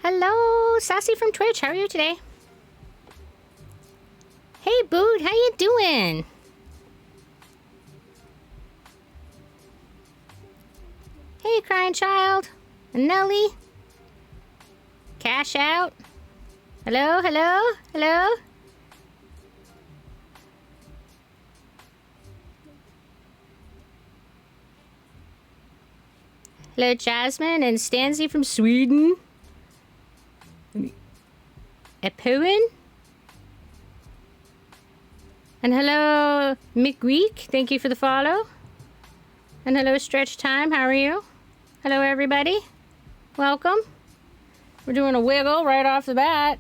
Hello, Sassy from Twitch. How are you today? Hey, Boot. How you doing? Hey, Crying Child. Nelly. Cash Out. Hello, hello, hello. Hello, Jasmine and Stanzi from Sweden. Epuin. And hello, Mick Week. Thank you for the follow. And hello, Stretch Time. How are you? Hello, everybody. Welcome. We're doing a wiggle right off the bat.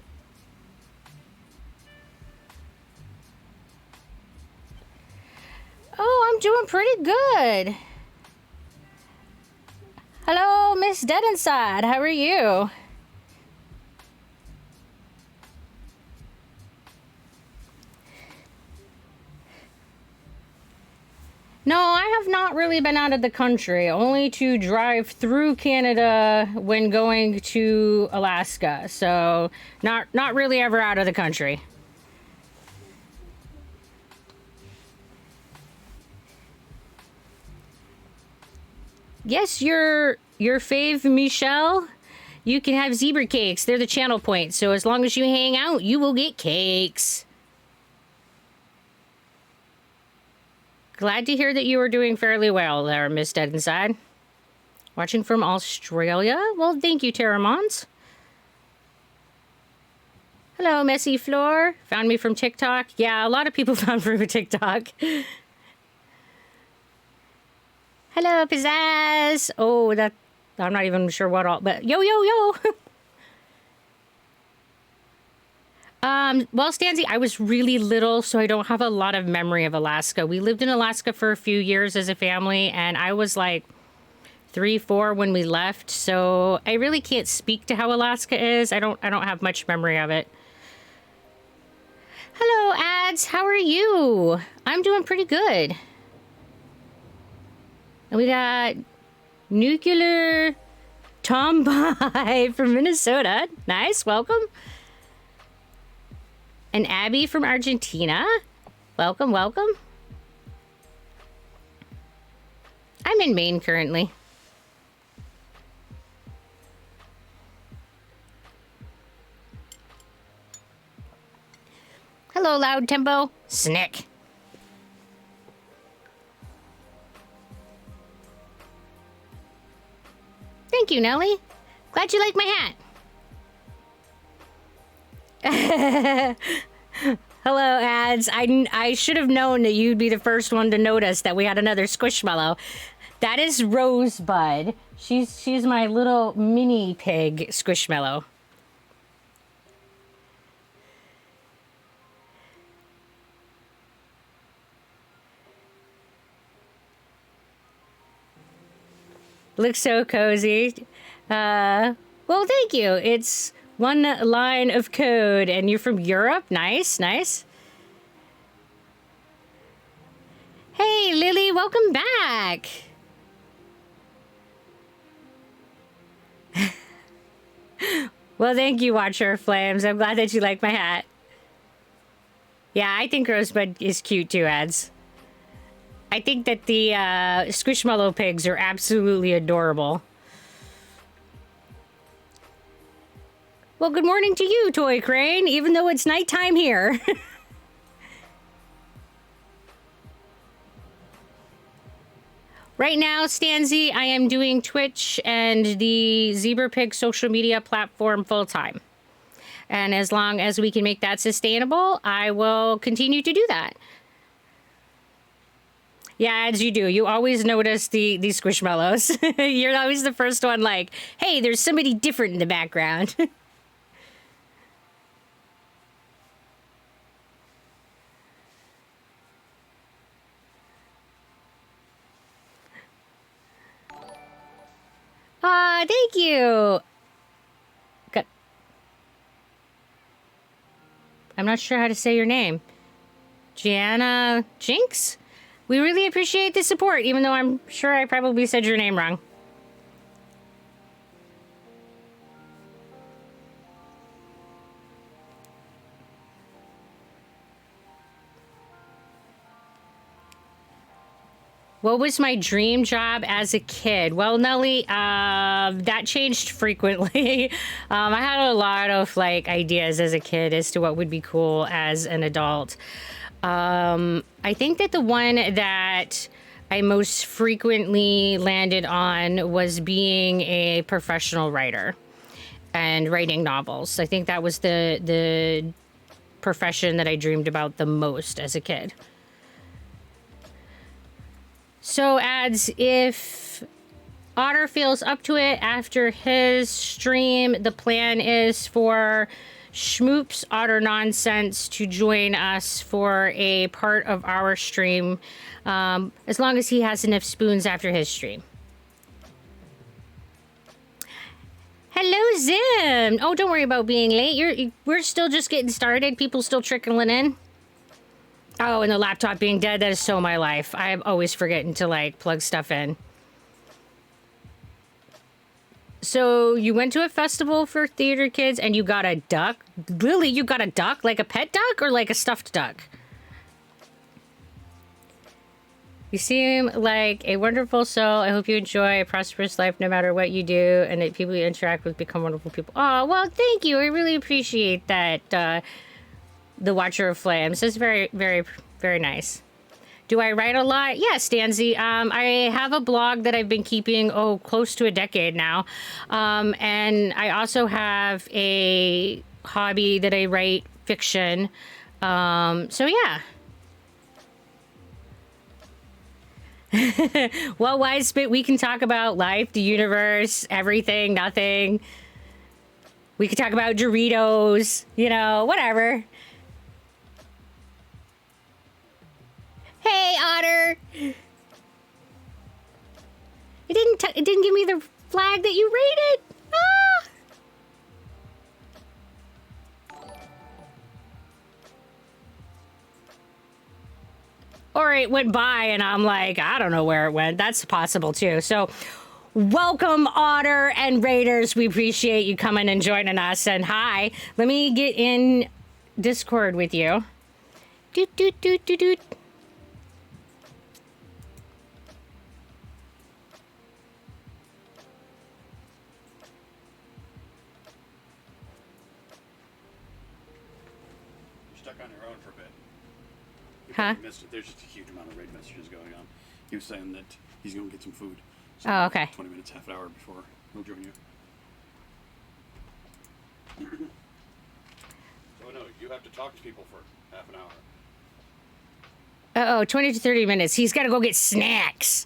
Oh, I'm doing pretty good. Hello, Miss Dead Inside. How are you? No, I have not really been out of the country, only to drive through Canada when going to Alaska. So, not really ever out of the country. Yes, your fave Michelle, you can have zebra cakes. They're the channel points. So as long as you hang out, you will get cakes. Glad to hear that you are doing fairly well there, Miss Dead Inside. Watching from Australia? Well, thank you, Terramons. Hello, Messy Floor. Found me from TikTok. Yeah, a lot of people found me from TikTok. Hello, Pizzazz. Oh, that... I'm not even sure what all... But yo, yo, yo. Well, Stanzi, I was really little, so I don't have a lot of memory of Alaska. We lived in Alaska for a few years as a family, and I was like 3, 4 when we left, so I really can't speak to how Alaska is. I don't have much memory of it. Hello, Ads. How are you? I'm doing pretty good. And we got Nuclear Tomboy from Minnesota. Nice, welcome. And Abby from Argentina. Welcome, welcome. I'm in Maine currently. Hello, Loud Tempo. Snick. Thank you, Nelly. Glad you like my hat. Hello, Ads. I should have known that you'd be the first one to notice that we had another Squishmallow. That is Rosebud. She's my little mini pig Squishmallow. Looks so cozy. Well, thank you. It's one line of code, and you're from Europe? Nice, nice. Hey, Lily, welcome back. Well, thank you, Watcher of Flames. I'm glad that you like my hat. Yeah, I think Rosebud is cute too, Ads. I think that the Squishmallow pigs are absolutely adorable. Well, good morning to you, Toy Crane, even though it's nighttime here. Right now, Stanzi, I am doing Twitch and the Zebra Pig social media platform full-time. And as long as we can make that sustainable, I will continue to do that. Yeah, as you do. You always notice the Squishmallows. You're always the first one like, hey, there's somebody different in the background. Thank you. Good. I'm not sure how to say your name. Gianna Jinx? We really appreciate the support, even though I'm sure I probably said your name wrong. What was my dream job as a kid? Well, Nelly, that changed frequently. I had a lot of like ideas as a kid as to what would be cool as an adult. I think that the one that I most frequently landed on was being a professional writer and writing novels. I think that was the profession that I dreamed about the most as a kid. So adds, if Otter feels up to it after his stream, the plan is for Schmoops Otter Nonsense to join us for a part of our stream, as long as he has enough spoons after his stream. Hello, Zim. Oh, don't worry about being late. We're still just getting started. People still trickling in. Oh, and the laptop being dead, that is so my life. I'm always forgetting to, like, plug stuff in. So, you went to a festival for theater kids and you got a duck? Lily, you got a duck? Like a pet duck or like a stuffed duck? You seem like a wonderful soul. I hope you enjoy a prosperous life no matter what you do and that people you interact with become wonderful people. Oh, well, thank you. I really appreciate that, the Watcher of Flames. It's very, very, very nice. Do I write a lot? Yes, Stanzy. I have a blog that I've been keeping, close to a decade now. And I also have a hobby that I write fiction. So yeah. Well, Wisebit, we can talk about life, the universe, everything, nothing. We could talk about Doritos, whatever. Hey, Otter. It didn't give me the flag that you rated. Ah. Or it went by and I'm like, I don't know where it went. That's possible too. So welcome, Otter and Raiders. We appreciate you coming and joining us. And hi, let me get in Discord with you. Doot, doot, doot, doot, doot. Huh? There's just a huge amount of raid messages going on. He was saying that he's going to get some food. So oh, okay. 20 minutes, half an hour before he'll join you. So no, you have to talk to people for half an hour. 20 to 30 minutes. He's got to go get snacks.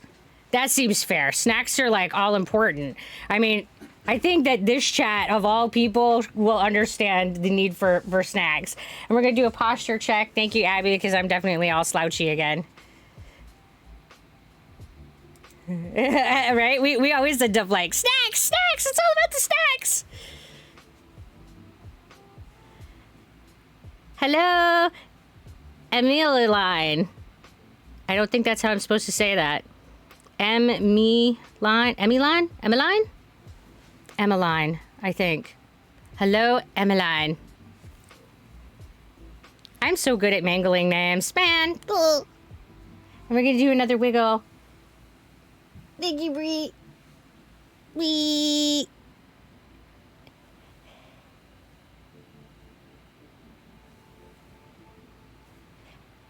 That seems fair. Snacks are like all important. I mean, I think that this chat of all people will understand the need for snacks. And we're going to do a posture check. Thank you, Abby, because I'm definitely all slouchy again. Right? We always end up like, snacks! It's all about the snacks! Hello, Emiline. I don't think that's how I'm supposed to say that. Emmeline, I think. Hello, Emmeline. I'm so good at mangling names, man. And we're gonna do another wiggle. Biggie Bree. Wee.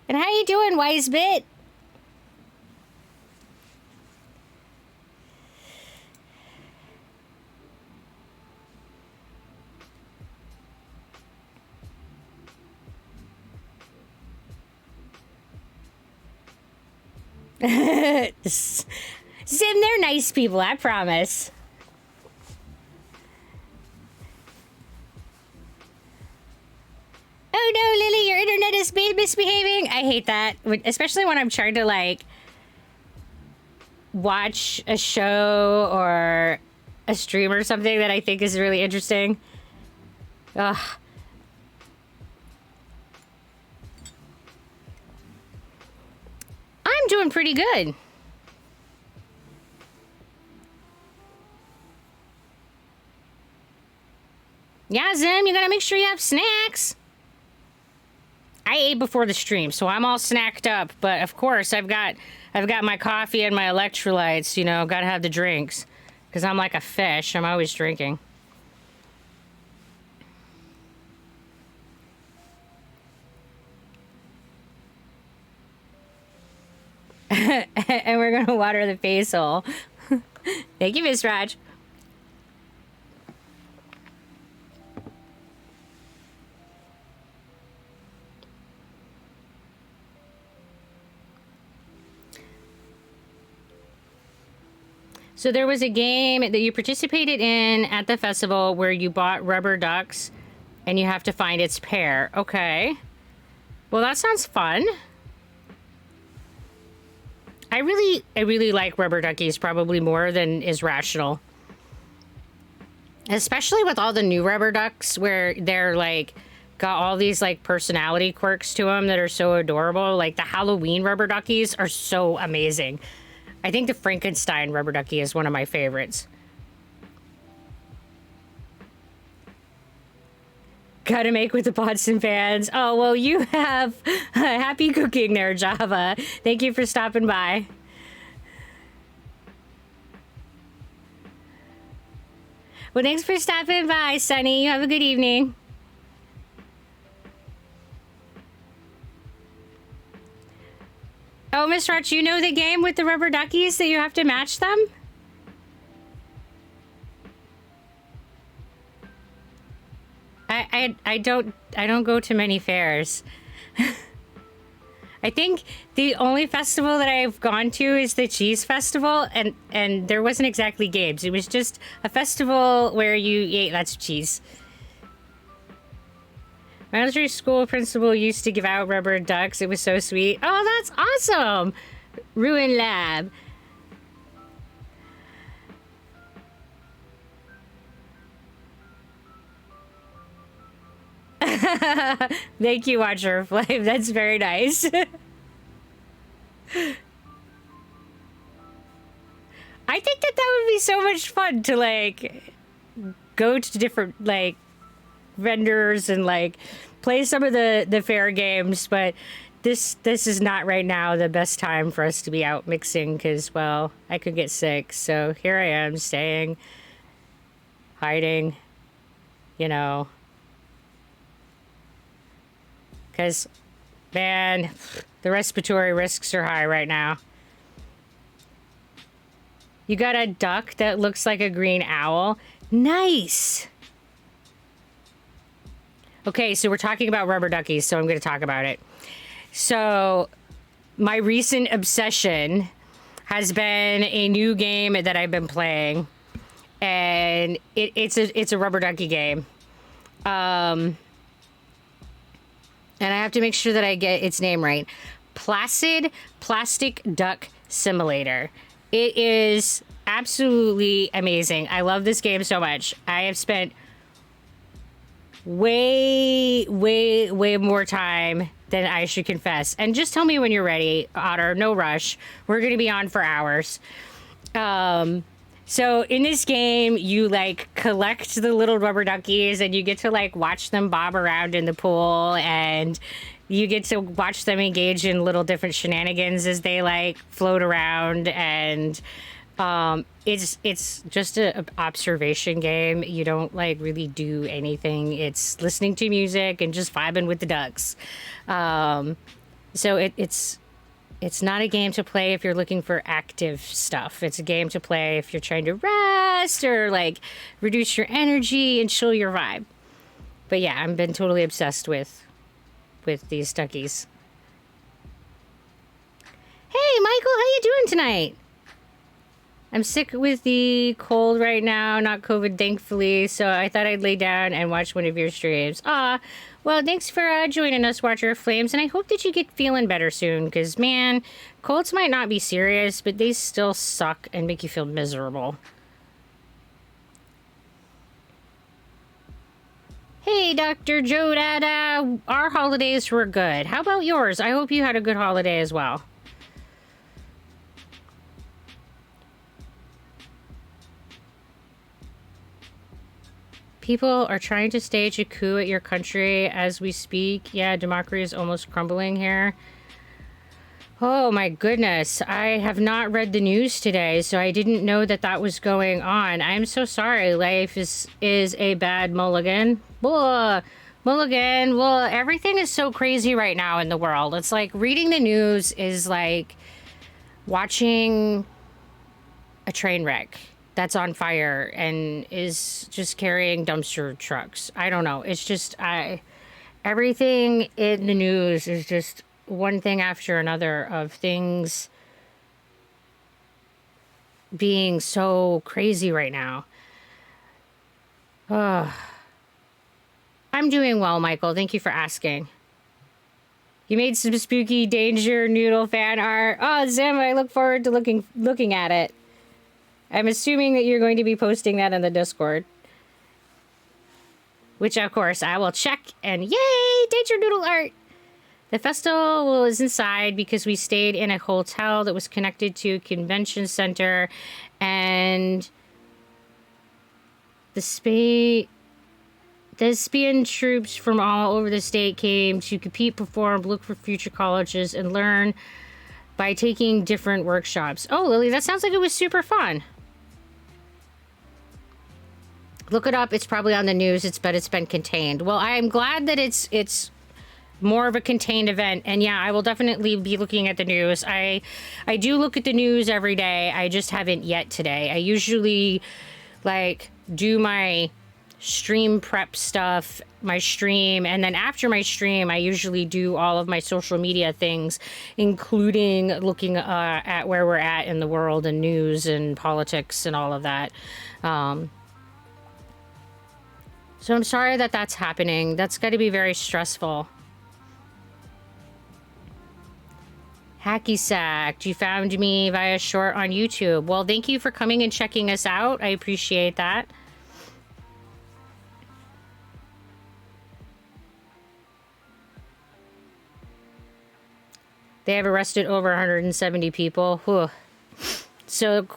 And how you doing, Wisebit? Zim, they're nice people, I promise. Oh no, Lily, your internet is misbehaving. I hate that, especially when I'm trying to like watch a show or a stream or something that I think is really interesting. Ugh. I'm doing pretty good. Yeah, Zim, you gotta make sure you have snacks. I ate before the stream, so I'm all snacked up. But of course, I've got my coffee and my electrolytes. You know, gotta have the drinks, because I'm like a fish. I'm always drinking. And we're gonna water the face hole. Thank you, Miss Raj. So there was a game that you participated in at the festival where you bought rubber ducks and you have to find its pair. Okay. Well, that sounds fun. I really like rubber duckies probably more than is rational. Especially with all the new rubber ducks where they're like got all these like personality quirks to them that are so adorable. Like the Halloween rubber duckies are so amazing. I think the Frankenstein rubber ducky is one of my favorites. Gotta make with the Boston fans. Oh, well, you have happy cooking there, Java. Thank you for stopping by. Well, thanks for stopping by, Sunny. You have a good evening. Oh, Miss Rutch, you know the game with the rubber duckies that you have to match them? I don't go to many fairs. I think the only festival that I've gone to is the Cheese Festival, and there wasn't exactly games. It was just a festival where you ate lots of cheese. My elementary school principal used to give out rubber ducks. It was so sweet. Oh, that's awesome! Ruin Lab. Thank you, Watcher Flame. That's very nice. I think that would be so much fun to like go to different like vendors and like play some of the fair games, but this is not right now the best time for us to be out mixing because, well, I could get sick. So here I am staying, hiding, you know. Because, man, the respiratory risks are high right now. You got a duck that looks like a green owl. Nice. Okay, so we're talking about rubber duckies, so I'm going to talk about it. So, my recent obsession has been a new game that I've been playing, and it's a rubber ducky game. And I have to make sure that I get its name right. Placid Plastic Duck Simulator. It is absolutely amazing. I love this game so much. I have spent way more time than I should confess. And just tell me when you're ready, Otter. No rush. We're going to be on for hours. So in this game, you like collect the little rubber duckies and you get to like watch them bob around in the pool, and you get to watch them engage in little different shenanigans as they like float around. And it's just a observation game. You don't like really do anything. It's listening to music and just vibing with the ducks. So it's not a game to play if you're looking for active stuff. It's a game to play if you're trying to rest or like reduce your energy and chill your vibe. But yeah, I've been totally obsessed with these duckies. Hey, Michael, how you doing tonight? I'm sick with the cold right now, not COVID, thankfully, so I thought I'd lay down and watch one of your streams. Well, thanks for joining us, Watcher of Flames, and I hope that you get feeling better soon, because, man, colds might not be serious, but they still suck and make you feel miserable. Hey, Dr. Joe Dada, our holidays were good. How about yours? I hope you had a good holiday as well. People are trying to stage a coup at your country as we speak. Yeah, democracy is almost crumbling here. Oh my goodness. I have not read the news today, so I didn't know that that was going on. I'm so sorry. Life is a bad mulligan. Blah. Mulligan. Well, everything is so crazy right now in the world. It's like reading the news is like watching a train wreck that's on fire and is just carrying dumpster trucks. I don't know. It's just everything in the news is just one thing after another of things being so crazy right now. I'm doing well, Michael. Thank you for asking. You made some spooky Danger Noodle fan art. Oh, Zim, I look forward to looking at it. I'm assuming that you're going to be posting that in the Discord. Which, of course, I will check. And yay, Danger Noodle art! The festival was inside because we stayed in a hotel that was connected to a convention center, and the thespian troops from all over the state came to compete, perform, look for future colleges, and learn by taking different workshops. Oh, Lily, that sounds like it was super fun. Look it up. It's probably on the news. But it's been contained. Well, I'm glad that it's more of a contained event, and yeah, I will definitely be looking at the news. I do look at the news every day. I just haven't yet today. I usually like do my stream prep stuff, my stream, and then after my stream, I usually do all of my social media things, including looking at where we're at in the world and news and politics and all of that. So I'm sorry that that's happening. That's got to be very stressful. Hacky Sack, you found me via short on YouTube. Well, thank you for coming and checking us out. I appreciate that. They have arrested over 170 people. Whew. So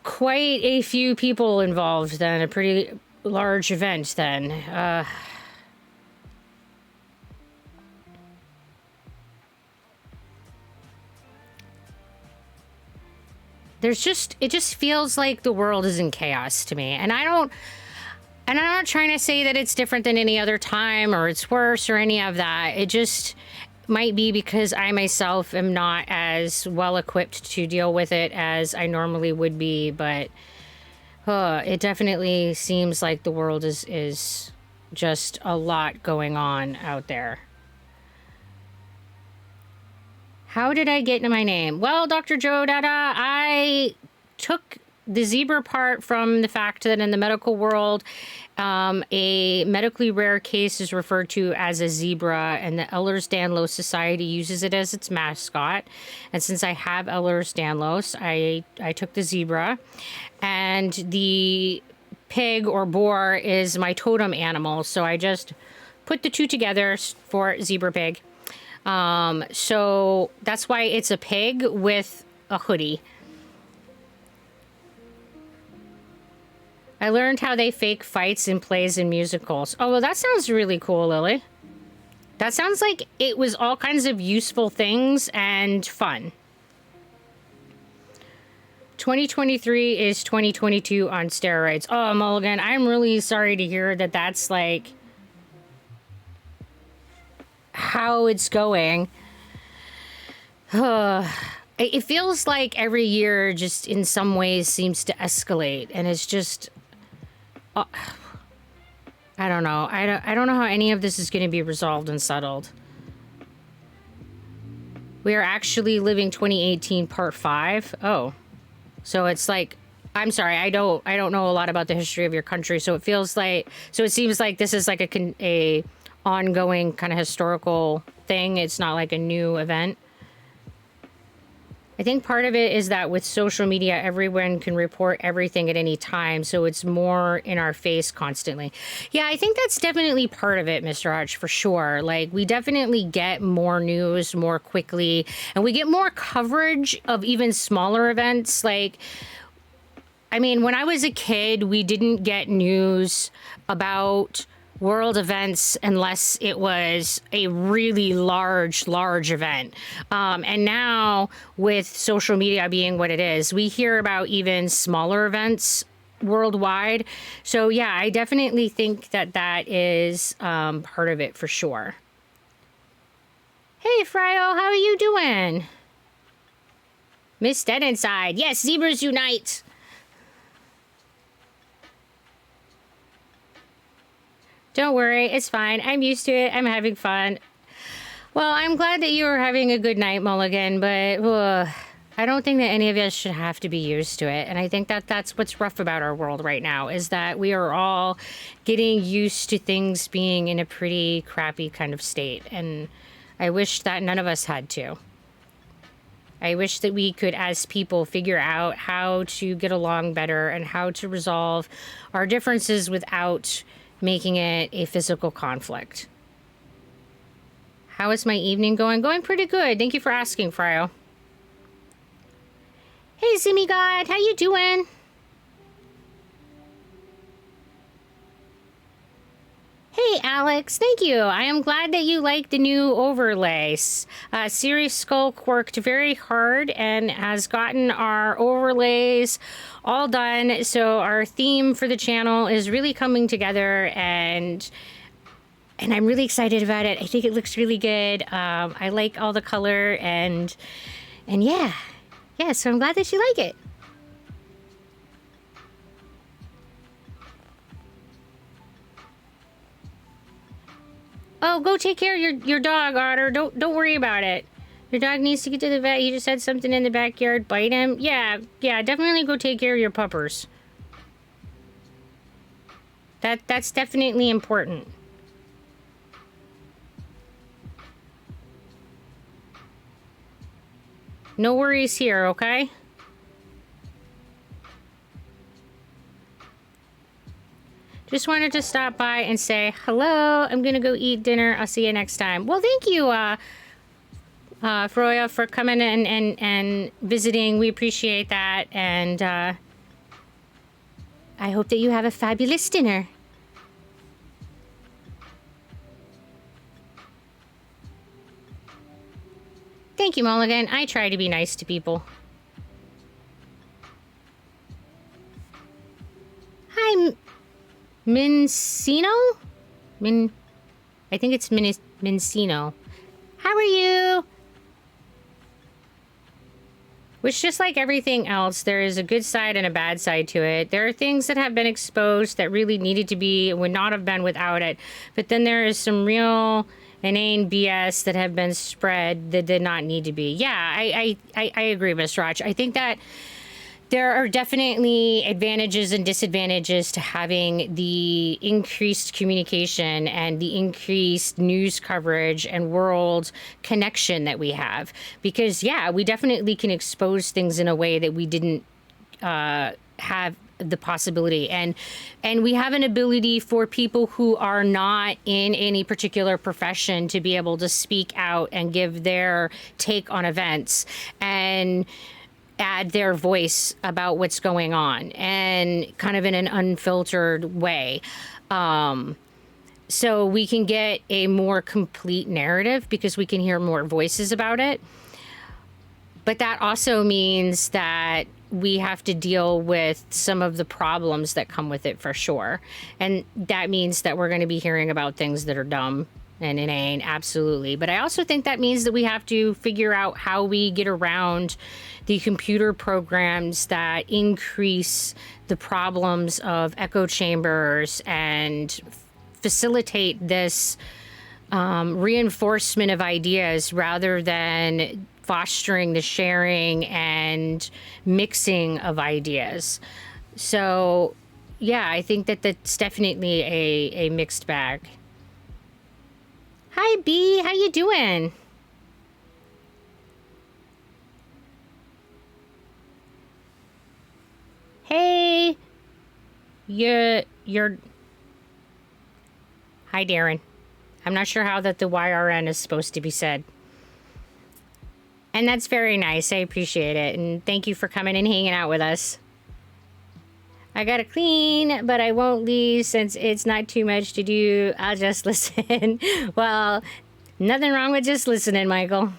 quite a few people involved then. A pretty large event then. It just feels like the world is in chaos to me. And I'm not trying to say that it's different than any other time or it's worse or any of that. It just might be because I myself am not as well equipped to deal with it as I normally would be. But it definitely seems like the world is just a lot going on out there. How did I get into my name? Well, Dr. Joe Dada, I took the zebra part from the fact that in the medical world, a medically rare case is referred to as a zebra, and the Ehlers-Danlos Society uses it as its mascot. And since I have Ehlers-Danlos, I took the zebra, and the pig or boar is my totem animal. So I just put the two together for zebra pig. So that's why it's a pig with a hoodie. I learned how they fake fights in plays and musicals. Oh, well, that sounds really cool, Lily. That sounds like it was all kinds of useful things and fun. 2023 is 2022 on steroids. Oh, Mulligan, I'm really sorry to hear that that's like how it's going. It feels like every year just in some ways seems to escalate, and it's just I don't know. I don't know how any of this is going to be resolved and settled. We are actually living 2018 part 5. Oh. So it's like, I'm sorry, I don't know a lot about the history of your country, so it seems like this is like a ongoing kind of historical thing. It's not like a new event. I think part of it is that with social media, everyone can report everything at any time, so it's more in our face constantly. Yeah, I think that's definitely part of it, Mr. Arch, for sure. Like, we definitely get more news more quickly, and we get more coverage of even smaller events. Like, I mean, when I was a kid, we didn't get news about world events unless it was a really large event. And now, with social media being what it is, we hear about even smaller events worldwide. So, yeah, I definitely think that that is part of it for sure. Hey, Fryo, how are you doing? Miss Dead Inside. Yes, zebras unite. Don't worry, it's fine. I'm used to it. I'm having fun. Well, I'm glad that you were having a good night, Mulligan, but I don't think that any of us should have to be used to it. And I think that that's what's rough about our world right now, is that we are all getting used to things being in a pretty crappy kind of state. And I wish that none of us had to. I wish that we could, as people, figure out how to get along better and how to resolve our differences without making it a physical conflict. How is my evening going? Going pretty good. Thank you for asking, Fryo. Hey, Zimmy God, how you doing? Hey, Alex, thank you. I am glad that you like the new overlays. Series Skulk worked very hard and has gotten our overlays all done. So our theme for the channel is really coming together, and I'm really excited about it. I think it looks really good. I like all the color and yeah. So I'm glad that you like it. Oh, go take care of your dog, Otter. Don't worry about it. Your dog needs to get to the vet. You just had something in the backyard bite him. Yeah, definitely go take care of your puppers. That's definitely important. No worries here, okay? Just wanted to stop by and say hello. I'm gonna go eat dinner. I'll see you next time. Well, thank you, Froya, for coming in and visiting. We appreciate that, and I hope that you have a fabulous dinner. Thank you, Mulligan. I try to be nice to people. Hi, Mincino? I think it's Mincino. How are you? Which, just like everything else, there is a good side and a bad side to it. There are things that have been exposed that really needed to be and would not have been without it. But then there is some real inane BS that have been spread that did not need to be. Yeah, I agree, Mr. Roch. I think that there are definitely advantages and disadvantages to having the increased communication and the increased news coverage and world connection that we have. Because, yeah, we definitely can expose things in a way that we didn't have the possibility. And we have an ability for people who are not in any particular profession to be able to speak out and give their take on events and add their voice about what's going on, and kind of in an unfiltered way. So we can get a more complete narrative because we can hear more voices about it. But that also means that we have to deal with some of the problems that come with it, for sure. And that means that we're going to be hearing about things that are dumb and inane, absolutely. But I also think that means that we have to figure out how we get around the computer programs that increase the problems of echo chambers and facilitate this reinforcement of ideas rather than fostering the sharing and mixing of ideas. So, yeah, I think that that's definitely a mixed bag. Hi, B. How you doing? Hey. You're... Hi, Darren. I'm not sure how that the YRN is supposed to be said. And that's very nice. I appreciate it. And thank you for coming and hanging out with us. I gotta clean, but I won't leave since it's not too much to do. I'll just listen. Well, nothing wrong with just listening, Michael.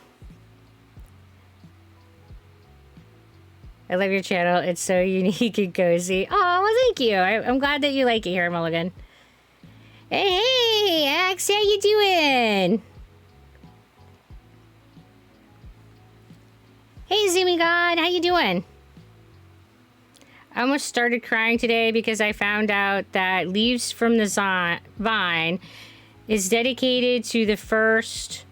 I love your channel. It's so unique and cozy. Oh, well, thank you. I'm glad that you like it here, Mulligan. Hey, Axe, how you doing? Hey, Zoomy God, how you doing? I almost started crying today because I found out that Leaves from the Vine is dedicated to the first...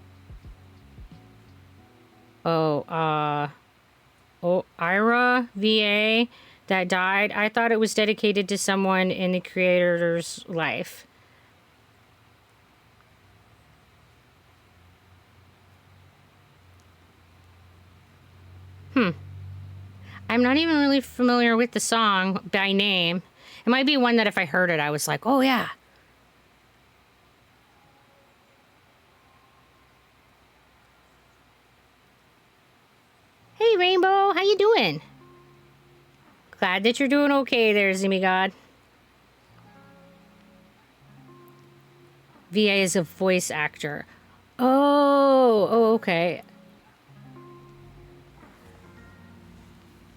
Ira VA that died. I thought it was dedicated to someone in the creator's life. I'm not even really familiar with the song by name. It might be one that if I heard it, I was like, oh yeah. Hey, Rainbow, how you doing? Glad that you're doing okay there, Zimmy God. VA is a voice actor. Oh, okay.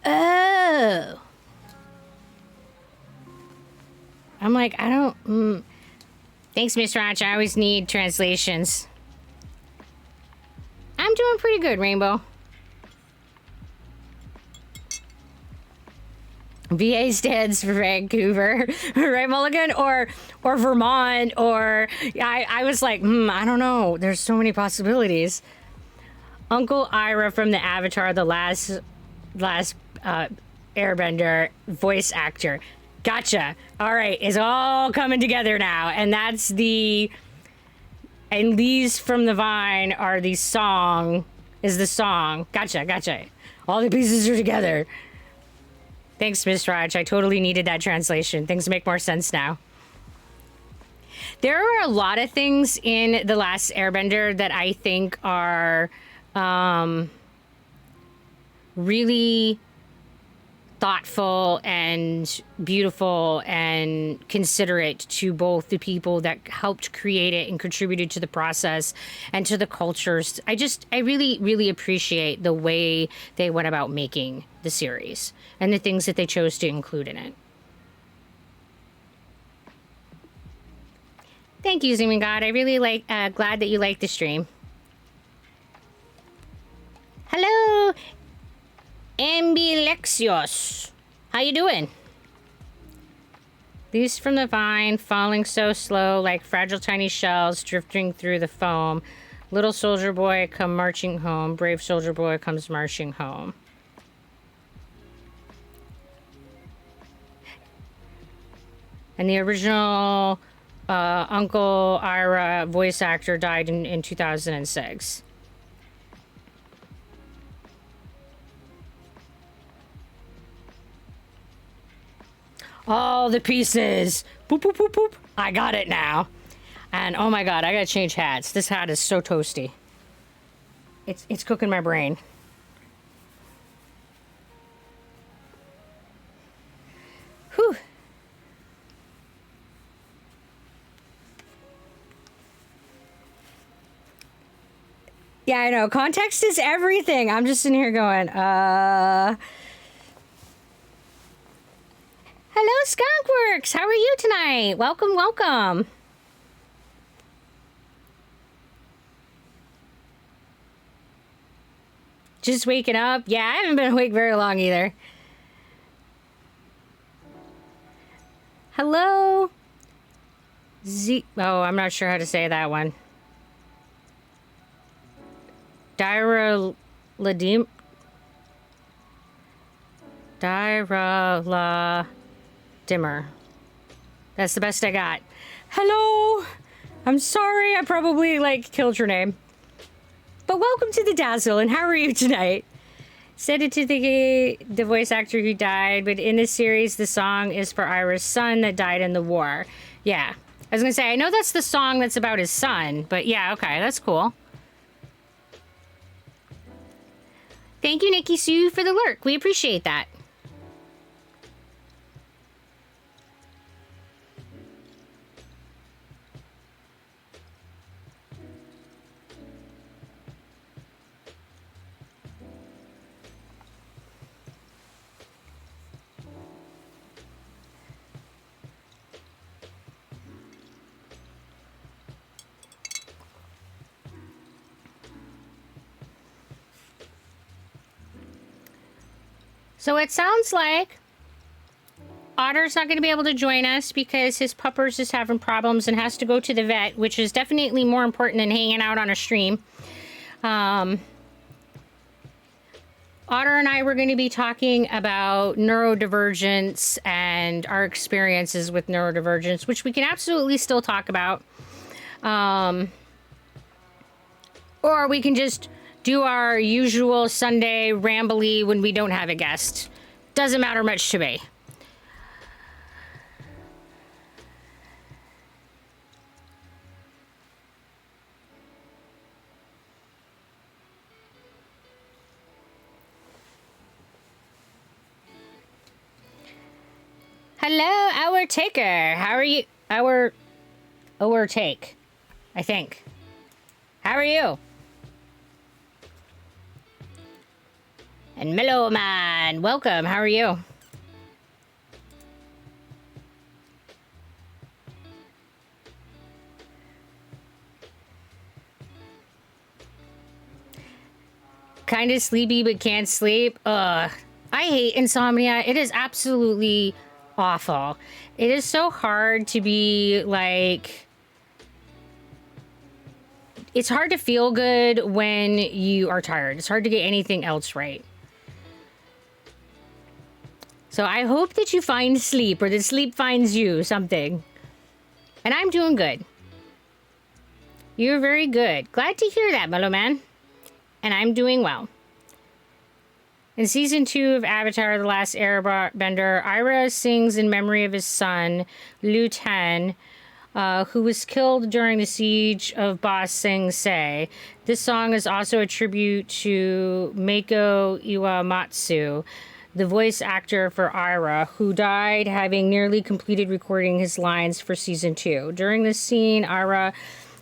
Oh. I'm like, I don't... Thanks, Miss Ranch. I always need translations. I'm doing pretty good, Rainbow. VA stands for Vancouver, right, Mulligan? Or Vermont, or... I was like, I don't know. There's so many possibilities. Uncle Ira from the Avatar, the last Airbender voice actor. Gotcha. All right, it's all coming together now, and that's the... And Leaves from the Vine are the song, is the song. Gotcha. All the pieces are together. Thanks, Miss Raj. I totally needed that translation. Things make more sense now. There are a lot of things in The Last Airbender that I think are really thoughtful and beautiful and considerate to both the people that helped create it and contributed to the process and to the cultures. I really, really appreciate the way they went about making the series and the things that they chose to include in it. Thank you, Zooming God. I really glad that you like the stream. Hello, Ambilexios. How you doing? Leaves from the vine, falling so slow like fragile tiny shells drifting through the foam. Little soldier boy come marching home. Brave soldier boy comes marching home. And the original Uncle Ira voice actor died in 2006. All the pieces. Boop, boop, boop, boop. I got it now. And oh my God, I gotta change hats. This hat is so toasty. It's cooking my brain. Whew. Yeah, I know. Context is everything. I'm just in here going, Hello, Skunkworks. How are you tonight? Welcome, welcome. Just waking up? Yeah, I haven't been awake very long either. Hello? Oh, I'm not sure how to say that one. Dyra La Dimmer. That's the best I got. Hello. I'm sorry. I probably killed your name. But welcome to the Dazzle, and how are you tonight? Said it to the voice actor who died, but in this series, the song is for Ira's son that died in the war. Yeah. I was gonna say, I know that's the song that's about his son, but yeah, okay, that's cool. Thank you, Nikki Sue, for the lurk. We appreciate that. So it sounds like Otter's not going to be able to join us because his puppers is having problems and has to go to the vet, which is definitely more important than hanging out on a stream. Otter and I were going to be talking about neurodivergence and our experiences with neurodivergence, which we can absolutely still talk about. Or we can just do our usual Sunday rambly when we don't have a guest. Doesn't matter much to me. Hello, our taker. How are you? Our take, I think. How are you? And Mellow Man, welcome. How are you? Kind of sleepy but can't sleep. I hate insomnia. It is absolutely awful. It is so hard to be like, it's hard to feel good when you are tired. It's hard to get anything else right. So I hope that you find sleep, or that sleep finds you, something. And I'm doing good. You're very good. Glad to hear that, Mellow Man. And I'm doing well. In season 2 of Avatar: The Last Airbender, Aira sings in memory of his son, Lu Ten, who was killed during the siege of Ba Sing Se. This song is also a tribute to Mako Iwamatsu, the voice actor for Aira, who died having nearly completed recording his lines for season 2. During this scene, Aira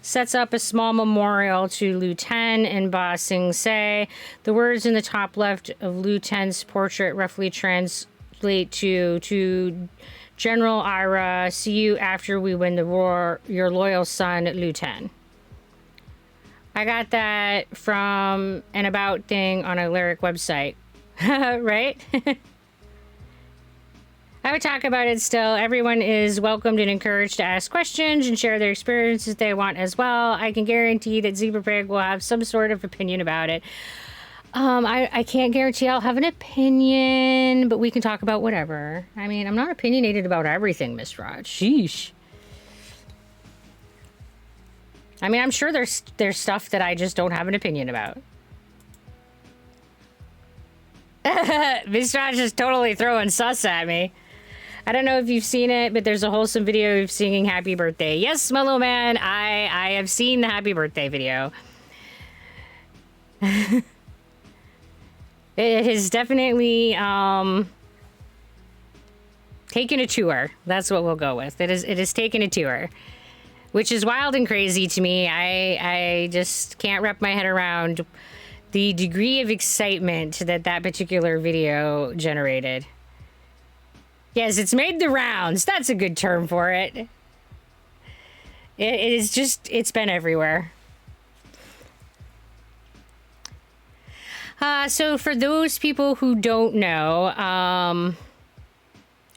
sets up a small memorial to Lu Ten in Ba Sing Se. The words in the top left of Lu Ten's portrait roughly translate to General Aira, see you after we win the war, your loyal son, Lu Ten. I got that from an about thing on a lyric website, right? I would talk about it still. Everyone is welcomed and encouraged to ask questions and share their experiences they want as well. I can guarantee that Zebra Pig will have some sort of opinion about it. I can't guarantee I'll have an opinion, but we can talk about whatever. I mean, I'm not opinionated about everything, Miss Rod. Sheesh. I mean, I'm sure there's stuff that I just don't have an opinion about. Miss Rod is totally throwing sus at me. I don't know if you've seen it, but there's a wholesome video of singing Happy Birthday. Yes, Mellow Man, I have seen the Happy Birthday video. It has definitely taken a tour. That's what we'll go with. It has taken a tour, which is wild and crazy to me. I just can't wrap my head around the degree of excitement that particular video generated. Yes, it's made the rounds. That's a good term for it. It is just, it's been everywhere. So for those people who don't know, I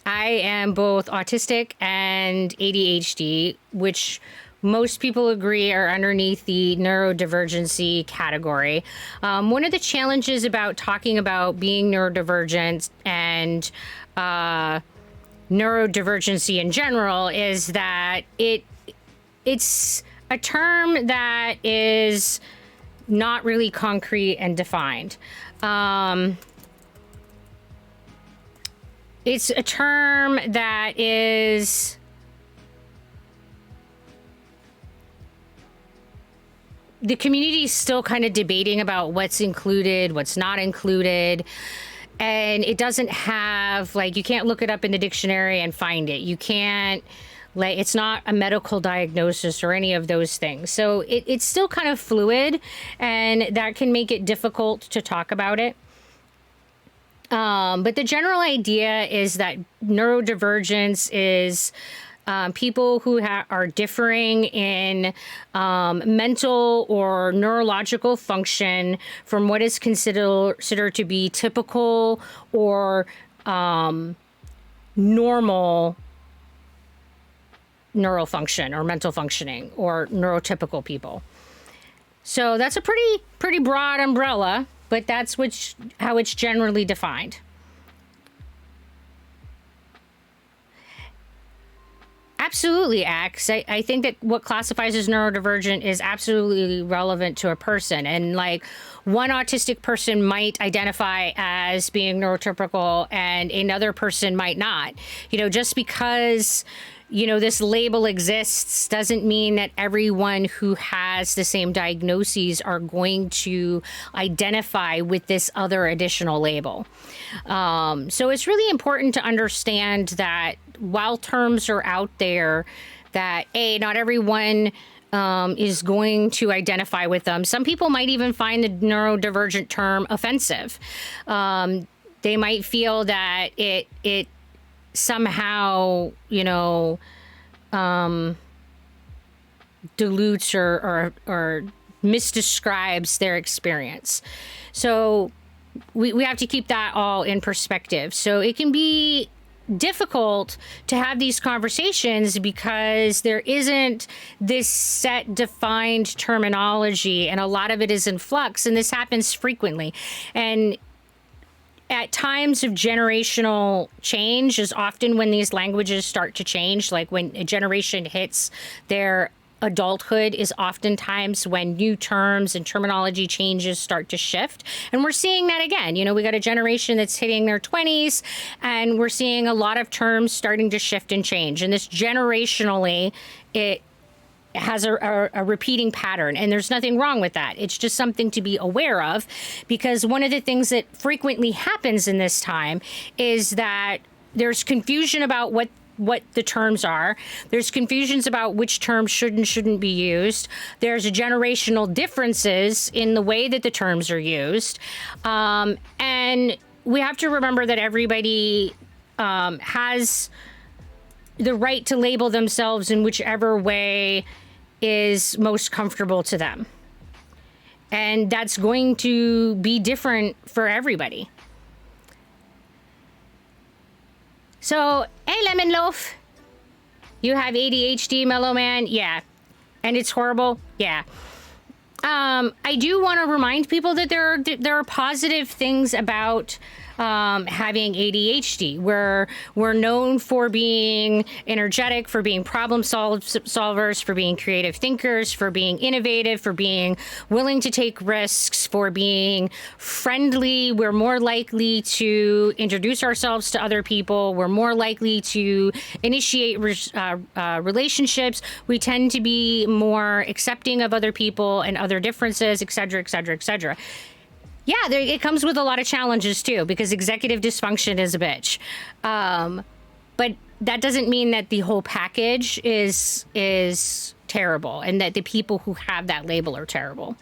am both autistic and ADHD, which most people agree are underneath the neurodivergency category. One of the challenges about talking about being neurodivergent and neurodivergency in general is that it's a term that is not really concrete and defined. It's a term that is the community is still kind of debating about what's included, what's not included. And it doesn't have, like, you can't look it up in the dictionary and find it. You can't, like, it's not a medical diagnosis or any of those things. So it's still kind of fluid, and that can make it difficult to talk about it. But the general idea is that neurodivergence is people who are differing in mental or neurological function from what is considered to be typical or normal neural function or mental functioning or neurotypical people. So that's a pretty broad umbrella, but that's how it's generally defined. Absolutely, Axe. I think that what classifies as neurodivergent is absolutely relevant to a person. And like one autistic person might identify as being neurotypical and another person might not. Just because, this label exists doesn't mean that everyone who has the same diagnoses are going to identify with this other additional label. So it's really important to understand that while terms are out there, that not everyone is going to identify with them. Some people might even find the neurodivergent term offensive. They might feel that it somehow, dilutes or misdescribes their experience. So we have to keep that all in perspective. So it can be difficult to have these conversations because there isn't this set defined terminology, and a lot of it is in flux, and this happens frequently. And at times of generational change is often when these languages start to change, like when a generation hits their adulthood is oftentimes when new terms and terminology changes start to shift. And we're seeing that again. We got a generation that's hitting their 20s, and we're seeing a lot of terms starting to shift and change. And this generationally, it has a repeating pattern, and there's nothing wrong with that. It's just something to be aware of, because one of the things that frequently happens in this time is that there's confusion about what the terms are. There's confusions about which terms should and shouldn't be used. There's generational differences in the way that the terms are used. And we have to remember that everybody has the right to label themselves in whichever way is most comfortable to them. And that's going to be different for everybody. So, hey, Lemon Loaf, you have ADHD, Mellow Man? Yeah. And it's horrible? Yeah. I do want to remind people that there are positive things about having ADHD. We're known for being energetic, for being problem solvers, for being creative thinkers, for being innovative, for being willing to take risks, for being friendly. We're more likely to introduce ourselves to other people. We're more likely to initiate relationships. We tend to be more accepting of other people and other differences, et cetera, et cetera, et cetera. Yeah, it comes with a lot of challenges, too, because executive dysfunction is a bitch. But that doesn't mean that the whole package is terrible and that the people who have that label are terrible.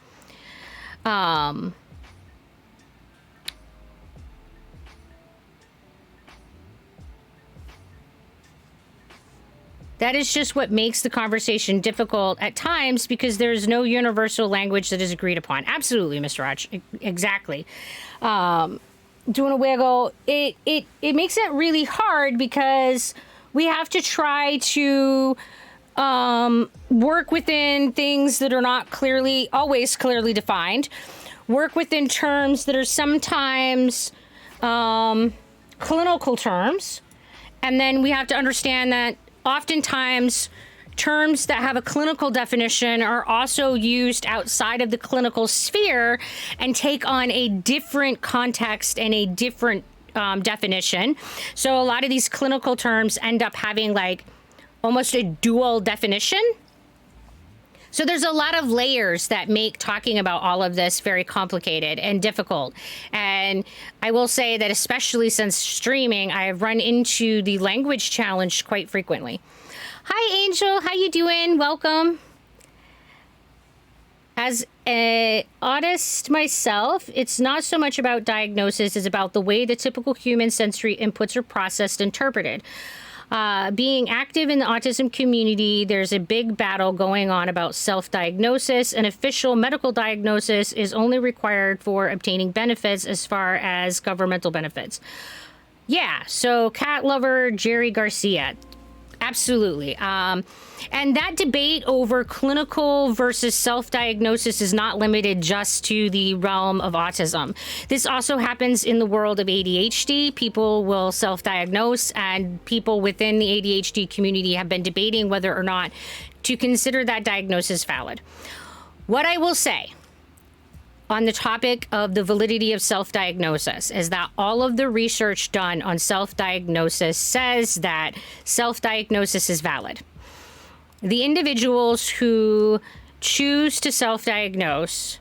That is just what makes the conversation difficult at times, because there's no universal language that is agreed upon. Absolutely, Mr. Raj. Exactly. Doing a wiggle, it makes it really hard because we have to try to work within things that are not always clearly defined, work within terms that are sometimes clinical terms, and then we have to understand that oftentimes terms that have a clinical definition are also used outside of the clinical sphere and take on a different context and a different definition. So a lot of these clinical terms end up having like almost a dual definition. So there's a lot of layers that make talking about all of this very complicated and difficult. And I will say that especially since streaming, I have run into the language challenge quite frequently. Hi, Angel. How you doing? Welcome. As an autist myself, it's not so much about diagnosis, it's about the way the typical human sensory inputs are processed, interpreted. Being active in the autism community, there's a big battle going on about self-diagnosis. An official medical diagnosis is only required for obtaining benefits as far as governmental benefits. Yeah, so cat lover Jerry Garcia. Absolutely. And that debate over clinical versus self-diagnosis is not limited just to the realm of autism. This also happens in the world of ADHD. People will self-diagnose, and people within the ADHD community have been debating whether or not to consider that diagnosis valid. What I will say on the topic of the validity of self-diagnosis is that all of the research done on self-diagnosis says that self-diagnosis is valid. The individuals who choose to self-diagnose,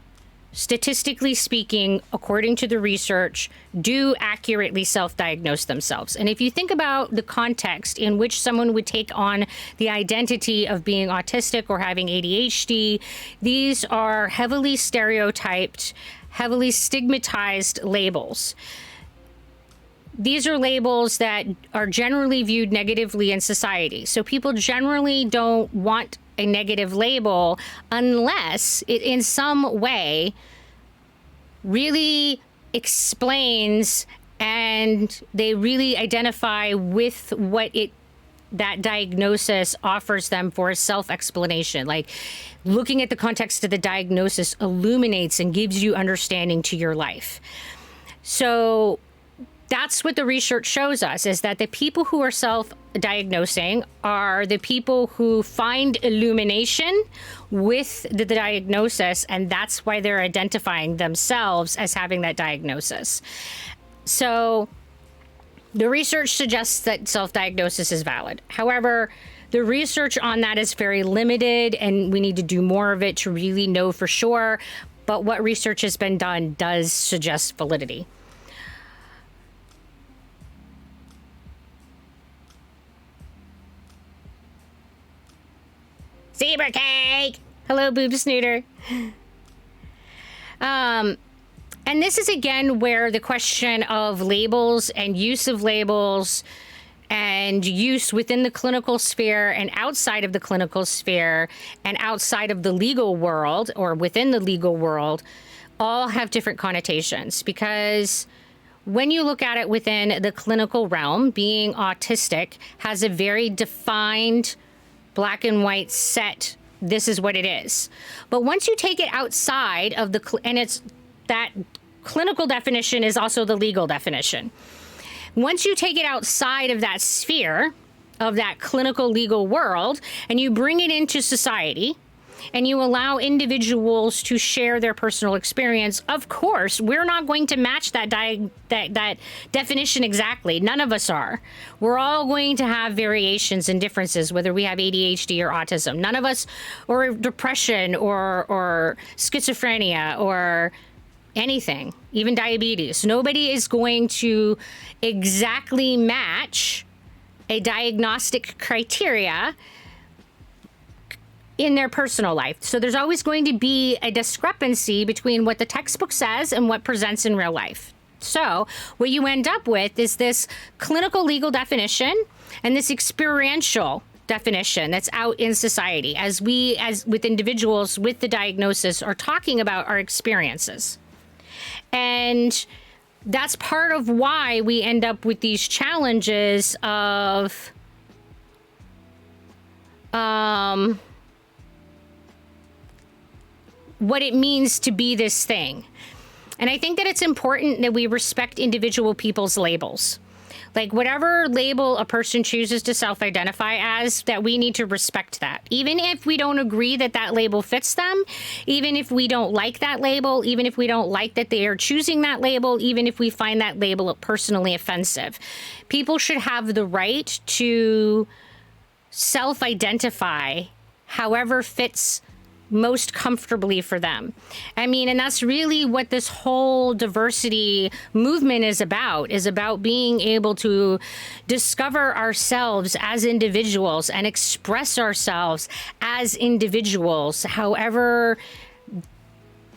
statistically speaking, according to the research, do accurately self-diagnose themselves. And if you think about the context in which someone would take on the identity of being autistic or having ADHD, these are heavily stereotyped, heavily stigmatized labels. These are labels that are generally viewed negatively in society. So people generally don't want a negative label unless it in some way really explains and they really identify with what that diagnosis offers them for a self-explanation. Like looking at the context of the diagnosis illuminates and gives you understanding to your life. So that's what the research shows us, is that the people who are self-diagnosing are the people who find illumination with the diagnosis, and that's why they're identifying themselves as having that diagnosis. So the research suggests that self-diagnosis is valid. However, the research on that is very limited, and we need to do more of it to really know for sure. But what research has been done does suggest validity. Zebra cake. Hello, boob snooter. And this is again where the question of labels and use of labels and use within the clinical sphere and outside of the clinical sphere and outside of the legal world or within the legal world all have different connotations. Because when you look at it within the clinical realm, being autistic has a very defined black and white set. This is what it is. But once you take it outside of and it's that clinical definition is also the legal definition. Once you take it outside of that sphere of that clinical legal world and you bring it into society and you allow individuals to share their personal experience, of course, we're not going to match that definition exactly. None of us are. We're all going to have variations and differences, whether we have ADHD or autism. None of us, or depression or schizophrenia or anything, even diabetes. Nobody is going to exactly match a diagnostic criteria in their personal life. So there's always going to be a discrepancy between what the textbook says and what presents in real life. So what you end up with is this clinical legal definition and this experiential definition that's out in society as with individuals with the diagnosis are talking about our experiences. And that's part of why we end up with these challenges of what it means to be this thing. And I think that it's important that we respect individual people's labels. Like whatever label a person chooses to self-identify as, that we need to respect that. Even if we don't agree that that label fits them, even if we don't like that label, even if we don't like that they are choosing that label, even if we find that label personally offensive. People should have the right to self-identify however fits most comfortably for them. I mean, and that's really what this whole diversity movement is about being able to discover ourselves as individuals and express ourselves as individuals, however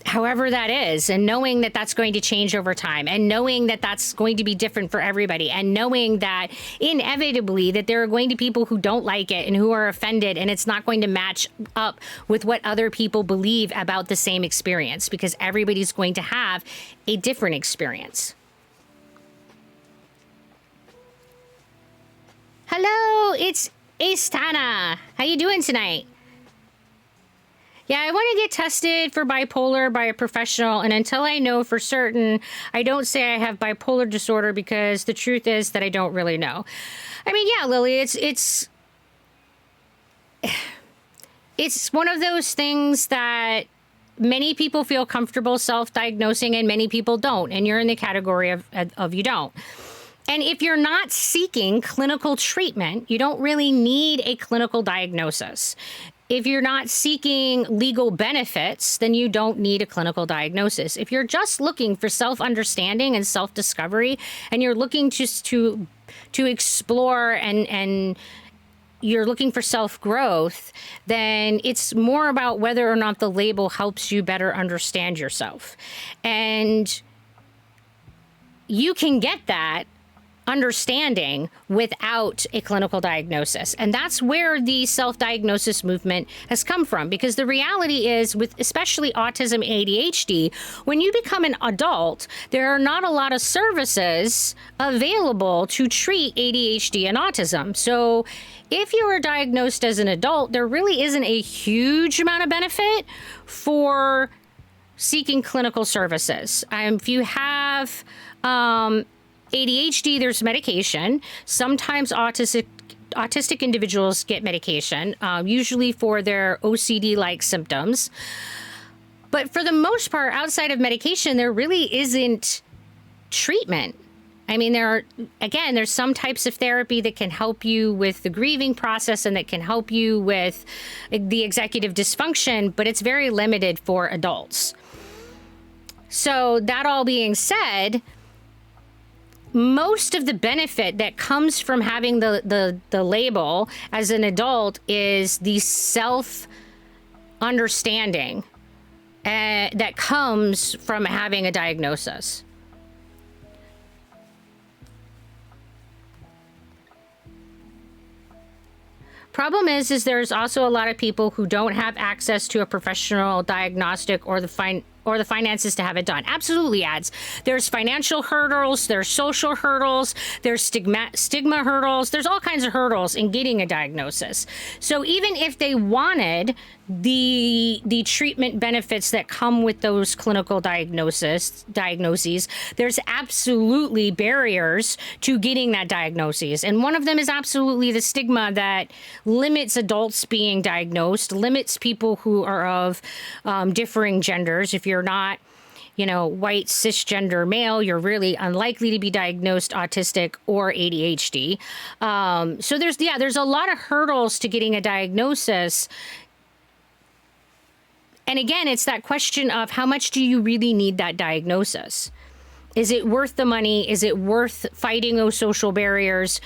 however that is, and knowing that that's going to change over time, and knowing that that's going to be different for everybody, and knowing that inevitably that there are going to be people who don't like it and who are offended, and it's not going to match up with what other people believe about the same experience, because everybody's going to have a different experience. Hello, it's Astana. How you doing tonight? Yeah, I want to get tested for bipolar by a professional, and until I know for certain, I don't say I have bipolar disorder, because the truth is that I don't really know. I mean, yeah, Lily, it's one of those things that many people feel comfortable self-diagnosing and many people don't, and you're in the category of you don't. And if you're not seeking clinical treatment, you don't really need a clinical diagnosis. If you're not seeking legal benefits, then you don't need a clinical diagnosis. If you're just looking for self-understanding and self-discovery, and you're looking just to explore and you're looking for self-growth, then it's more about whether or not the label helps you better understand yourself. And you can get that understanding without a clinical diagnosis. And that's where the self-diagnosis movement has come from, because the reality is, with especially autism and ADHD, when you become an adult, there are not a lot of services available to treat ADHD and autism. So if you were diagnosed as an adult, there really isn't a huge amount of benefit for seeking clinical services. If you have ADHD, there's medication. Sometimes autistic individuals get medication, usually for their OCD-like symptoms. But for the most part, outside of medication, there really isn't treatment. I mean, there's some types of therapy that can help you with the grieving process and that can help you with the executive dysfunction, but it's very limited for adults. So that all being said, most of the benefit that comes from having the label as an adult is the self-understanding that comes from having a diagnosis. Problem is there's also a lot of people who don't have access to a professional diagnostic or the finances to have it done. Absolutely, ads. There's financial hurdles, there's social hurdles, there's stigma hurdles. There's all kinds of hurdles in getting a diagnosis. So even if they wanted the treatment benefits that come with those clinical diagnoses, there's absolutely barriers to getting that diagnosis. And one of them is absolutely the stigma that limits adults being diagnosed, limits people who are of differing genders. If you're not, white cisgender male, you're really unlikely to be diagnosed autistic or ADHD. So there's a lot of hurdles to getting a diagnosis. And again, it's that question of how much do you really need that diagnosis? Is it worth the money? Is it worth fighting those social barriers?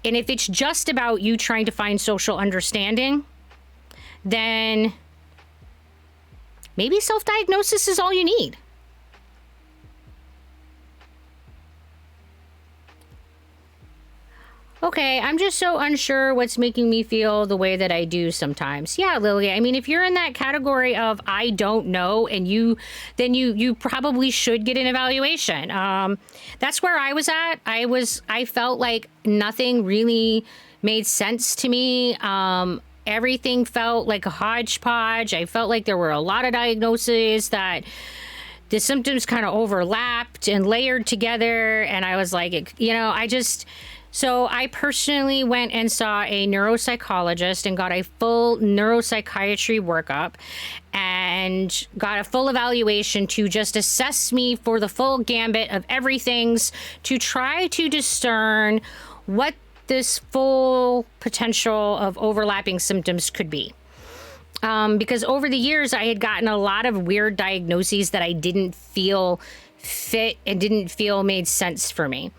And if it's just about you trying to find social understanding, then maybe self-diagnosis is all you need. Okay, I'm just so unsure what's making me feel the way that I do sometimes. Yeah, Lily, I mean, if you're in that category of I don't know, and then you probably should get an evaluation. That's where I was at. I felt like nothing really made sense to me. Everything felt like a hodgepodge. I felt like there were a lot of diagnoses that the symptoms kind of overlapped and layered together. And I was like, So I personally went and saw a neuropsychologist and got a full neuropsychiatry workup and got a full evaluation to just assess me for the full gambit of everythings to try to discern what this full potential of overlapping symptoms could be. Because over the years, I had gotten a lot of weird diagnoses that I didn't feel fit and didn't feel made sense for me.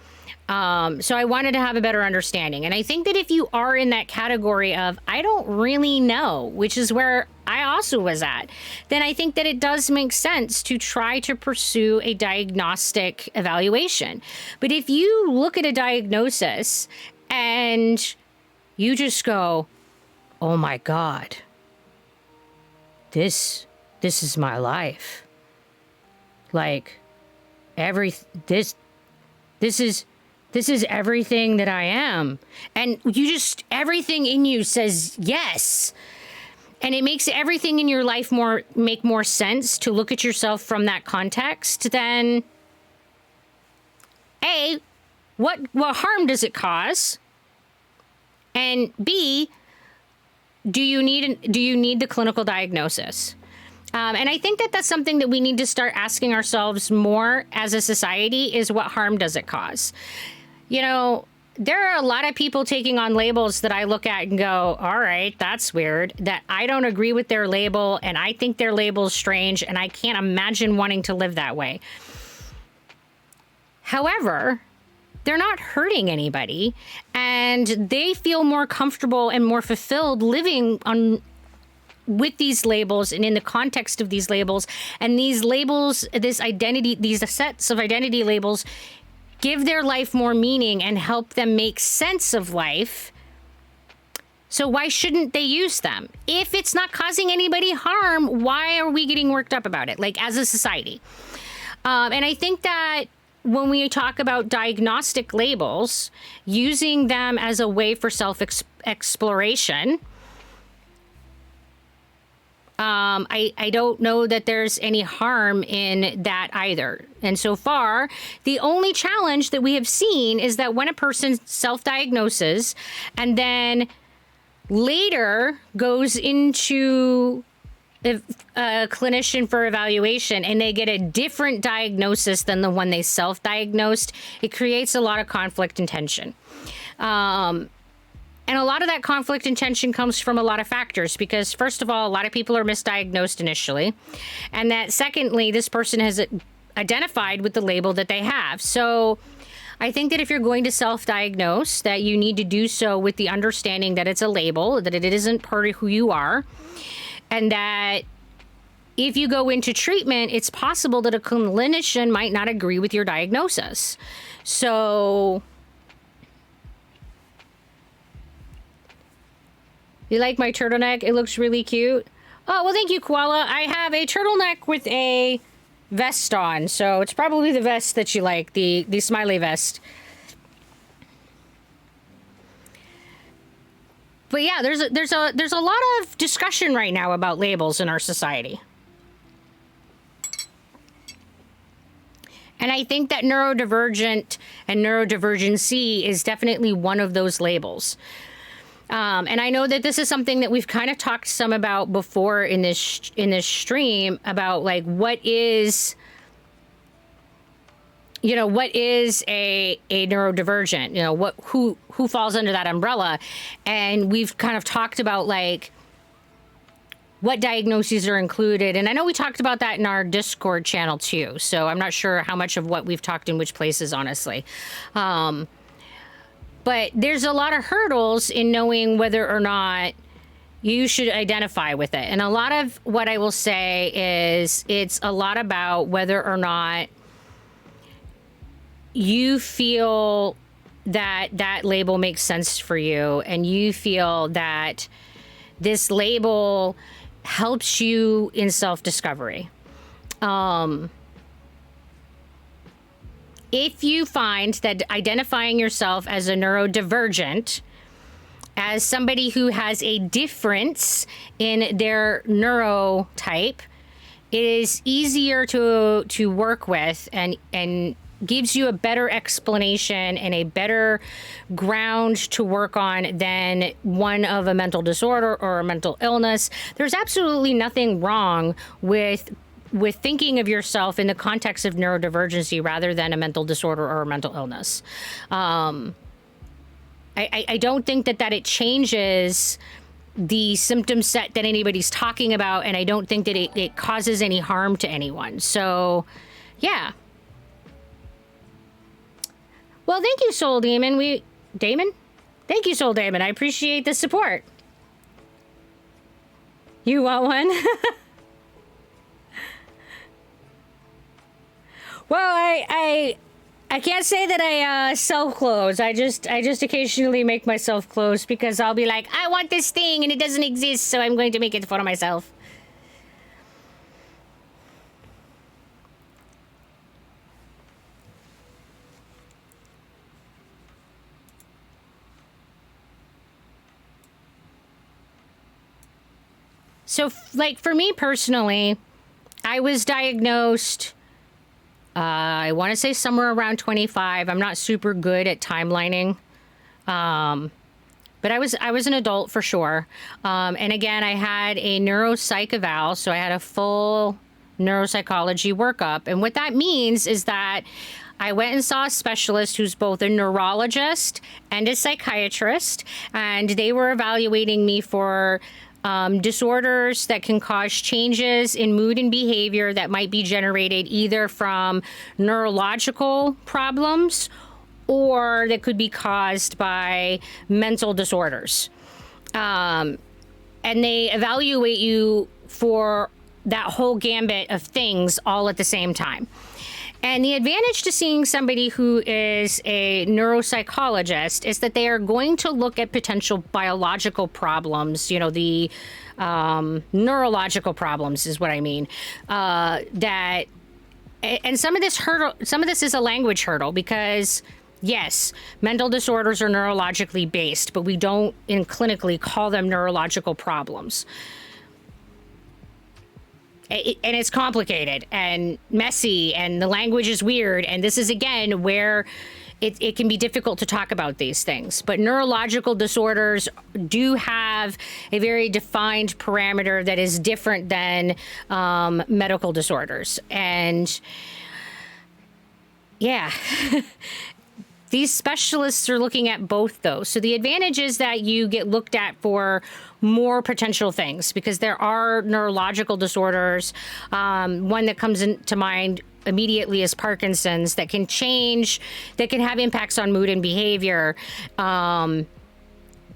So I wanted to have a better understanding. And I think that if you are in that category of, I don't really know, which is where I also was at, then I think that it does make sense to try to pursue a diagnostic evaluation. But if you look at a diagnosis and you just go, oh my God, this is my life. Like this is everything that I am. And everything in you says yes. And it makes everything in your life make more sense to look at yourself from that context. Then A, what harm does it cause? And B, do you need the clinical diagnosis? And I think that that's something that we need to start asking ourselves more as a society is, what harm does it cause? You know, there are a lot of people taking on labels that I look at and go, all right, that's weird, that I don't agree with their label and I think their label's strange and I can't imagine wanting to live that way. However, they're not hurting anybody and they feel more comfortable and more fulfilled living with these labels and in the context of these labels. And these labels, this identity, these sets of identity labels give their life more meaning and help them make sense of life. So why shouldn't they use them? If it's not causing anybody harm, why are we getting worked up about it, like as a society? And I think that when we talk about diagnostic labels, using them as a way for self-exploration, I don't know that there's any harm in that either. And so far, the only challenge that we have seen is that when a person self-diagnoses and then later goes into a clinician for evaluation and they get a different diagnosis than the one they self-diagnosed, it creates a lot of conflict and tension. And a lot of that conflict and tension comes from a lot of factors because, first of all, a lot of people are misdiagnosed initially. And that secondly, this person has identified with the label that they have. So I think that if you're going to self-diagnose, that you need to do so with the understanding that it's a label, that it isn't part of who you are. And that if you go into treatment, it's possible that a clinician might not agree with your diagnosis. So you like my turtleneck? It looks really cute. Oh, well, thank you, Koala. I have a turtleneck with a vest on, so it's probably the vest that you like, the smiley vest. But yeah, there's a lot of discussion right now about labels in our society. And I think that neurodivergent and neurodivergency is definitely one of those labels. And I know that this is something that we've kind of talked some about before in this stream about like what is a neurodivergent, who falls under that umbrella. And we've kind of talked about like what diagnoses are included. And I know we talked about that in our Discord channel too. So I'm not sure how much of what we've talked in which places, honestly. But there's a lot of hurdles in knowing whether or not you should identify with it. And a lot of what I will say is it's a lot about whether or not you feel that that label makes sense for you and you feel that this label helps you in self-discovery. If you find that identifying yourself as a neurodivergent, as somebody who has a difference in their neurotype, it is easier to work with and gives you a better explanation and a better ground to work on than one of a mental disorder or a mental illness. There's absolutely nothing wrong with thinking of yourself in the context of neurodivergency rather than a mental disorder or a mental illness. I don't think that it changes the symptom set that anybody's talking about, and I don't think that it causes any harm to anyone. So, yeah. Well, thank you, Soul Demon. Damon? Thank you, Soul Damon. I appreciate the support. You want one? Well, I can't say that I sell clothes. I just occasionally make myself clothes because I'll be like, I want this thing and it doesn't exist, so I'm going to make it for myself. So, like, for me personally, I was diagnosed, I want to say somewhere around 25. I'm not super good at timelining. But I was an adult for sure. And again, I had a neuropsych eval, so I had a full neuropsychology workup. And what that means is that I went and saw a specialist who's both a neurologist and a psychiatrist, and they were evaluating me for disorders that can cause changes in mood and behavior that might be generated either from neurological problems or that could be caused by mental disorders. And they evaluate you for that whole gambit of things all at the same time. And the advantage to seeing somebody who is a neuropsychologist is that they are going to look at potential biological problems, you know, the neurological problems is what I mean, and some of this is a language hurdle because yes, mental disorders are neurologically based, but we don't clinically call them neurological problems. And it's complicated and messy and the language is weird. And this is, again, where it can be difficult to talk about these things. But neurological disorders do have a very defined parameter that is different than medical disorders. And yeah, these specialists are looking at both those. So the advantage is that you get looked at for more potential things because there are neurological disorders. One that comes into mind immediately is Parkinson's that can change, that can have impacts on mood and behavior. But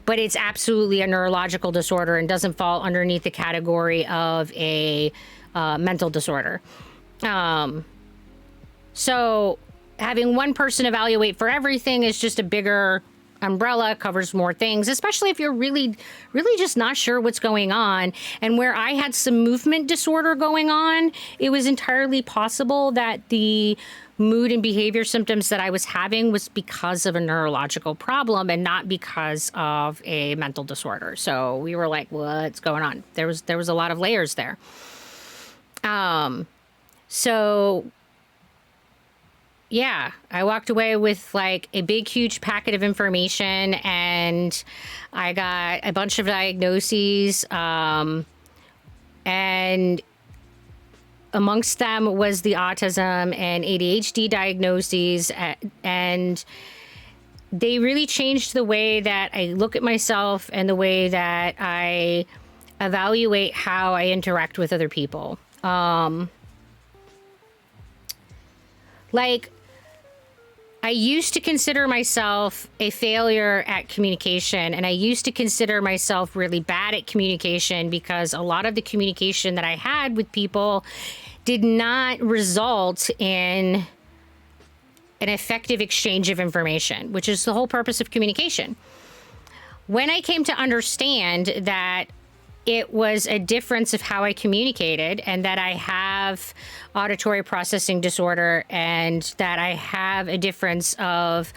it's absolutely a neurological disorder and doesn't fall underneath the category of a mental disorder. So having one person evaluate for everything is just a bigger umbrella, covers more things, especially if you're really just not sure what's going on. And where I had some movement disorder going on, it was entirely possible that the mood and behavior symptoms that I was having was because of a neurological problem and not because of a mental disorder. So we were like, what's going on? There was a lot of layers there. So yeah, I walked away with like a big, huge packet of information and I got a bunch of diagnoses. And amongst them was the autism and ADHD diagnoses. And they really changed the way that I look at myself and the way that I evaluate how I interact with other people. I used to consider myself a failure at communication, and I used to consider myself really bad at communication because a lot of the communication that I had with people did not result in an effective exchange of information, which is the whole purpose of communication. When I came to understand that it was a difference of how I communicated and that I have auditory processing disorder and that I have a difference of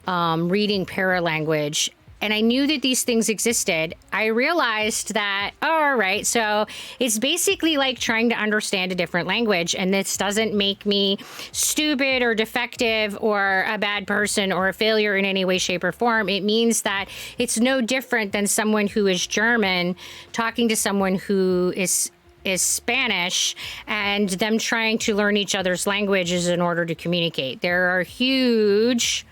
reading paralanguage. And I knew that these things existed. I realized that, oh, all right, so it's basically like trying to understand a different language. And this doesn't make me stupid or defective or a bad person or a failure in any way, shape, or form. It means that it's no different than someone who is German talking to someone who is Spanish and them trying to learn each other's languages in order to communicate. There are huge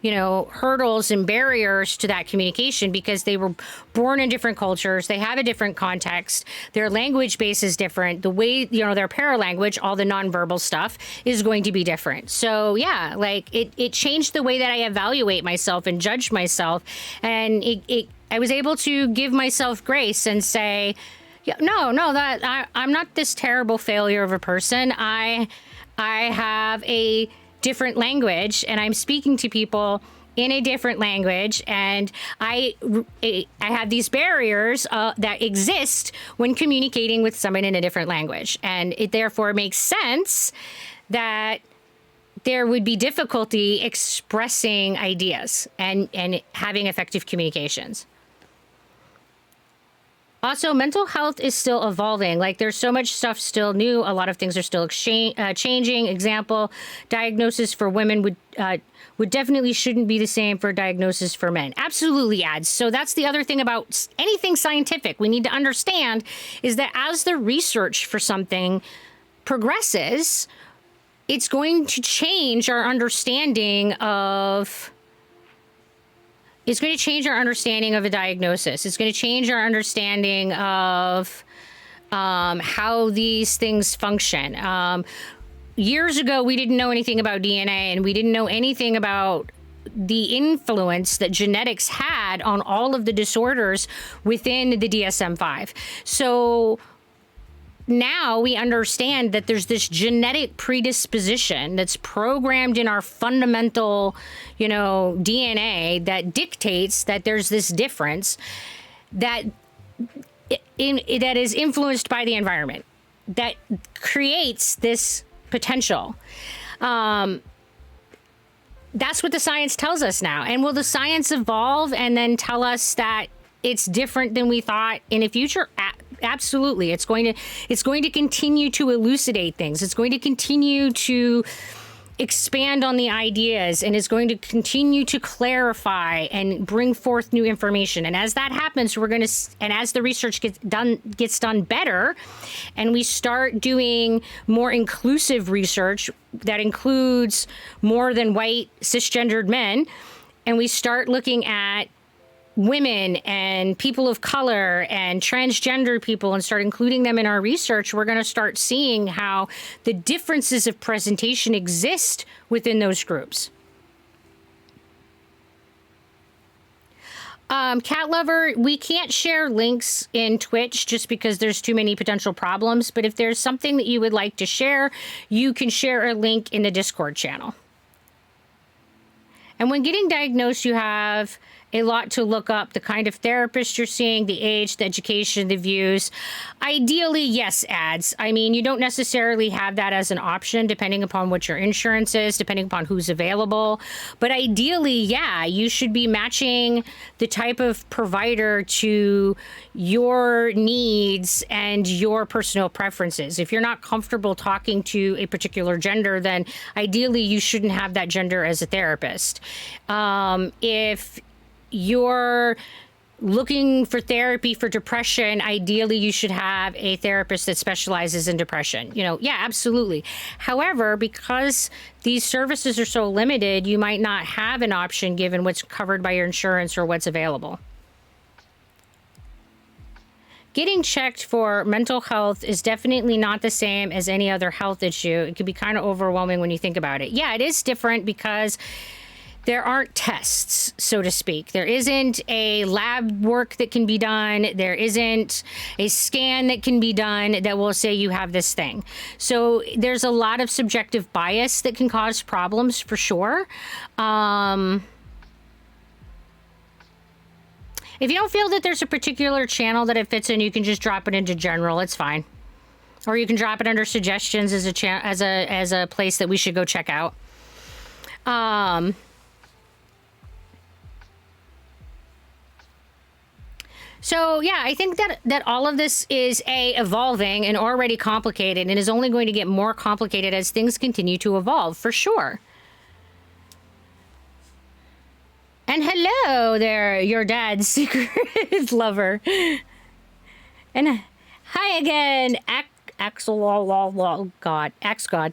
hurdles and barriers to that communication because they were born in different cultures. They have a different context. Their language base is different. The way, their paralanguage, all the nonverbal stuff is going to be different. So yeah, like it changed the way that I evaluate myself and judge myself. And I was able to give myself grace and say, yeah, no, that I'm not this terrible failure of a person. I have a different language and I'm speaking to people in a different language, and I have these barriers that exist when communicating with someone in a different language, and it therefore makes sense that there would be difficulty expressing ideas and having effective communications. Also, mental health is still evolving. Like, there's so much stuff still new. A lot of things are still changing. Example, diagnosis for women would definitely shouldn't be the same for diagnosis for men. Absolutely, ads. So that's the other thing about anything scientific we need to understand is that as the research for something progresses, it's going to change our understanding of... It's going to change our understanding of a diagnosis. It's going to change our understanding of how these things function. Years ago, we didn't know anything about DNA, and we didn't know anything about the influence that genetics had on all of the disorders within the DSM-5. So now we understand that there's this genetic predisposition that's programmed in our fundamental, DNA that dictates that there's this difference that that is influenced by the environment that creates this potential. That's what the science tells us now. And will the science evolve and then tell us that it's different than we thought in the future? Absolutely. It's going to continue to elucidate things. It's going to continue to expand on the ideas, and it's going to continue to clarify and bring forth new information. And as that happens, and as the research gets done better, and we start doing more inclusive research that includes more than white cisgendered men, and we start looking at women and people of color and transgender people and start including them in our research, we're going to start seeing how the differences of presentation exist within those groups. Cat Lover, we can't share links in Twitch just because there's too many potential problems. But if there's something that you would like to share, you can share a link in the Discord channel. And when getting diagnosed, you have a lot to look up: the kind of therapist you're seeing, the age, the education, the views. Ideally, yes, ads. I mean, you don't necessarily have that as an option depending upon what your insurance is, depending upon who's available. But ideally, yeah, you should be matching the type of provider to your needs and your personal preferences. If you're not comfortable talking to a particular gender, then ideally you shouldn't have that gender as a therapist. If you're looking for therapy for depression, ideally you should have a therapist that specializes in depression. Yeah, absolutely. However, because these services are so limited, you might not have an option given what's covered by your insurance or what's available. Getting checked for mental health is definitely not the same as any other health issue. It can be kind of overwhelming when you think about it. Yeah, it is different because there aren't tests, so to speak. There isn't a lab work that can be done. There isn't a scan that can be done that will say you have this thing. So there's a lot of subjective bias that can cause problems for sure. If you don't feel that there's a particular channel that it fits in, you can just drop it into general. It's fine. Or you can drop it under suggestions as a place that we should go check out. So yeah, I think that all of this is evolving and already complicated, and is only going to get more complicated as things continue to evolve, for sure. And hello there, your dad's secret lover. And hi again, Axel God, Axe God.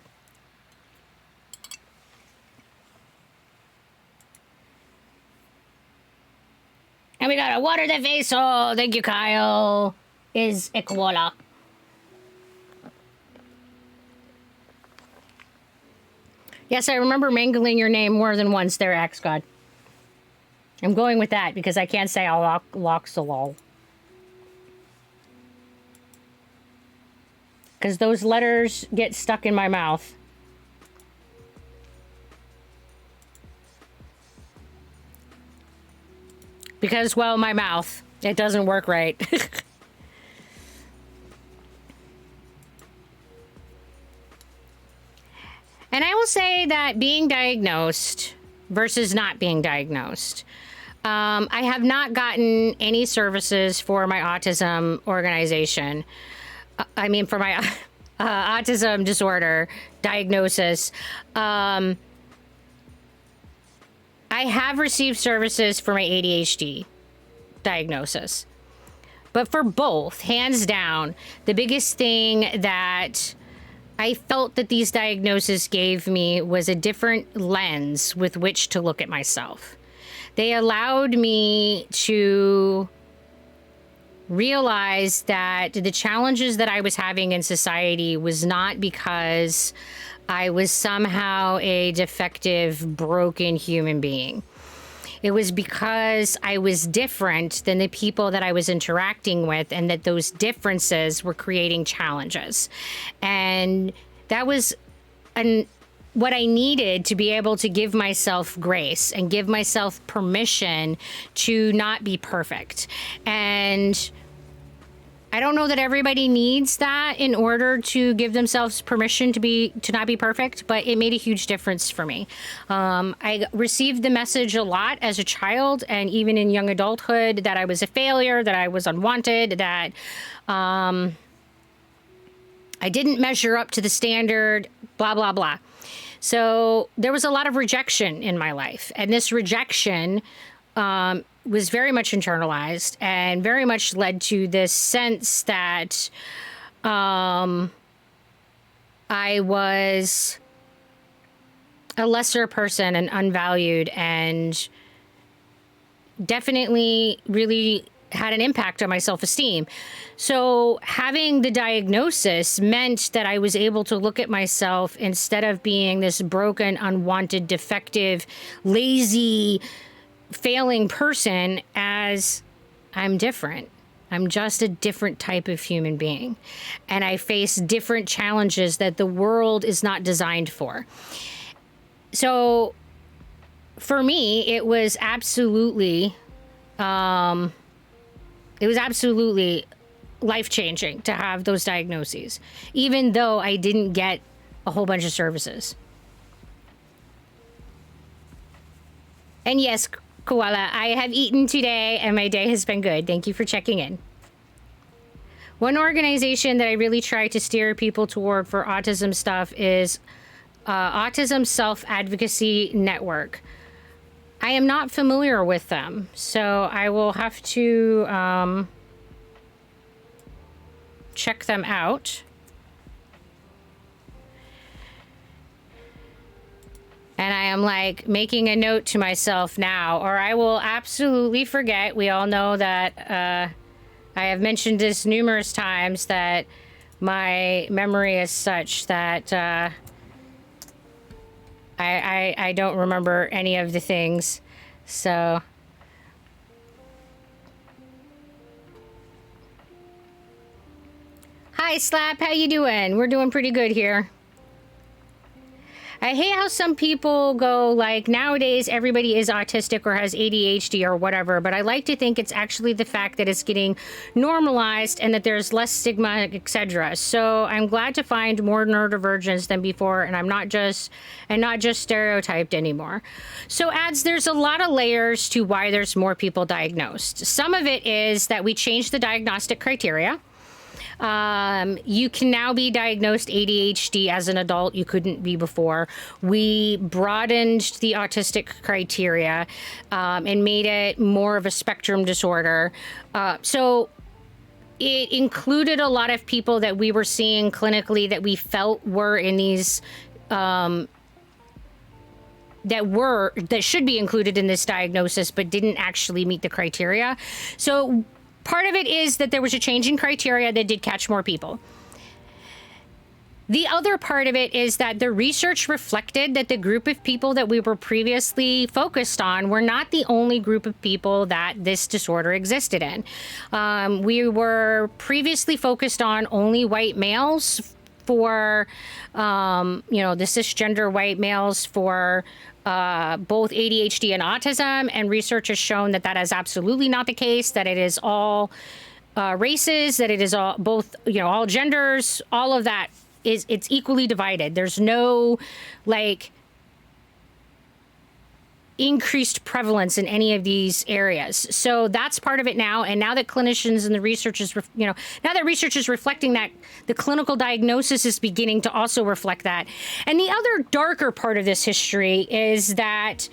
And we gotta water the face. Oh, thank you, Kyle. Is Equala. Yes, I remember mangling your name more than once there, Axe God. I'm going with that because I can't say Aloxolol. Because those letters get stuck in my mouth. Because, well, my mouth. It doesn't work right. And I will say that being diagnosed versus not being diagnosed. I have not gotten any services for my autism organization. I mean, for my autism disorder diagnosis. I have received services for my ADHD diagnosis. But for both, hands down, the biggest thing that I felt that these diagnoses gave me was a different lens with which to look at myself. They allowed me to realize that the challenges that I was having in society was not because I was somehow a defective, broken human being. It was because I was different than the people that I was interacting with, and that those differences were creating challenges. And that was what I needed to be able to give myself grace and give myself permission to not be perfect. And I don't know that everybody needs that in order to give themselves permission to not be perfect, but it made a huge difference for me. I received the message a lot as a child and even in young adulthood that I was a failure, that I was unwanted, that I didn't measure up to the standard, blah, blah, blah. So there was a lot of rejection in my life, and this rejection was very much internalized and very much led to this sense that I was a lesser person and unvalued, and definitely really had an impact on my self-esteem. So having the diagnosis meant that I was able to look at myself instead of being this broken, unwanted, defective, lazy, failing person as I'm different. I'm just a different type of human being. And I face different challenges that the world is not designed for. So for me, it was absolutely life-changing to have those diagnoses, even though I didn't get a whole bunch of services. And yes, Koala, I have eaten today and my day has been good. Thank you for checking in. One organization that I really try to steer people toward for autism stuff is Autism Self-Advocacy Network. I am not familiar with them, so I will have to check them out. And I am like making a note to myself now, or I will absolutely forget. We all know that I have mentioned this numerous times that my memory is such that I don't remember any of the things. So hi Slap, how you doing? We're doing pretty good here. I hate how some people go like, nowadays everybody is autistic or has ADHD or whatever, but I like to think it's actually the fact that it's getting normalized and that there's less stigma, etc. So I'm glad to find more neurodivergence than before, and I'm not just stereotyped anymore. So there's a lot of layers to why there's more people diagnosed. Some of it is that we changed the diagnostic criteria. You can now be diagnosed ADHD as an adult. You couldn't be before. We broadened the autistic criteria and made it more of a spectrum disorder. So it included a lot of people that we were seeing clinically that we felt were in these that should be included in this diagnosis but didn't actually meet the criteria. So part of it is that there was a change in criteria that did catch more people. The other part of it is that the research reflected that the group of people that we were previously focused on were not the only group of people that this disorder existed in. We were previously focused on only white males for, the cisgender white males for both ADHD and autism, and research has shown that that is absolutely not the case, that it is all races, that it is all both, all genders, all of that. It's equally divided. There's no increased prevalence in any of these areas. So that's part of it now. And now that clinicians and the research is, now that research is reflecting that, the clinical diagnosis is beginning to also reflect that. And the other darker part of this history is that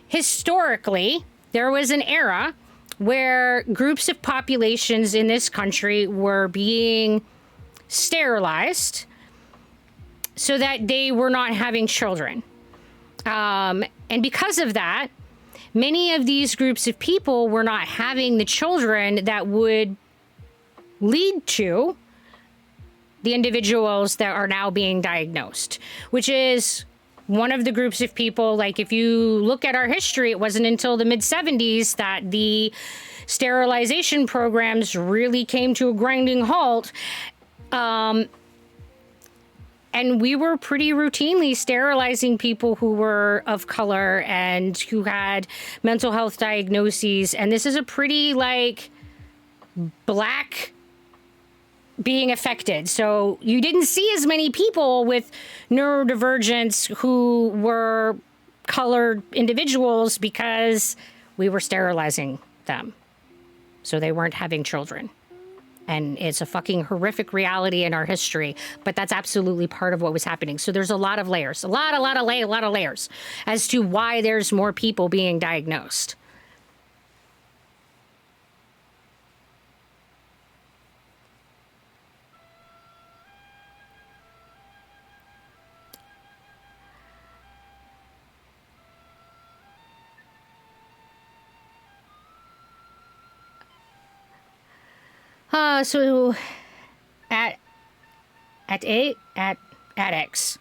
historically there was an era where groups of populations in this country were being sterilized so that they were not having children. And because of that, many of these groups of people were not having the children that would lead to the individuals that are now being diagnosed, which is one of the groups of people. Like, if you look at our history, it wasn't until the mid-70s that the sterilization programs really came to a grinding halt. And we were pretty routinely sterilizing people who were of color and who had mental health diagnoses. And this is a pretty black being affected. So you didn't see as many people with neurodivergence who were colored individuals because we were sterilizing them. So they weren't having children. And it's a fucking horrific reality in our history, but that's absolutely part of what was happening. So there's a lot of layers, a lot of layers as to why there's more people being diagnosed. So at X.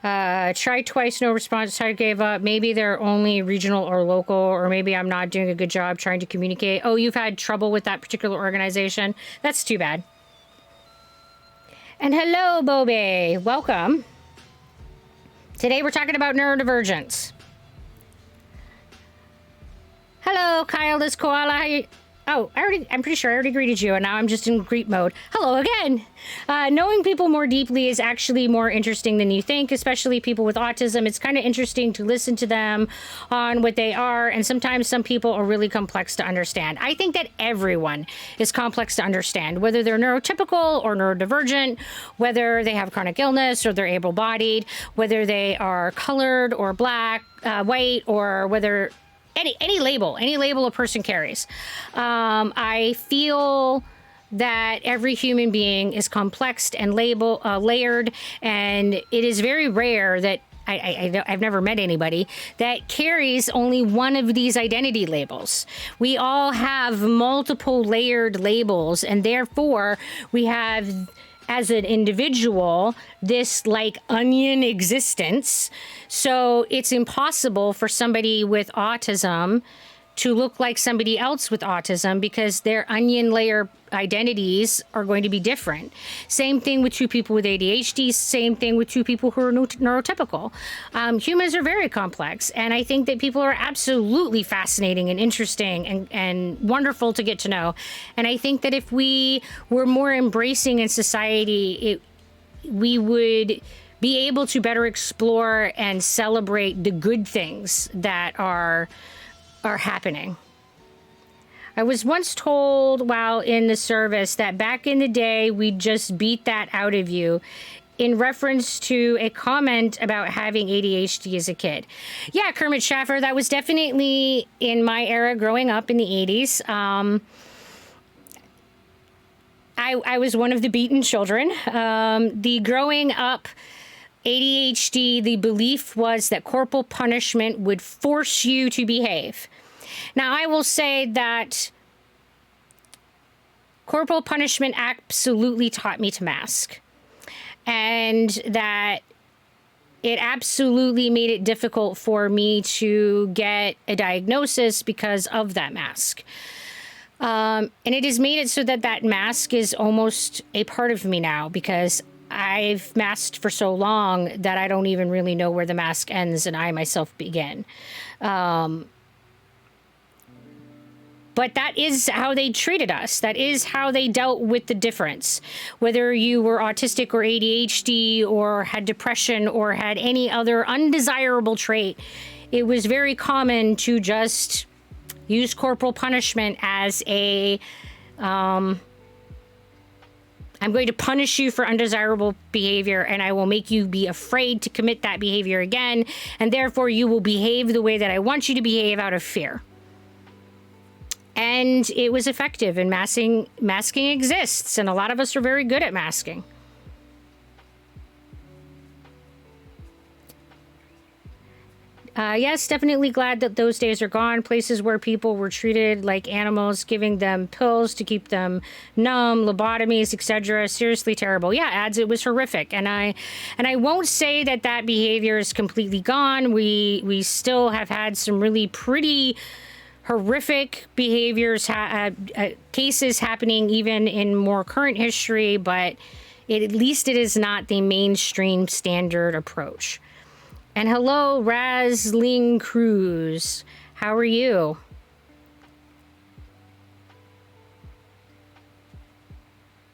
Tried twice, no response. I gave up. Maybe they're only regional or local, or maybe I'm not doing a good job trying to communicate. Oh, you've had trouble with that particular organization? That's too bad. And hello, Bobe. Welcome. Today we're talking about neurodivergence. Hello, Kyle, this koala. How you... Oh, I'm pretty sure I already greeted you, and now I'm just in greet mode. Hello again. Knowing people more deeply is actually more interesting than you think, especially people with autism. It's kind of interesting to listen to them on what they are, and sometimes some people are really complex to understand. I think that everyone is complex to understand, whether they're neurotypical or neurodivergent, whether they have chronic illness or they're able-bodied, whether they are colored or black, white, or whether... Any label a person carries. I feel that every human being is complex and layered, and it is very rare that I've never met anybody that carries only one of these identity labels. We all have multiple layered labels, and therefore we have, as an individual, this onion existence. So it's impossible for somebody with autism to look like somebody else with autism because their onion layer identities are going to be different. Same thing with two people with ADHD, same thing with two people who are neurotypical. Humans are very complex, and I think that people are absolutely fascinating and interesting and wonderful to get to know. And I think that if we were more embracing in society, we would be able to better explore and celebrate the good things that are happening. I was once told while in the service that back in the day, we'd just beat that out of you in reference to a comment about having ADHD as a kid. Yeah, Kermit Schaffer, that was definitely in my era growing up in the 80s. I was one of the beaten children. The growing up ADHD, the belief was that corporal punishment would force you to behave. Now, I will say that corporal punishment absolutely taught me to mask, and that it absolutely made it difficult for me to get a diagnosis because of that mask. And it has made it so that that mask is almost a part of me now, because I've masked for so long that I don't even really know where the mask ends and I myself begin. But that is how they treated us. That is how they dealt with the difference. Whether you were autistic or ADHD or had depression or had any other undesirable trait, it was very common to just use corporal punishment as a, I'm going to punish you for undesirable behavior, and I will make you be afraid to commit that behavior again, and therefore you will behave the way that I want you to behave out of fear. And it was effective, and masking exists, and a lot of us are very good at masking. Yes, definitely glad that those days are gone. Places where people were treated like animals, giving them pills to keep them numb, lobotomies, etc. Seriously terrible. Yeah, ads, it was horrific. And I won't say that that behavior is completely gone. We still have had some really pretty horrific behaviors, cases happening even in more current history, but at least it is not the mainstream standard approach. And hello, Razling Cruz. How are you?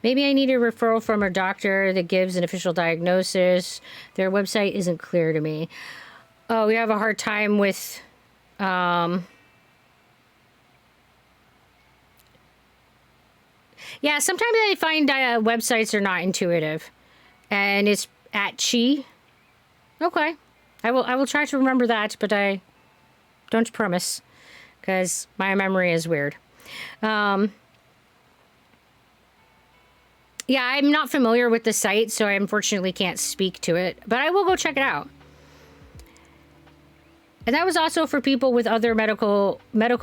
Maybe I need a referral from a doctor that gives an official diagnosis. Their website isn't clear to me. Oh, we have a hard time with... Yeah, sometimes I find websites are not intuitive. And it's at Chi. Okay. I will try to remember that, but I don't promise, because my memory is weird. Yeah, I'm not familiar with the site, so I unfortunately can't speak to it, but I will go check it out. And that was also for people with other medical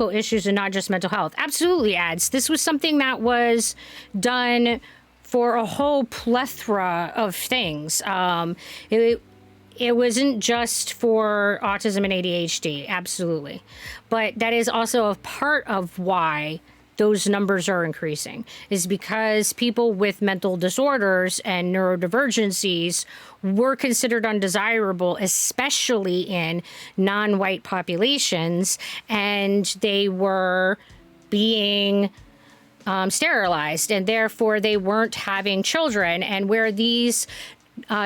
issues and not just mental health. Absolutely, ads. This was something that was done for a whole plethora of things. It wasn't just for autism and ADHD, absolutely. But that is also a part of why those numbers are increasing, is because people with mental disorders and neurodivergencies were considered undesirable, especially in non-white populations, and they were being sterilized, and therefore they weren't having children. And where these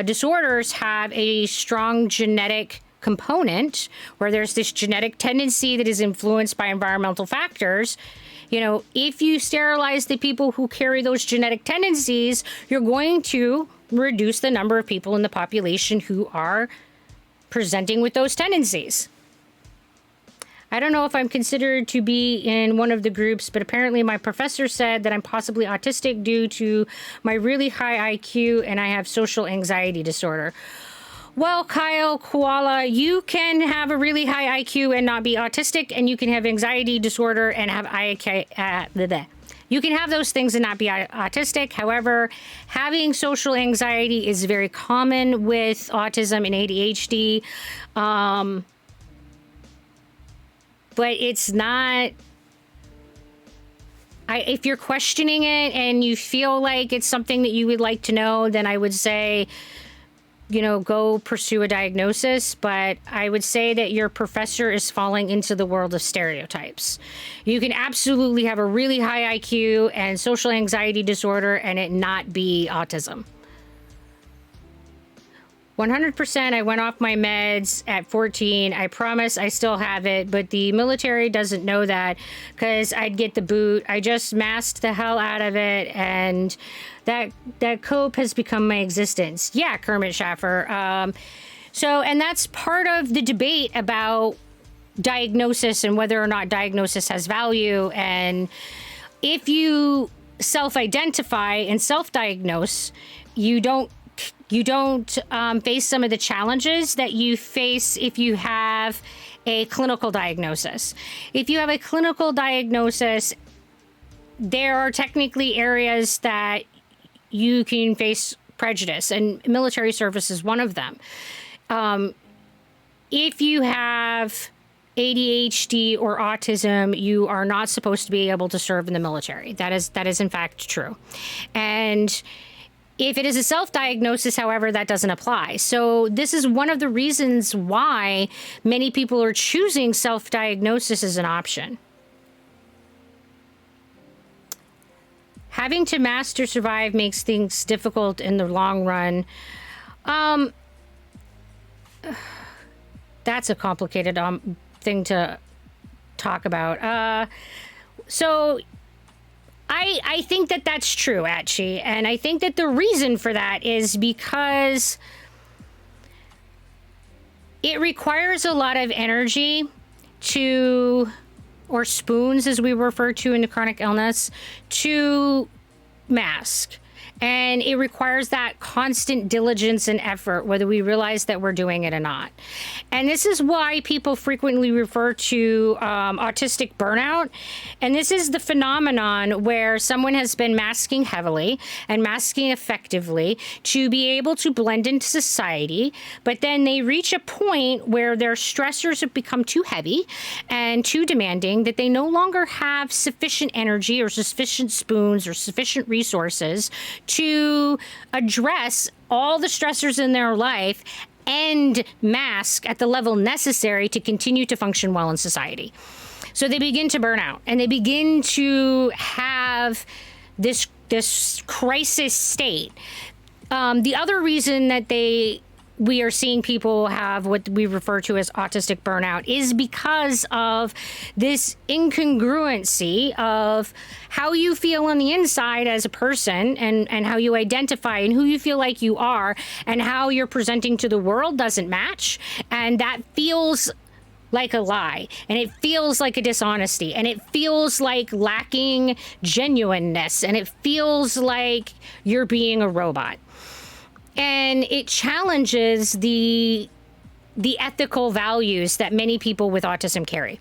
disorders have a strong genetic component, where there's this genetic tendency that is influenced by environmental factors, you know, if you sterilize the people who carry those genetic tendencies, you're going to reduce the number of people in the population who are presenting with those tendencies. I don't know if I'm considered to be in one of the groups, but apparently my professor said that I'm possibly autistic due to my really high IQ and I have social anxiety disorder. Well, Kyle Koala, you can have a really high IQ and not be autistic, and you can have anxiety disorder and have IQ. You can have those things and not be autistic. However, having social anxiety is very common with autism and ADHD. But it's not... if you're questioning it and you feel like it's something that you would like to know, then I would say, you know, go pursue a diagnosis. But I would say that your professor is falling into the world of stereotypes. You can absolutely have a really high IQ and social anxiety disorder and it not be autism. 100%, I went off my meds at 14. I promise I still have it, but the military doesn't know that because I'd get the boot. I just masked the hell out of it, and that cope has become my existence. Yeah, Kermit Schaffer. And that's part of the debate about diagnosis and whether or not diagnosis has value. And if you self-identify and self-diagnose, you don't You don't face some of the challenges that you face if you have a clinical diagnosis. If you have a clinical diagnosis, there are technically areas that you can face prejudice, and military service is one of them. If you have ADHD or autism, you are not supposed to be able to serve in the military. That is in fact true. And if it is a self-diagnosis, however, that doesn't apply. So this is one of the reasons why many people are choosing self-diagnosis as an option. Having to mask or survive makes things difficult in the long run. That's a complicated thing to talk about. So I think that that's true, Atchi. And I think that the reason for that is because it requires a lot of energy to, or spoons as we refer to in the chronic illness, to mask. And it requires that constant diligence and effort, whether we realize that we're doing it or not. And this is why people frequently refer to autistic burnout. And this is the phenomenon where someone has been masking heavily and masking effectively to be able to blend into society, but then they reach a point where their stressors have become too heavy and too demanding that they no longer have sufficient energy or sufficient spoons or sufficient resources to address all the stressors in their life and mask at the level necessary to continue to function well in society. So they begin to burn out and they begin to have this crisis state. The other reason that we are seeing people have what we refer to as autistic burnout is because of this incongruency of how you feel on the inside as a person and how you identify and who you feel like you are and how you're presenting to the world doesn't match. And that feels like a lie, and it feels like a dishonesty, and it feels like lacking genuineness, and it feels like you're being a robot. And it challenges the ethical values that many people with autism carry.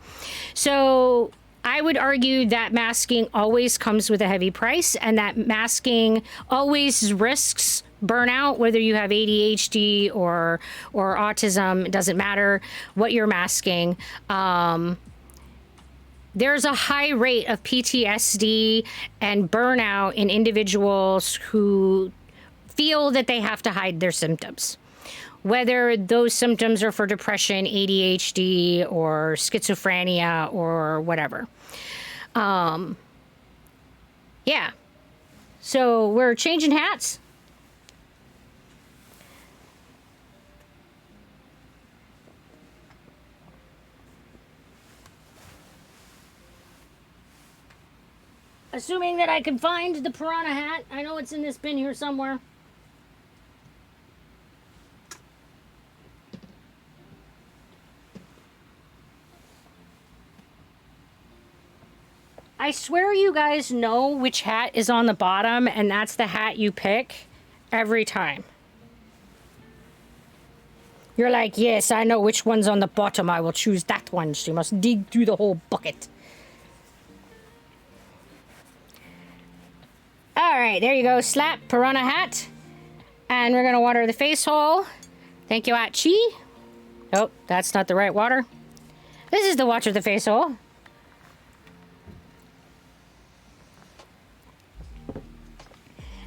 So I would argue that masking always comes with a heavy price, and that masking always risks burnout, whether you have ADHD or autism. It doesn't matter what you're masking. There's a high rate of PTSD and burnout in individuals who feel that they have to hide their symptoms, whether those symptoms are for depression, ADHD, or schizophrenia, or whatever. Yeah. So we're changing hats. Assuming that I can find the piranha hat. I know it's in this bin here somewhere. I swear you guys know which hat is on the bottom, and that's the hat you pick every time. You're like, yes, I know which one's on the bottom. I will choose that one. So you must dig through the whole bucket. All right, there you go. Slap, piranha hat. And we're going to water the face hole. Thank you, Atchi. Oh, that's not the right water. This is the water the face hole.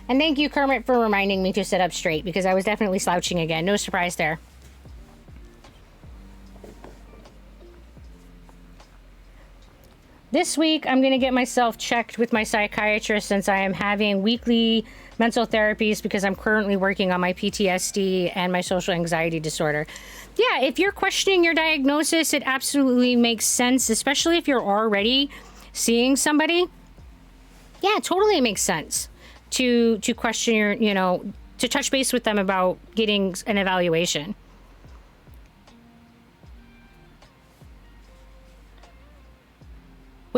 And thank you, Kermit, for reminding me to sit up straight, because I was definitely slouching again. No surprise there. This week, I'm going to get myself checked with my psychiatrist, since I am having weekly mental therapies because I'm currently working on my PTSD and my social anxiety disorder. Yeah, if you're questioning your diagnosis, it absolutely makes sense, especially if you're already seeing somebody. Yeah, totally it makes sense to question your, to touch base with them about getting an evaluation.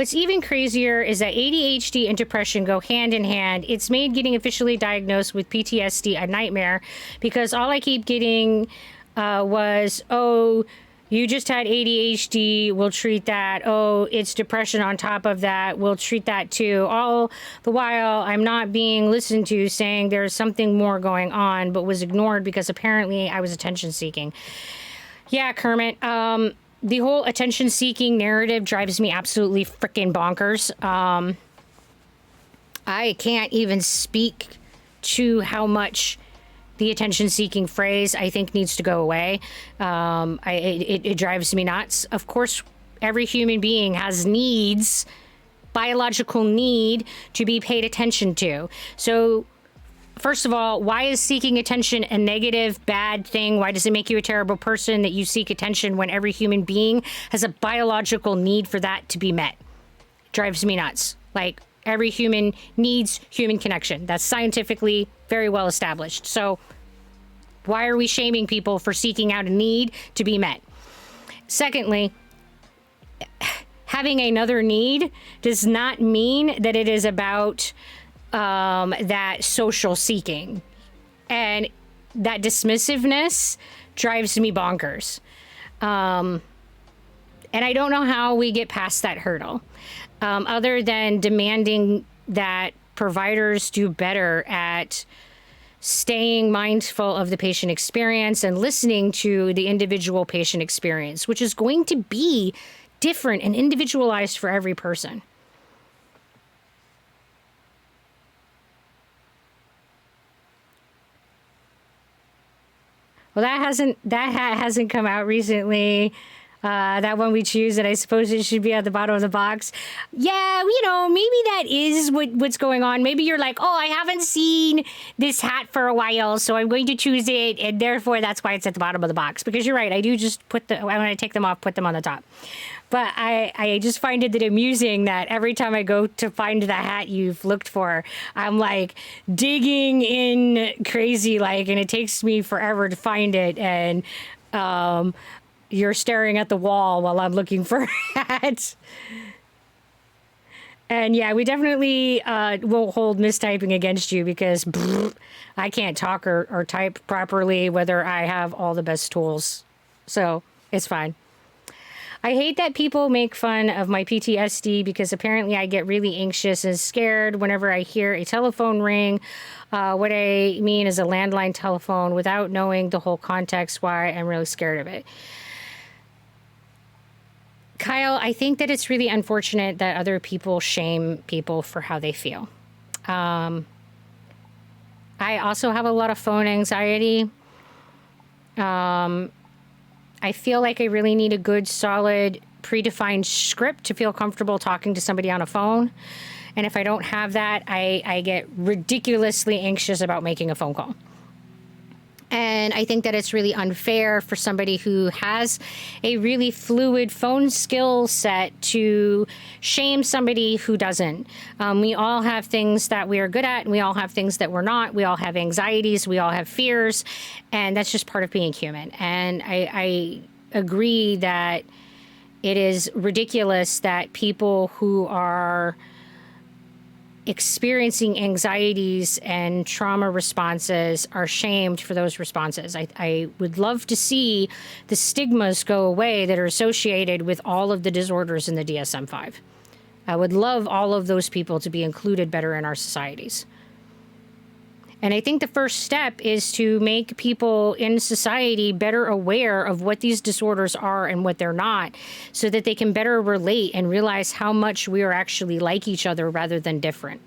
What's even crazier is that ADHD and depression go hand in hand. It's made getting officially diagnosed with PTSD a nightmare because all I keep getting was, oh, you just had ADHD, we'll treat that. Oh, it's depression on top of that, we'll treat that too. All the while, I'm not being listened to saying there's something more going on, but was ignored because apparently I was attention seeking. Yeah, Kermit. The whole attention seeking narrative drives me absolutely freaking bonkers. I can't even speak to how much the attention-seeking phrase I think needs to go away. It drives me nuts. Of course, every human being has needs, biological need to be paid attention to. So, first of all, why is seeking attention a negative, bad thing? Why does it make you a terrible person that you seek attention when every human being has a biological need for that to be met? Drives me nuts. Like, every human needs human connection. That's scientifically very well established. So why are we shaming people for seeking out a need to be met? Secondly, having another need does not mean that it is about that social seeking. And that dismissiveness drives me bonkers. And I don't know how we get past that hurdle. Other than demanding that providers do better at staying mindful of the patient experience and listening to the individual patient experience, which is going to be different and individualized for every person. Well, that hat hasn't come out recently. That one we choose, and I suppose it should be at the bottom of the box. Yeah, maybe that is what's going on. Maybe you're like, oh, I haven't seen this hat for a while, so I'm going to choose it, and therefore that's why it's at the bottom of the box. Because you're right, I do just when I take them off, put them on the top. But I just find it amusing that every time I go to find the hat you've looked for, I'm like digging in crazy, and it takes me forever to find it, and you're staring at the wall while I'm looking for hats. And yeah, we definitely won't hold mistyping against you because I can't talk or type properly, whether I have all the best tools. So it's fine. I hate that people make fun of my PTSD because apparently I get really anxious and scared whenever I hear a telephone ring. What I mean is a landline telephone without knowing the whole context why I'm really scared of it. Kyle, I think that it's really unfortunate that other people shame people for how they feel. I also have a lot of phone anxiety. I feel like I really need a good, solid, predefined script to feel comfortable talking to somebody on a phone. And if I don't have that, I get ridiculously anxious about making a phone call. And I think that it's really unfair for somebody who has a really fluid phone skill set to shame somebody who doesn't. We all have things that we are good at, and we all have things that we're not. We all have anxieties. We all have fears. And that's just part of being human. And I agree that it is ridiculous that people who are experiencing anxieties and trauma responses are shamed for those responses. I would love to see the stigmas go away that are associated with all of the disorders in the DSM-5. I would love all of those people to be included better in our societies. And I think the first step is to make people in society better aware of what these disorders are and what they're not, so that they can better relate and realize how much we are actually like each other rather than different.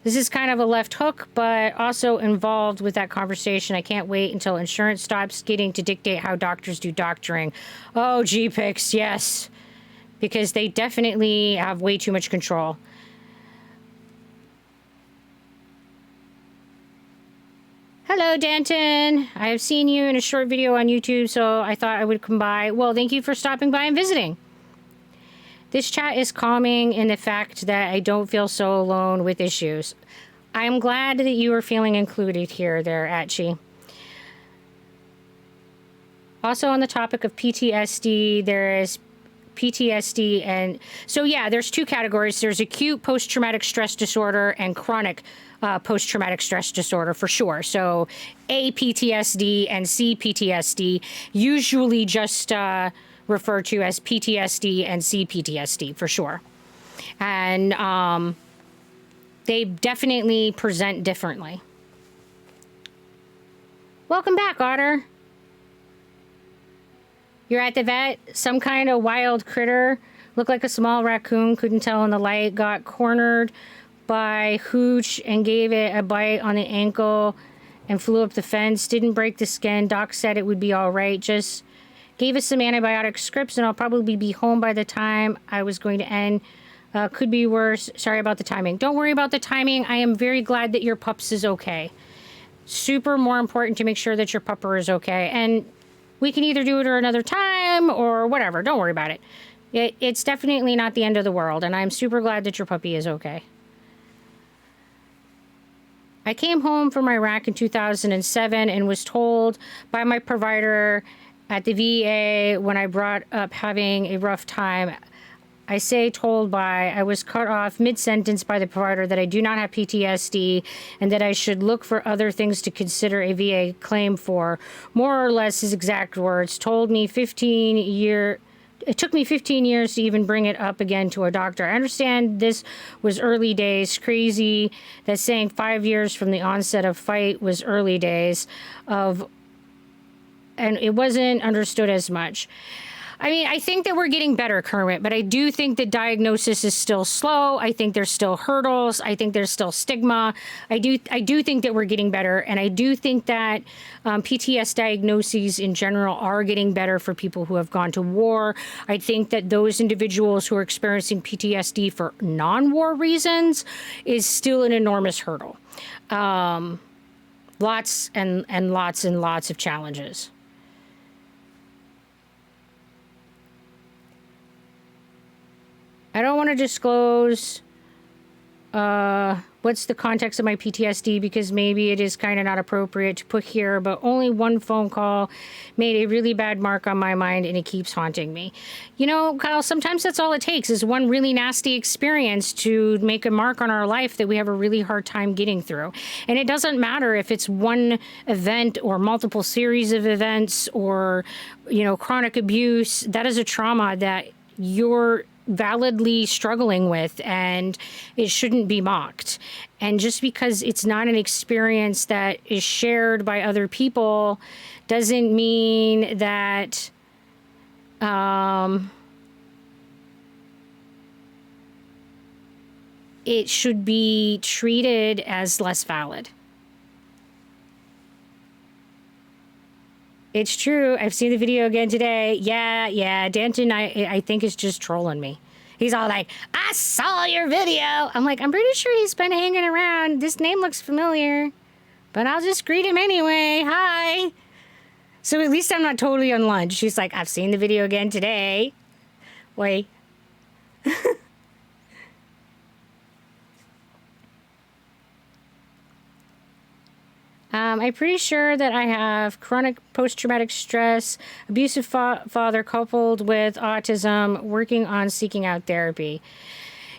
This is kind of a left hook, but also involved with that conversation. I can't wait until insurance stops getting to dictate how doctors do doctoring. Oh, GPICs, yes. Because they definitely have way too much control. Hello, Danton. I have seen you in a short video on YouTube, so I thought I would come by. Well, thank you for stopping by and visiting. This chat is calming in the fact that I don't feel so alone with issues. I'm glad that you are feeling included here, there, Atchi. Also on the topic of PTSD, there is PTSD. And so, yeah, there's two categories. There's acute post-traumatic stress disorder and chronic post-traumatic stress disorder for sure. So A, PTSD, and C, PTSD, usually just referred to as PTSD and C, PTSD for sure. And they definitely present differently. Welcome back, Otter. You're at the vet. Some kind of wild critter, looked like a small raccoon, couldn't tell in the light, got cornered by Hooch and gave it a bite on the ankle and flew up the fence. Didn't break the skin. Doc said it would be all right. Just gave us some antibiotic scripts and I'll probably be home by the time I was going to end. Could be worse. Sorry about the timing. Don't worry about the timing. I am very glad that your pups is okay. Super more important to make sure that your pupper is okay. And we can either do it or another time or whatever. Don't worry about it. It's definitely not the end of the world. And I'm super glad that your puppy is okay. I came home from Iraq in 2007 and was told by my provider at the VA when I brought up having a rough time. I say told by, I was cut off mid-sentence by the provider that I do not have PTSD and that I should look for other things to consider a VA claim for. More or less his exact words. Told me it took me 15 years to even bring it up again to a doctor. I understand this was early days. Crazy that saying 5 years from the onset of fight was early days and it wasn't understood as much. I mean, I think that we're getting better, Kermit, but I do think the diagnosis is still slow. I think there's still hurdles. I think there's still stigma. I do think that we're getting better, and I do think that PTS diagnoses in general are getting better for people who have gone to war. I think that those individuals who are experiencing PTSD for non-war reasons is still an enormous hurdle. Lots and lots and lots of challenges. I don't want to disclose what's the context of my PTSD because maybe it is kind of not appropriate to put here, but only one phone call made a really bad mark on my mind and it keeps haunting me. You know, Kyle, sometimes that's all it takes is one really nasty experience to make a mark on our life that we have a really hard time getting through. And it doesn't matter if it's one event or multiple series of events or, you know, chronic abuse. That is a trauma that you're validly struggling with and it shouldn't be mocked. And just because it's not an experience that is shared by other people doesn't mean that it should be treated as less valid. It's true. I've seen the video again today. Yeah. Danton, I think, is just trolling me. He's all like, I saw your video. I'm like, I'm pretty sure he's been hanging around. This name looks familiar. But I'll just greet him anyway. Hi. So at least I'm not totally on lunch. She's like, I've seen the video again today. Wait. I'm pretty sure that I have chronic post-traumatic stress, abusive father coupled with autism, working on seeking out therapy.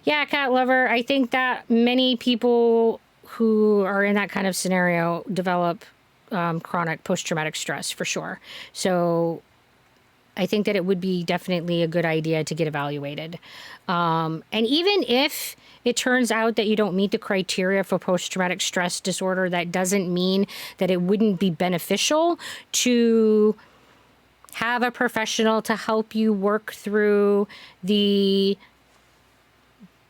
Yeah, cat lover, I think that many people who are in that kind of scenario develop chronic post-traumatic stress for sure. So I think that it would be definitely a good idea to get evaluated. And even if it turns out that you don't meet the criteria for post-traumatic stress disorder, that doesn't mean that it wouldn't be beneficial to have a professional to help you work through the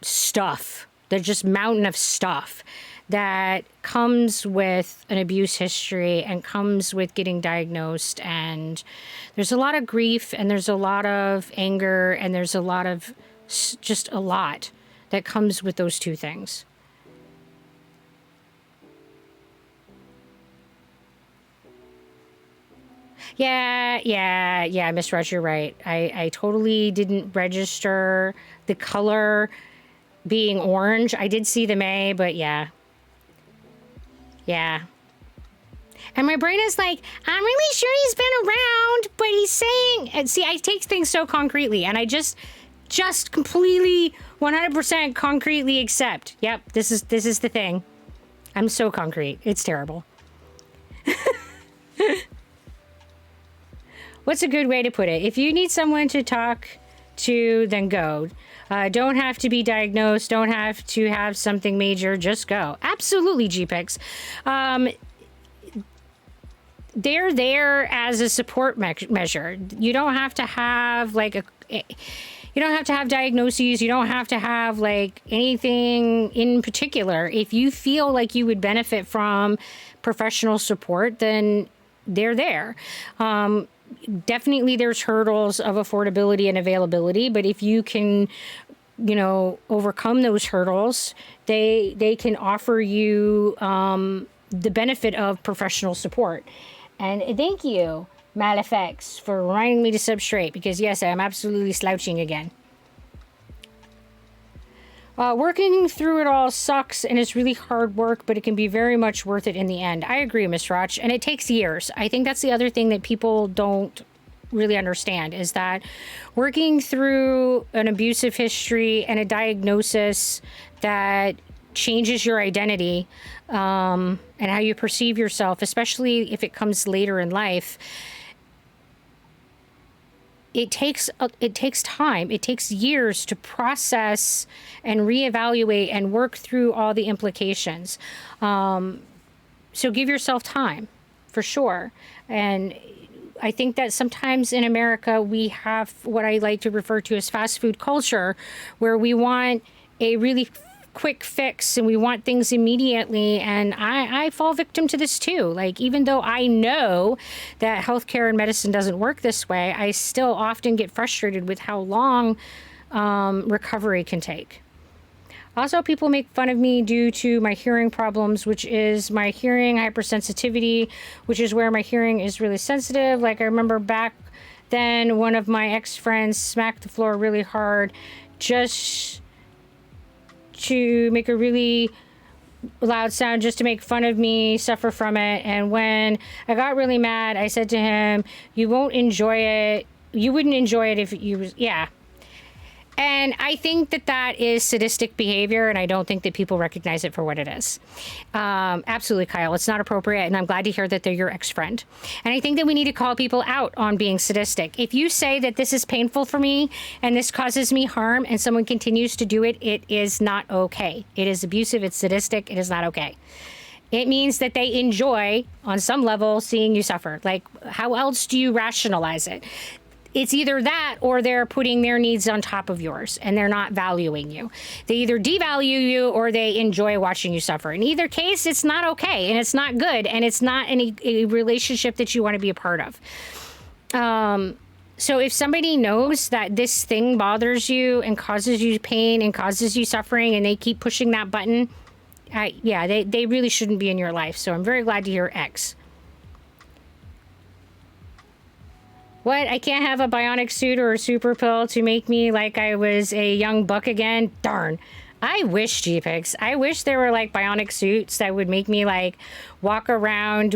stuff, the just mountain of stuff that comes with an abuse history and comes with getting diagnosed. And there's a lot of grief and there's a lot of anger and there's a lot of just a lot that comes with those two things. Yeah, Miss Rush, you're right. I totally didn't register the color being orange. I did see the May, but yeah. And my brain is like, I'm really sure he's been around, but he's saying, and see, I take things so concretely, and I just completely 100% concretely accept. Yep, this is the thing. I'm so concrete. It's terrible. What's a good way to put it? If you need someone to talk to, then go. Don't have to be diagnosed. Don't have to have something major. Just go. Absolutely, GPICs. They're there as a support measure. You don't have to have you don't have to have diagnoses. You don't have to have like anything in particular. If you feel like you would benefit from professional support, then they're there. Definitely there's hurdles of affordability and availability, but if you can, overcome those hurdles, they can offer you the benefit of professional support. And thank you, Malefex, for reminding me to sub straight, because yes, I am absolutely slouching again. Working through it all sucks, and it's really hard work, but it can be very much worth it in the end. I agree, Miss Roch, and it takes years. I think that's the other thing that people don't really understand, is that working through an abusive history and a diagnosis that changes your identity and how you perceive yourself, especially if it comes later in life, it takes time. It takes years to process and reevaluate and work through all the implications. So give yourself time, for sure. And I think that sometimes in America, we have what I like to refer to as fast food culture, where we want a really quick fix and we want things immediately. And I fall victim to this too. Like, even though I know that healthcare and medicine doesn't work this way, I still often get frustrated with how long recovery can take. Also, people make fun of me due to my hearing problems, which is my hearing hypersensitivity, which is where my hearing is really sensitive. Like, I remember back then, one of my ex-friends smacked the floor really hard just to make a really loud sound, just to make fun of me, suffer from it. And when I got really mad, I said to him, you won't enjoy it. You wouldn't enjoy it if you was, yeah. And I think that that is sadistic behavior, and I don't think that people recognize it for what it is. Absolutely, Kyle. It's not appropriate, and I'm glad to hear that they're your ex-friend. And I think that we need to call people out on being sadistic. If you say that this is painful for me and this causes me harm and someone continues to do it, it is not okay. It is abusive. It's sadistic. It is not okay. It means that they enjoy, on some level, seeing you suffer. Like, how else do you rationalize it? It's either that or they're putting their needs on top of yours and they're not valuing you. They either devalue you or they enjoy watching you suffer. In either case, it's not okay and it's not good and it's not a relationship that you want to be a part of. So if somebody knows that this thing bothers you and causes you pain and causes you suffering and they keep pushing that button, they really shouldn't be in your life. So I'm very glad to hear X. What? I can't have a bionic suit or a super pill to make me like I was a young buck again? Darn. I wish, GPICs. I wish there were like bionic suits that would make me like walk around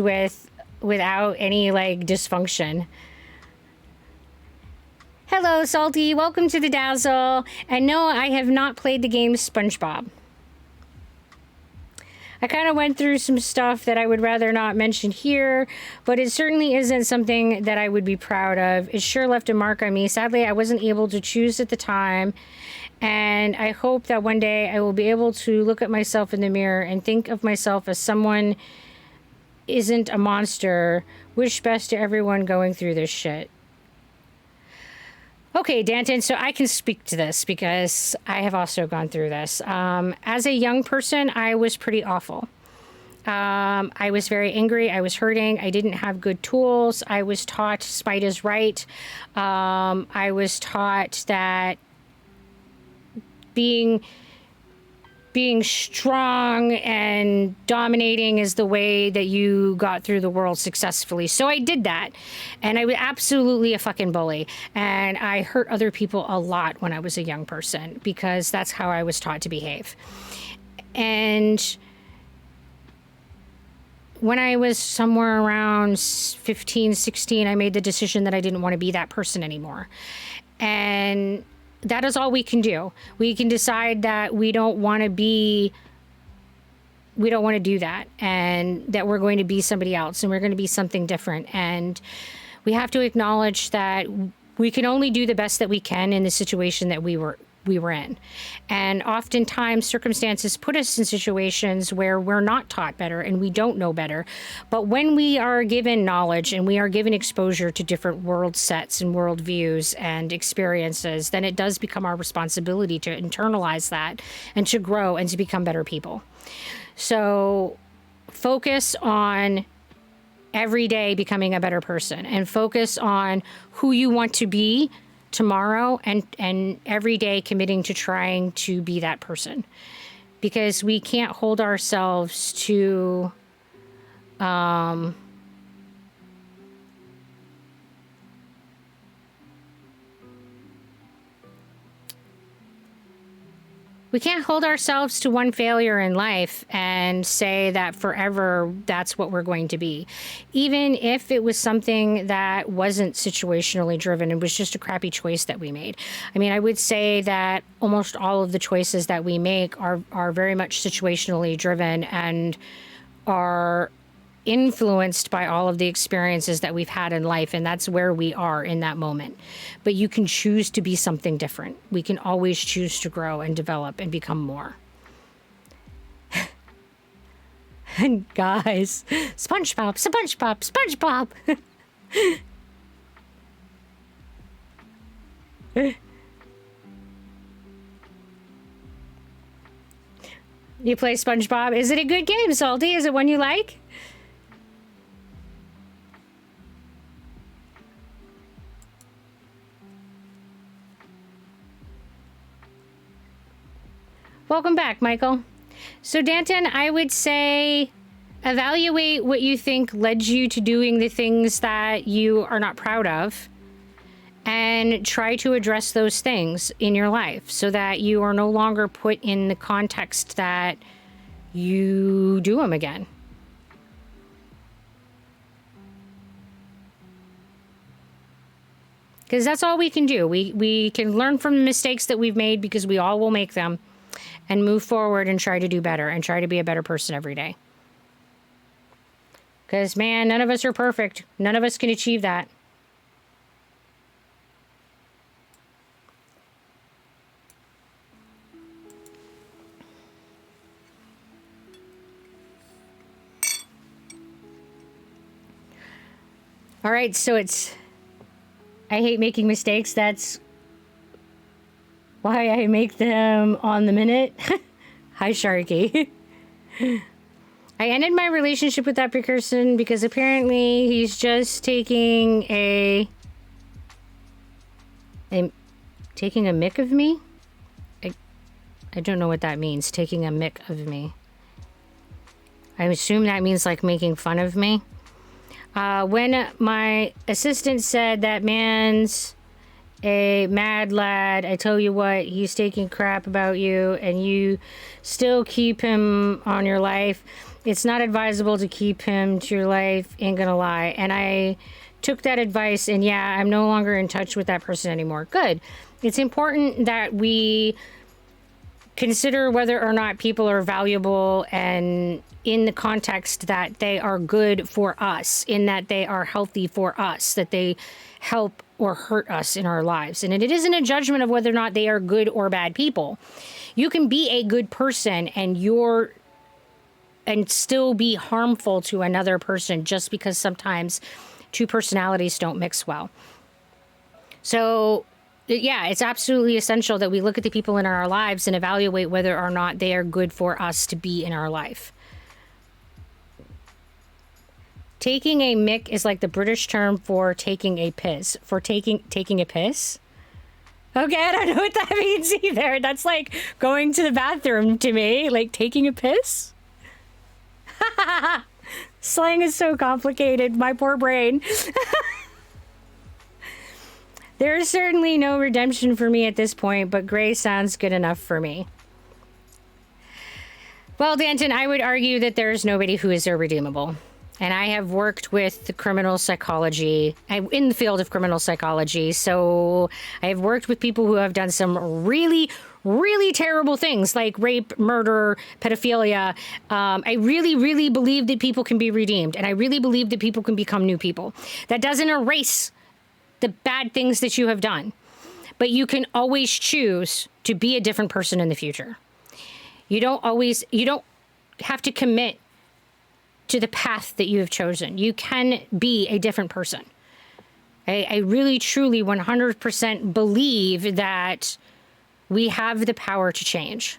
without any like dysfunction. Hello, Salty. Welcome to the Dazzle. And no, I have not played the game SpongeBob. I kind of went through some stuff that I would rather not mention here, but it certainly isn't something that I would be proud of. It sure left a mark on me. Sadly, I wasn't able to choose at the time, and I hope that one day I will be able to look at myself in the mirror and think of myself as someone isn't a monster. Wish best to everyone going through this shit. Okay, Danton, so I can speak to this because I have also gone through this. As a young person, I was pretty awful. I was very angry. I was hurting. I didn't have good tools. I was taught spite is right. I was taught that being strong and dominating is the way that you got through the world successfully. So I did that. And I was absolutely a fucking bully. And I hurt other people a lot when I was a young person because that's how I was taught to behave. And when I was somewhere around 15, 16, I made the decision that I didn't want to be that person anymore. And that is all we can do. We can decide that we don't want to do that, and that we're going to be somebody else, and we're going to be something different. And we have to acknowledge that we can only do the best that we can in the situation that we were in. And oftentimes circumstances put us in situations where we're not taught better and we don't know better. But when we are given knowledge and we are given exposure to different world sets and world views and experiences, then it does become our responsibility to internalize that and to grow and to become better people. So focus on every day becoming a better person, and focus on who you want to be tomorrow, and every day committing to trying to be that person, because we can't hold ourselves to we can't hold ourselves to one failure in life and say that forever that's what we're going to be. Even if it was something that wasn't situationally driven, it was just a crappy choice that we made. I mean, I would say that almost all of the choices that we make are very much situationally driven and are influenced by all of the experiences that we've had in life, and that's where we are in that moment. But you can choose to be something different. We can always choose to grow and develop and become more. And guys, SpongeBob. You play SpongeBob? Is it a good game, Salty? Is it one you like? Welcome back, Michael. So, Danton, I would say evaluate what you think led you to doing the things that you are not proud of, and try to address those things in your life so that you are no longer put in the context that you do them again. Because that's all we can do. We can learn from the mistakes that we've made, because we all will make them, and move forward and try to do better and try to be a better person every day. Because, man, none of us are perfect. None of us can achieve that. All right, so I hate making mistakes. That's why I make them on the minute. Hi, Sharky. I ended my relationship with that person because apparently he's just taking a mick of me. I don't know what that means, taking a mick of me. I assume that means like making fun of me. When my assistant said that man's a mad lad, I tell you what, he's taking crap about you and you still keep him on your life. It's not advisable to keep him to your life, ain't gonna lie. And I took that advice, and yeah, I'm no longer in touch with that person anymore. Good. It's important that we consider whether or not people are valuable, and in the context that they are good for us, in that they are healthy for us, that they help or hurt us in our lives. And it isn't a judgment of whether or not they are good or bad people. You can be a good person and still be harmful to another person, just because sometimes two personalities don't mix well. So yeah, it's absolutely essential that we look at the people in our lives and evaluate whether or not they are good for us to be in our life. Taking a mick is like the British term for taking a piss. For taking a piss? Okay, I don't know what that means either. That's like going to the bathroom to me, like taking a piss. Slang is so complicated, my poor brain. There is certainly no redemption for me at this point, but gray sounds good enough for me. Well, Danton, I would argue that there is nobody who is irredeemable. and I have worked with the criminal psychology in the field of criminal psychology. So I have worked with people who have done some really, really terrible things like rape, murder, pedophilia. I really, really believe that people can be redeemed, and I really believe that people can become new people. That doesn't erase the bad things that you have done, but you can always choose to be a different person in the future. You don't have to commit to the path that you have chosen. You can be a different person. I really, truly, 100% believe that we have the power to change.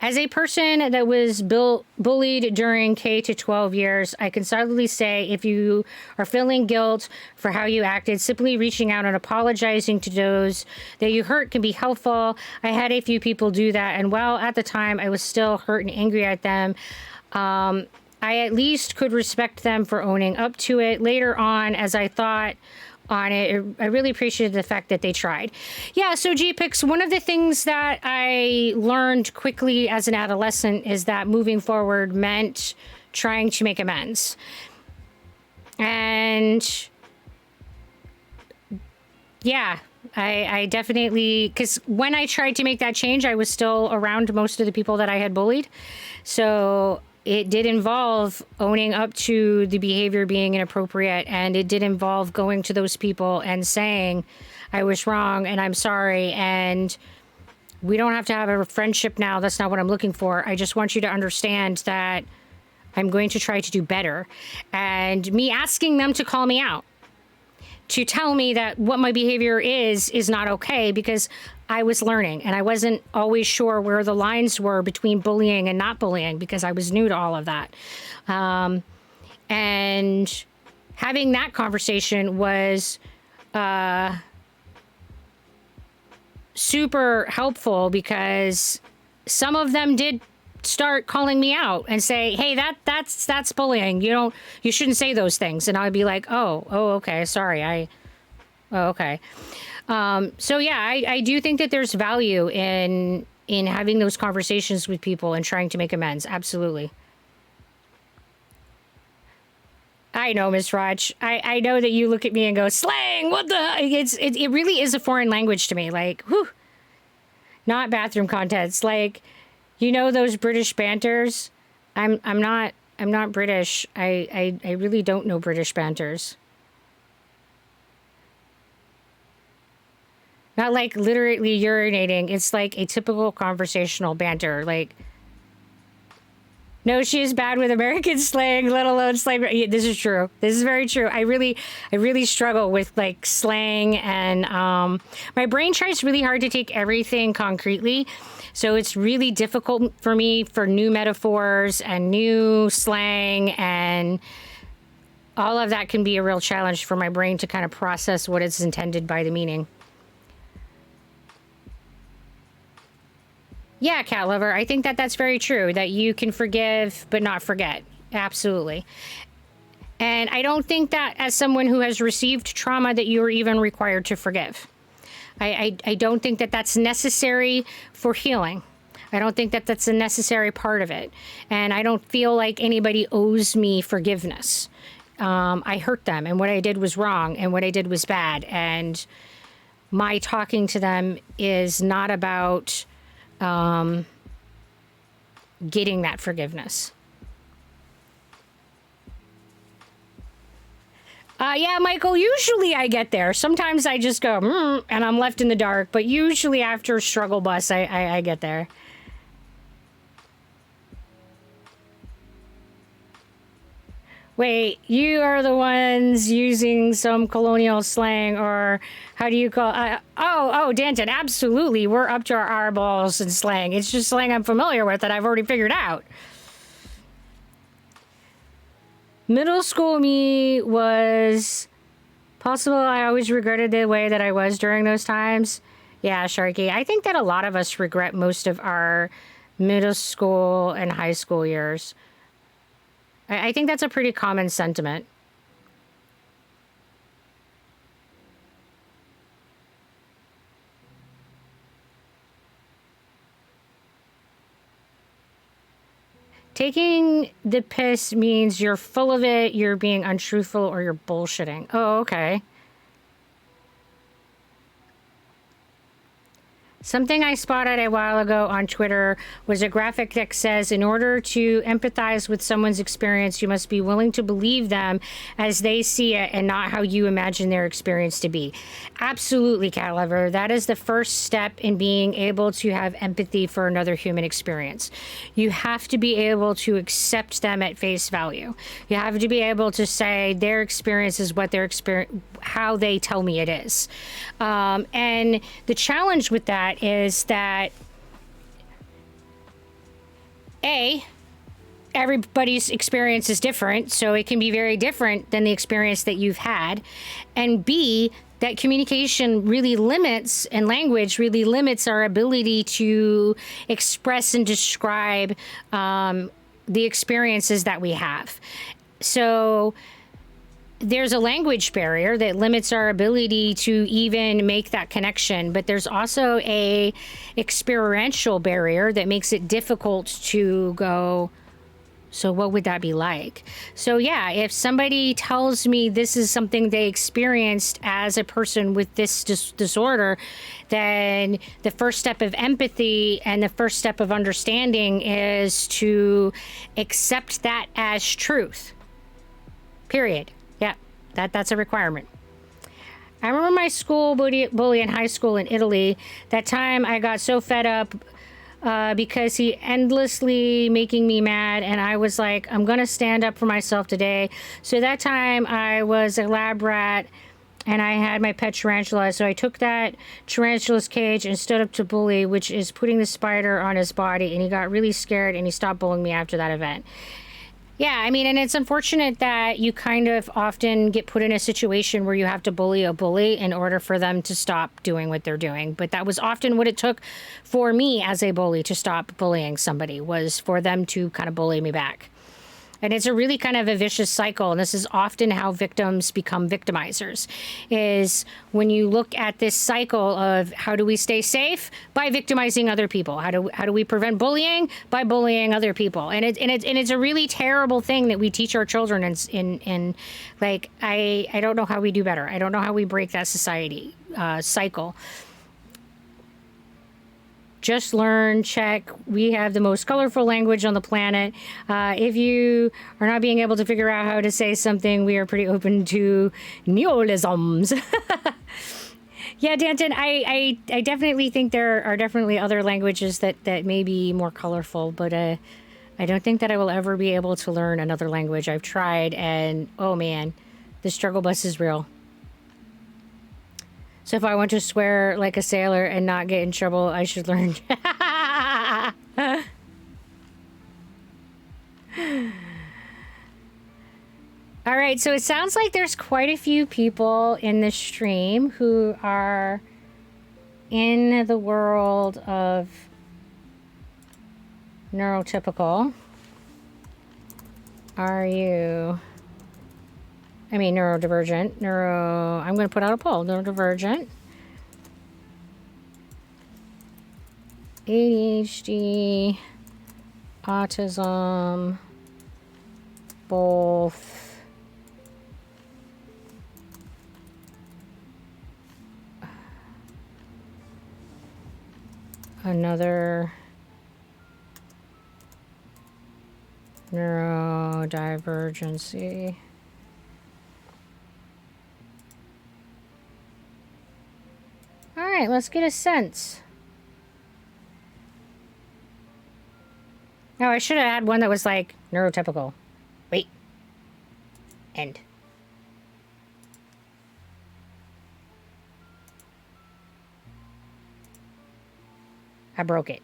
As a person that was bullied during K to 12 years, I can solidly say if you are feeling guilt for how you acted, simply reaching out and apologizing to those that you hurt can be helpful. I had a few people do that, and while at the time I was still hurt and angry at them, I at least could respect them for owning up to it. Later on, as I thought on it, I really appreciated the fact that they tried. Yeah, so GPix, one of the things that I learned quickly as an adolescent is that moving forward meant trying to make amends. And yeah, I definitely, because when I tried to make that change, I was still around most of the people that I had bullied. So it did involve owning up to the behavior being inappropriate, and it did involve going to those people and saying, I was wrong and I'm sorry, and we don't have to have a friendship now. That's not what I'm looking for. I just want you to understand that I'm going to try to do better. And me asking them to call me out, to tell me that what my behavior is not okay, because I was learning and I wasn't always sure where the lines were between bullying and not bullying, because I was new to all of that. And having that conversation was super helpful, because some of them did start calling me out and say, hey, that's bullying. You shouldn't say those things. And I'd be like, oh, okay. Sorry. Okay. So yeah, I do think that there's value in having those conversations with people and trying to make amends. Absolutely. I know, Miss Raj. I know that you look at me and go, slang, what the? It really is a foreign language to me. Like, whew, not bathroom contents. Like, those British banters. I'm not British. I really don't know British banters. Not like literally urinating. It's like a typical conversational banter. Like, no, she is bad with American slang, let alone slang. Yeah, this is true. This is very true. I really struggle with like slang, and my brain tries really hard to take everything concretely. So it's really difficult for me for new metaphors and new slang, and all of that can be a real challenge for my brain to kind of process what it's intended by the meaning. Yeah, cat lover. I think that that's very true, that you can forgive but not forget. Absolutely. And I don't think that as someone who has received trauma that you are even required to forgive. I don't think that that's necessary for healing. I don't think that that's a necessary part of it. And I don't feel like anybody owes me forgiveness. I hurt them, and what I did was wrong, and what I did was bad. And my talking to them is not about getting that forgiveness. Yeah, Michael, usually I get there. Sometimes I just go, and I'm left in the dark. But usually after struggle bus, I get there. Wait, you are the ones using some colonial slang, or how do you call Danton, absolutely. We're up to our eyeballs in slang. It's just slang I'm familiar with that I've already figured out. Middle school me was possible. I always regretted the way that I was during those times. Yeah, Sharky. I think that a lot of us regret most of our middle school and high school years. I think that's a pretty common sentiment. Taking the piss means you're full of it, you're being untruthful, or you're bullshitting. Oh, okay. Something I spotted a while ago on Twitter was a graphic that says, in order to empathize with someone's experience, you must be willing to believe them as they see it and not how you imagine their experience to be. Absolutely, Cat Lover. That is the first step in being able to have empathy for another human experience. You have to be able to accept them at face value. You have to be able to say their experience is what their experience, how they tell me it is. And the challenge with that is that everybody's experience is different, so it can be very different than the experience that you've had, and B, that communication really limits, and language really limits our ability to express and describe the experiences that we have. So there's a language barrier that limits our ability to even make that connection, but there's also a experiential barrier that makes it difficult to go, so what would that be like? So yeah, if somebody tells me this is something they experienced as a person with this disorder, then the first step of empathy and the first step of understanding is to accept that as truth. Period. Yeah, that's a requirement. I remember my school bully in high school in Italy. That time I got so fed up because he endlessly making me mad, and I was like, I'm gonna stand up for myself today. So that time I was a lab rat and I had my pet tarantula. So I took that tarantula's cage and stood up to Bully, which is putting the spider on his body, and he got really scared and he stopped bullying me after that event. Yeah, I mean, and it's unfortunate that you kind of often get put in a situation where you have to bully a bully in order for them to stop doing what they're doing. But that was often what it took for me as a bully to stop bullying somebody, was for them to kind of bully me back. And it's a really kind of a vicious cycle. And this is often how victims become victimizers, is when you look at this cycle of how do we stay safe? By victimizing other people. How do we prevent bullying? By bullying other people. And it's a really terrible thing that we teach our children in like, I don't know how we do better. I don't know how we break that society cycle. Just learn, check. We have the most colorful language on the planet. If you are not being able to figure out how to say something, we are pretty open to neologisms. Yeah, Danton, I definitely think there are definitely other languages that may be more colorful, but I don't think that I will ever be able to learn another language. I've tried, and oh man, the struggle bus is real. So if I want to swear like a sailor and not get in trouble, I should learn. All right, so it sounds like there's quite a few people in the stream who are in the world of neurotypical. Are you... I mean, neurodivergent, I'm going to put out a poll. Neurodivergent, ADHD, autism, both. Another neurodivergency. All right, let's get a sense. Oh, I should have had one that was like neurotypical. Wait. End. I broke it.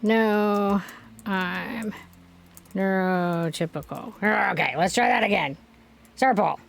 No, I'm neurotypical. Okay, let's try that again. Serpal.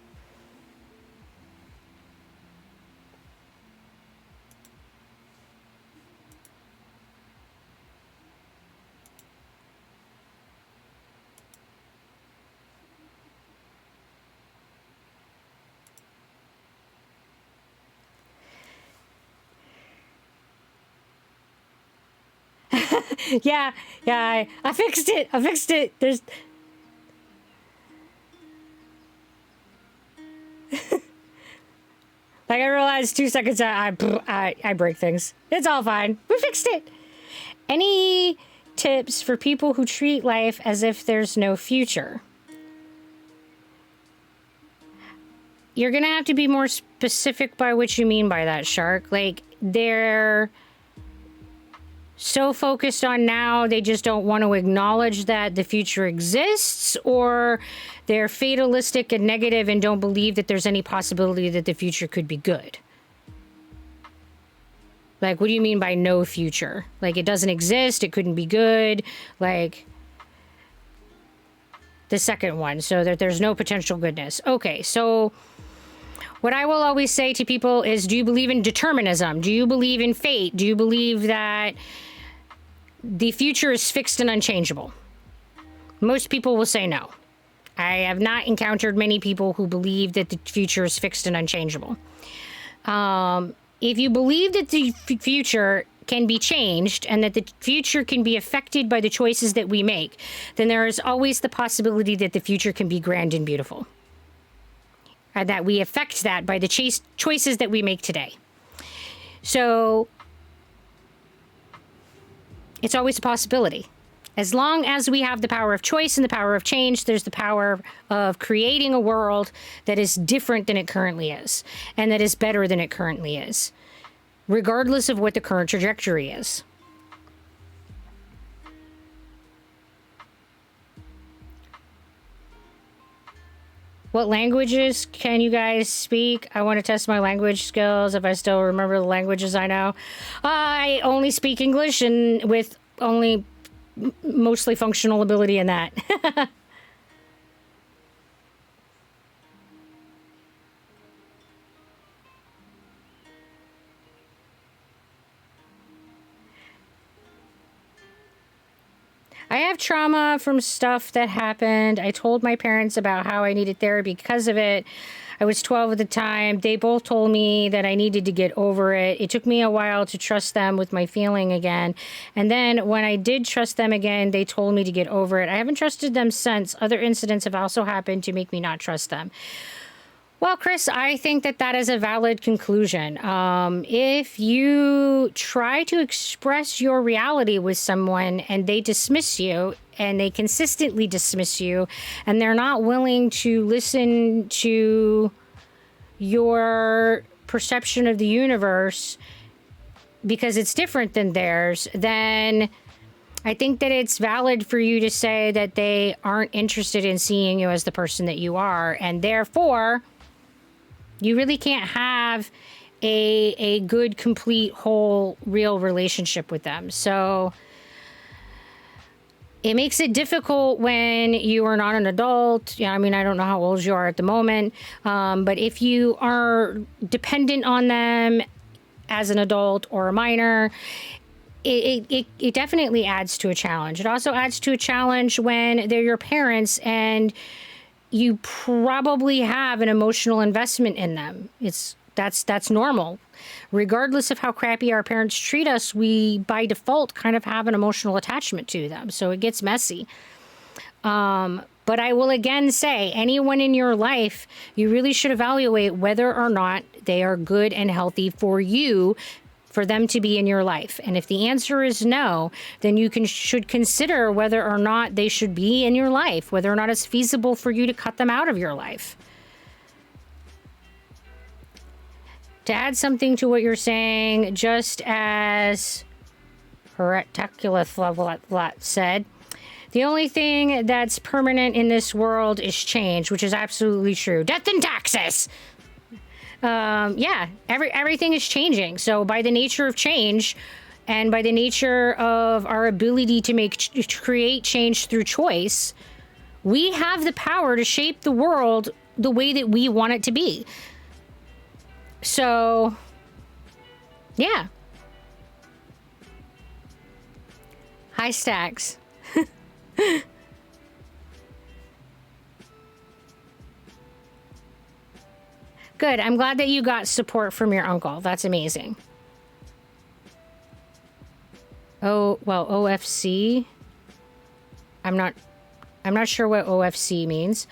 Yeah, I fixed it. I fixed it. There's. Like I realized 2 seconds I break things. It's all fine. We fixed it. Any tips for people who treat life as if there's no future? You're gonna have to be more specific by what you mean by that, Shark. Like they're so focused on now they just don't want to acknowledge that the future exists, or they're fatalistic and negative and don't believe that there's any possibility that the future could be good. Like, what do you mean by no future? Like, it doesn't exist, it couldn't be good, like the second one, so that there's no potential goodness. Okay, so what I will always say to people is, do you believe in determinism? Do you believe in fate? Do you believe that the future is fixed and unchangeable? Most people will say no. I have not encountered many people who believe that the future is fixed and unchangeable. If you believe that the future can be changed and that the future can be affected by the choices that we make, then there is always the possibility that the future can be grand and beautiful. And that we affect that by the choices that we make today. So it's always a possibility. As long as we have the power of choice and the power of change, there's the power of creating a world that is different than it currently is, and that is better than it currently is, regardless of what the current trajectory is. What languages can you guys speak? I want to test my language skills if I still remember the languages I know. I only speak English, and with only mostly functional ability in that. I have trauma from stuff that happened. I told my parents about how I needed therapy because of it. I was 12 at the time. They both told me that I needed to get over it. It took me a while to trust them with my feeling again. And then when I did trust them again, they told me to get over it. I haven't trusted them since. Other incidents have also happened to make me not trust them. Well, Chris, I think that that is a valid conclusion. If you try to express your reality with someone and they dismiss you, and they consistently dismiss you, and they're not willing to listen to your perception of the universe because it's different than theirs, then I think that it's valid for you to say that they aren't interested in seeing you as the person that you are, and therefore you really can't have a good, complete, whole, real relationship with them. So it makes it difficult when you are not an adult. Yeah, I mean, I don't know how old you are at the moment, but if you are dependent on them as an adult or a minor, it definitely adds to a challenge. It also adds to a challenge when they're your parents and you probably have an emotional investment in them. That's normal. Regardless of how crappy our parents treat us, we by default kind of have an emotional attachment to them. So it gets messy. But I will again say, anyone in your life, you really should evaluate whether or not they are good and healthy for you, for them to be in your life. And if the answer is no, then you should consider whether or not they should be in your life, whether or not it's feasible for you to cut them out of your life. To add something to what you're saying, just as Hereticulus said, the only thing that's permanent in this world is change, which is absolutely true. Death and taxes! Yeah, everything is changing. So by the nature of change, And by the nature of our ability to create change through choice, we have the power to shape the world the way that we want it to be. So, yeah. Hi, Stacks. Good. I'm glad that you got support from your uncle. That's amazing. Oh, well, OFC. I'm not sure what OFC means.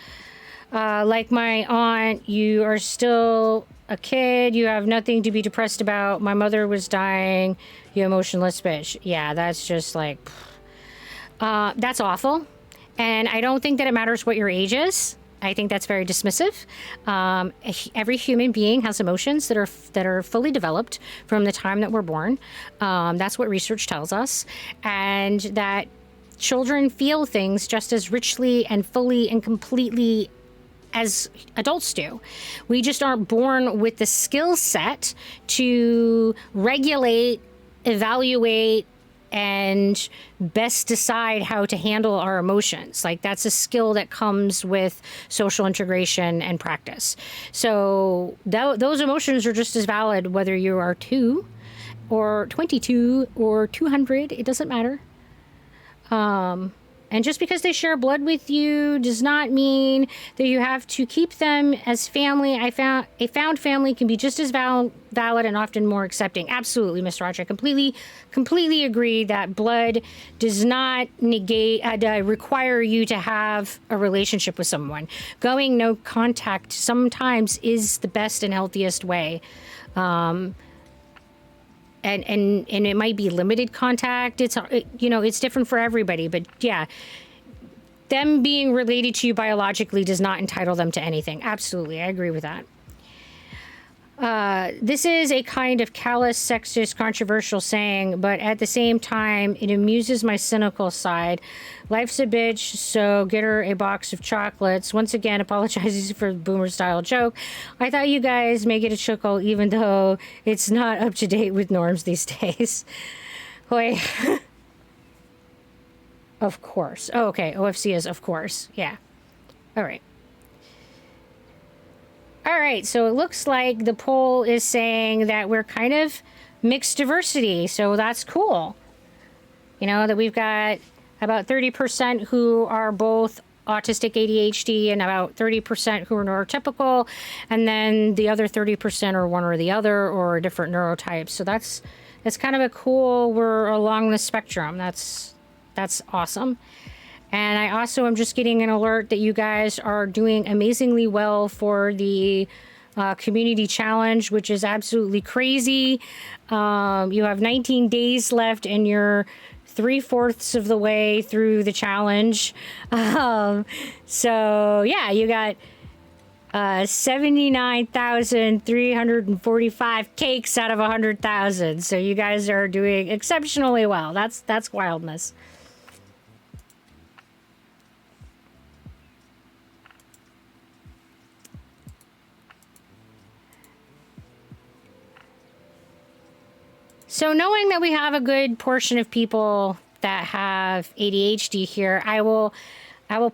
Like my aunt, you are still a kid. You have nothing to be depressed about. My mother was dying. You emotionless bitch. Yeah, that's just like, that's awful. And I don't think that it matters what your age is. I think that's very dismissive. Every human being has emotions that are fully developed from the time that we're born. That's what research tells us, and that children feel things just as richly and fully and completely as adults do. We just aren't born with the skill set to regulate, evaluate, and best decide how to handle our emotions. Like, that's a skill that comes with social integration and practice. So those emotions are just as valid whether you are 2 or 22 or 200. It doesn't matter. And just because they share blood with you does not mean that you have to keep them as family. A found family can be just as valid and often more accepting. Absolutely, Mr. Roger. Completely agree that blood does not negate, require you to have a relationship with someone. Going no contact sometimes is the best and healthiest way. And it might be limited contact. It's different for everybody, but yeah, them being related to you biologically does not entitle them to anything. Absolutely, I agree with that. This is a kind of callous, sexist, controversial saying, but at the same time, it amuses my cynical side. Life's a bitch, so get her a box of chocolates. Once again, apologizes for the boomer-style joke. I thought you guys may get a chuckle, even though it's not up to date with norms these days. Wait. Of course. Oh, okay. OFC is of course. Yeah. All right. All right, so it looks like the poll is saying that we're kind of mixed diversity, so that's cool. You know, that we've got about 30% who are both autistic ADHD and about 30% who are neurotypical, and then the other 30% are one or the other or different neurotypes. So that's kind of a cool, we're along the spectrum. That's awesome. And I also am just getting an alert that you guys are doing amazingly well for the community challenge, which is absolutely crazy. You have 19 days left and you're 3/4 of the way through the challenge. So yeah, you got 79,345 cakes out of 100,000. So you guys are doing exceptionally well. That's wildness. So knowing that we have a good portion of people that have ADHD here, I will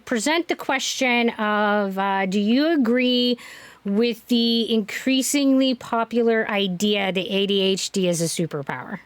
present the question of, do you agree with the increasingly popular idea that ADHD is a superpower?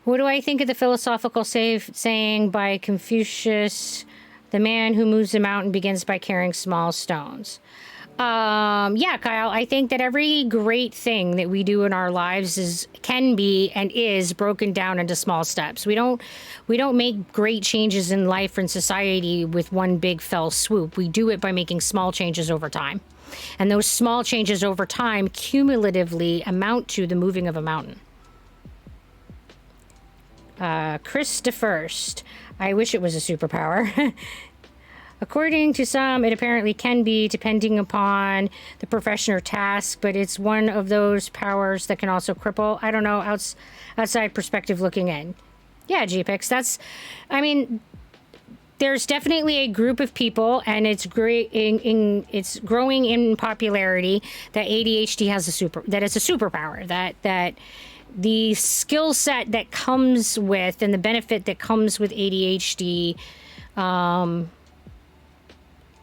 What do I think of the philosophical saying by Confucius, the man who moves the mountain begins by carrying small stones? Yeah, Kyle, I think that every great thing that we do in our lives can be and is broken down into small steps. We don't make great changes in life and society with one big fell swoop. We do it by making small changes over time. And those small changes over time cumulatively amount to the moving of a mountain. Chris DeFirst. I wish it was a superpower. According to some, it apparently can be, depending upon the profession or task, but it's one of those powers that can also cripple. I don't know, outside perspective looking in. Yeah, GPix, I mean, there's definitely a group of people, and it's great it's growing in popularity, that ADHD has that it's a superpower, that the skill set that comes with and the benefit that comes with ADHD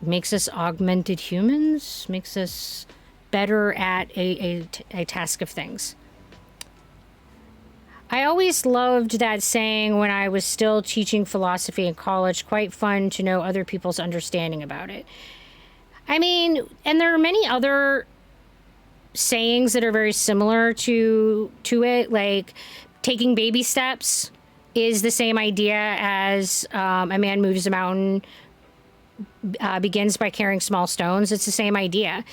makes us augmented humans, makes us better at a task of things. I always loved that saying when I was still teaching philosophy in college. Quite fun to know other people's understanding about it. I mean, and there are many other sayings that are very similar to it, like taking baby steps is the same idea as a man moves a mountain, begins by carrying small stones. It's the same idea.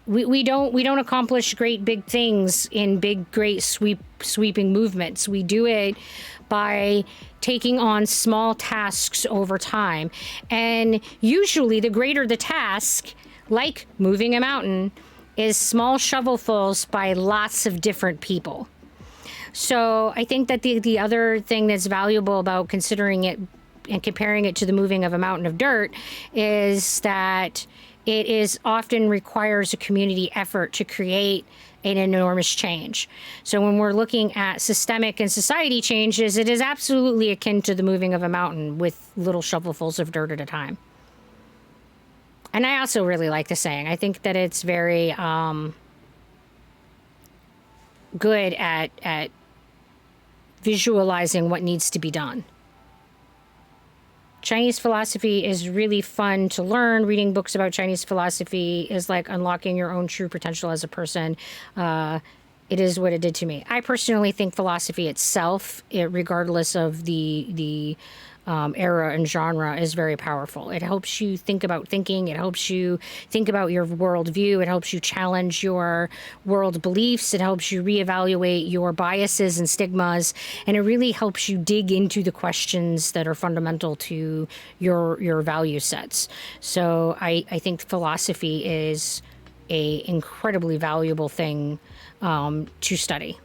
We don't accomplish great big things in big, great sweeping movements. We do it by taking on small tasks over time. And usually the greater the task, like moving a mountain, is small shovelfuls by lots of different people. So I think that the other thing that's valuable about considering it and comparing it to the moving of a mountain of dirt is that it is often requires a community effort to create an enormous change. So when we're looking at systemic and society changes, it is absolutely akin to the moving of a mountain with little shovelfuls of dirt at a time. And I also really like the saying. I think that it's very good at visualizing what needs to be done. Chinese philosophy is really fun to learn. Reading books about Chinese philosophy is like unlocking your own true potential as a person. It is what it did to me. I personally think philosophy itself, regardless of the era and genre, is very powerful. It helps you think about thinking. It helps you think about your worldview. It helps you challenge your world beliefs. It helps you reevaluate your biases and stigmas. And it really helps you dig into the questions that are fundamental to your value sets. So I think philosophy is a incredibly valuable thing to study.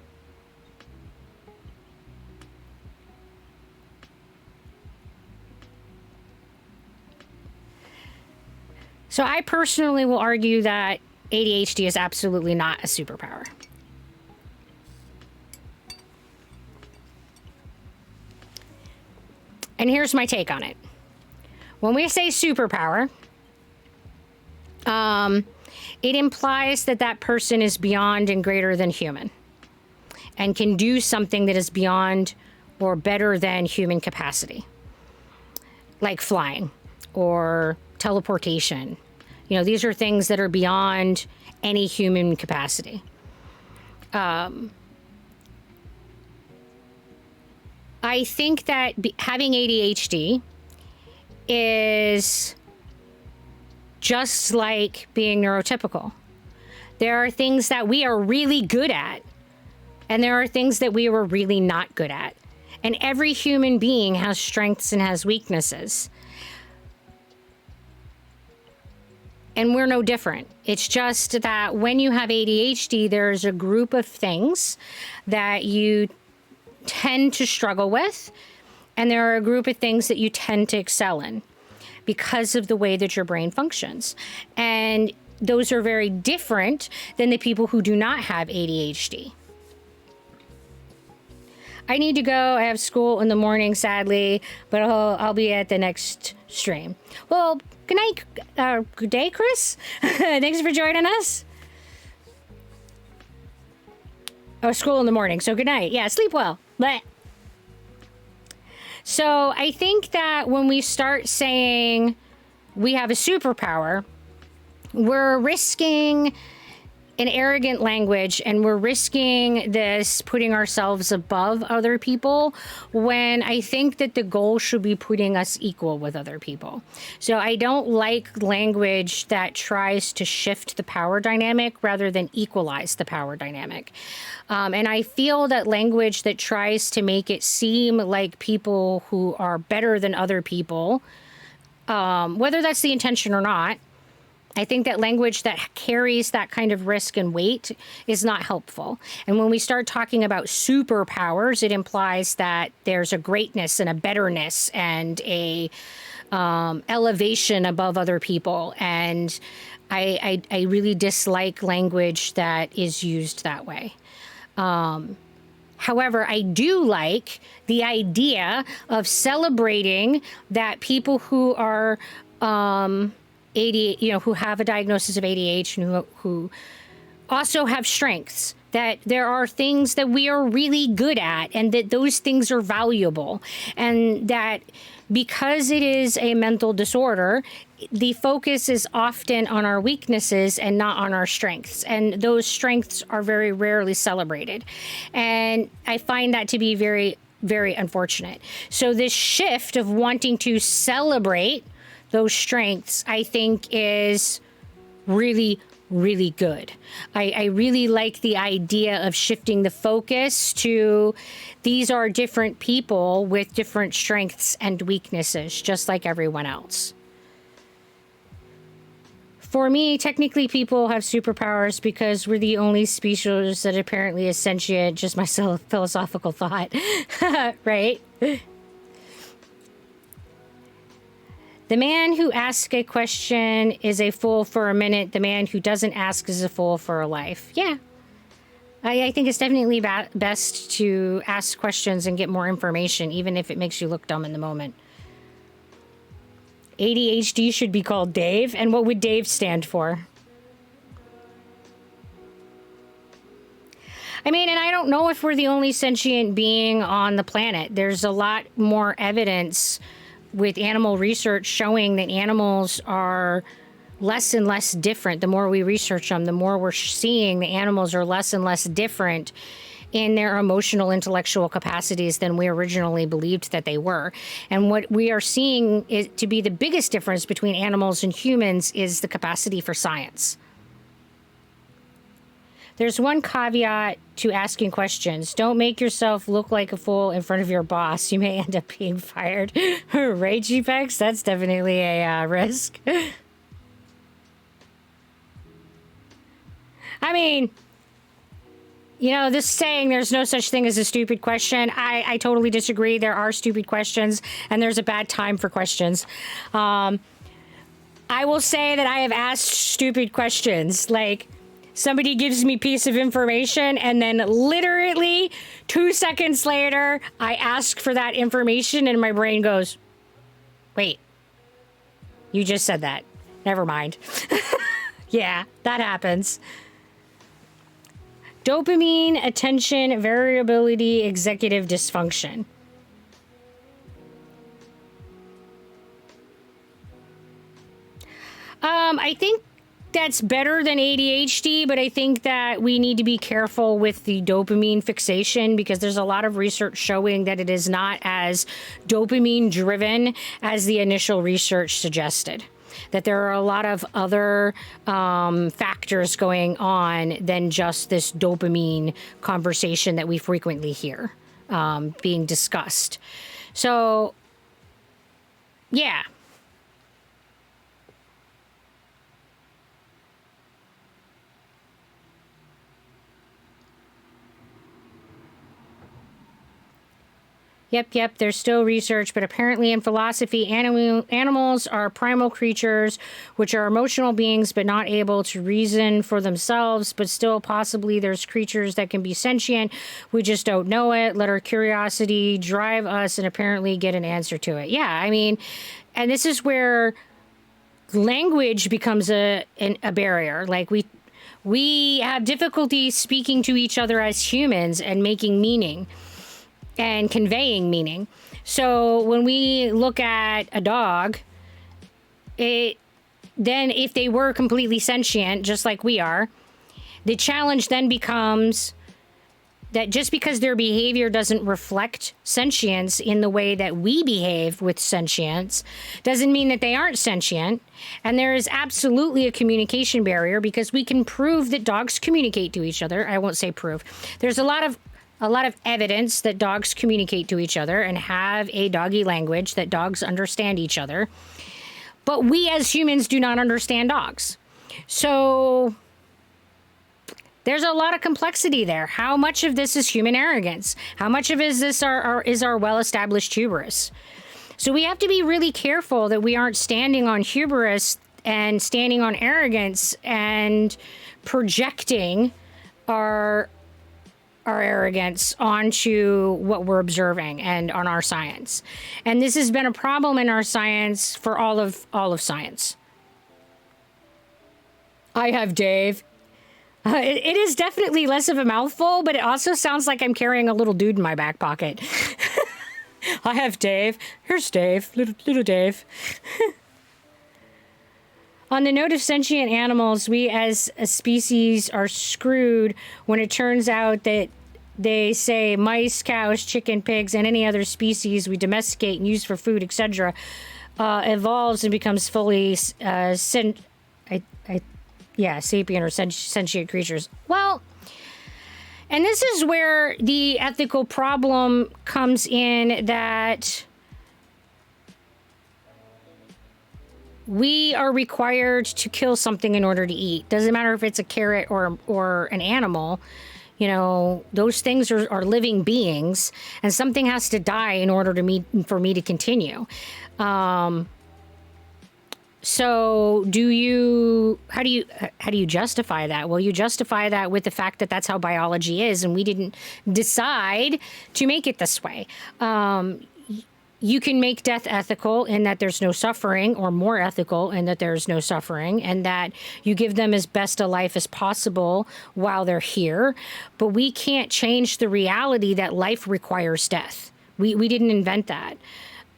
So I personally will argue that ADHD is absolutely not a superpower. And here's my take on it. When we say superpower, it implies that that person is beyond and greater than human and can do something that is beyond or better than human capacity, like flying or teleportation. You know, these are things that are beyond any human capacity. I think that having ADHD is just like being neurotypical. There are things that we are really good at, and there are things that we were really not good at. And every human being has strengths and has weaknesses. And we're no different. It's just that when you have ADHD, there's a group of things that you tend to struggle with, and there are a group of things that you tend to excel in because of the way that your brain functions. And those are very different than the people who do not have ADHD. I need to go. I have school in the morning, sadly, but I'll be at the next stream. Well, good night. Good day, Chris. Thanks for joining us. Oh, school in the morning. So good night. Yeah, sleep well. Bleh. So I think that when we start saying we have a superpower, we're risking an arrogant language, and we're risking this putting ourselves above other people, when I think that the goal should be putting us equal with other people. So I don't like language that tries to shift the power dynamic rather than equalize the power dynamic. And I feel that language that tries to make it seem like people who are better than other people, whether that's the intention or not, I think that language that carries that kind of risk and weight is not helpful. And when we start talking about superpowers, it implies that there's a greatness and a betterness and a elevation above other people. And I really dislike language that is used that way. However, I do like the idea of celebrating that people who are who have a diagnosis of ADHD and who also have strengths, that there are things that we are really good at and that those things are valuable, and that because it is a mental disorder, the focus is often on our weaknesses and not on our strengths. And those strengths are very rarely celebrated. And I find that to be very, very unfortunate. So this shift of wanting to celebrate those strengths, I think, is really, really good. I really like the idea of shifting the focus to these are different people with different strengths and weaknesses, just like everyone else. For me, technically, people have superpowers because we're the only species that apparently is sentient. Just my philosophical thought, right? The man who asks a question is a fool for a minute. The man who doesn't ask is a fool for a life. Yeah. I think it's definitely best to ask questions and get more information, even if it makes you look dumb in the moment. ADHD should be called Dave. And what would Dave stand for? I mean, and I don't know if we're the only sentient being on the planet. There's a lot more evidence with animal research showing that animals are less and less different. The more we research them, the more we're seeing the animals are less and less different in their emotional, intellectual capacities than we originally believed that they were. And what we are seeing is to be the biggest difference between animals and humans is the capacity for science. There's one caveat to asking questions. Don't make yourself look like a fool in front of your boss. You may end up being fired. Right, GPEX? That's definitely a risk. I mean, you know, this saying there's no such thing as a stupid question, I totally disagree. There are stupid questions, and there's a bad time for questions. I will say that I have asked stupid questions, like, somebody gives me a piece of information, and then literally 2 seconds later, I ask for that information, and my brain goes, wait, you just said that. Never mind. Yeah, that happens. Dopamine, attention, variability, executive dysfunction. I think that's better than ADHD, but I think that we need to be careful with the dopamine fixation because there's a lot of research showing that it is not as dopamine driven as the initial research suggested. That there are a lot of other factors going on than just this dopamine conversation that we frequently hear being discussed. So, yeah. Yep, there's still research, but apparently in philosophy, animals are primal creatures, which are emotional beings, but not able to reason for themselves, but still possibly there's creatures that can be sentient. We just don't know it. Let our curiosity drive us and apparently get an answer to it. Yeah, I mean, and this is where language becomes a barrier. Like we have difficulty speaking to each other as humans and making meaning and conveying meaning. So when we look at a dog, then if they were completely sentient, just like we are, The challenge then becomes that just because their behavior doesn't reflect sentience in the way that we behave with sentience doesn't mean that they aren't sentient. And there is absolutely a communication barrier because we can prove that dogs communicate to each other. I won't say prove. There's a lot of evidence that dogs communicate to each other and have a doggy language, that dogs understand each other. But we as humans do not understand dogs. So there's a lot of complexity there. How much of this is human arrogance? How much of is our well-established hubris? So we have to be really careful that we aren't standing on hubris and standing on arrogance and projecting our arrogance onto what we're observing and on our science. And this has been a problem in our science for all of science. I have Dave. It is definitely less of a mouthful, but it also sounds like I'm carrying a little dude in my back pocket. I have Dave. Here's Dave, little Dave. On the note of sentient animals, we as a species are screwed when it turns out that they say mice, cows, chicken, pigs, and any other species we domesticate and use for food, etc., evolves and becomes fully sapient or sentient creatures. Well, and this is where the ethical problem comes in, that we are required to kill something in order to eat. Doesn't matter if it's a carrot or an animal. You know, those things are living beings, and something has to die in order for me to continue. So how do you justify that? Well, you justify that with the fact that that's how biology is, and we didn't decide to make it this way. You can make death ethical in that there's no suffering, or more ethical in that there's no suffering, and that you give them as best a life as possible while they're here. But we can't change the reality that life requires death. We didn't invent that.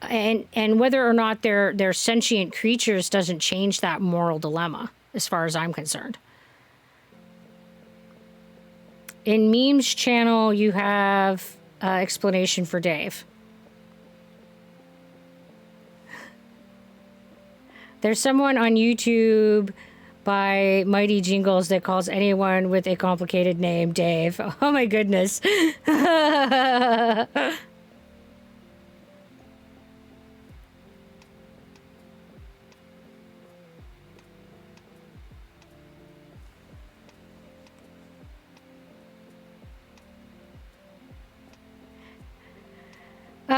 And whether or not they're sentient creatures doesn't change that moral dilemma, as far as I'm concerned. In Memes channel, you have explanation for Dave. There's someone on YouTube by Mighty Jingles that calls anyone with a complicated name Dave. Oh my goodness.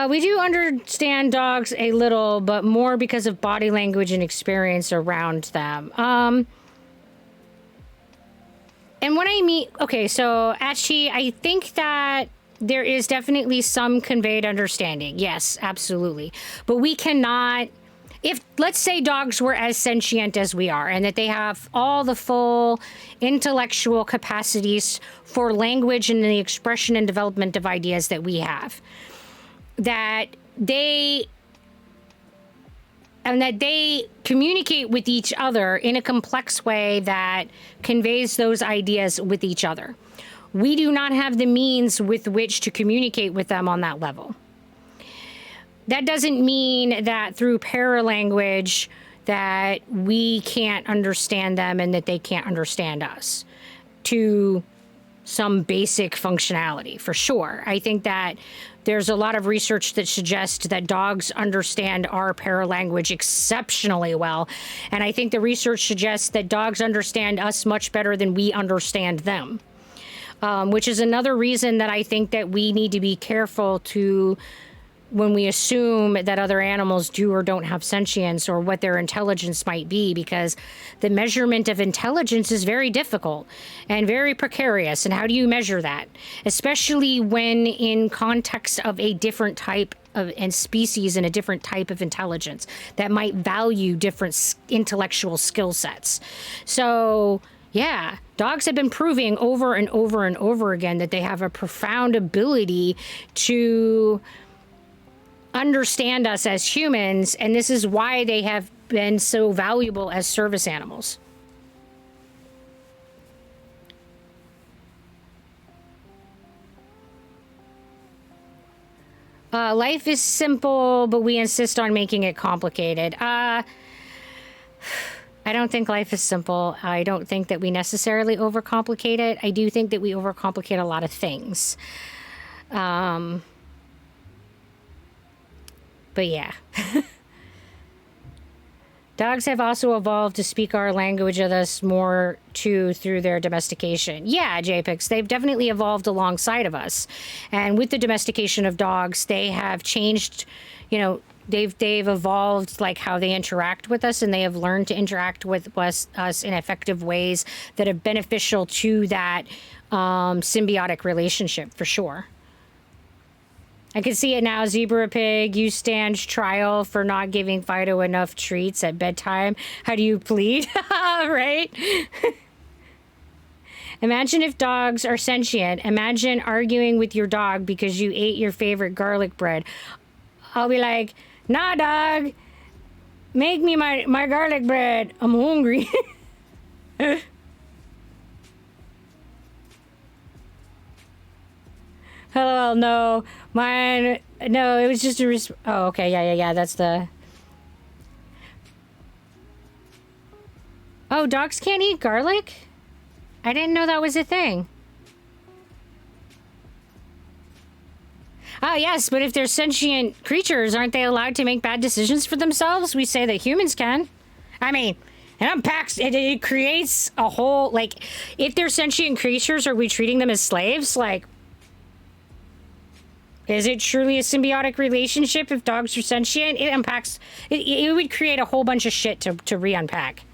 We do understand dogs a little, but more because of body language and experience around them. And when I mean, okay, so actually, I think that there is definitely some conveyed understanding. Yes, absolutely. But we cannot, if let's say dogs were as sentient as we are, and that they have all the full intellectual capacities for language and the expression and development of ideas that we have, that they communicate with each other in a complex way that conveys those ideas with each other. We do not have the means with which to communicate with them on that level. That doesn't mean that through paralanguage that we can't understand them and that they can't understand us to some basic functionality, for sure. I think that there's a lot of research that suggests that dogs understand our paralanguage exceptionally well. And I think the research suggests that dogs understand us much better than we understand them, which is another reason that I think that we need to be careful when we assume that other animals do or don't have sentience or what their intelligence might be, because the measurement of intelligence is very difficult and very precarious. And how do you measure that? Especially when in context of a different type of and species and a different type of intelligence that might value different intellectual skill sets. So yeah, dogs have been proving over and over and over again that they have a profound ability to understand us as humans, and this is why they have been so valuable as service animals. Life is simple, but we insist on making it complicated. I don't think life is simple. I don't think that we necessarily overcomplicate it. I do think that we overcomplicate a lot of things. But yeah. Dogs have also evolved to speak our language with us more too through their domestication. Yeah, JPEX, they've definitely evolved alongside of us. And with the domestication of dogs, they have changed, you know, they've evolved like how they interact with us, and they have learned to interact with us in effective ways that are beneficial to that symbiotic relationship for sure. I can see it now. Zebra Pig, you stand trial for not giving Fido enough treats at bedtime. How do you plead? Right? Imagine if dogs are sentient. Imagine arguing with your dog because you ate your favorite garlic bread. I'll be like, nah, dog. Make me my garlic bread. I'm hungry. Hello, no. Mine, no, it was just a oh, okay, yeah, that's the... Oh, dogs can't eat garlic? I didn't know that was a thing. Oh, yes, but if they're sentient creatures, aren't they allowed to make bad decisions for themselves? We say that humans can. I mean, it unpacks, it creates a whole, like, if they're sentient creatures, are we treating them as slaves? Like, is it truly a symbiotic relationship if dogs are sentient? It unpacks... It would create a whole bunch of shit to re-unpack.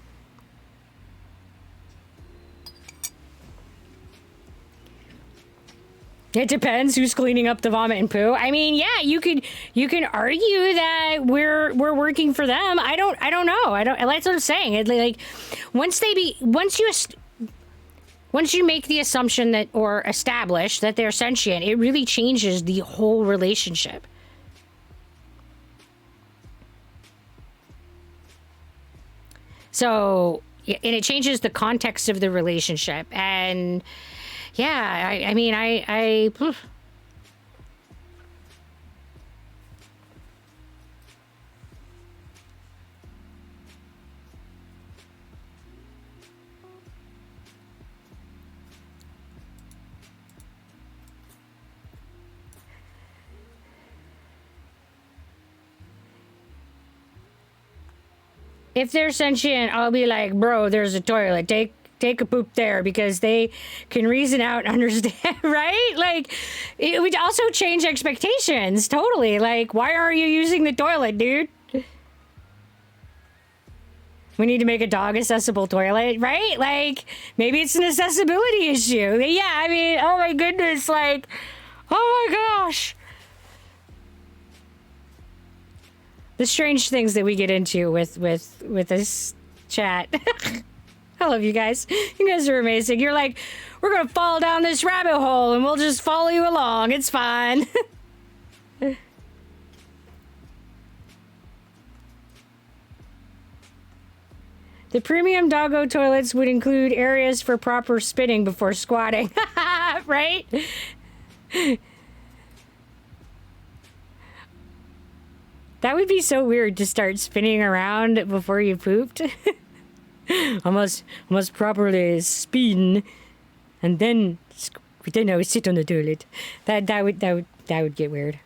It depends who's cleaning up the vomit and poo. I mean, yeah, you can argue that we're working for them. I don't know. That's what I'm saying. It, like once you make the assumption that, or establish that they're sentient, it really changes the whole relationship. So, and it changes the context of the relationship. And yeah, I mean, I if they're sentient, I'll be like, bro, there's a toilet. Take a poop there, because they can reason out and understand, right? Like, it would also change expectations, totally. Like, why are you using the toilet, dude? We need to make a dog accessible toilet, right? Like, maybe it's an accessibility issue. Yeah, I mean, oh my goodness, like, oh my gosh. The strange things that we get into with this chat. I love you guys. You guys are amazing. You're like, we're gonna fall down this rabbit hole and we'll just follow you along. It's fine. The premium doggo toilets would include areas for proper spinning before squatting. Right? That would be so weird to start spinning around before you pooped. I must properly spin, and then I would sit on the toilet. That would get weird.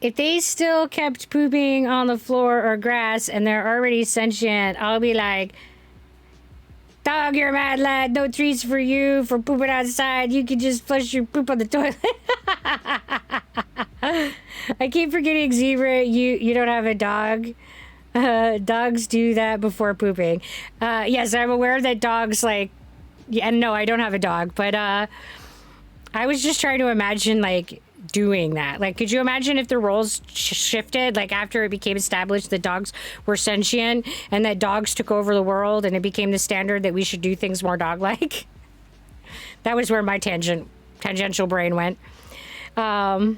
If they still kept pooping on the floor or grass and they're already sentient, I'll be like, dog, you're a mad lad. No treats for you for pooping outside. You can just flush your poop on the toilet. I keep forgetting, Zebra, you don't have a dog. Dogs do that before pooping. Yes, I'm aware that dogs, like... Yeah, no, I don't have a dog. But I was just trying to imagine, like, doing that. Like, could you imagine if the roles shifted, like after it became established that dogs were sentient and that dogs took over the world and it became the standard that we should do things more dog-like? That was where my tangential brain went. But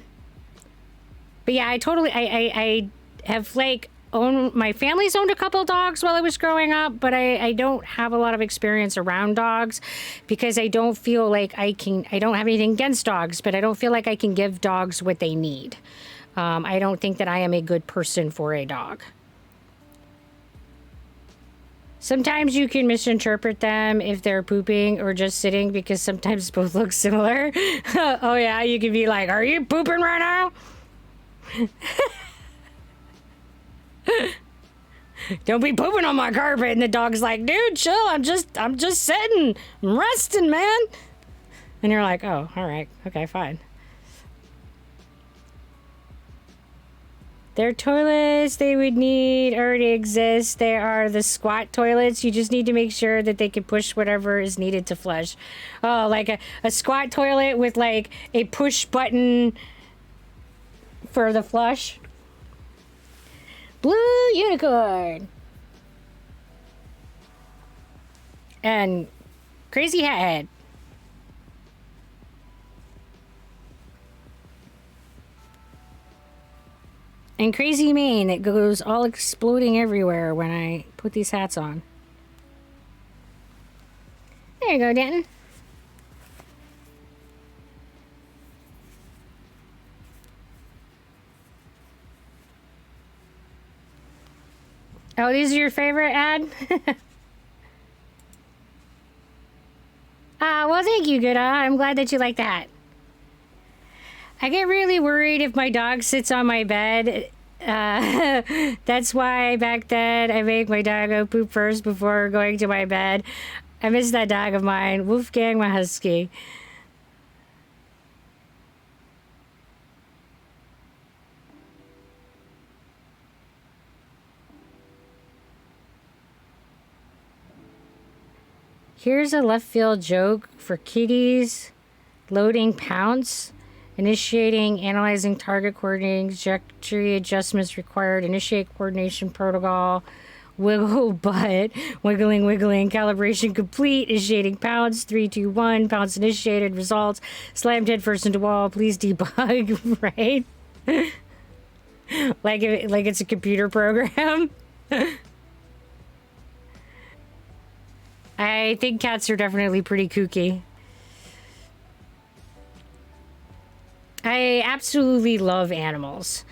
yeah, I have, like, my family's owned a couple dogs while I was growing up, but I don't have a lot of experience around dogs because I don't feel like I don't have anything against dogs, but I don't feel like I can give dogs what they need. I don't think that I am a good person for a dog. Sometimes you can misinterpret them if they're pooping or just sitting because sometimes both look similar. Oh yeah, you can be like, are you pooping right now? Don't be pooping on my carpet. And the dog's like, dude, chill. I'm just sitting. I'm resting, man. And you're like, oh, all right. Okay, fine. Their toilets they would need already exist. They are the squat toilets. You just need to make sure that they can push whatever is needed to flush. Oh, like a squat toilet with like a push button for the flush. Blue unicorn. And crazy hat head. And crazy mane that goes all exploding everywhere when I put these hats on. There you go, Denton. Oh, these are your favorite, Ad? Well, thank you, Good. I'm glad that you like the hat. I get really worried if my dog sits on my bed. That's why back then I make my dog go poop first before going to my bed. I miss that dog of mine, Wolfgang, my husky. Here's a left field joke for kitties. Loading pounce. Initiating, analyzing, target coordinating, trajectory adjustments required, initiate coordination protocol, wiggle butt, wiggling, calibration complete, initiating pounce, 3, 2, 1, pounce initiated, results, slammed head first into wall, please debug, right? like it's a computer program. I think cats are definitely pretty kooky. I absolutely love animals,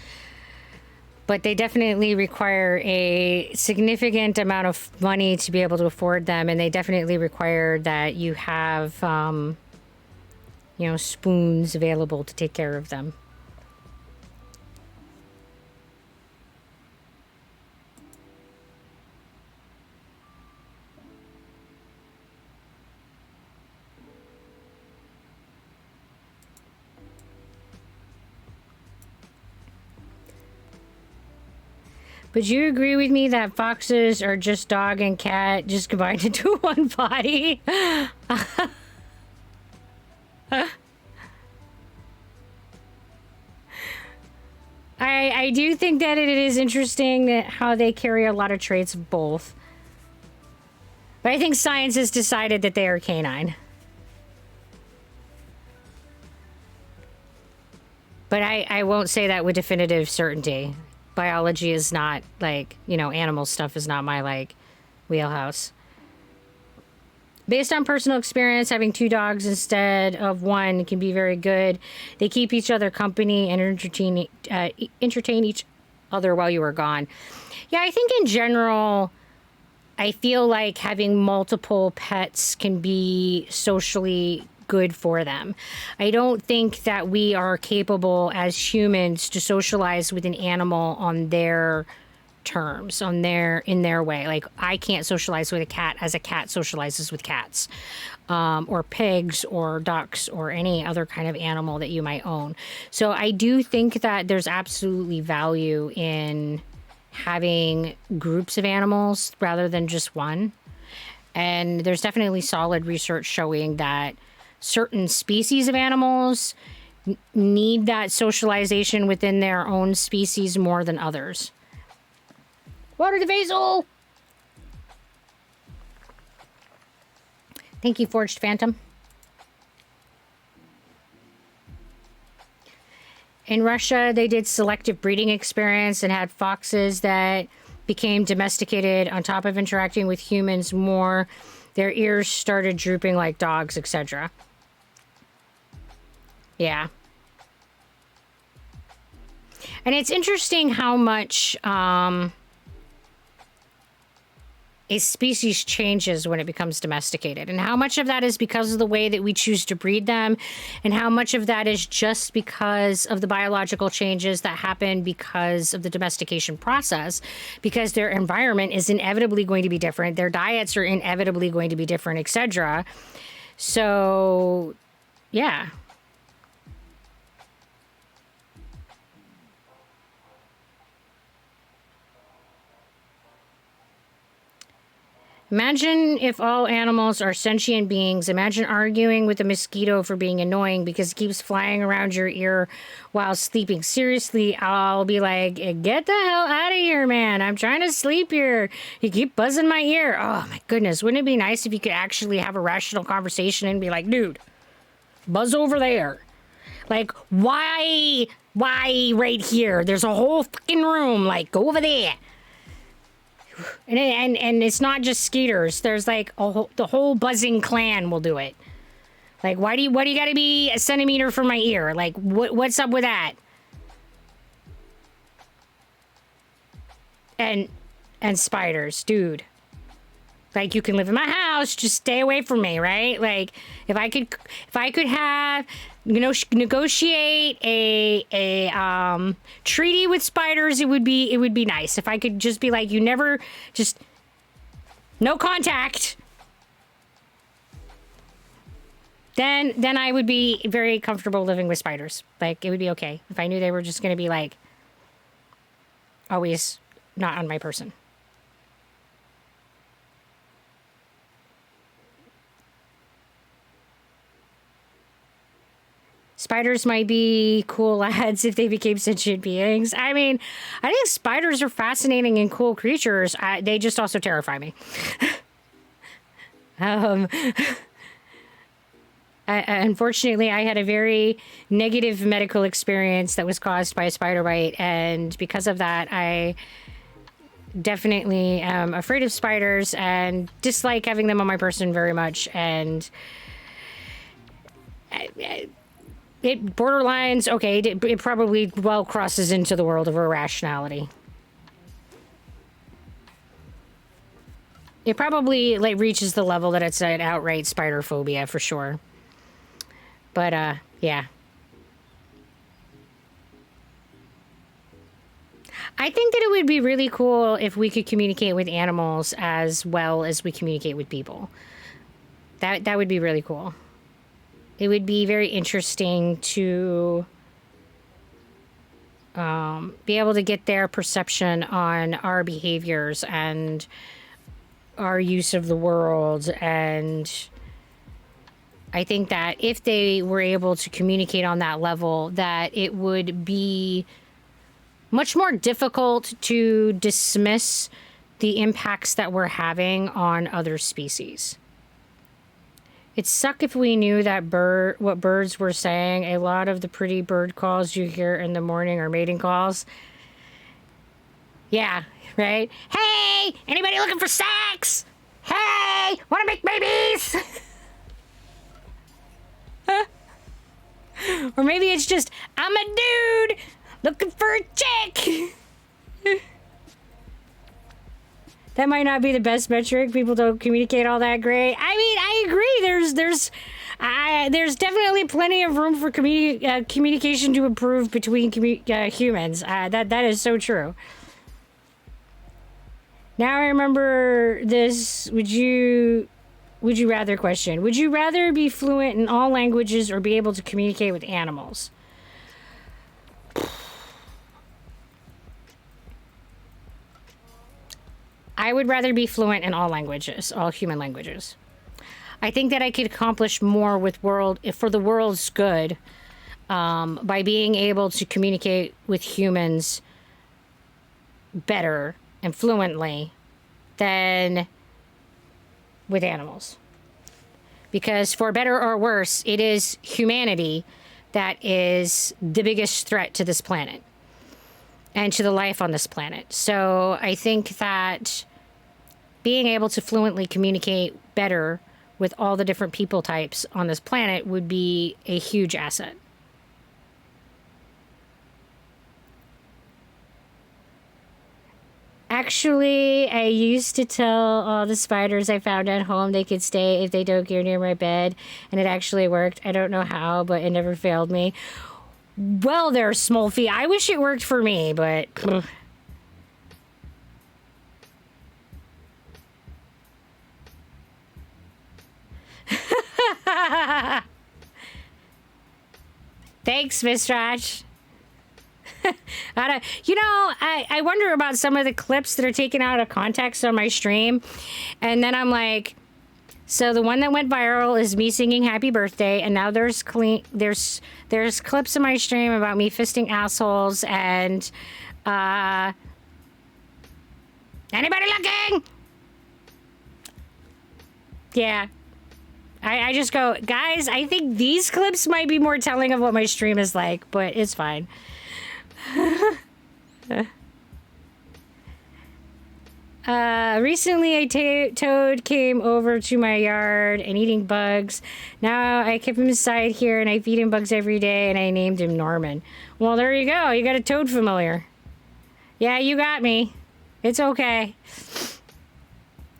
but they definitely require a significant amount of money to be able to afford them, and they definitely require that you have, spoons available to take care of them. But you agree with me that foxes are just dog and cat just combined into one body? I do think that it is interesting that how they carry a lot of traits of both. But I think science has decided that they are canine. But I won't say that with definitive certainty. Biology is not animal stuff is not my wheelhouse. Based on personal experience, having 2 dogs instead of 1 can be very good. They keep each other company and entertain each other while you are gone. Yeah, I think in general, I feel like having multiple pets can be socially good for them. I don't think that we are capable as humans to socialize with an animal on their terms, in their way. Like, I can't socialize with a cat as a cat socializes with cats, or pigs or ducks or any other kind of animal that you might own. So I do think that there's absolutely value in having groups of animals rather than just one. And there's definitely solid research showing that certain species of animals need that socialization within their own species more than others. Water the basil! Thank you, Forged Phantom. In Russia, they did selective breeding experiments and had foxes that became domesticated on top of interacting with humans more. Their ears started drooping like dogs, etc. Yeah. And it's interesting how much a species changes when it becomes domesticated, and how much of that is because of the way that we choose to breed them, and how much of that is just because of the biological changes that happen because of the domestication process, because their environment is inevitably going to be different, their diets are inevitably going to be different, etc. So, yeah. Imagine if all animals are sentient beings. Imagine arguing with a mosquito for being annoying because it keeps flying around your ear while sleeping. Seriously, I'll be like, get the hell out of here, man. I'm trying to sleep here. You keep buzzing my ear. Oh, my goodness. Wouldn't it be nice if you could actually have a rational conversation and be like, dude, buzz over there. Like, why right here? There's a whole fucking room. Like, go over there. And it's not just skeeters. There's like the whole buzzing clan will do it. Like, why do you got to be a centimeter from my ear? Like, what's up with that? And spiders, dude. Like, you can live in my house, just stay away from me, right? Like, if I could have, negotiate a treaty with spiders, it would be nice. If I could just be like, no contact. Then I would be very comfortable living with spiders. Like, it would be okay if I knew they were just going to be like always not on my person. Spiders might be cool lads if they became sentient beings. I mean, I think spiders are fascinating and cool creatures. They just also terrify me. Unfortunately, I had a very negative medical experience that was caused by a spider bite. And because of that, I definitely am afraid of spiders and dislike having them on my person very much. And it borderlines, okay, it probably well crosses into the world of irrationality. It probably like reaches the level that it's an outright spider phobia for sure. But yeah. I think that it would be really cool if we could communicate with animals as well as we communicate with people. That would be really cool. It would be very interesting to be able to get their perception on our behaviors and our use of the world. And I think that if they were able to communicate on that level, that it would be much more difficult to dismiss the impacts that we're having on other species. It'd suck if we knew that what birds were saying. A lot of the pretty bird calls you hear in the morning are mating calls. Yeah, right? Hey, anybody looking for sex? Hey, want to make babies? Or maybe it's just, I'm a dude looking for a chick. That might not be the best metric. People don't communicate all that great. I mean, I agree. There's definitely plenty of room for communication to improve between humans. That is so true. Now I remember this. Would you rather question? Would you rather be fluent in all languages or be able to communicate with animals? I would rather be fluent in all languages, all human languages. I think that I could accomplish more for the world's good by being able to communicate with humans better and fluently than with animals. Because for better or worse, it is humanity that is the biggest threat to this planet and to the life on this planet. So I think that being able to fluently communicate better with all the different people types on this planet would be a huge asset. Actually, I used to tell all the spiders I found at home they could stay if they don't go near my bed, and it actually worked. I don't know how, but it never failed me. Well, there, Smolfy. I wish it worked for me, but... Thanks, Mistrach. I wonder about some of the clips that are taken out of context on my stream. And then I'm like, so the one that went viral is me singing happy birthday. And now there's clips in my stream about me fisting assholes and, anybody looking? Yeah. I just go, guys, I think these clips might be more telling of what my stream is like, but it's fine. Recently a toad came over to my yard and eating bugs. Now I keep him inside here and I feed him bugs every day and I named him Norman. Well, there you go. You got a toad familiar. Yeah, you got me. It's okay.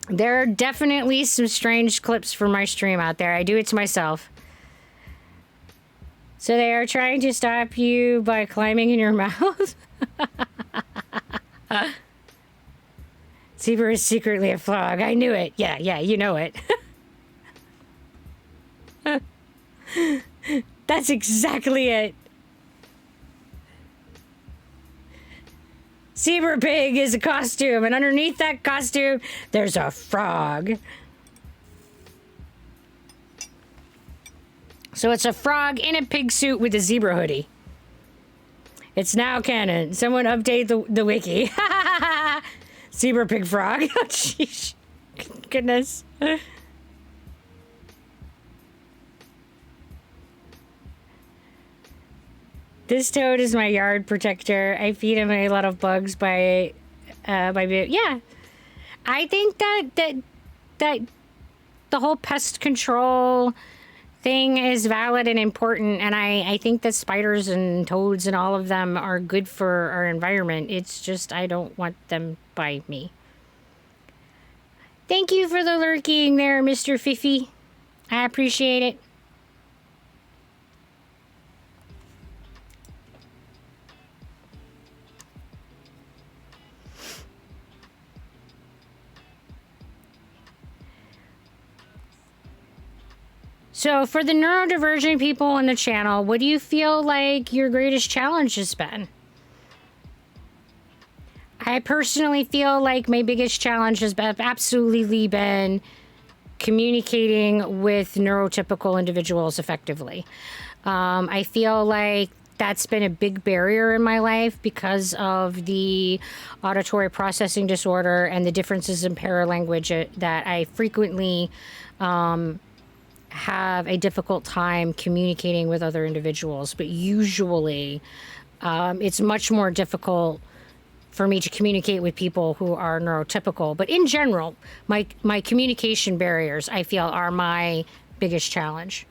There are definitely some strange clips from my stream out there. I do it to myself. So they are trying to stop you by climbing in your mouth? Zebra is secretly a frog. I knew it. Yeah, you know it. That's exactly it. Zebra pig is a costume, and underneath that costume, there's a frog. So it's a frog in a pig suit with a zebra hoodie. It's now canon. Someone update the wiki. Zebra pig frog. Oh, jeez. Goodness. This toad is my yard protector. I feed him a lot of bugs by yeah. I think that the whole pest control thing is valid and important, and I think that spiders and toads and all of them are good for our environment. It's just I don't want them by me. Thank you for the lurking there, Mr. Fifi. I appreciate it. So for the neurodivergent people in the channel, what do you feel like your greatest challenge has been? I personally feel like my biggest challenge has absolutely been communicating with neurotypical individuals effectively. I feel like that's been a big barrier in my life because of the auditory processing disorder and the differences in paralanguage that I frequently have a difficult time communicating with other individuals. But usually it's much more difficult for me to communicate with people who are neurotypical. But in general, my communication barriers, I feel, are my biggest challenge.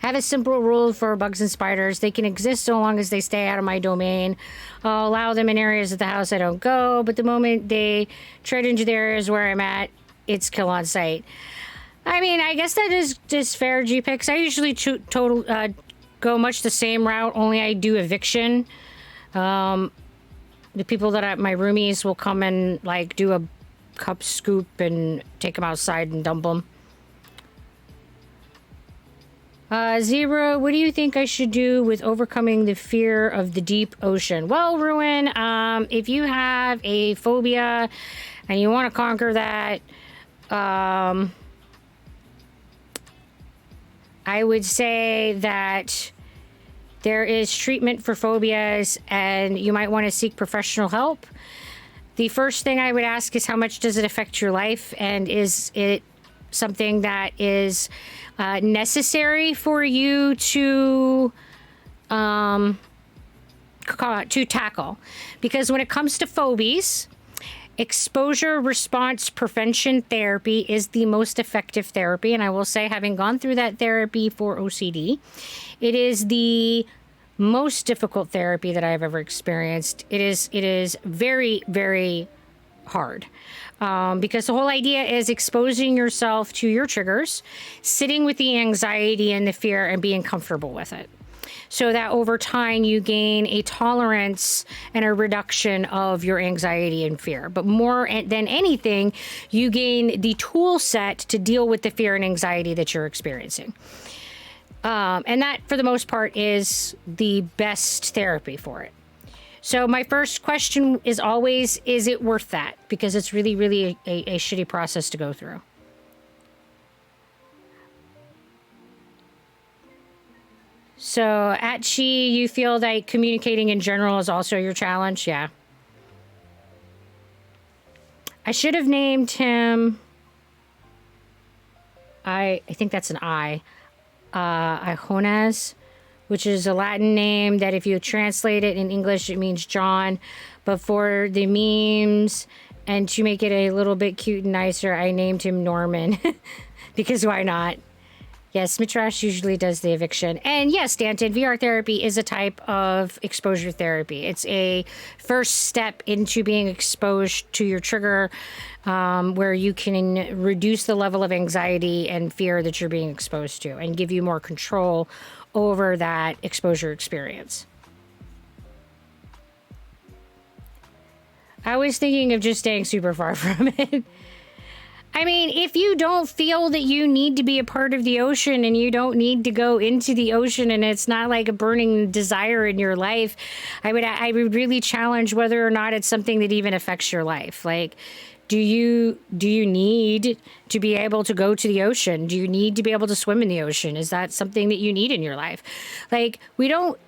I have a simple rule for bugs and spiders. They can exist so long as they stay out of my domain. I'll allow them in areas of the house I don't go, but the moment they tread into the areas where I'm at, it's kill on sight. I mean, I guess that is just fair, GPix. I usually go much the same route, only I do eviction. The people that my roomies will come and like do a cup scoop and take them outside and dump them. Zebra, what do you think I should do with overcoming the fear of the deep ocean? Well, Ruin, if you have a phobia and you want to conquer that, I would say that there is treatment for phobias and you might want to seek professional help. The first thing I would ask is how much does it affect your life, and is it something that is necessary for you to tackle. Because when it comes to phobias, exposure response prevention therapy is the most effective therapy. And I will say, having gone through that therapy for OCD, it is the most difficult therapy that I've ever experienced. It is very, very hard. Because the whole idea is exposing yourself to your triggers, sitting with the anxiety and the fear, and being comfortable with it, so that over time you gain a tolerance and a reduction of your anxiety and fear. But more than anything, you gain the tool set to deal with the fear and anxiety that you're experiencing. And that, for the most part, is the best therapy for it. So my first question is always, is it worth that? Because it's really, really a shitty process to go through. So at Chi, you feel that communicating in general is also your challenge? Yeah. I should have named him, I think that's an I, Ijones, which is a Latin name that if you translate it in English, it means John. But for the memes and to make it a little bit cute and nicer, I named him Norman because why not? Yes, Mitrash usually does the eviction. And yes, Stanton, VR therapy is a type of exposure therapy. It's a first step into being exposed to your trigger, where you can reduce the level of anxiety and fear that you're being exposed to and give you more control over that exposure experience. I was thinking of just staying super far from it. I mean, if you don't feel that you need to be a part of the ocean and you don't need to go into the ocean and it's not like a burning desire in your life, I would really challenge whether or not it's something that even affects your life. Like, do you need to be able to go to the ocean? Do you need to be able to swim in the ocean? Is that something that you need in your life? Like, we don't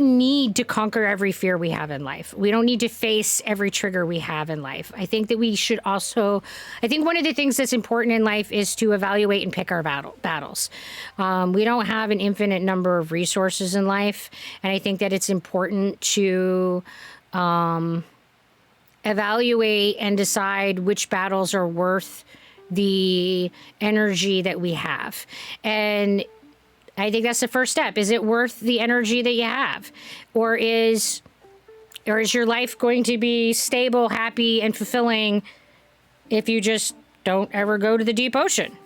need to conquer every fear we have in life. We don't need to face every trigger we have in life. I think that we should also, I think one of the things that's important in life is to evaluate and pick our battles. We don't have an infinite number of resources in life. And I think that it's important to evaluate and decide which battles are worth the energy that we have. And I think that's the first step. Is it worth the energy that you have? Or is your life going to be stable, happy, and fulfilling if you just don't ever go to the deep ocean?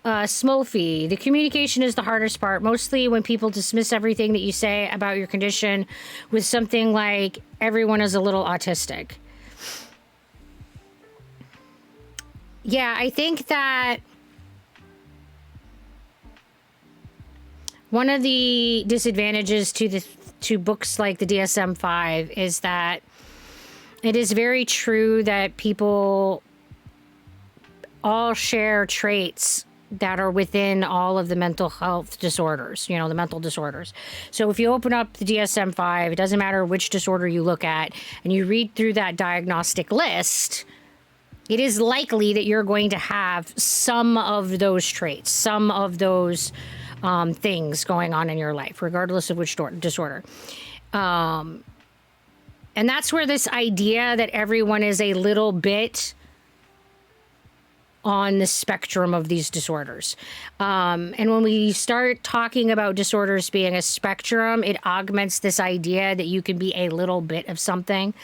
Smolfy, the communication is the hardest part, mostly when people dismiss everything that you say about your condition with something like, everyone is a little autistic. Yeah, I think that one of the disadvantages to books like the DSM-5 is that it is very true that people all share traits that are within all of the mental health disorders, the mental disorders. So if you open up the DSM-5, it doesn't matter which disorder you look at, and you read through that diagnostic list, it is likely that you're going to have some of those traits, some of those things going on in your life, regardless of which disorder. And that's where this idea that everyone is a little bit on the spectrum of these disorders. And when we start talking about disorders being a spectrum, it augments this idea that you can be a little bit of something.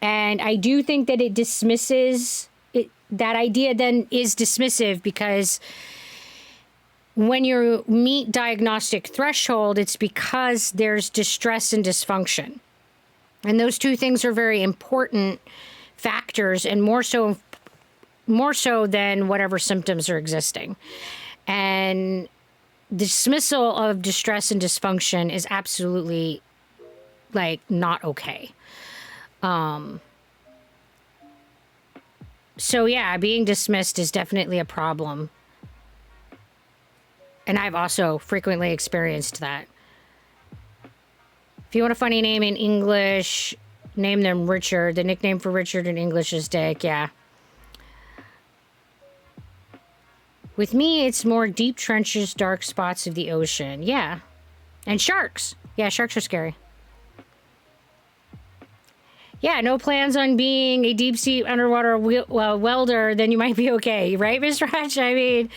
And I do think that it dismisses it. That idea then is dismissive, because when you meet diagnostic threshold, it's because there's distress and dysfunction. And those two things are very important factors, and more so than whatever symptoms are existing. And dismissal of distress and dysfunction is absolutely not okay. So yeah, being dismissed is definitely a problem. And I've also frequently experienced that. If you want a funny name in English, name them Richard. The nickname for Richard in English is Dick, yeah. With me, it's more deep trenches, dark spots of the ocean. Yeah. And sharks. Yeah, sharks are scary. Yeah, no plans on being a deep sea underwater welder, then you might be okay, right, Mr. Hatch? I mean,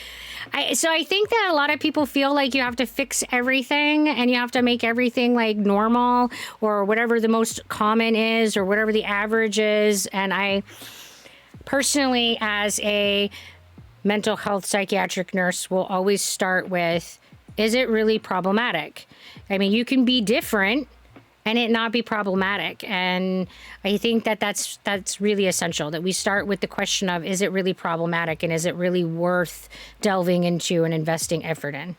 so I think that a lot of people feel like you have to fix everything and you have to make everything like normal or whatever the most common is or whatever the average is. And I personally, as a mental health psychiatric nurse, will always start with, is it really problematic? I mean, you can be different and it not be problematic. And I think that that's really essential, that we start with the question of, is it really problematic and is it really worth delving into and investing effort in?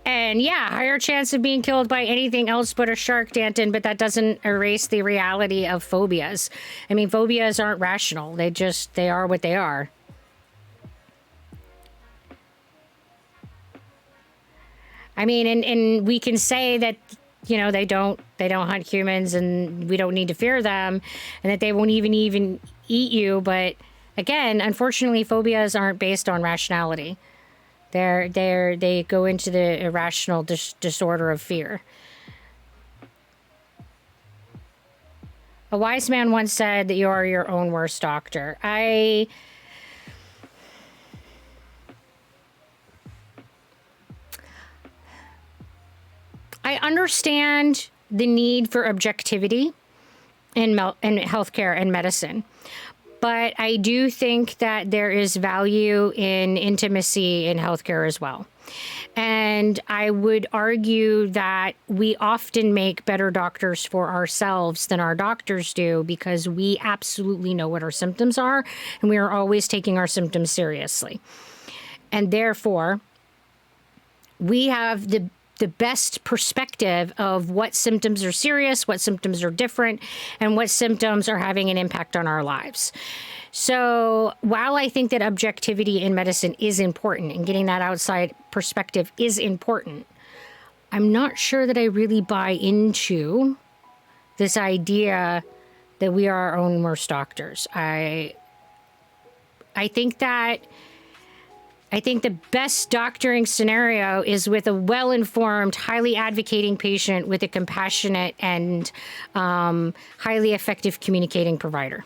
And yeah, higher chance of being killed by anything else but a shark, Danton, but that doesn't erase the reality of phobias. I mean, phobias aren't rational. They are what they are. I mean, and we can say that, you know, they don't hunt humans and we don't need to fear them and that they won't even eat you. But again, unfortunately, phobias aren't based on rationality. They go into the irrational disorder of fear. A wise man once said that you are your own worst doctor. I understand the need for objectivity in healthcare and medicine, but I do think that there is value in intimacy in healthcare as well. And I would argue that we often make better doctors for ourselves than our doctors do because we absolutely know what our symptoms are and we are always taking our symptoms seriously. And therefore, we have the best perspective of what symptoms are serious, what symptoms are different, and what symptoms are having an impact on our lives. So while I think that objectivity in medicine is important and getting that outside perspective is important, I'm not sure that I really buy into this idea that we are our own worst doctors. I think the best doctoring scenario is with a well-informed, highly advocating patient with a compassionate and highly effective communicating provider.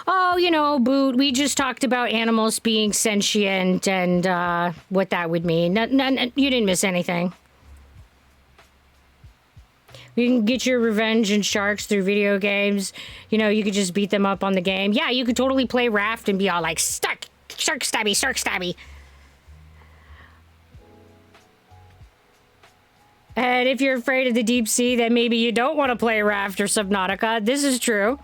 Oh, you know, Boot, we just talked about animals being sentient and what that would mean. You didn't miss anything. You can get your revenge on sharks through video games. You know, you could just beat them up on the game. Yeah, you could totally play Raft and be all like, shark stabby, shark stabby. And if you're afraid of the deep sea, then maybe you don't want to play Raft or Subnautica. This is true.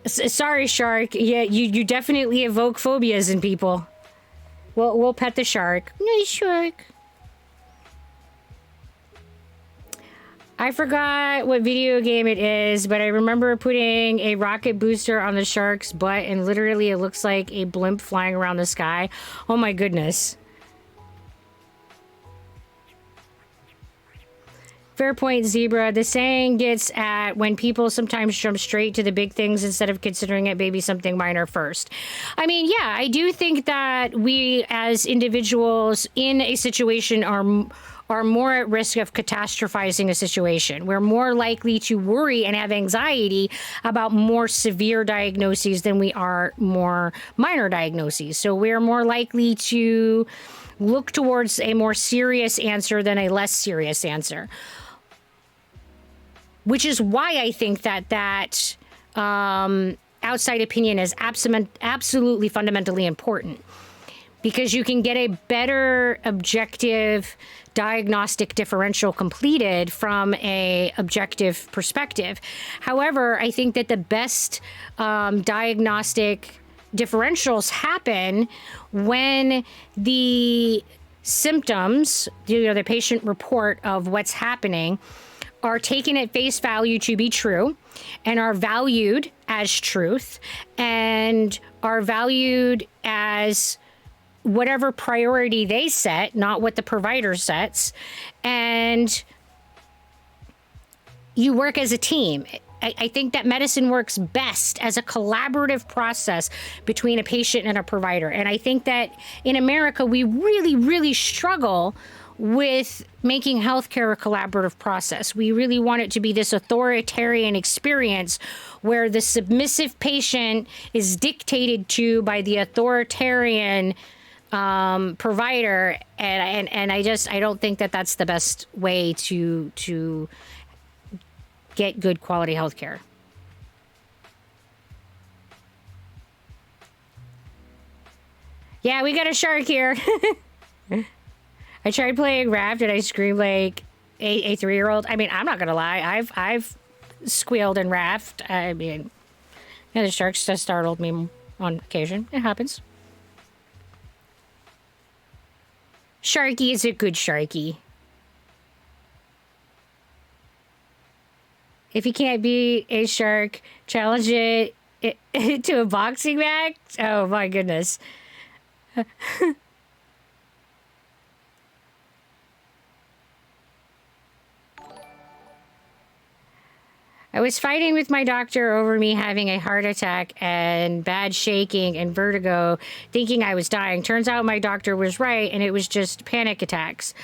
Sorry, shark. Yeah, you definitely evoke phobias in people. We'll pet the shark. Nice shark. I forgot what video game it is, but I remember putting a rocket booster on the shark's butt and literally it looks like a blimp flying around the sky. Oh my goodness. Fair point, Zebra. The saying gets at when people sometimes jump straight to the big things instead of considering it maybe something minor first. I mean, yeah, I do think that we as individuals in a situation are more at risk of catastrophizing a situation. We're more likely to worry and have anxiety about more severe diagnoses than we are more minor diagnoses. So we're more likely to look towards a more serious answer than a less serious answer. Which is why I think that outside opinion is absolutely fundamentally important. Because you can get a better objective diagnostic differential completed from a objective perspective. However, I think that the best diagnostic differentials happen when the symptoms, the patient report of what's happening, are taken at face value to be true and are valued as truth and are valued as whatever priority they set, not what the provider sets. And you work as a team. I think that medicine works best as a collaborative process between a patient and a provider. And I think that in America, we really, really struggle with making healthcare a collaborative process. We really want it to be this authoritarian experience where the submissive patient is dictated to by the authoritarian provider. And I don't think that that's the best way to get good quality healthcare. Yeah, we got a shark here. I tried playing Raft and I screamed like a 3-year-old. I mean, I'm not gonna lie. I've squealed in Raft. I mean, yeah, the sharks just startled me on occasion. It happens. Sharky is a good Sharky. If you can't beat a shark, challenge it to a boxing match. Oh my goodness. I was fighting with my doctor over me having a heart attack and bad shaking and vertigo, thinking I was dying. Turns out my doctor was right, and it was just panic attacks.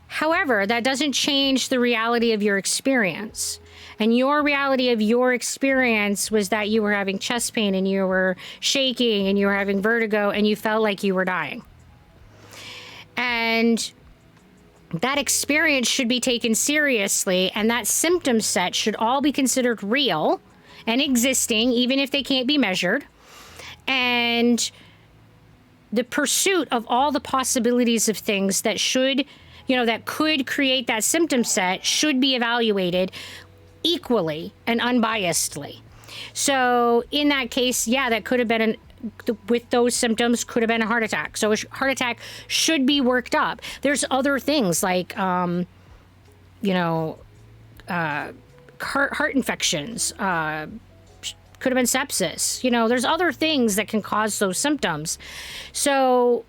However, that doesn't change the reality of your experience. And your reality of your experience was that you were having chest pain and you were shaking and you were having vertigo and you felt like you were dying. And that experience should be taken seriously, and that symptom set should all be considered real and existing, even if they can't be measured. And the pursuit of all the possibilities of things that should, that could create that symptom set should be evaluated equally and unbiasedly. So in that case, yeah, that could have been with those symptoms could have been a heart attack. So a heart attack should be worked up. There's other things like, heart infections, could have been sepsis. There's other things that can cause those symptoms. So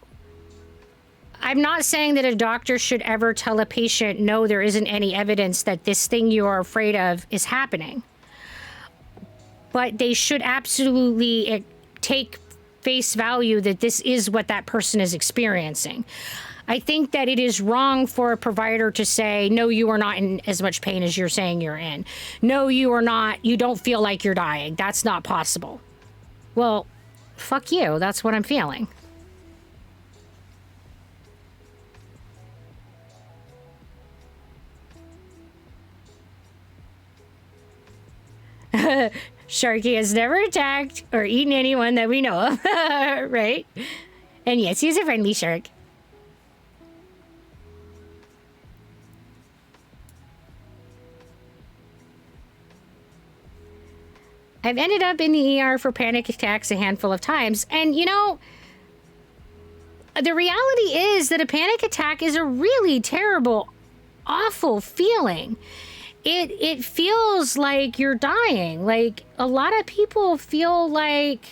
I'm not saying that a doctor should ever tell a patient, no, there isn't any evidence that this thing you are afraid of is happening. But they should absolutely take face value that this is what that person is experiencing. I think that it is wrong for a provider to say, no, you are not in as much pain as you're saying you're in. No, you are not. You don't feel like you're dying. That's not possible. Well, fuck you. That's what I'm feeling. Sharky has never attacked or eaten anyone that we know of, right? And yes, he's a friendly shark. I've ended up in the ER for panic attacks a handful of times. And, the reality is that a panic attack is a really terrible, awful feeling. It feels like you're dying. Like, a lot of people feel like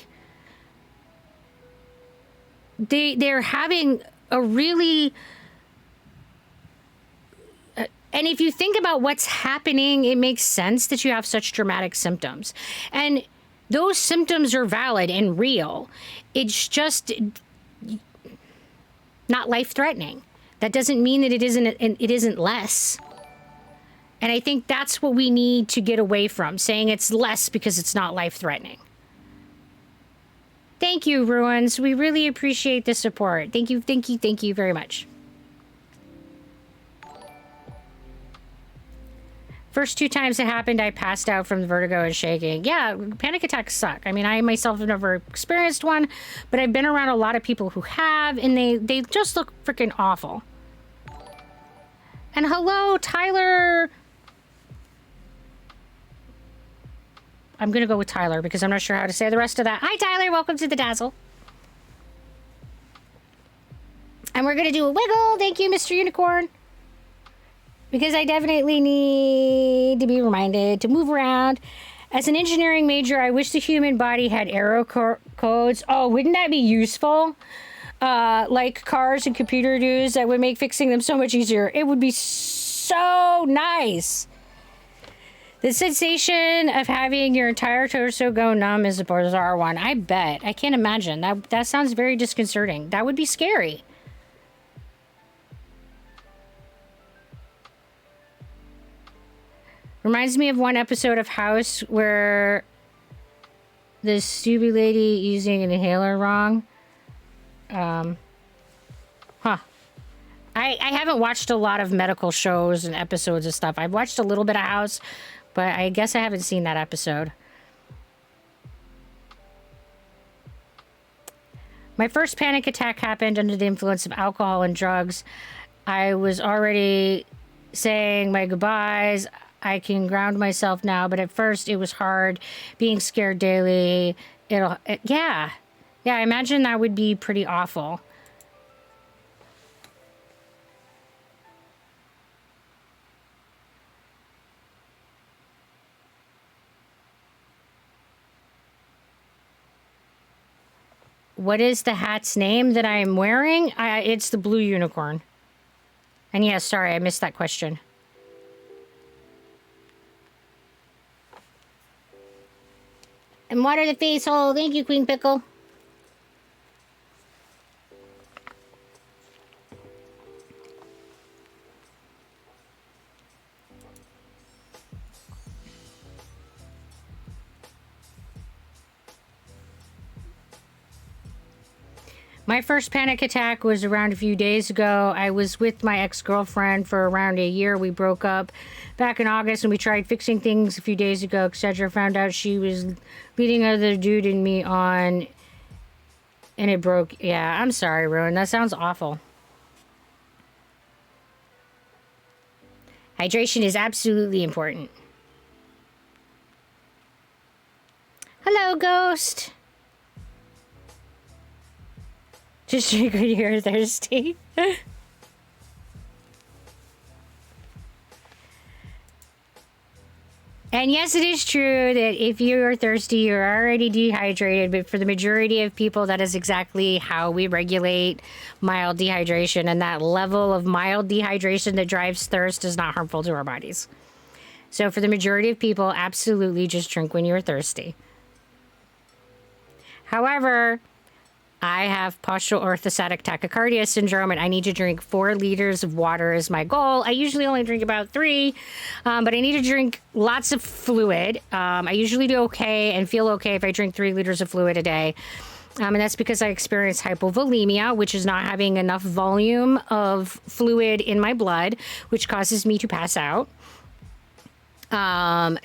they're having a really... and if you think about what's happening, it makes sense that you have such dramatic symptoms. And those symptoms are valid and real. It's just not life-threatening. That doesn't mean that it isn't less. And I think that's what we need to get away from, saying it's less because it's not life-threatening. Thank you, Ruins. We really appreciate the support. Thank you very much. First 2 times it happened, I passed out from the vertigo and shaking. Yeah, panic attacks suck. I mean, I myself have never experienced one, but I've been around a lot of people who have, and they just look freaking awful. And hello, Tyler... I'm going to go with Tyler because I'm not sure how to say the rest of that. Hi, Tyler. Welcome to the Dazzle. And we're going to do a wiggle. Thank you, Mr. Unicorn. because I definitely need to be reminded to move around. As an engineering major, I wish the human body had error codes. Oh, wouldn't that be useful? Like cars and computer do's, that would make fixing them so much easier. It would be so nice. The sensation of having your entire torso go numb is a bizarre one. I bet. I can't imagine. That sounds very disconcerting. That would be scary. Reminds me of one episode of House where the stupid lady using an inhaler wrong. I haven't watched a lot of medical shows and episodes of stuff. I've watched a little bit of House, but I guess I haven't seen that episode. My first panic attack happened under the influence of alcohol and drugs. I was already saying my goodbyes. I can ground myself now, but at first it was hard being scared daily. Yeah, I imagine that would be pretty awful. What is the hat's name that I am wearing? It's the Blue Unicorn. And yes, sorry, I missed that question. And water the face hole. Thank you, Queen Pickle. My first panic attack was around a few days ago. I was with my ex-girlfriend for around a year. We broke up back in August and we tried fixing things a few days ago, etc. Found out she was leading another dude and me on, and it broke. Yeah, I'm sorry, Rowan. That sounds awful. Hydration is absolutely important. Hello, Ghost. Just drink when you're thirsty. And yes, it is true that if you're thirsty, you're already dehydrated. But for the majority of people, that is exactly how we regulate mild dehydration. And that level of mild dehydration that drives thirst is not harmful to our bodies. So for the majority of people, absolutely just drink when you're thirsty. However, I have postural orthostatic tachycardia syndrome, and I need to drink 4 liters of water as my goal. I usually only drink about 3, but I need to drink lots of fluid. I usually do okay and feel okay if I drink 3 liters of fluid a day. And that's because I experience hypovolemia, which is not having enough volume of fluid in my blood, which causes me to pass out.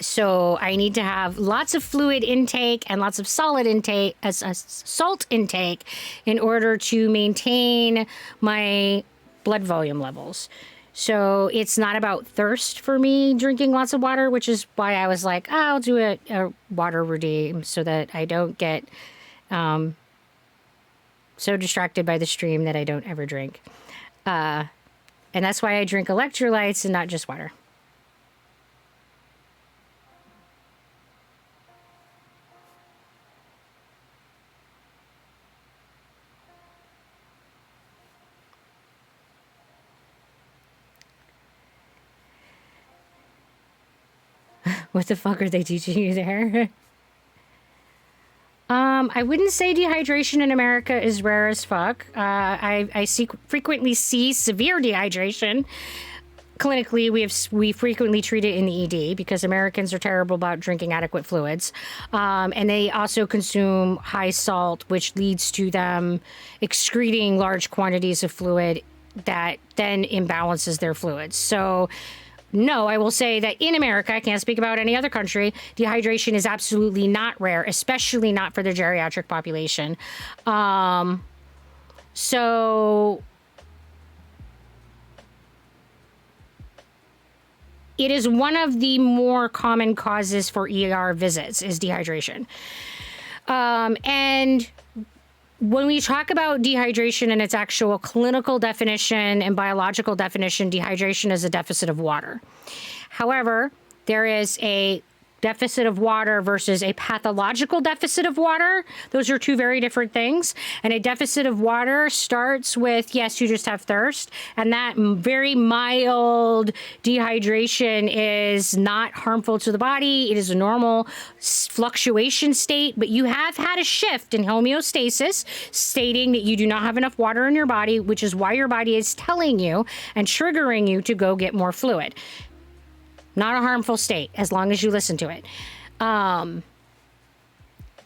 So I need to have lots of fluid intake and lots of solid intake, salt intake, in order to maintain my blood volume levels. So it's not about thirst for me drinking lots of water, which is why I was like, I'll do a water redeem so that I don't get so distracted by the stream that I don't ever drink. And that's why I drink electrolytes and not just water. What the fuck are they teaching you there? I wouldn't say dehydration in America is rare as fuck. I frequently see severe dehydration. Clinically, we frequently treat it in the ED because Americans are terrible about drinking adequate fluids. And they also consume high salt, which leads to them excreting large quantities of fluid that then imbalances their fluids. So no, I will say that in America, I can't speak about any other country, dehydration is absolutely not rare, especially not for the geriatric population. So it is one of the more common causes for ER visits is dehydration. And when we talk about dehydration and its actual clinical definition and biological definition, dehydration is a deficit of water. However, there is a deficit of water versus a pathological deficit of water. Those are two very different things. And a deficit of water starts with, yes, you just have thirst. And that very mild dehydration is not harmful to the body. It is a normal fluctuation state, but you have had a shift in homeostasis stating that you do not have enough water in your body, which is why your body is telling you and triggering you to go get more fluid. Not a harmful state, as long as you listen to it.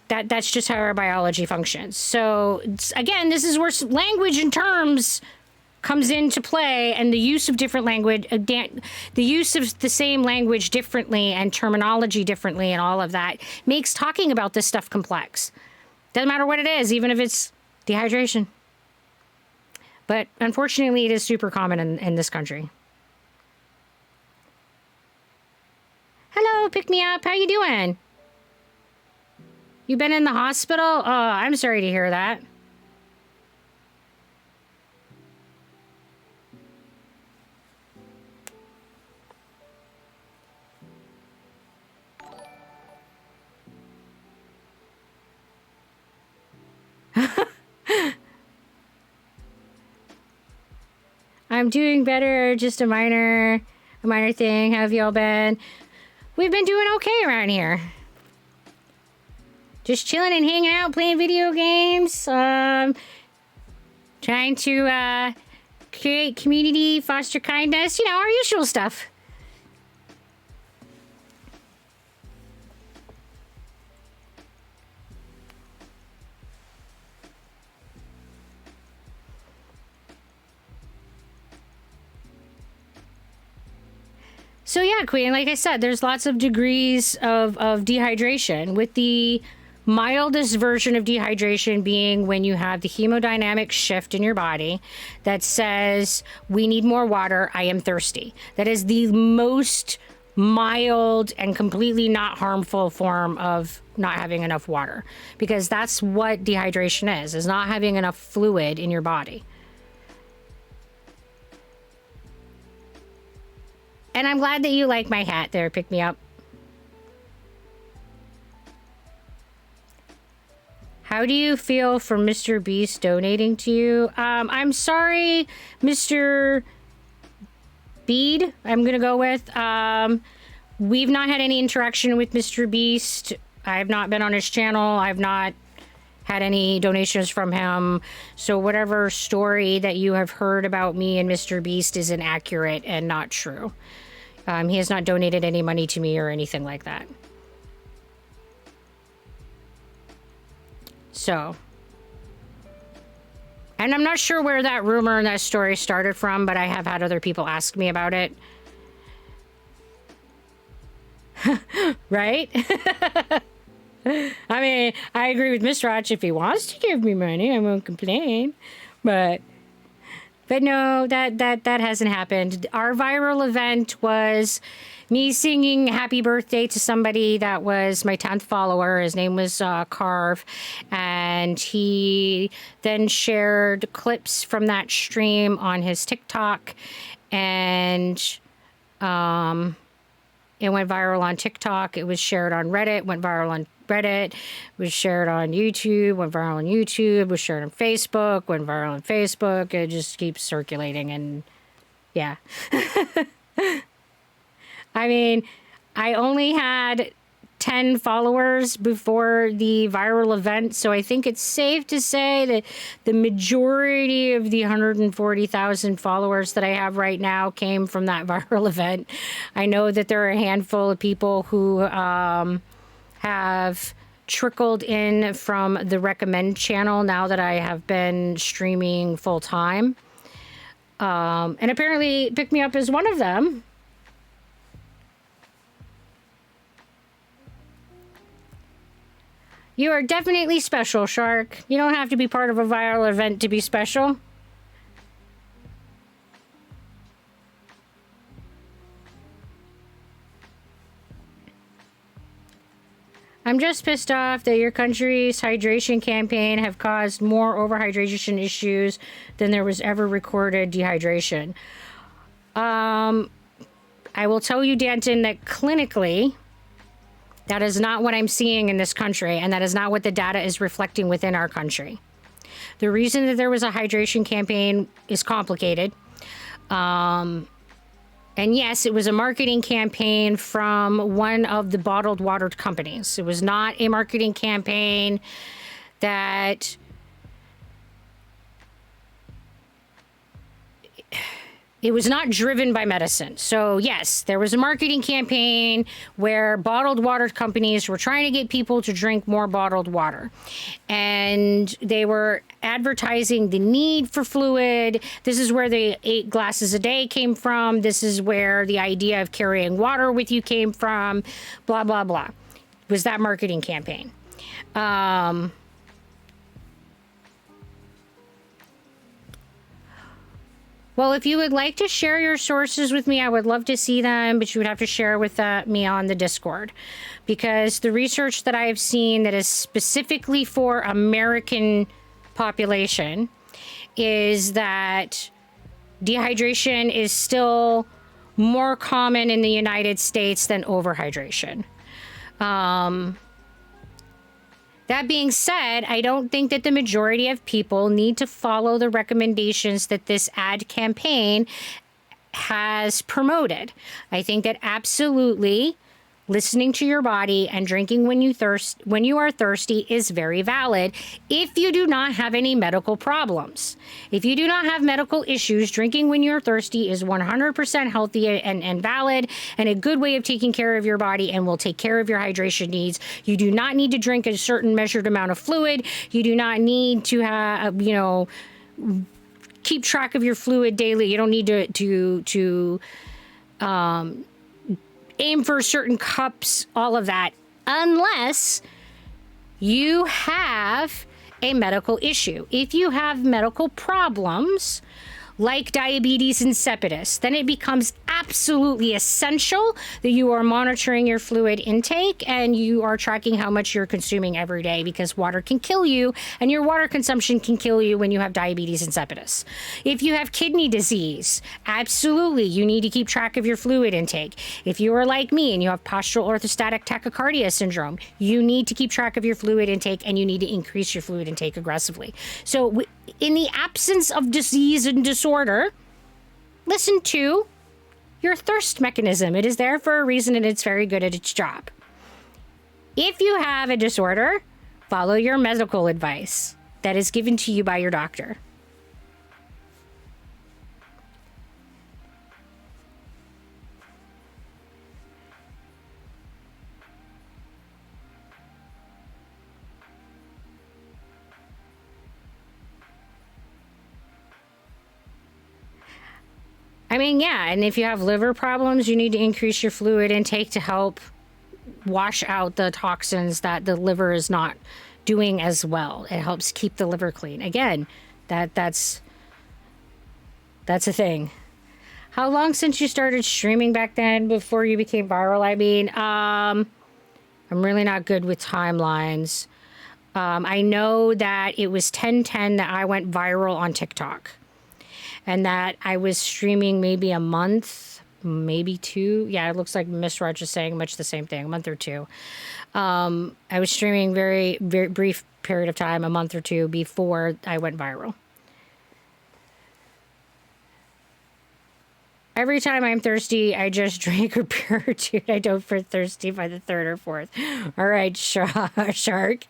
That's just how our biology functions. So again, this is where language and terms comes into play, and the use of different language, the use of the same language differently and terminology differently, and all of that makes talking about this stuff complex. Doesn't matter what it is, even if it's dehydration. But unfortunately, it is super common in this country. Hello, pick me up. How you doing? You been in the hospital? Oh, I'm sorry to hear that. I'm doing better. Just a minor thing. How have y'all been? We've been doing okay around here. Just chilling and hanging out, playing video games. Trying to create community, foster kindness. You know, our usual stuff. So yeah, Queen, like I said, there's lots of degrees of dehydration, with the mildest version of dehydration being when you have the hemodynamic shift in your body that says, we need more water, I am thirsty. That is the most mild and completely not harmful form of not having enough water, because that's what dehydration is not having enough fluid in your body. And I'm glad that you like my hat there, pick me up. How do you feel for Mr. Beast donating to you? I'm sorry, Mr. Bead, I'm going to go with. We've not had any interaction with Mr. Beast. I've not been on his channel. I've not had any donations from him. So whatever story that you have heard about me and Mr. Beast is inaccurate and not true. He has not donated any money to me or anything like that. So, and I'm not sure where that rumor and that story started from, but I have had other people ask me about it. Right? I mean, I agree with Mr. Roch. If he wants to give me money, I won't complain. But no, that hasn't happened. Our viral event was me singing happy birthday to somebody that was my 10th follower. His name was Carve. And he then shared clips from that stream on his TikTok. And it went viral on TikTok. It was shared on Reddit, went viral on Reddit, was shared on YouTube, went viral on YouTube, was shared on Facebook, went viral on Facebook. It just keeps circulating, and yeah. I mean, I only had 10 followers before the viral event, so I think it's safe to say that the majority of the 140,000 followers that I have right now came from that viral event. I know that there are a handful of people who have trickled in from the recommend channel now that I have been streaming full time. And apparently Pick Me Up is one of them. You are definitely special, Shark. You don't have to be part of a viral event to be special. I'm just pissed off that your country's hydration campaign have caused more overhydration issues than there was ever recorded dehydration. I will tell you, Danton, that clinically, that is not what I'm seeing in this country, and that is not what the data is reflecting within our country. The reason that there was a hydration campaign is complicated. And yes, it was a marketing campaign from one of the bottled water companies. It was not a marketing campaign that it was not driven by medicine. So yes, there was a marketing campaign where bottled water companies were trying to get people to drink more bottled water. And they were advertising the need for fluid. This is where the 8 glasses a day came from. This is where the idea of carrying water with you came from, blah, blah, blah. It was that marketing campaign. Well, if you would like to share your sources with me, I would love to see them, but you would have to share with me on the Discord, because the research that I have seen that is specifically for American population is that dehydration is still more common in the United States than overhydration. That being said, I don't think that the majority of people need to follow the recommendations that this ad campaign has promoted. I think that absolutely listening to your body and drinking when you are thirsty is very valid if you do not have any medical problems. If you do not have medical issues, drinking when you're thirsty is 100% healthy and valid, and a good way of taking care of your body, and will take care of your hydration needs. You do not need to drink a certain measured amount of fluid. You do not need to have, keep track of your fluid daily. You don't need to aim for certain cups, all of that, unless you have a medical issue. If you have medical problems like diabetes insipidus, then it becomes absolutely essential that you are monitoring your fluid intake and you are tracking how much you're consuming every day, because water can kill you, and your water consumption can kill you when you have diabetes insipidus. If you have kidney disease, absolutely, you need to keep track of your fluid intake. If you are like me and you have postural orthostatic tachycardia syndrome, you need to keep track of your fluid intake, and you need to increase your fluid intake aggressively. So in the absence of disease and disorder, listen to your thirst mechanism. It is there for a reason, and it's very good at its job. If you have a disorder, follow your medical advice that is given to you by your doctor. I mean, yeah, and if you have liver problems, you need to increase your fluid intake to help wash out the toxins that the liver is not doing as well. It helps keep the liver clean. Again, that's a thing. How long since you started streaming back then before you became viral? I mean, I'm really not good with timelines. I know that it was 10/10 that I went viral on TikTok. And that I was streaming maybe a month, maybe 2. Yeah, it looks like Miss Raj is saying much the same thing, a month or 2. I was streaming very, very brief period of time, a month or 2 before I went viral. Every time I'm thirsty, I just drink a beer or 2. I don't feel thirsty by the 3rd or 4th. All right, Shark.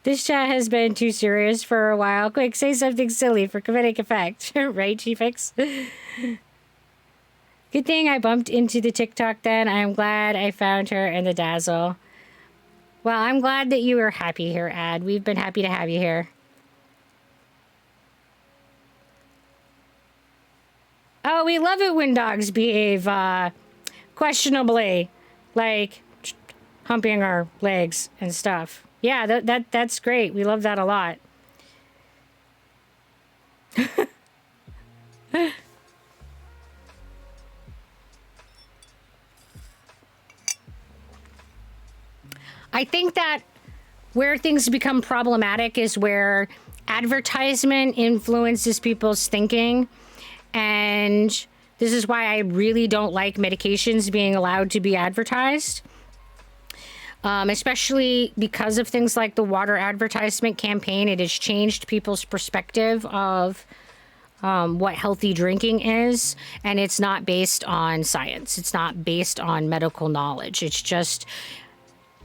This chat has been too serious for a while. Quick, say something silly for comedic effect. Right, Chiefix? Good thing I bumped into the TikTok then. I'm glad I found her in the Dazzle. Well, I'm glad that you were happy here, Ad. We've been happy to have you here. Oh, we love it when dogs behave questionably, like humping our legs and stuff. Yeah, that's great. We love that a lot. I think that where things become problematic is where advertisement influences people's thinking. And this is why I really don't like medications being allowed to be advertised. Especially because of things like the water advertisement campaign. It has changed people's perspective of what healthy drinking is. And it's not based on science. It's not based on medical knowledge. It's just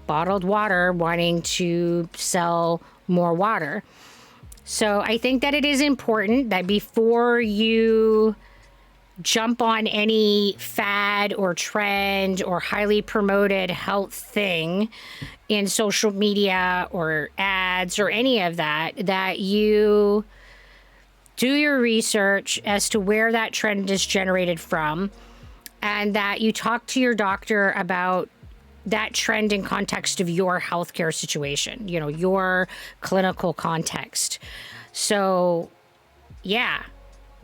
bottled water wanting to sell more water. So I think that it is important that before you jump on any fad or trend or highly promoted health thing in social media or ads or any of that, that you do your research as to where that trend is generated from, and that you talk to your doctor about that trend in context of your healthcare situation, you know, your clinical context. So, yeah.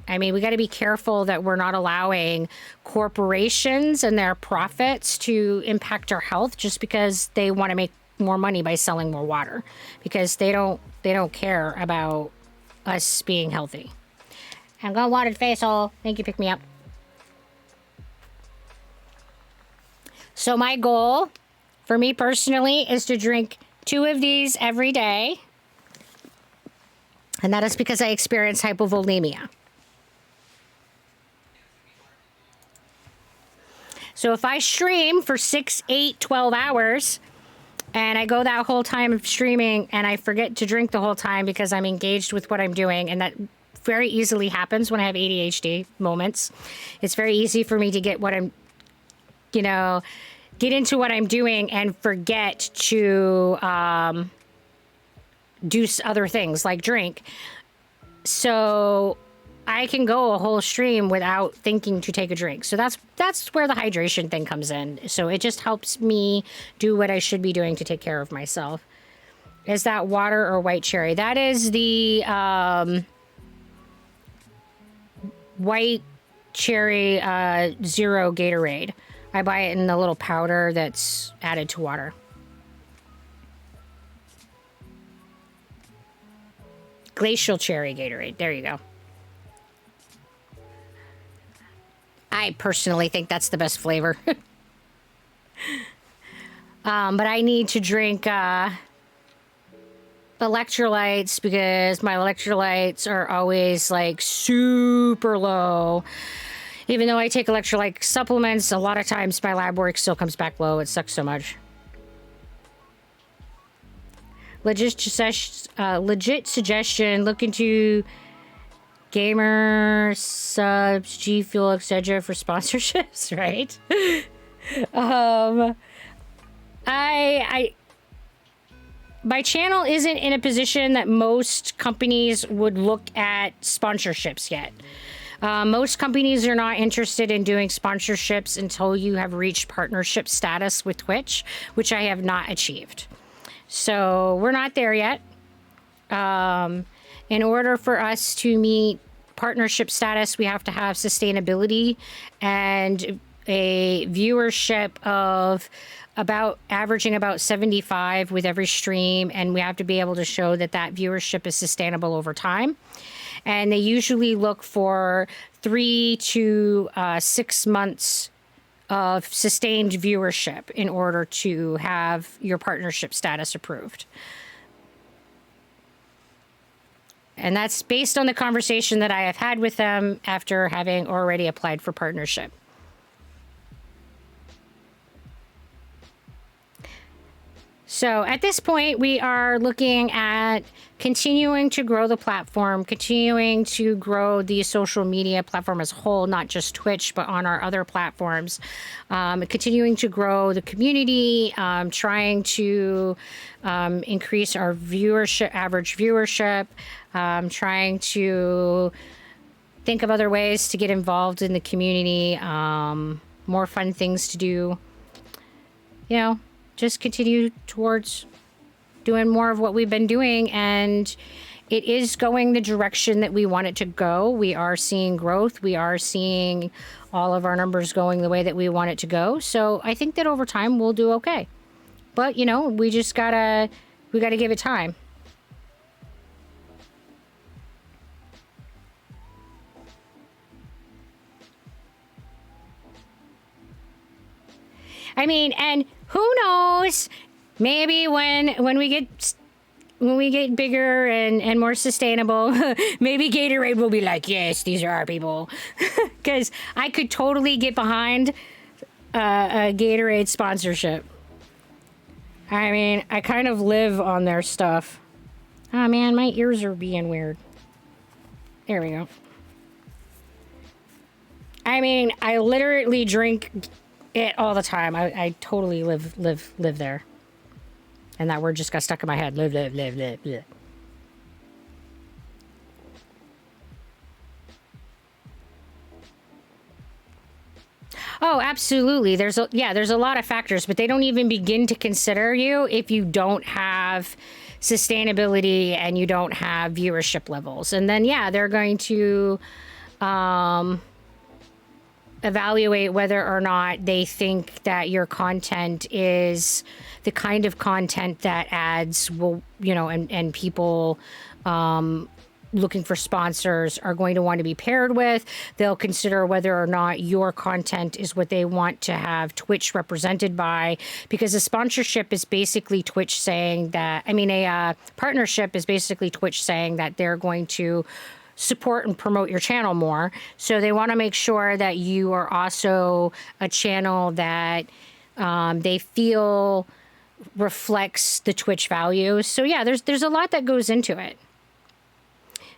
I mean, we got to be careful that we're not allowing corporations and their profits to impact our health just because they want to make more money by selling more water, because they don't care about us being healthy. I'm going watered face hole. Thank you, pick me up. So my goal for me personally is to drink 2 of these every day. And that is because I experience hypovolemia. So if I stream for 6, 8, 12 hours and I go that whole time of streaming and I forget to drink the whole time because I'm engaged with what I'm doing, and that very easily happens when I have ADHD moments. It's very easy for me to get what I'm, get into what I'm doing and forget to do other things like drink. So I can go a whole stream without thinking to take a drink. So that's where the hydration thing comes in. So it just helps me do what I should be doing to take care of myself. Is that water or white cherry? That is the white cherry zero Gatorade. I buy it in the little powder that's added to water. Glacial cherry Gatorade. There you go. I personally think that's the best flavor. But I need to drink electrolytes because my electrolytes are always like super low. Even though I take electrolyte supplements, a lot of times my lab work still comes back low. It sucks so much. Legit suggestion, look into Gamer Subs, G Fuel, etc. for sponsorships, right? My channel isn't in a position that most companies would look at sponsorships yet. Most companies are not interested in doing sponsorships until you have reached partnership status with Twitch, which I have not achieved. So we're not there yet. In order for us to meet partnership status, we have to have sustainability and a viewership of averaging about 75 with every stream. And we have to be able to show that that viewership is sustainable over time. And they usually look for 3 to 6 months of sustained viewership in order to have your partnership status approved. And that's based on the conversation that I have had with them after having already applied for partnership. So at this point, we are looking at continuing to grow the platform, continuing to grow the social media platform as a whole, not just Twitch, but on our other platforms, continuing to grow the community, trying to increase our viewership, average viewership, trying to think of other ways to get involved in the community, more fun things to do, just continue towards doing more of what we've been doing, and it is going the direction that we want it to go. We are seeing growth. We are seeing all of our numbers going the way that we want it to go. So I think that over time we'll do okay. But, you know, we gotta give it time. I mean, and who knows? Maybe when we get bigger and more sustainable, maybe Gatorade will be like, yes, these are our people. Because I could totally get behind a Gatorade sponsorship. I mean, I kind of live on their stuff. Oh man, my ears are being weird. There we go. I mean, I literally drink it all the time. I totally live there. And that word just got stuck in my head. Live. Oh, absolutely. There's a lot of factors, but they don't even begin to consider you if you don't have sustainability and you don't have viewership levels. And then, yeah, they're going to evaluate whether or not they think that your content is the kind of content that ads will, you know, and people looking for sponsors are going to want to be paired with. They'll consider whether or not your content is what they want to have Twitch represented by, because a sponsorship is basically Twitch saying that, a partnership is basically Twitch saying that they're going to support and promote your channel more. So they want to make sure that you are also a channel that they feel reflects the Twitch values. So yeah, there's a lot that goes into it.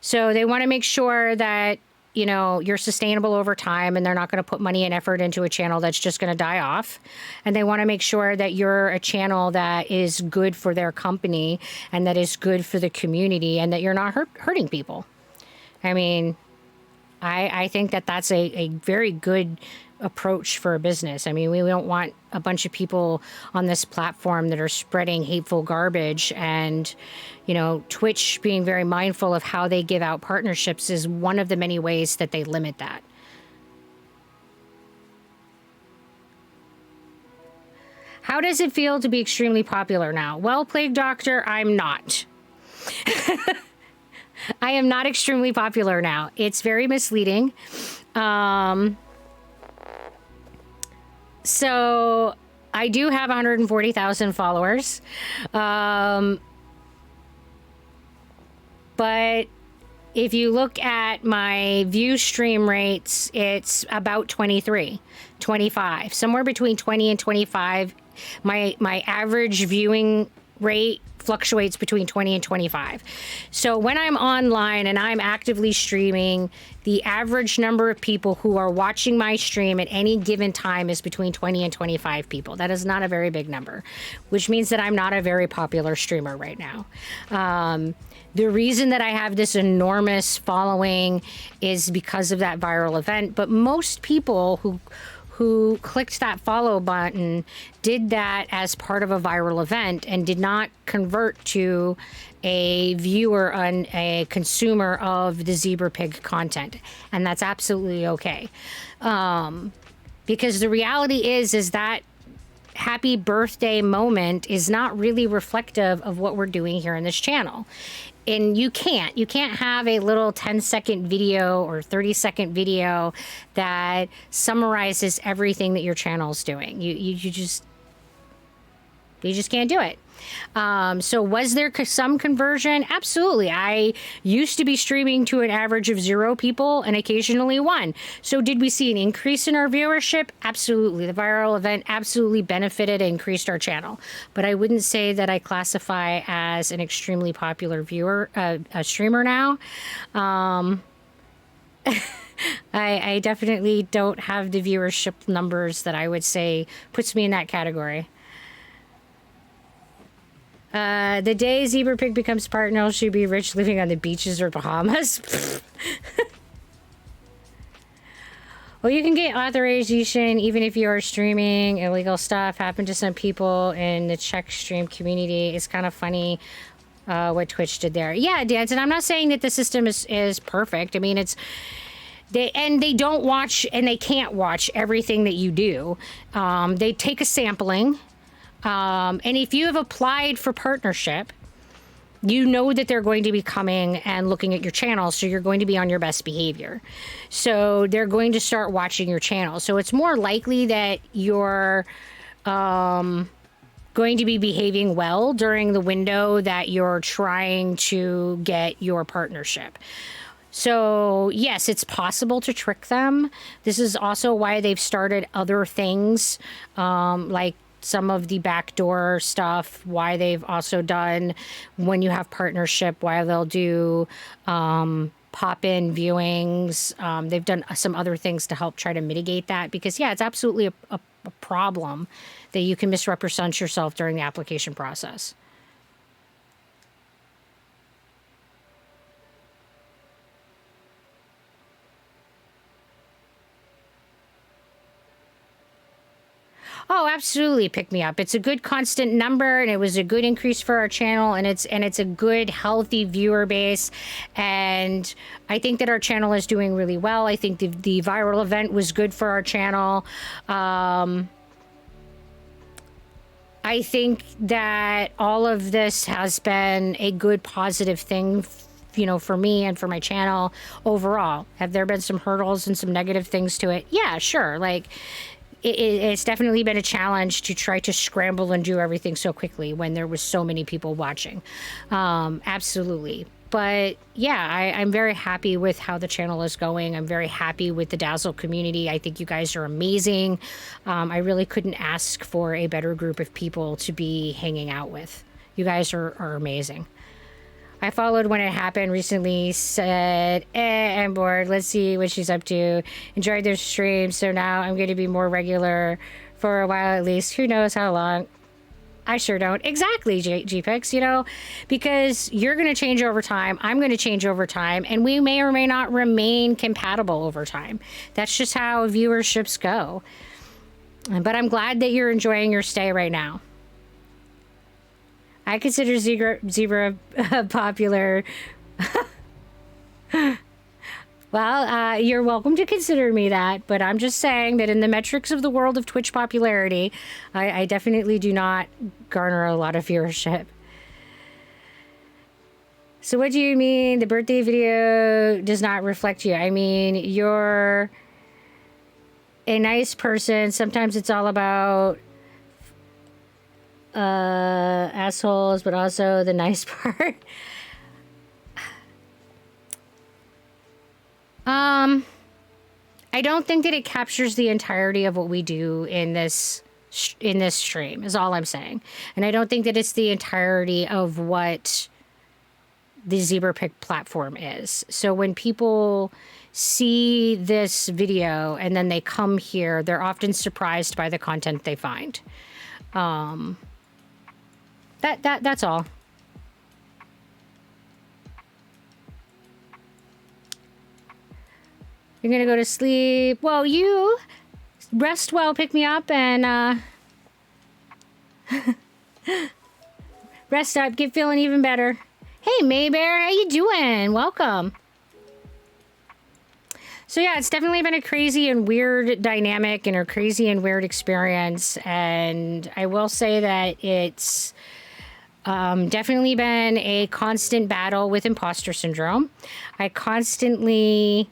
So they want to make sure that, you know, you're sustainable over time and they're not going to put money and effort into a channel that's just going to die off. And they want to make sure that you're a channel that is good for their company and that is good for the community and that you're not hurting people. I mean, I think that that's a very good approach for a business. I mean, we don't want a bunch of people on this platform that are spreading hateful garbage, and, you know, Twitch being very mindful of how they give out partnerships is one of the many ways that they limit that. How does it feel to be extremely popular now? Well, Plague Doctor, I'm not. I am not extremely popular now. It's very misleading. So I do have 140,000 followers. But if you look at my view stream rates, it's about 23, 25, somewhere between 20 and 25. My average viewing rate fluctuates between 20 and 25. So when I'm online and I'm actively streaming, the average number of people who are watching my stream at any given time is between 20 and 25 people. That is not a very big number, which means that I'm not a very popular streamer right now. The reason that I have this enormous following is because of that viral event, but most people who clicked that follow button did that as part of a viral event and did not convert to a viewer and a consumer of the Zebra Pig content. And that's absolutely okay. Because the reality is that happy birthday moment is not really reflective of what we're doing here in this channel. And you can't have a little 10-second video or 30-second video that summarizes everything that your channel is doing. You just can't do it. So was there some conversion? Absolutely. I used to be streaming to an average of 0 people and occasionally 1. So did we see an increase in our viewership? Absolutely. The viral event absolutely benefited and increased our channel. But I wouldn't say that I classify as an extremely popular streamer now. I definitely don't have the viewership numbers that I would say puts me in that category. The day Zebra Pig becomes partner, she'll be rich living on the beaches or Bahamas. Well, you can get authorization even if you are streaming. Illegal stuff happened to some people in the Czech stream community. It's kind of funny what Twitch did there. Yeah, Danson, I'm not saying that the system is perfect. I mean, they don't watch and they can't watch everything that you do. They take a sampling And if you have applied for partnership, you know that they're going to be coming and looking at your channel, so you're going to be on your best behavior. So they're going to start watching your channel. So it's more likely that you're going to be behaving well during the window that you're trying to get your partnership. So yes, it's possible to trick them. This is also why they've started other things, like some of the backdoor stuff, why they've also done, when you have partnership, why they'll do pop-in viewings. They've done some other things to help try to mitigate that, because yeah, it's absolutely a problem that you can misrepresent yourself during the application process. Oh, absolutely, pick me up. It's a good constant number, and it was a good increase for our channel, and it's a good healthy viewer base, and I think that our channel is doing really well. I think the viral event was good for our channel. I think that all of this has been a good positive thing, you know, for me and for my channel overall. Have there been some hurdles and some negative things to it? Yeah, sure. Like, it's definitely been a challenge to try to scramble and do everything so quickly when there was so many people watching. Absolutely. But yeah, I'm very happy with how the channel is going. I'm very happy with the Dazzle community. I think you guys are amazing. I really couldn't ask for a better group of people to be hanging out with. You guys are amazing. I followed when it happened recently, said, I'm bored. Let's see what she's up to. Enjoyed their stream, so now I'm going to be more regular for a while at least. Who knows how long? I sure don't. Exactly, GPix, you know, because you're going to change over time. I'm going to change over time, and we may or may not remain compatible over time. That's just how viewerships go. But I'm glad that you're enjoying your stay right now. I consider Zebra popular. Well, you're welcome to consider me that, but I'm just saying that in the metrics of the world of Twitch popularity, I definitely do not garner a lot of viewership. So what do you mean the birthday video does not reflect you? I mean, you're a nice person. Sometimes it's all about assholes, but also the nice part. I don't think that it captures the entirety of what we do in this stream, is all I'm saying. And I don't think that it's the entirety of what the ZebraPick platform is. So when people see this video and then they come here, they're often surprised by the content they find. That's all. You're gonna go to sleep. Well, you rest well, pick me up, and rest up, get feeling even better. Hey, Maybear, how you doing? Welcome. So yeah, it's definitely been a crazy and weird dynamic and a crazy and weird experience, and I will say that it's definitely been a constant battle with imposter syndrome. I constantly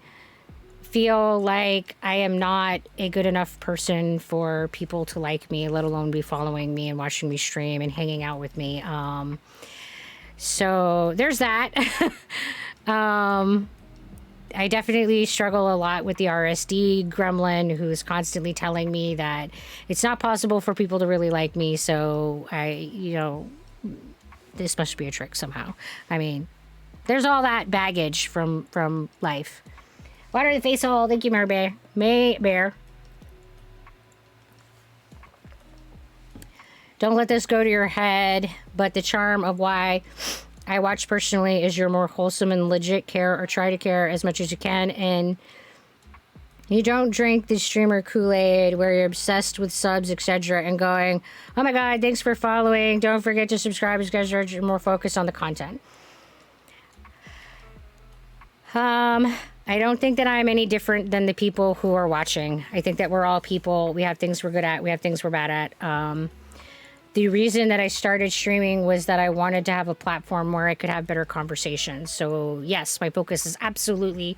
feel like I am not a good enough person for people to like me, let alone be following me and watching me stream and hanging out with me. So there's that. I definitely struggle a lot with the RSD gremlin, who's constantly telling me that it's not possible for people to really like me. So this must be a trick somehow. I mean, there's all that baggage from life. Water the face hole. Thank you, Maybear. Don't let this go to your head, but the charm of why I watch personally is you're more wholesome and legit care, or try to care as much as you can, and you don't drink the streamer Kool-Aid where you're obsessed with subs, etc., and going, oh my god, thanks for following, don't forget to subscribe, etc. You're more focused on the content. I don't think that I'm any different than the people who are watching. I think that we're all people. We have things we're good at. We have things we're bad at. the reason that I started streaming was that I wanted to have a platform where I could have better conversations. So yes, my focus is absolutely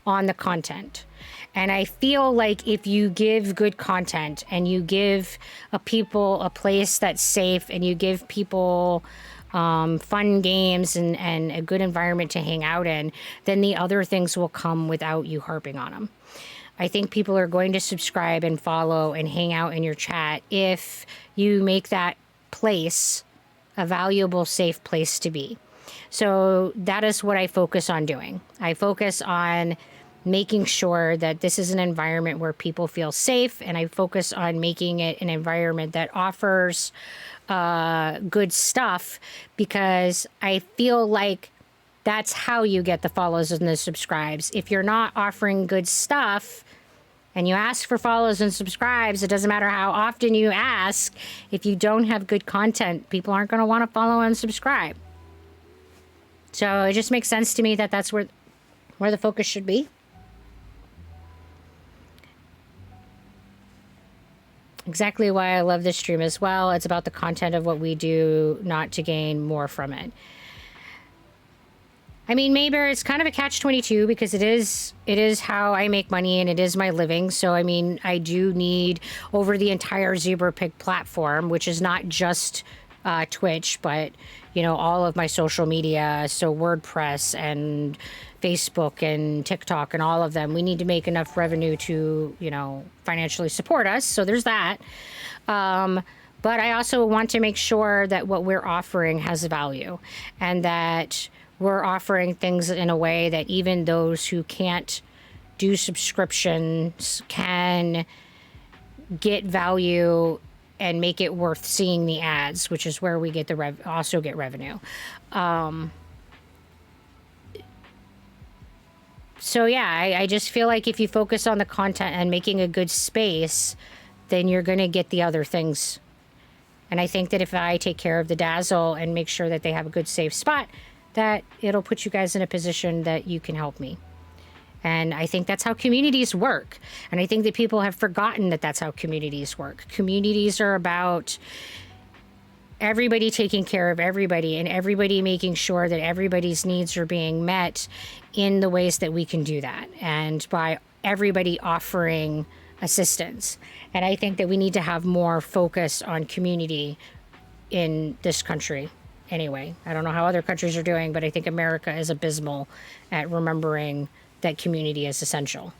on the content. And I feel like if you give good content and you give people a place that's safe and you give people fun games and a good environment to hang out in, then the other things will come without you harping on them. I think people are going to subscribe and follow and hang out in your chat if you make that place a valuable, safe place to be. So that is what I focus on doing. I focus on making sure that this is an environment where people feel safe, and I focus on making it an environment that offers good stuff, because I feel like that's how you get the follows and the subscribes. If you're not offering good stuff and you ask for follows and subscribes, it doesn't matter how often you ask. If you don't have good content, people aren't going to want to follow and subscribe. So it just makes sense to me that that's where the focus should be. Exactly why I love this stream as well. It's about the content of what we do, not to gain more from it. I mean, maybe it's kind of a catch-22 because it is how I make money and it is my living. So, I mean, I do need over the entire Zebra Pig platform, which is not just Twitch, but, you know, all of my social media. So WordPress and Facebook and TikTok and all of them. We need to make enough revenue to, you know, financially support us. So there's that. But I also want to make sure that what we're offering has value and that we're offering things in a way that even those who can't do subscriptions can get value and make it worth seeing the ads, which is where we get the also get revenue. So yeah, I just feel like if you focus on the content and making a good space, then you're going to get the other things. And I think that if I take care of the Dazzle and make sure that they have a good safe spot, that it'll put you guys in a position that you can help me. And I think that's how communities work. And I think that people have forgotten that that's how communities work. Communities are about everybody taking care of everybody and everybody making sure that everybody's needs are being met in the ways that we can do that. And by everybody offering assistance. And I think that we need to have more focus on community in this country. Anyway, I don't know how other countries are doing, but I think America is abysmal at remembering that community is essential.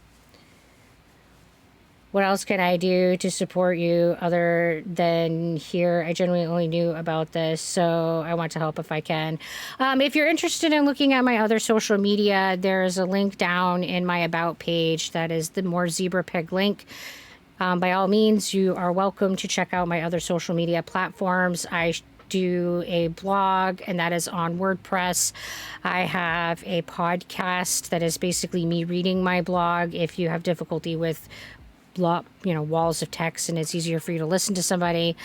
What else can I do to support you other than here? I genuinely only knew about this, so I want to help if I can. If you're interested in looking at my other social media, there's a link down in my About page that is the More Zebra Pig link. By all means, you are welcome to check out my other social media platforms. I do a blog, and that is on WordPress. I have a podcast that is basically me reading my blog if you have difficulty with walls of text and it's easier for you to listen to somebody.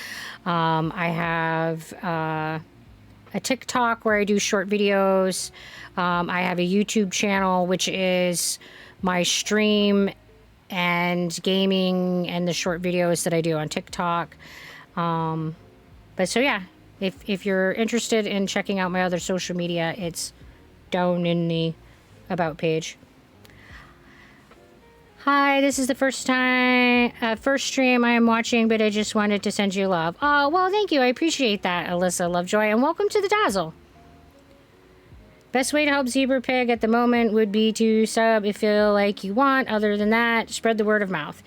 I have a TikTok where I do short videos. I have a YouTube channel, which is my stream and gaming and the short videos that I do on TikTok. But so yeah, if you're interested in checking out my other social media, it's down in the About page. Hi, this is the first stream I am watching, but I just wanted to send you love. Oh, well, thank you. I appreciate that, Alyssa Lovejoy, and welcome to the Dazzle. Best way to help Zebra Pig at the moment would be to sub if you feel like you want. Other than that, spread the word of mouth.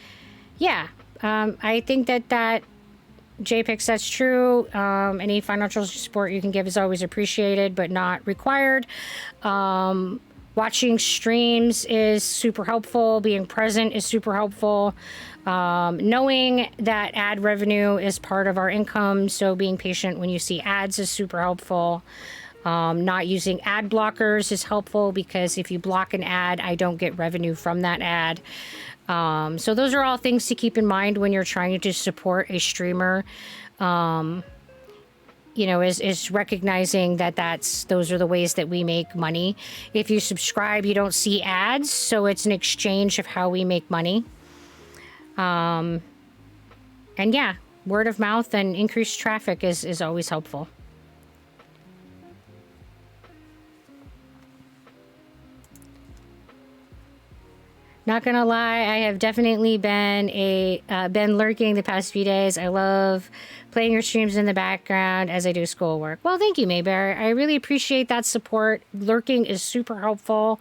Yeah, I think that JPEX, that's true. Any financial support you can give is always appreciated, but not required. Watching streams is super helpful. Being present is super helpful. Knowing that ad revenue is part of our income, so being patient when you see ads is super helpful. Not using ad blockers is helpful because if you block an ad, I don't get revenue from that ad. So those are all things to keep in mind when you're trying to support a streamer. Is recognizing that those are the ways that we make money. If you subscribe, you don't see ads, so it's an exchange of how we make money. And yeah, word of mouth and increased traffic is always helpful. Not gonna lie, I have definitely been lurking the past few days. I love playing your streams in the background as I do schoolwork. Well, thank you, Maybear. I really appreciate that support. Lurking is super helpful,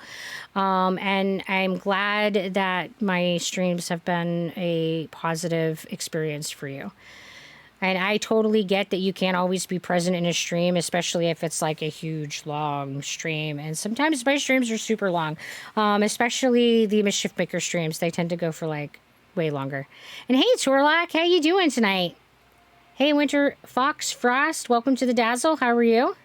and I'm glad that my streams have been a positive experience for you. And I totally get that you can't always be present in a stream, especially if it's like a huge, long stream. And sometimes my streams are super long, especially the Mischief Maker streams. They tend to go for like way longer. And hey, Torlak, how you doing tonight? Hey, Winter Fox Frost, welcome to the Dazzle. How are you?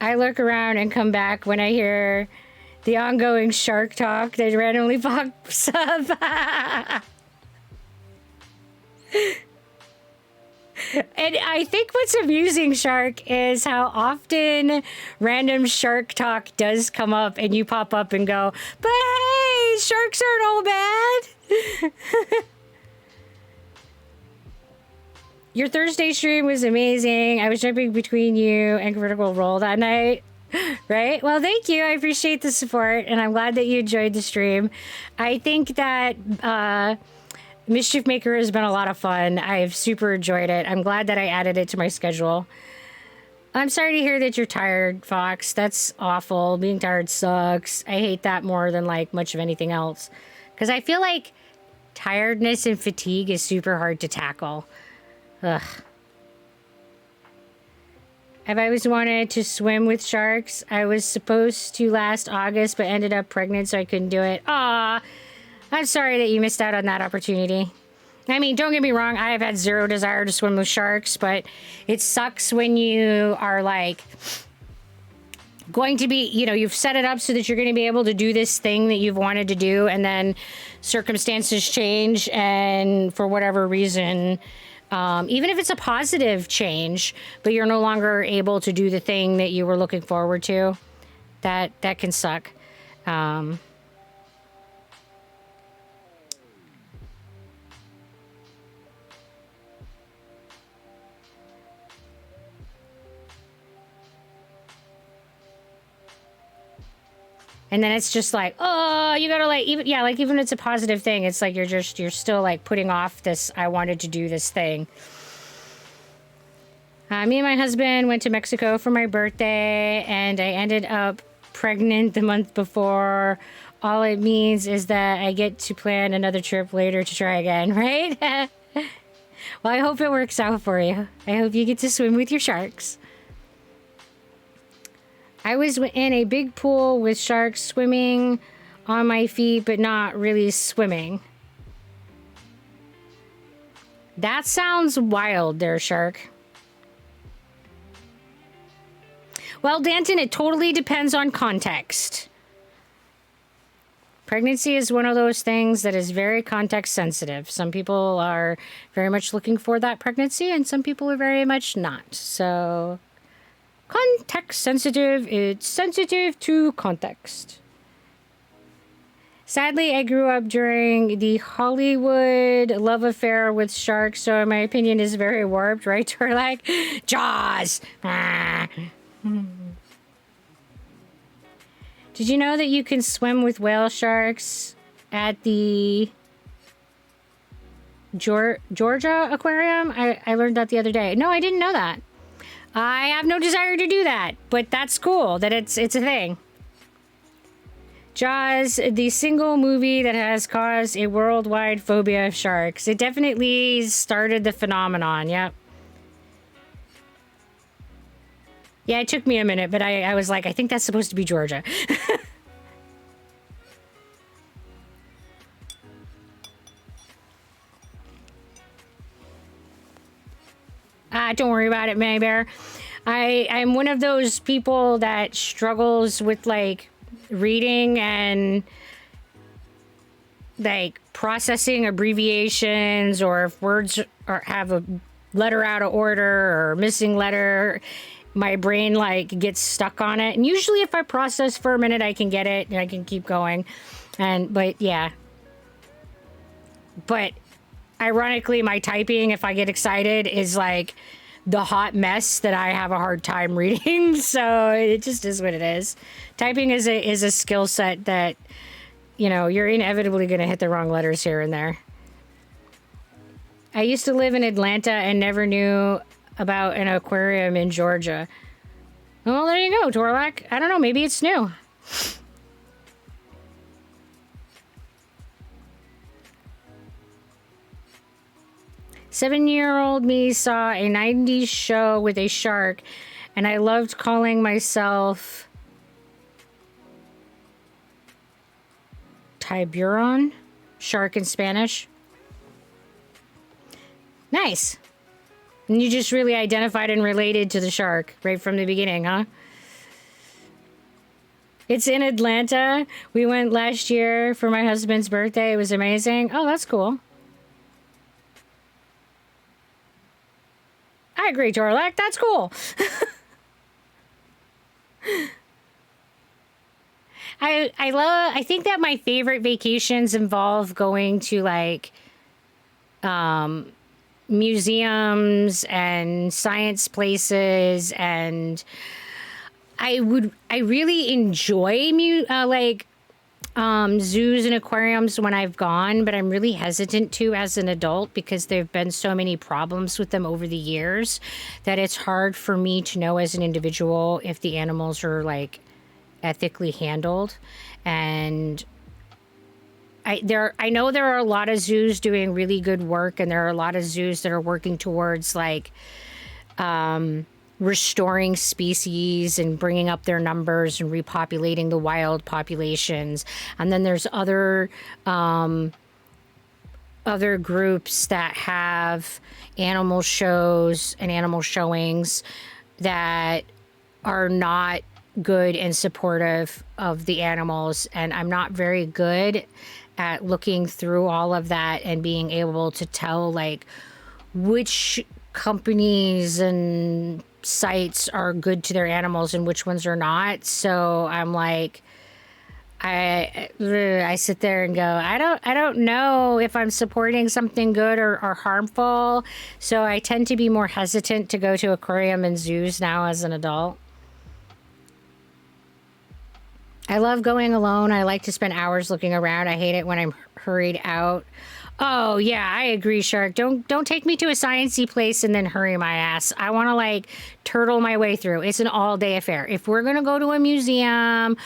I lurk around and come back when I hear the ongoing shark talk that randomly pops up. And I think what's amusing, Shark, is how often random shark talk does come up and you pop up and go, but hey, sharks aren't all bad. Your Thursday stream was amazing. I was jumping between you and Critical Role that night. Right? Well, thank you. I appreciate the support, and I'm glad that you enjoyed the stream. I think that Mischief Maker has been a lot of fun. I've super enjoyed it. I'm glad that I added it to my schedule. I'm sorry to hear that you're tired, Fox. That's awful. Being tired sucks. I hate that more than like much of anything else. Because I feel like tiredness and fatigue is super hard to tackle. Ugh. I've always wanted to swim with sharks. I was supposed to last August, but ended up pregnant, so I couldn't do it. Aw, I'm sorry that you missed out on that opportunity. I mean, don't get me wrong, I have had zero desire to swim with sharks, but it sucks when you are like going to be, you know, you've set it up so that you're going to be able to do this thing that you've wanted to do, and then circumstances change, and for whatever reason, even if it's a positive change, but you're no longer able to do the thing that you were looking forward to, that can suck. And then it's just like, oh, you gotta like, even, yeah, like even if it's a positive thing, it's like you're still like putting off this, I wanted to do this thing. Me and my husband went to Mexico for my birthday, and I ended up pregnant the month before. All it means is that I get to plan another trip later to try again, right? Well, I hope it works out for you. I hope you get to swim with your sharks. I was in a big pool with sharks swimming on my feet, but not really swimming. That sounds wild there, Shark. Well, Danton, it totally depends on context. Pregnancy is one of those things that is very context sensitive. Some people are very much looking for that pregnancy, and some people are very much not. So, context sensitive, it's sensitive to context. Sadly, I grew up during the Hollywood love affair with sharks, so my opinion is very warped, right? Or like, Jaws! Ah. Did you know that you can swim with whale sharks at the Georgia Aquarium? I learned that the other day. No, I didn't know that. I have no desire to do that, but that's cool that it's a thing. Jaws, the single movie that has caused a worldwide phobia of sharks. It definitely started the phenomenon, yep. Yeah, it took me a minute, but I was like, I think that's supposed to be Georgia. Don't worry about it, Maybear. I'm one of those people that struggles with, like, reading and, like, processing abbreviations, or if words have a letter out of order or missing letter, my brain like gets stuck on it. And usually if I process for a minute, I can get it and I can keep going. But yeah. But ironically, my typing, if I get excited, is like the hot mess that I have a hard time reading. So it just is what it is. Typing is a skill set that, you're inevitably going to hit the wrong letters here and there. I used to live in Atlanta and never knew about an aquarium in Georgia. Well, there you go, Torlak. I don't know. Maybe it's new. Seven-year-old me saw a 90s show with a shark, and I loved calling myself tiburon, shark in Spanish. Nice. And you just really identified and related to the shark right from the beginning, huh? It's in Atlanta. We went last year for my husband's birthday. It was amazing. Oh, that's cool. I agree, Torlak. That's cool. I think that my favorite vacations involve going to like museums and science places, and I really enjoy zoos and aquariums when I've gone, but I'm really hesitant to as an adult because there have been so many problems with them over the years that it's hard for me to know as an individual if the animals are like ethically handled. And I know there are a lot of zoos doing really good work, and there are a lot of zoos that are working towards like restoring species and bringing up their numbers and repopulating the wild populations. And then there's other groups that have animal shows and animal showings that are not good and supportive of the animals. And I'm not very good at looking through all of that and being able to tell like which companies and sites are good to their animals and which ones are not. So I'm like, I sit there and go, I don't know if I'm supporting something good or harmful. So I tend to be more hesitant to go to aquarium and zoos now as an adult. I love going alone. I like to spend hours looking around. I hate it when I'm hurried out. Oh yeah, I agree, Shark. Don't take me to a sciencey place and then hurry my ass. I want to like turtle my way through. It's an all-day affair. If we're gonna go to a museum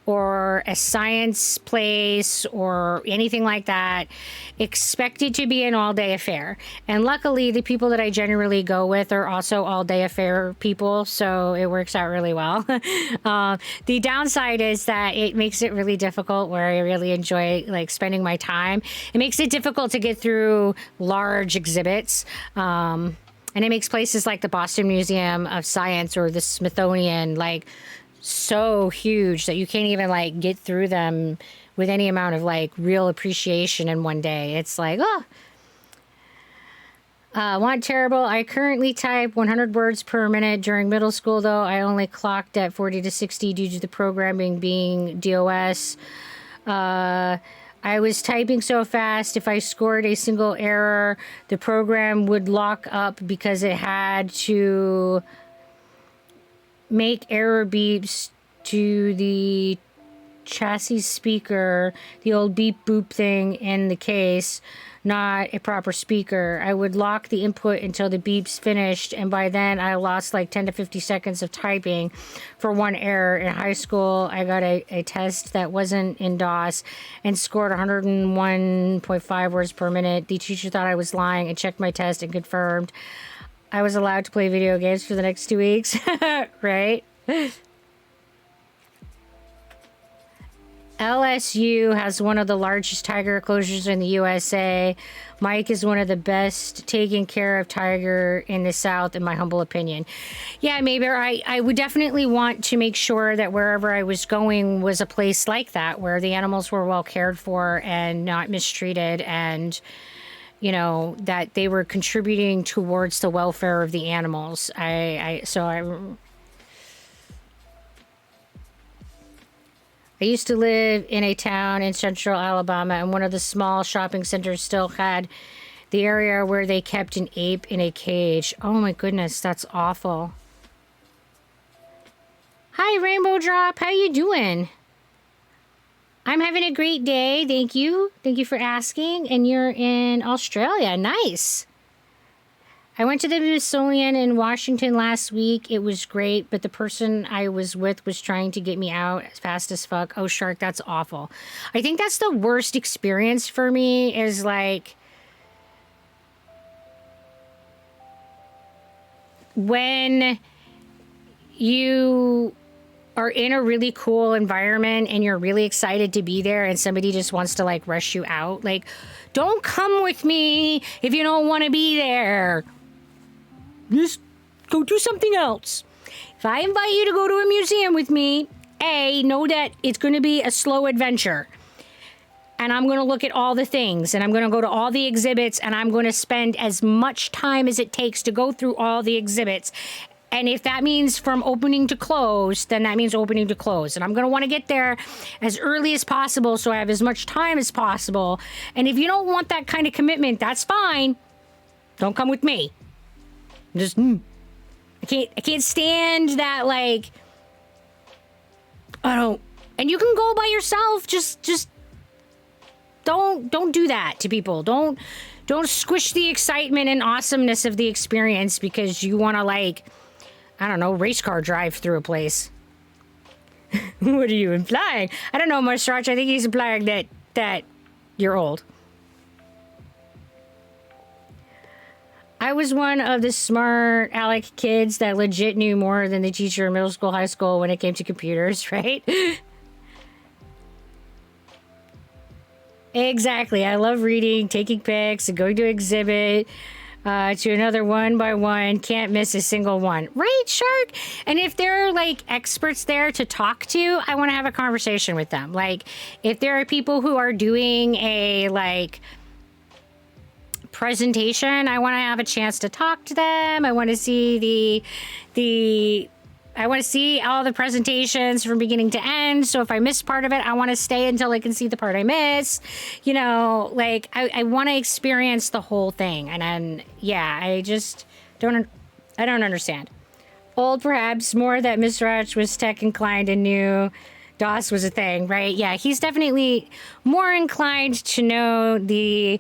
or a science place or anything like that, expect it to be an all-day affair. And luckily, the people that I generally go with are also all-day affair people, so it works out really well. The downside is that it makes it really difficult where I really enjoy like spending my time. It makes it difficult to get through large exhibits. And it makes places like the Boston Museum of Science or the Smithsonian like so huge that you can't even like get through them with any amount of like real appreciation in one day. It's like, want terrible. I currently type 100 words per minute. During middle school, though, I only clocked at 40 to 60 due to the programming being DOS. I was typing so fast, if I scored a single error, the program would lock up because it had to make error beeps to the chassis speaker, the old beep boop thing in the case, not a proper speaker. I would lock the input until the beeps finished, and by then I lost like 10 to 50 seconds of typing for one error. In high school, I got a test that wasn't in DOS and scored 101.5 words per minute. The teacher thought I was lying and checked my test and confirmed I was allowed to play video games for the next 2 weeks. Right? LSU has one of the largest tiger enclosures in the USA. Mike is one of the best taking care of tiger in the South, in my humble opinion. Yeah, maybe I would definitely want to make sure that wherever I was going was a place like that, where the animals were well cared for and not mistreated, and that they were contributing towards the welfare of the animals. I I used to live in a town in central Alabama, and one of the small shopping centers still had the area where they kept an ape in a cage. Oh my goodness, that's awful. Hi, Rainbow Drop. How you doing? I'm having a great day. Thank you. Thank you for asking. And you're in Australia. Nice. I went to the Smithsonian in Washington last week. It was great, but the person I was with was trying to get me out as fast as fuck. Oh, Shark, that's awful. I think that's the worst experience for me is like when you are in a really cool environment and you're really excited to be there and somebody just wants to like rush you out. Like, don't come with me if you don't want to be there. Just go do something else. If I invite you to go to a museum with me, know that it's going to be a slow adventure. And I'm going to look at all the things and I'm going to go to all the exhibits and I'm going to spend as much time as it takes to go through all the exhibits. And if that means from opening to close, then that means opening to close. And I'm going to want to get there as early as possible so I have as much time as possible. And if you don't want that kind of commitment, that's fine. Don't come with me. Just, I can't stand that, like, I don't, and you can go by yourself. Just don't do that to people. Don't squish the excitement and awesomeness of the experience because you want to, like, I don't know, race car drive through a place. What are you implying? I don't know, Mustrach. I think he's implying that you're old. I was one of the smart aleck kids that legit knew more than the teacher in middle school, high school when it came to computers, right? Exactly. I love reading, taking pics, and going to exhibit to another one by one. Can't miss a single one. Right, Shark? And if there are, like, experts there to talk to, I want to have a conversation with them. Like, if there are people who are doing a, like, presentation, I want to have a chance to talk to them. I want to see I want to see all the presentations from beginning to end. So if I miss part of it, I want to stay until I can see the part I miss. You know, like I want to experience the whole thing. And then, yeah, I just don't understand. Old perhaps, more that Mr. Ratch was tech inclined and knew DOS was a thing, right? Yeah, he's definitely more inclined to know the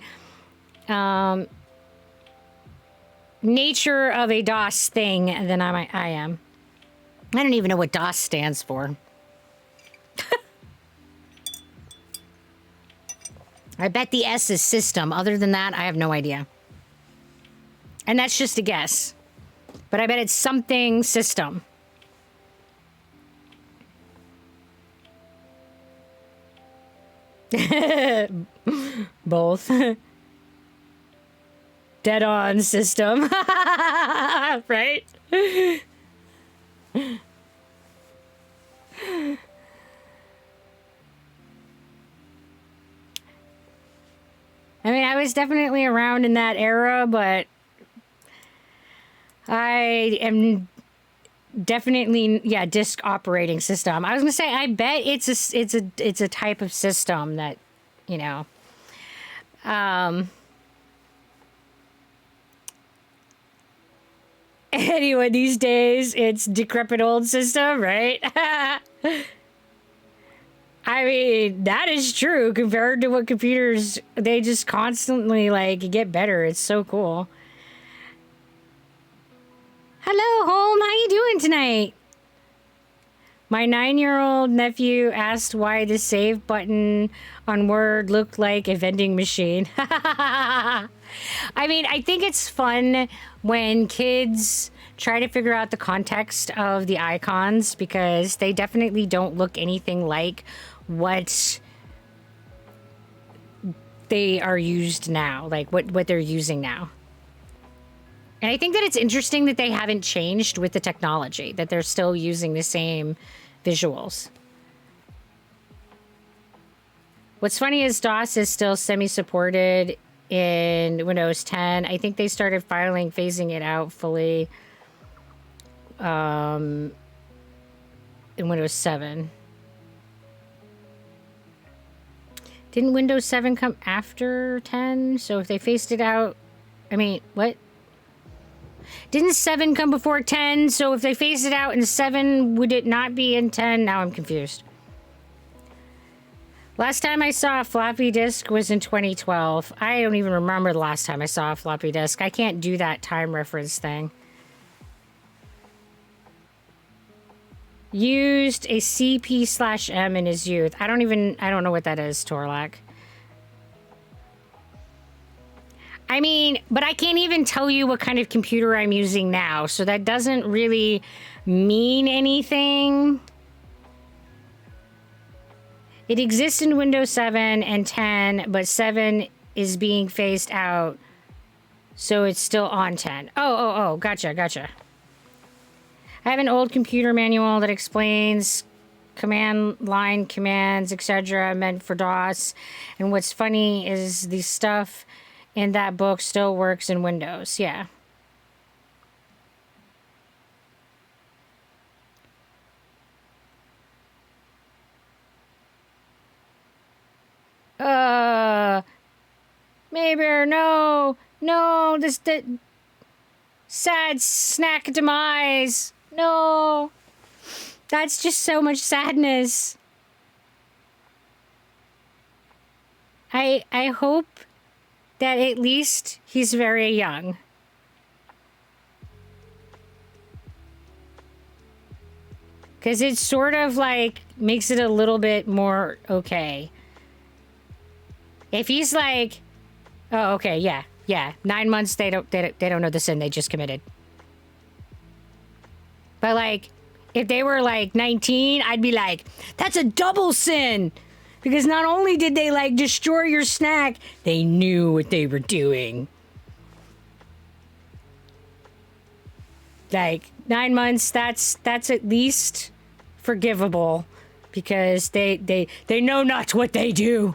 nature of a DOS thing than I am. I don't even know what DOS stands for. I bet the S is system. Other than that, I have no idea. And that's just a guess. But I bet it's something system. Both. Dead on system. Right? I mean, I was definitely around in that era, but I am definitely, yeah, disk operating system. I was gonna say, I bet it's a type of system that, you know, anyway, these days it's decrepit old system, right? I mean, that is true compared to what computers, they just constantly like get better. It's so cool. Hello, Home. How you doing tonight? My 9-year-old nephew asked why the save button on Word looked like a vending machine. I mean, I think it's fun when kids try to figure out the context of the icons because they definitely don't look anything like what they are used now, like what they're using now. And I think that it's interesting that they haven't changed with the technology, that they're still using the same visuals. What's funny is DOS is still semi-supported in Windows 10. I think they started phasing it out fully in Windows 7. Didn't Windows 7 come after 10? So if they phased it out, I mean, what? Didn't 7 come before 10? So if they phased it out in 7, would it not be in 10? Now I'm confused. Last time I saw a floppy disk was in 2012. I don't even remember the last time I saw a floppy disk. I can't do that time reference thing. Used a CP/M in his youth. I don't know what that is, Torlak. I mean, but I can't even tell you what kind of computer I'm using now, so that doesn't really mean anything. It exists in Windows 7 and 10, but 7 is being phased out, so it's still on 10. Oh, gotcha. I have an old computer manual that explains command line commands, etc., meant for DOS. And what's funny is the stuff in that book still works in Windows. Yeah. Maybe no, this sad snack demise. No, that's just so much sadness. I hope that at least he's very young. Because it sort of like makes it a little bit more okay. If he's like, oh, okay, yeah. 9 months, they don't know the sin they just committed. But like, if they were like 19, I'd be like, that's a double sin. Because not only did they like destroy your snack, they knew what they were doing. Like 9 months, that's at least forgivable because they know not what they do.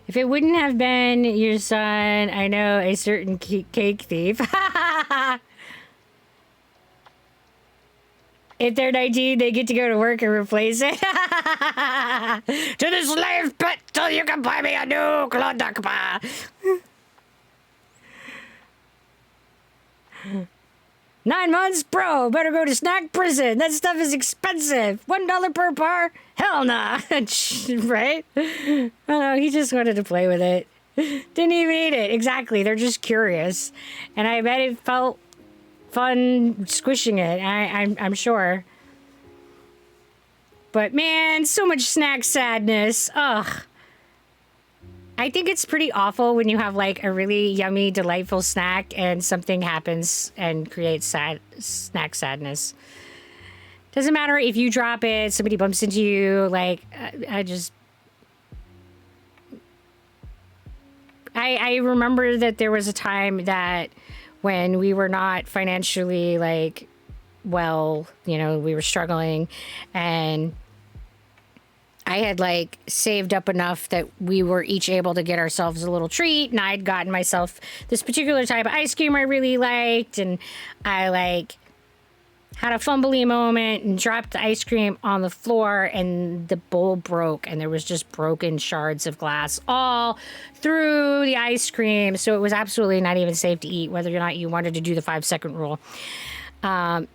If it wouldn't have been your son, I know a certain cake thief. If they're 19, they get to go to work and replace it. To the slave pit till you can buy me a new Klondike. 9 months? Bro, better go to snack prison. That stuff is expensive. $1 per bar? Hell nah. Right? I don't know, he just wanted to play with it. Didn't even eat it. Exactly. They're just curious. And I bet it felt fun squishing it. I'm sure. But man, so much snack sadness. Ugh. I think it's pretty awful when you have like a really yummy, delightful snack and something happens and creates snack sadness. Doesn't matter if you drop it, somebody bumps into you. Like, I remember that there was a time that when we were not financially like, well, you know, we were struggling and I had like saved up enough that we were each able to get ourselves a little treat, and I'd gotten myself this particular type of ice cream I really liked, and I like had a fumbly moment and dropped the ice cream on the floor and the bowl broke and there was just broken shards of glass all through the ice cream. So it was absolutely not even safe to eat, whether or not you wanted to do the 5-second rule. I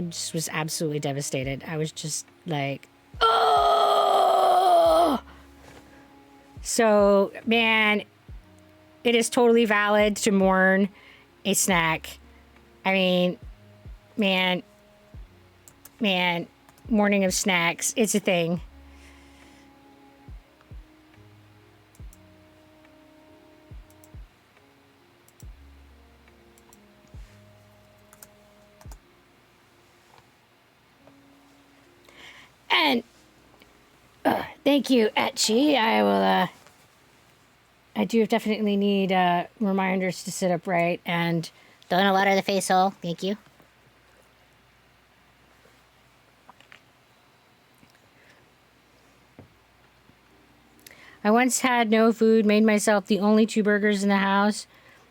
just was absolutely devastated. I was just like, oh! So, man, it is totally valid to mourn a snack. I mean, man, mourning of snacks, it's a thing. And thank you, Etchi. I will, I do definitely need reminders to sit upright and don't water the face hole. Thank you. I once had no food, made myself the only 2 burgers in the house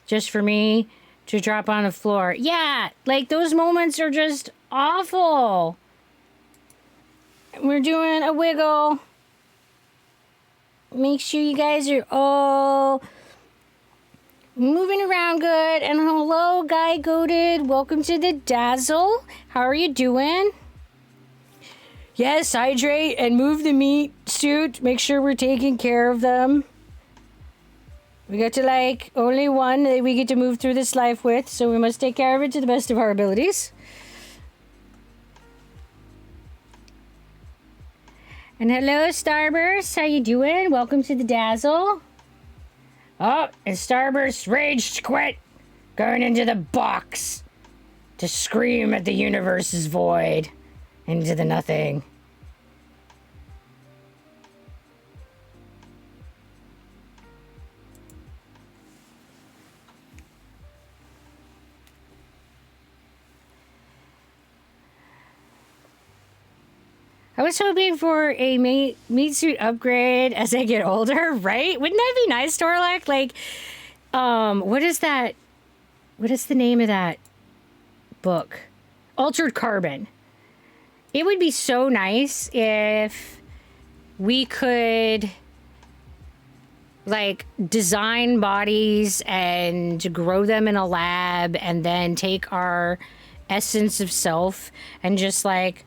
just for me to drop on the floor. Yeah, like those moments are just awful. We're doing a wiggle. Make sure you guys are all moving around good. And hello, Guy Goated. Welcome to the Dazzle. How are you doing? Yes, hydrate and move the meat suit. Make sure we're taking care of them. We got to like only one that we get to move through this life with, so we must take care of it to the best of our abilities. And hello, Starburst. How you doing? Welcome to the Dazzle. Oh, and Starburst rage quit, going into the box to scream at the universe's void, into the nothing. I was hoping for a meat suit upgrade as I get older, right? Wouldn't that be nice, Torlak? Like, what is that? What is the name of that book? Altered Carbon. It would be so nice if we could, like, design bodies and grow them in a lab and then take our essence of self and just, like,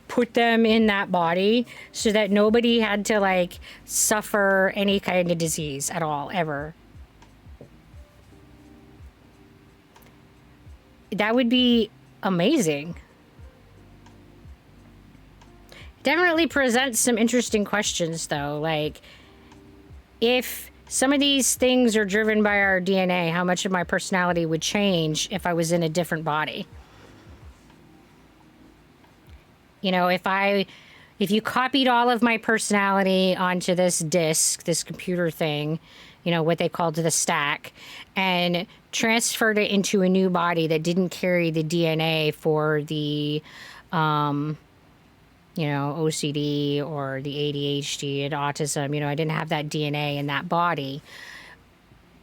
put them in that body so that nobody had to like suffer any kind of disease at all, ever. That would be amazing. Definitely presents some interesting questions though. Like, if some of these things are driven by our DNA, how much of my personality would change if I was in a different body? You know, if you copied all of my personality onto this disk, this computer thing, you know, what they called the stack, and transferred it into a new body that didn't carry the DNA for the, you know, OCD or the ADHD and autism, you know, I didn't have that DNA in that body.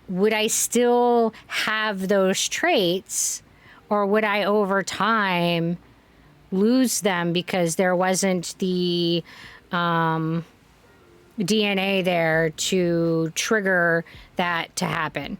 Would I still have those traits, or would I over time lose them because there wasn't the DNA there to trigger that to happen?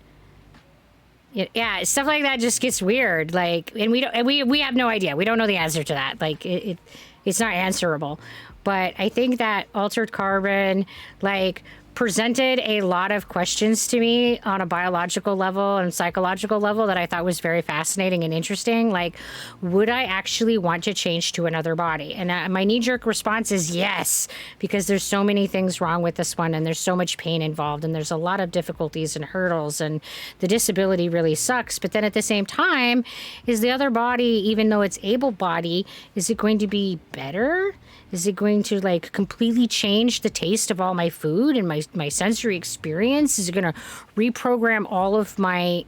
Yeah, stuff like that just gets weird. Like, and we have no idea. We don't know the answer to that. Like, it's not answerable. But I think that Altered Carbon, like, presented a lot of questions to me on a biological level and psychological level that I thought was very fascinating and interesting. Like, would I actually want to change to another body? And my knee-jerk response is yes, because there's so many things wrong with this one, and there's so much pain involved, and there's a lot of difficulties and hurdles, and the disability really sucks. But then at the same time, is the other body, even though it's able-bodied, is it going to be better? Is it going to like completely change the taste of all my food and my sensory experience? Is it going to reprogram all of my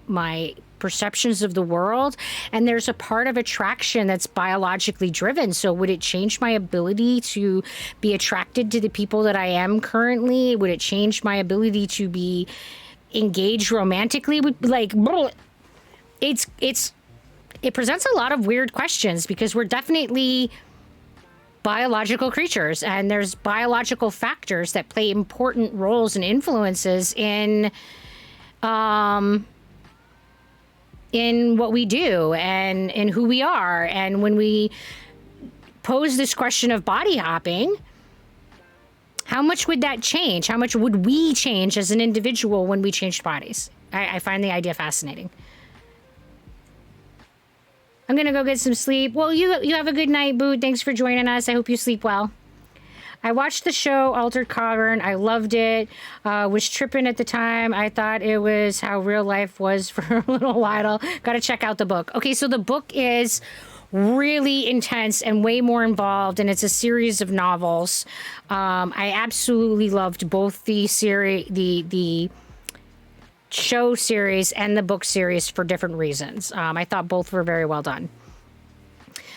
perceptions of the world? And there's a part of attraction that's biologically driven. So would it change my ability to be attracted to the people that I am currently? Would it change my ability to be engaged romantically? Like, it presents a lot of weird questions because we're definitely biological creatures, and there's biological factors that play important roles and influences in what we do and in who we are. And when we pose this question of body hopping, how much would that change? How much would we change as an individual when we changed bodies? I find the idea fascinating. I'm going to go get some sleep. Well, you have a good night, Boo. Thanks for joining us. I hope you sleep well. I watched the show Altered Carbon. I loved it. Was tripping at the time. I thought it was how real life was for a little while. Got to check out the book. Okay, so the book is really intense and way more involved, and it's a series of novels. I absolutely loved both the series, the show series and the book series for different reasons. I thought both were very well done.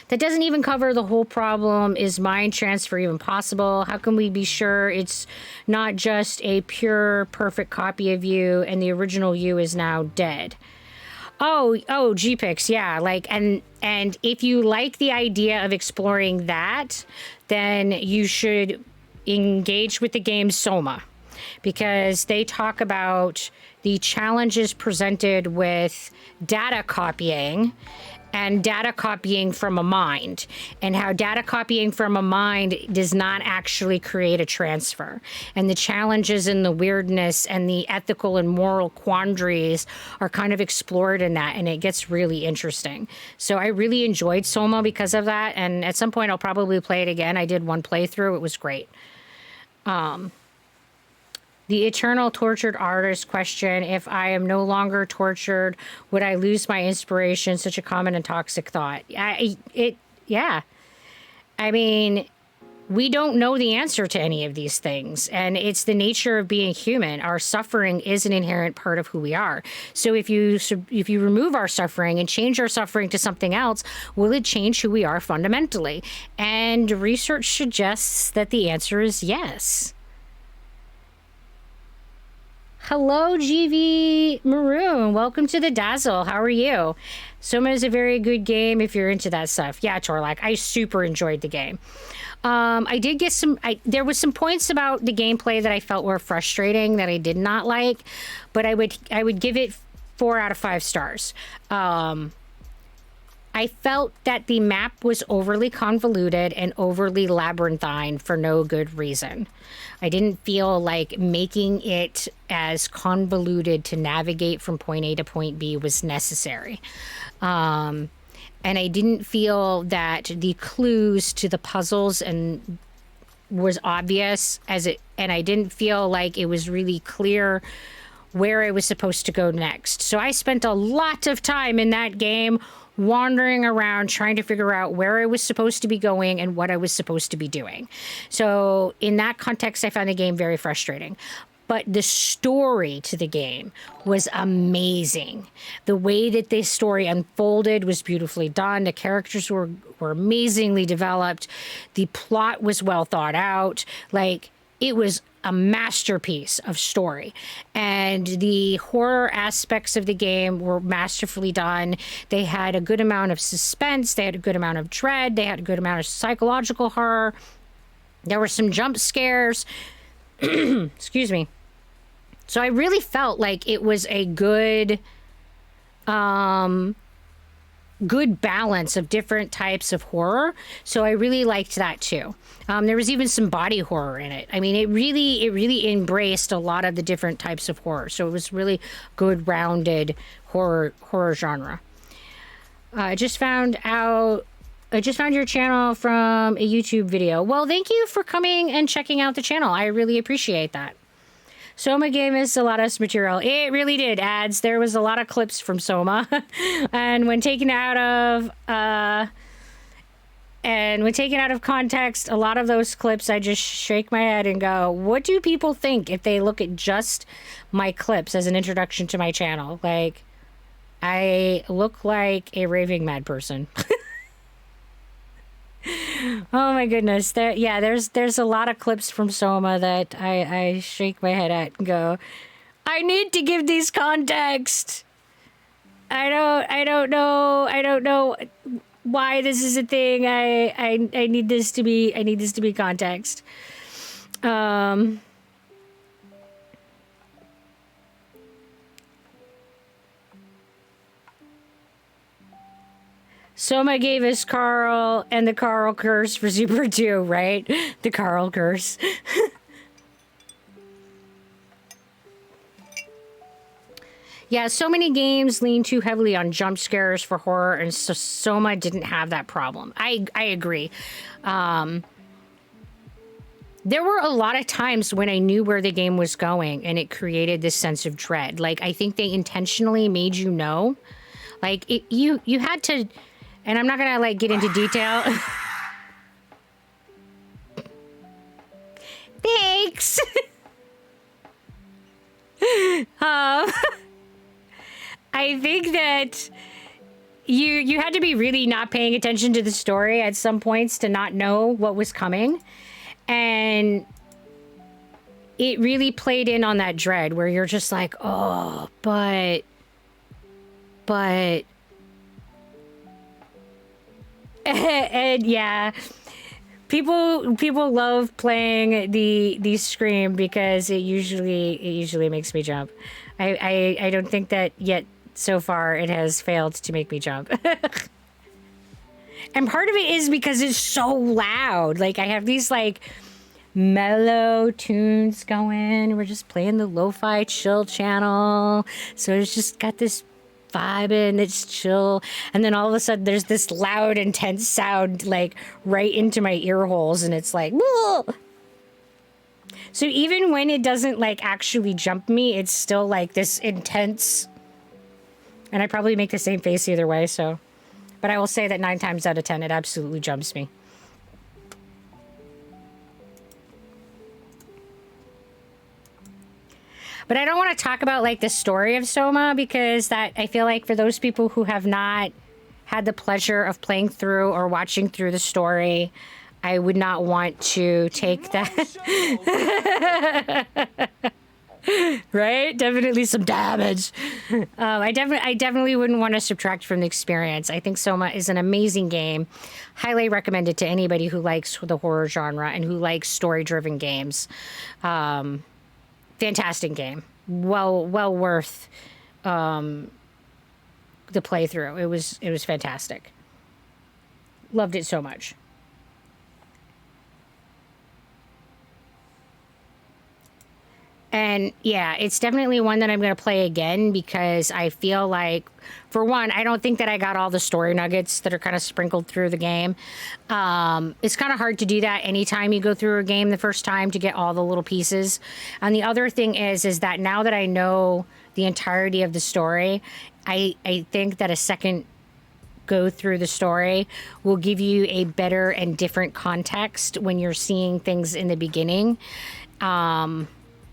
That doesn't even cover the whole problem. Is mind transfer even possible? How can we be sure it's not just a pure, perfect copy of you and the original you is now dead? Oh, GPix, yeah. Like, and if you like the idea of exploring that, then you should engage with the game Soma, because they talk about the challenges presented with data copying and data copying from a mind, and how data copying from a mind does not actually create a transfer. And the challenges and the weirdness and the ethical and moral quandaries are kind of explored in that, and it gets really interesting. So I really enjoyed Soma because of that, and at some point I'll probably play it again. I did one playthrough. It was great. The eternal tortured artist question: if I am no longer tortured, would I lose my inspiration? Such a common and toxic thought. Yeah. I mean, we don't know the answer to any of these things, and it's the nature of being human. Our suffering is an inherent part of who we are. So if you remove our suffering and change our suffering to something else, will it change who we are fundamentally? And research suggests that the answer is yes. Hello, GV Maroon. Welcome to the Dazzle. How are you? Soma is a very good game if you're into that stuff. Yeah, Torlak, I super enjoyed the game. I did get there was some points about the gameplay that I felt were frustrating that I did not like, but I would give it 4 out of 5 stars. I felt that the map was overly convoluted and overly labyrinthine for no good reason. I didn't feel like making it as convoluted to navigate from point A to point B was necessary. And I didn't feel that the clues to the puzzles was obvious and I didn't feel like it was really clear where I was supposed to go next. So I spent a lot of time in that game wandering around trying to figure out where I was supposed to be going and what I was supposed to be doing. So in that context, I found the game very frustrating. But the story to the game was amazing. The way that this story unfolded was beautifully done. The characters were amazingly developed. The plot was well thought out. Like, it was a masterpiece of story, and the horror aspects of the game were masterfully done. They had a good amount of suspense. They had a good amount of dread. They had a good amount of psychological horror. There were some jump scares. Excuse me. So I really felt like it was a good balance of different types of horror. So I really liked that too. There was even some body horror in it. I mean, it really embraced a lot of the different types of horror. So it was really good, rounded horror genre. I just found your channel from a YouTube video. Well, thank you for coming and checking out the channel. I really appreciate that. Soma gave us a lot of material. It really did. Ads. There was a lot of clips from Soma, and when taken out of context, a lot of those clips, I just shake my head and go, "What do people think if they look at just my clips as an introduction to my channel?" Like, I look like a raving mad person. Oh my goodness. There's a lot of clips from Soma that I shake my head at and go, I need to give these context. I don't know why this is a thing. I need this to be context. Soma gave us Carl and the Carl curse for Super 2, right? The Carl curse. Yeah, so many games lean too heavily on jump scares for horror, and so Soma didn't have that problem. I agree. There were a lot of times when I knew where the game was going, and it created this sense of dread. Like, I think they intentionally made you know. Like, you had to... And I'm not gonna like get into detail. Thanks. I think that you had to be really not paying attention to the story at some points to not know what was coming, and it really played in on that dread where you're just like, oh, but. And yeah, People love playing the Scream because it usually makes me jump. I don't think that yet so far it has failed to make me jump. And part of it is because it's so loud. Like I have these like mellow tunes going. We're just playing the lo-fi chill channel. So it's just got this vibe and it's chill. And then all of a sudden there's this loud, intense sound like right into my ear holes. And it's like, whoa. So even when it doesn't like actually jump me, it's still like this intense. And I probably make the same face either way. So, but I will say that 9 times out of 10, it absolutely jumps me. But I don't want to talk about like the story of Soma because that I feel like for those people who have not had the pleasure of playing through or watching through the story, I would not want to take that. Right? Definitely some damage. I definitely wouldn't want to subtract from the experience. I think Soma is an amazing game. Highly recommend it to anybody who likes the horror genre and who likes story-driven games. Fantastic game. Well worth the playthrough. It was fantastic. Loved it so much. And yeah, it's definitely one that I'm going to play again because I feel like, for one, I don't think that I got all the story nuggets that are kind of sprinkled through the game. It's kind of hard to do that anytime you go through a game the first time to get all the little pieces. And the other thing is that now that I know the entirety of the story, I think that a second go through the story will give you a better and different context when you're seeing things in the beginning.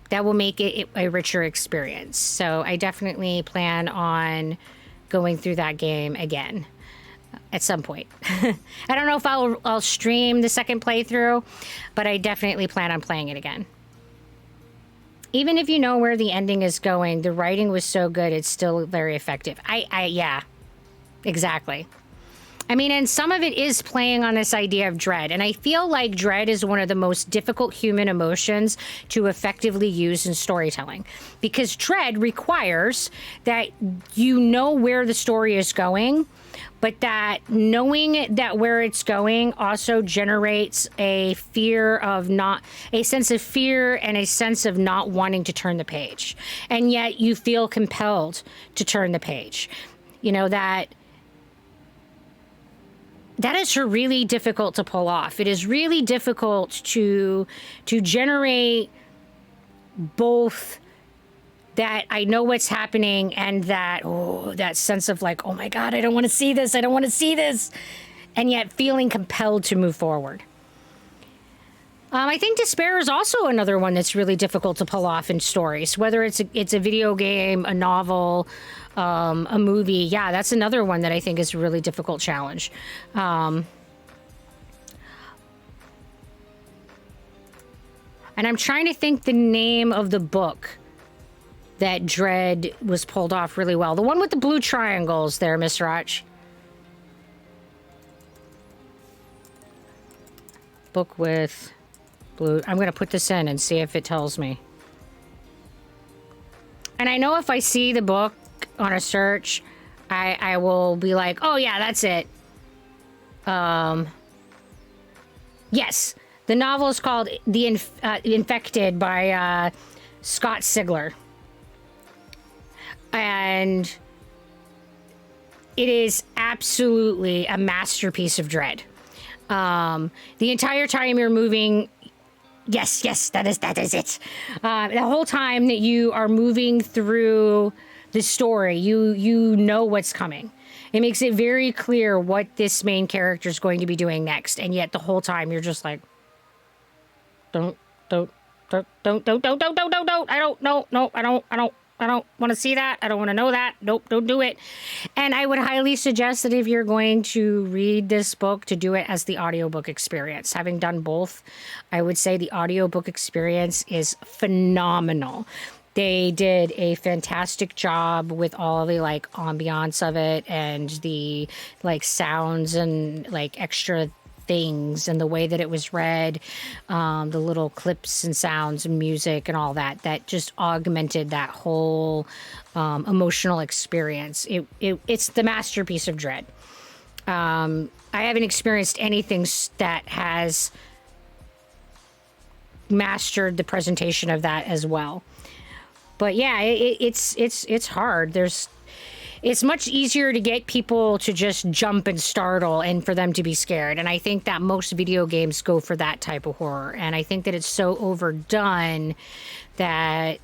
That will make it a richer experience. So I definitely plan on going through that game again at some point. I don't know if I'll stream the second playthrough, but I definitely plan on playing it again. Even if you know where the ending is going, the writing was so good, it's still very effective. Yeah, exactly. I mean, and some of it is playing on this idea of dread. And I feel like dread is one of the most difficult human emotions to effectively use in storytelling. Because dread requires that you know where the story is going, but that knowing that where it's going also generates a sense of fear and a sense of not wanting to turn the page. And yet you feel compelled to turn the page. You know, that is really difficult to pull off. It is really difficult to generate both that I know what's happening and that sense of like, oh my God, I don't want to see this. I don't want to see this. And yet feeling compelled to move forward. I think despair is also another one that's really difficult to pull off in stories, whether it's a video game, a novel, a movie. Yeah, that's another one that I think is a really difficult challenge. And I'm trying to think the name of the book that Dread was pulled off really well. The one with the blue triangles there, Miss Rach. Book with blue. I'm going to put this in and see if it tells me. And I know if I see the book on a search, I will be like, oh yeah, that's it. Yes, the novel is called The Infected by Scott Sigler. And it is absolutely a masterpiece of dread. The entire time you're moving, yes, that is it. The whole time that you are moving through the story, you know what's coming. It makes it very clear what this main character is going to be doing next, and yet the whole time you're just like, don't. I don't want to see that. I don't want to know that. Nope, don't do it. And I would highly suggest that if you're going to read this book, to do it as the audiobook experience. Having done both, I would say the audiobook experience is phenomenal. They did a fantastic job with all the ambiance of it and the sounds and extra things and the way that it was read, the little clips and sounds and music and all that, that just augmented that whole emotional experience. It's the masterpiece of Dread. I haven't experienced anything that has mastered the presentation of that as well. But yeah, it's hard. It's much easier to get people to just jump and startle and for them to be scared. And I think that most video games go for that type of horror. And I think that it's so overdone that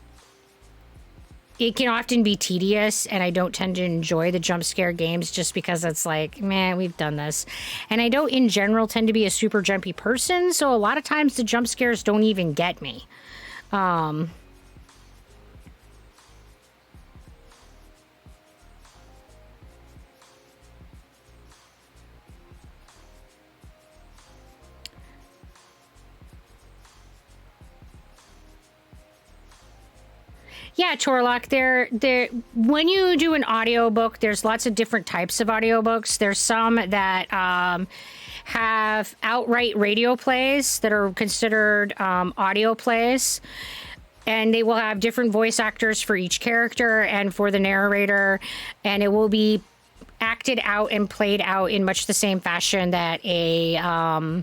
it can often be tedious, and I don't tend to enjoy the jump scare games just because it's like, man, we've done this. And I don't, in general, tend to be a super jumpy person, so a lot of times the jump scares don't even get me. Yeah, Torlock, there when you do an audiobook, there's lots of different types of audiobooks. There's some that have outright radio plays that are considered audio plays, and they will have different voice actors for each character and for the narrator, and it will be acted out and played out in much the same fashion that a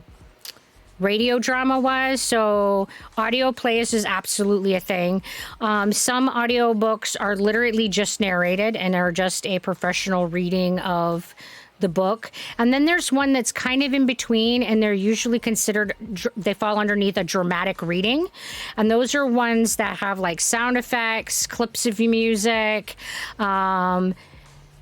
radio drama was. So audio plays is absolutely a thing. Some audio books are literally just narrated and are just a professional reading of the book. And then there's one that's kind of in between, and they're usually considered, they fall underneath a dramatic reading. And those are ones that have like sound effects, clips of music.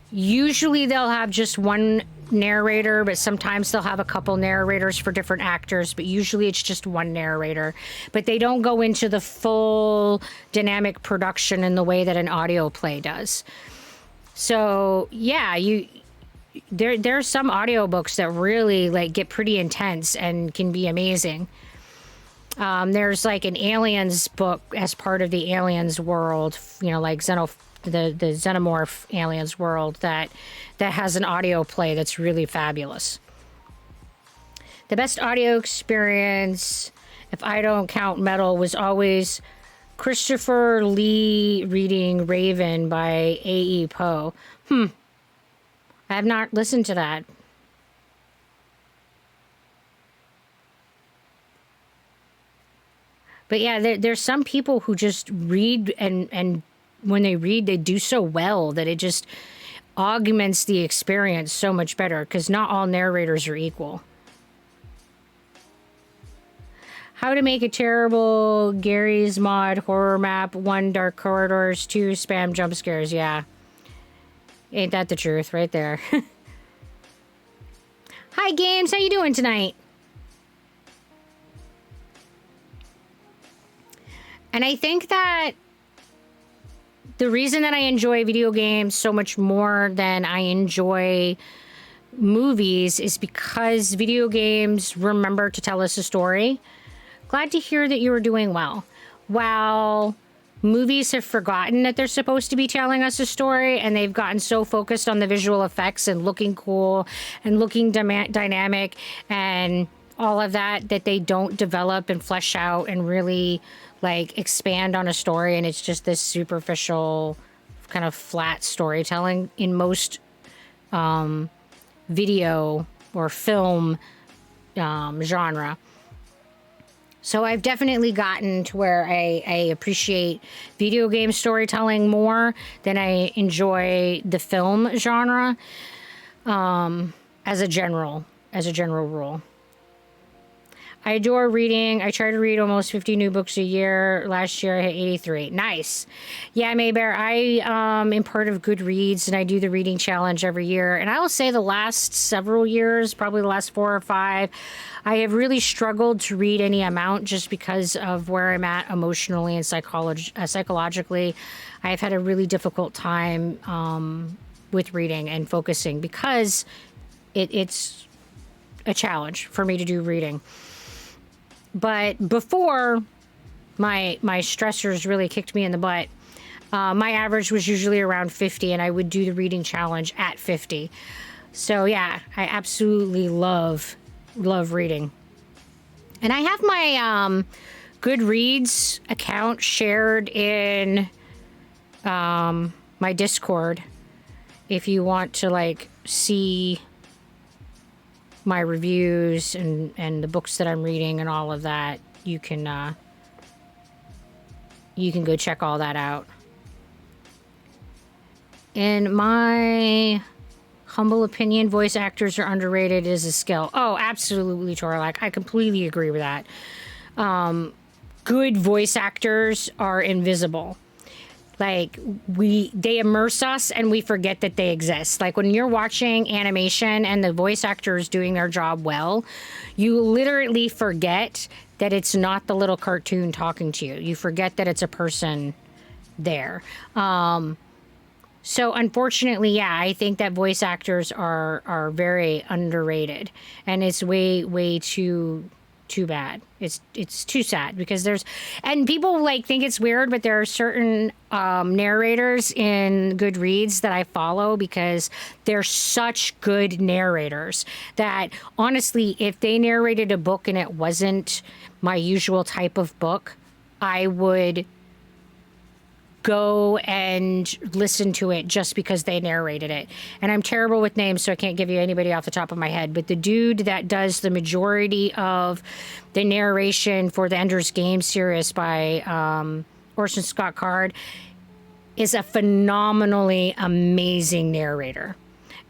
Usually they'll have just one narrator, but sometimes they'll have a couple narrators for different actors, but usually it's just one narrator. But they don't go into the full dynamic production in the way that an audio play does. So yeah, there's some audiobooks that really like get pretty intense and can be amazing. There's like an Aliens book as part of the Aliens world, you know, like the Xenomorph Aliens world that has an audio play that's really fabulous. The best audio experience, if I don't count metal, was always Christopher Lee reading Raven by A.E. Poe. I have not listened to that. But yeah, there's some people who just read, and when they read, they do so well that it just augments the experience so much better, because not all narrators are equal. How to make a terrible Gary's Mod horror map. 1, dark corridors. 2, spam jump scares. Yeah. Ain't that the truth right there. Hi, Games. How you doing tonight? And I think that the reason that I enjoy video games so much more than I enjoy movies is because video games remember to tell us a story. Glad to hear that you were doing well. While movies have forgotten that they're supposed to be telling us a story, and they've gotten so focused on the visual effects and looking cool and looking dynamic and all of that, that they don't develop and flesh out and really like expand on a story, and it's just this superficial kind of flat storytelling in most video or film genre. So I've definitely gotten to where I appreciate video game storytelling more than I enjoy the film genre, as a general rule. I adore reading. I try to read almost 50 new books a year. Last year I hit 83. Nice. Yeah, Maybear, I am part of Goodreads, and I do the reading challenge every year. And I will say the last several years, probably the last 4 or 5, I have really struggled to read any amount just because of where I'm at emotionally and psychologically. I've had a really difficult time with reading and focusing because it's a challenge for me to do reading. But before my stressors really kicked me in the butt, my average was usually around 50, and I would do the reading challenge at 50. So yeah, I absolutely love love reading. And I have my Goodreads account shared in my Discord. If you want to like see my reviews and the books that I'm reading and all of that, you can go check all that out. In my humble opinion, voice actors are underrated as a skill. Oh, absolutely, Torlak. I completely agree with that. Good voice actors are invisible. Like, they immerse us and we forget that they exist. Like, when you're watching animation and the voice actor is doing their job well, you literally forget that it's not the little cartoon talking to you. You forget that it's a person there. So unfortunately, yeah, I think that voice actors are very underrated, and it's way too bad. It's too sad because and people like think it's weird, but there are certain narrators in Goodreads that I follow because they're such good narrators that honestly, if they narrated a book and it wasn't my usual type of book, I would go and listen to it just because they narrated it. And I'm terrible with names, so I can't give you anybody off the top of my head. But the dude that does the majority of the narration for the Ender's Game series by Orson Scott Card is a phenomenally amazing narrator.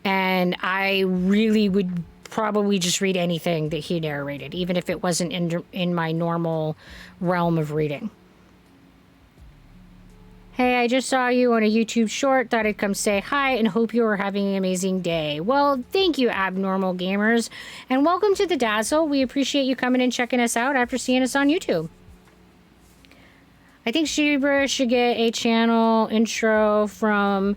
And I really would probably just read anything that he narrated, even if it wasn't in my normal realm of reading. Hey, I just saw you on a YouTube short. Thought I'd come say hi and hope you are having an amazing day. Well, thank you, Abnormal Gamers. And welcome to the Dazzle. We appreciate you coming and checking us out after seeing us on YouTube. I think Shebra should get a channel intro from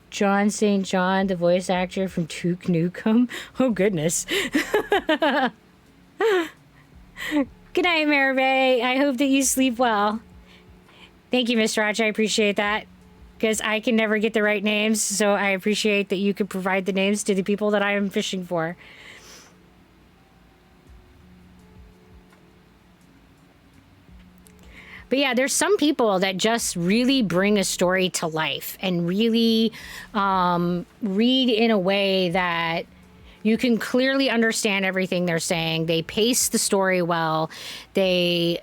John St. John, the voice actor from Duke Nukem. Oh, goodness. Good night, Maribay. I hope that you sleep well. Thank you, Mr. Raj. I appreciate that because I can never get the right names. So I appreciate that you could provide the names to the people that I am fishing for. But yeah, there's some people that just really bring a story to life and really read in a way that you can clearly understand everything they're saying. They pace the story well. They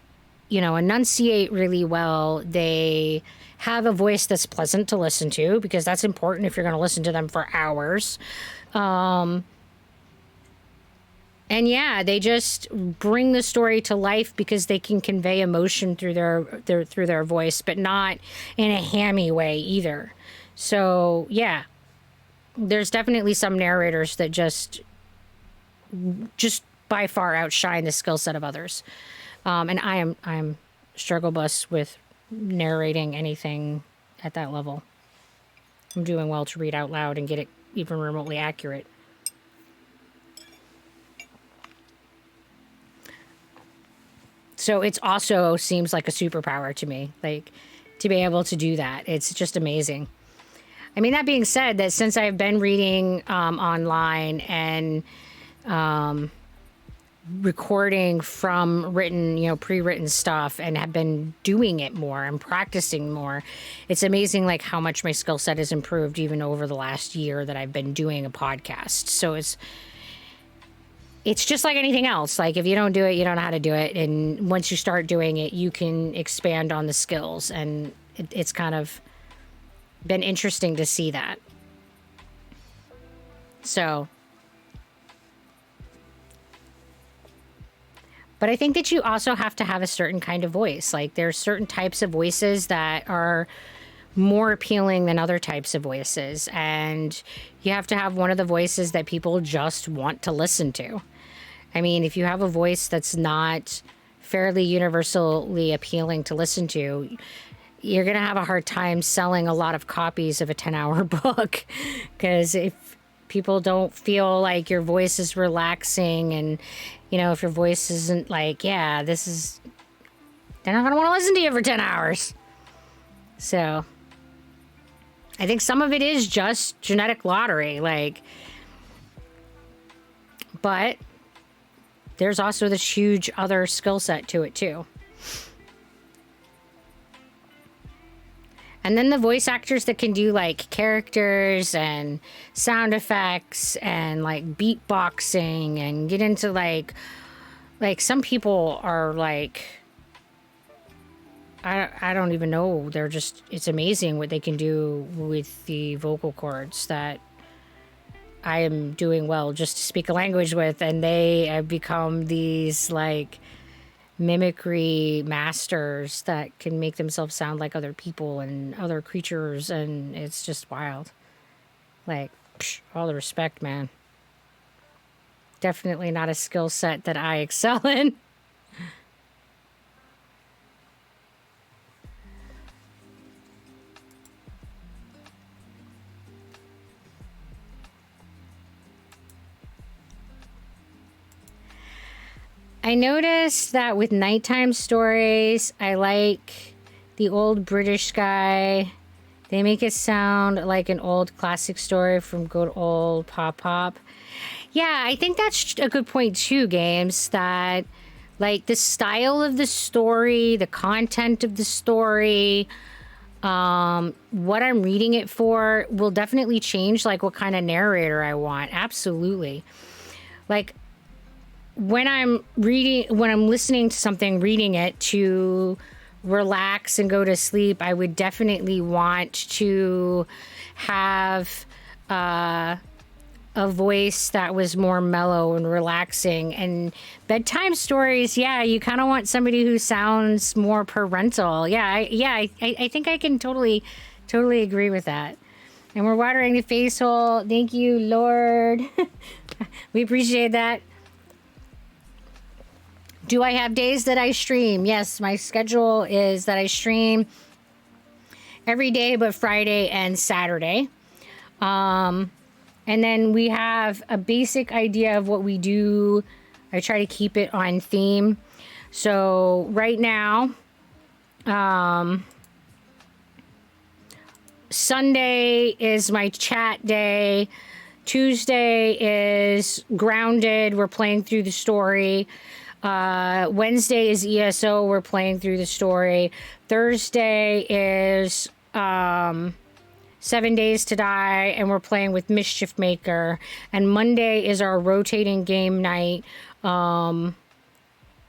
enunciate really well. They have a voice that's pleasant to listen to because that's important if you're going to listen to them for hours. And yeah, they just bring the story to life because they can convey emotion through their voice, but not in a hammy way either. So yeah, there's definitely some narrators that just by far outshine the skill set of others. And I'm struggle bus with narrating anything at that level. I'm doing well to read out loud and get it even remotely accurate. So it's also seems like a superpower to me, like to be able to do that. It's just amazing. I mean, that being said, that since I've been reading online and recording from written, pre-written stuff and have been doing it more and practicing more, it's amazing like how much my skill set has improved even over the last year that I've been doing a podcast. So it's just like anything else. Like if you don't do it, you don't know how to do it. And once you start doing it, you can expand on the skills. And it's kind of been interesting to see that. So, but I think that you also have to have a certain kind of voice. Like there's certain types of voices that are more appealing than other types of voices. And you have to have one of the voices that people just want to listen to. I mean, if you have a voice that's not fairly universally appealing to listen to, you're going to have a hard time selling a lot of copies of a 10-hour book. Because if people don't feel like your voice is relaxing and, if your voice isn't like, yeah, they're not going to want to listen to you for 10 hours. So I think some of it is just genetic lottery. But there's also this huge other skill set to it too. And then the voice actors that can do like characters and sound effects and like beatboxing and get into like some people are like, I don't even know. They're just, it's amazing what they can do with the vocal cords that I am doing well just to speak a language with. And they have become these like mimicry masters that can make themselves sound like other people and other creatures. And it's just wild. Like, all the respect, man. Definitely not a skill set that I excel in. I noticed that with nighttime stories, I like the old British guy. They make it sound like an old classic story from good old Pop. Yeah, I think that's a good point too, Games, that like the style of the story, the content of the story, what I'm reading it for will definitely change like what kind of narrator I want. Absolutely. Like when I'm listening to something, reading it to relax and go to sleep, I would definitely want to have a voice that was more mellow and relaxing. And bedtime stories, yeah, you kind of want somebody who sounds more parental. I think I can totally agree with that. And we're watering the face hole. Thank you, Lord. We appreciate that. Do I have days that I stream? Yes, my schedule is that I stream every day but Friday and Saturday. And then we have a basic idea of what we do. I try to keep it on theme. So right now, Sunday is my chat day. Tuesday is grounded. We're playing through the story. Wednesday is ESO. We're playing through the story. Thursday is 7 Days to Die, and we're playing with Mischief Maker. And Monday is our rotating game night. And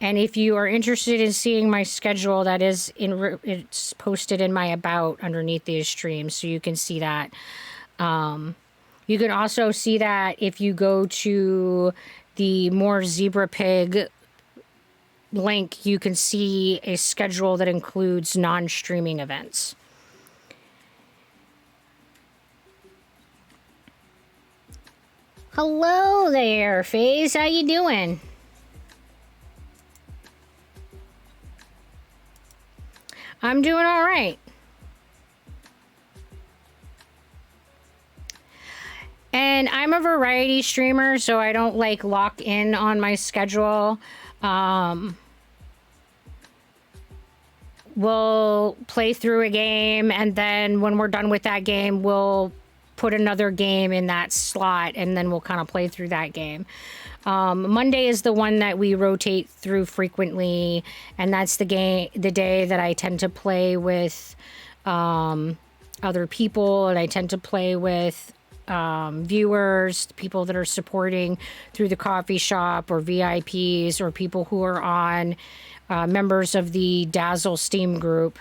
if you are interested in seeing my schedule, that is it's posted in my about underneath these streams, so you can see that. You can also see that if you go to the More Zebra Pig link, you can see a schedule that includes non-streaming events. Hello there, FaZe. How you doing? I'm doing all right. And I'm a variety streamer, so I don't like lock in on my schedule. We'll play through a game, and then when we're done with that game, we'll put another game in that slot, and then we'll kind of play through that game. Monday is the one that we rotate through frequently, and that's the day that I tend to play with other people, and I tend to play with viewers, people that are supporting through the coffee shop, or VIPs, or people who are on members of the Dazzle Steam group.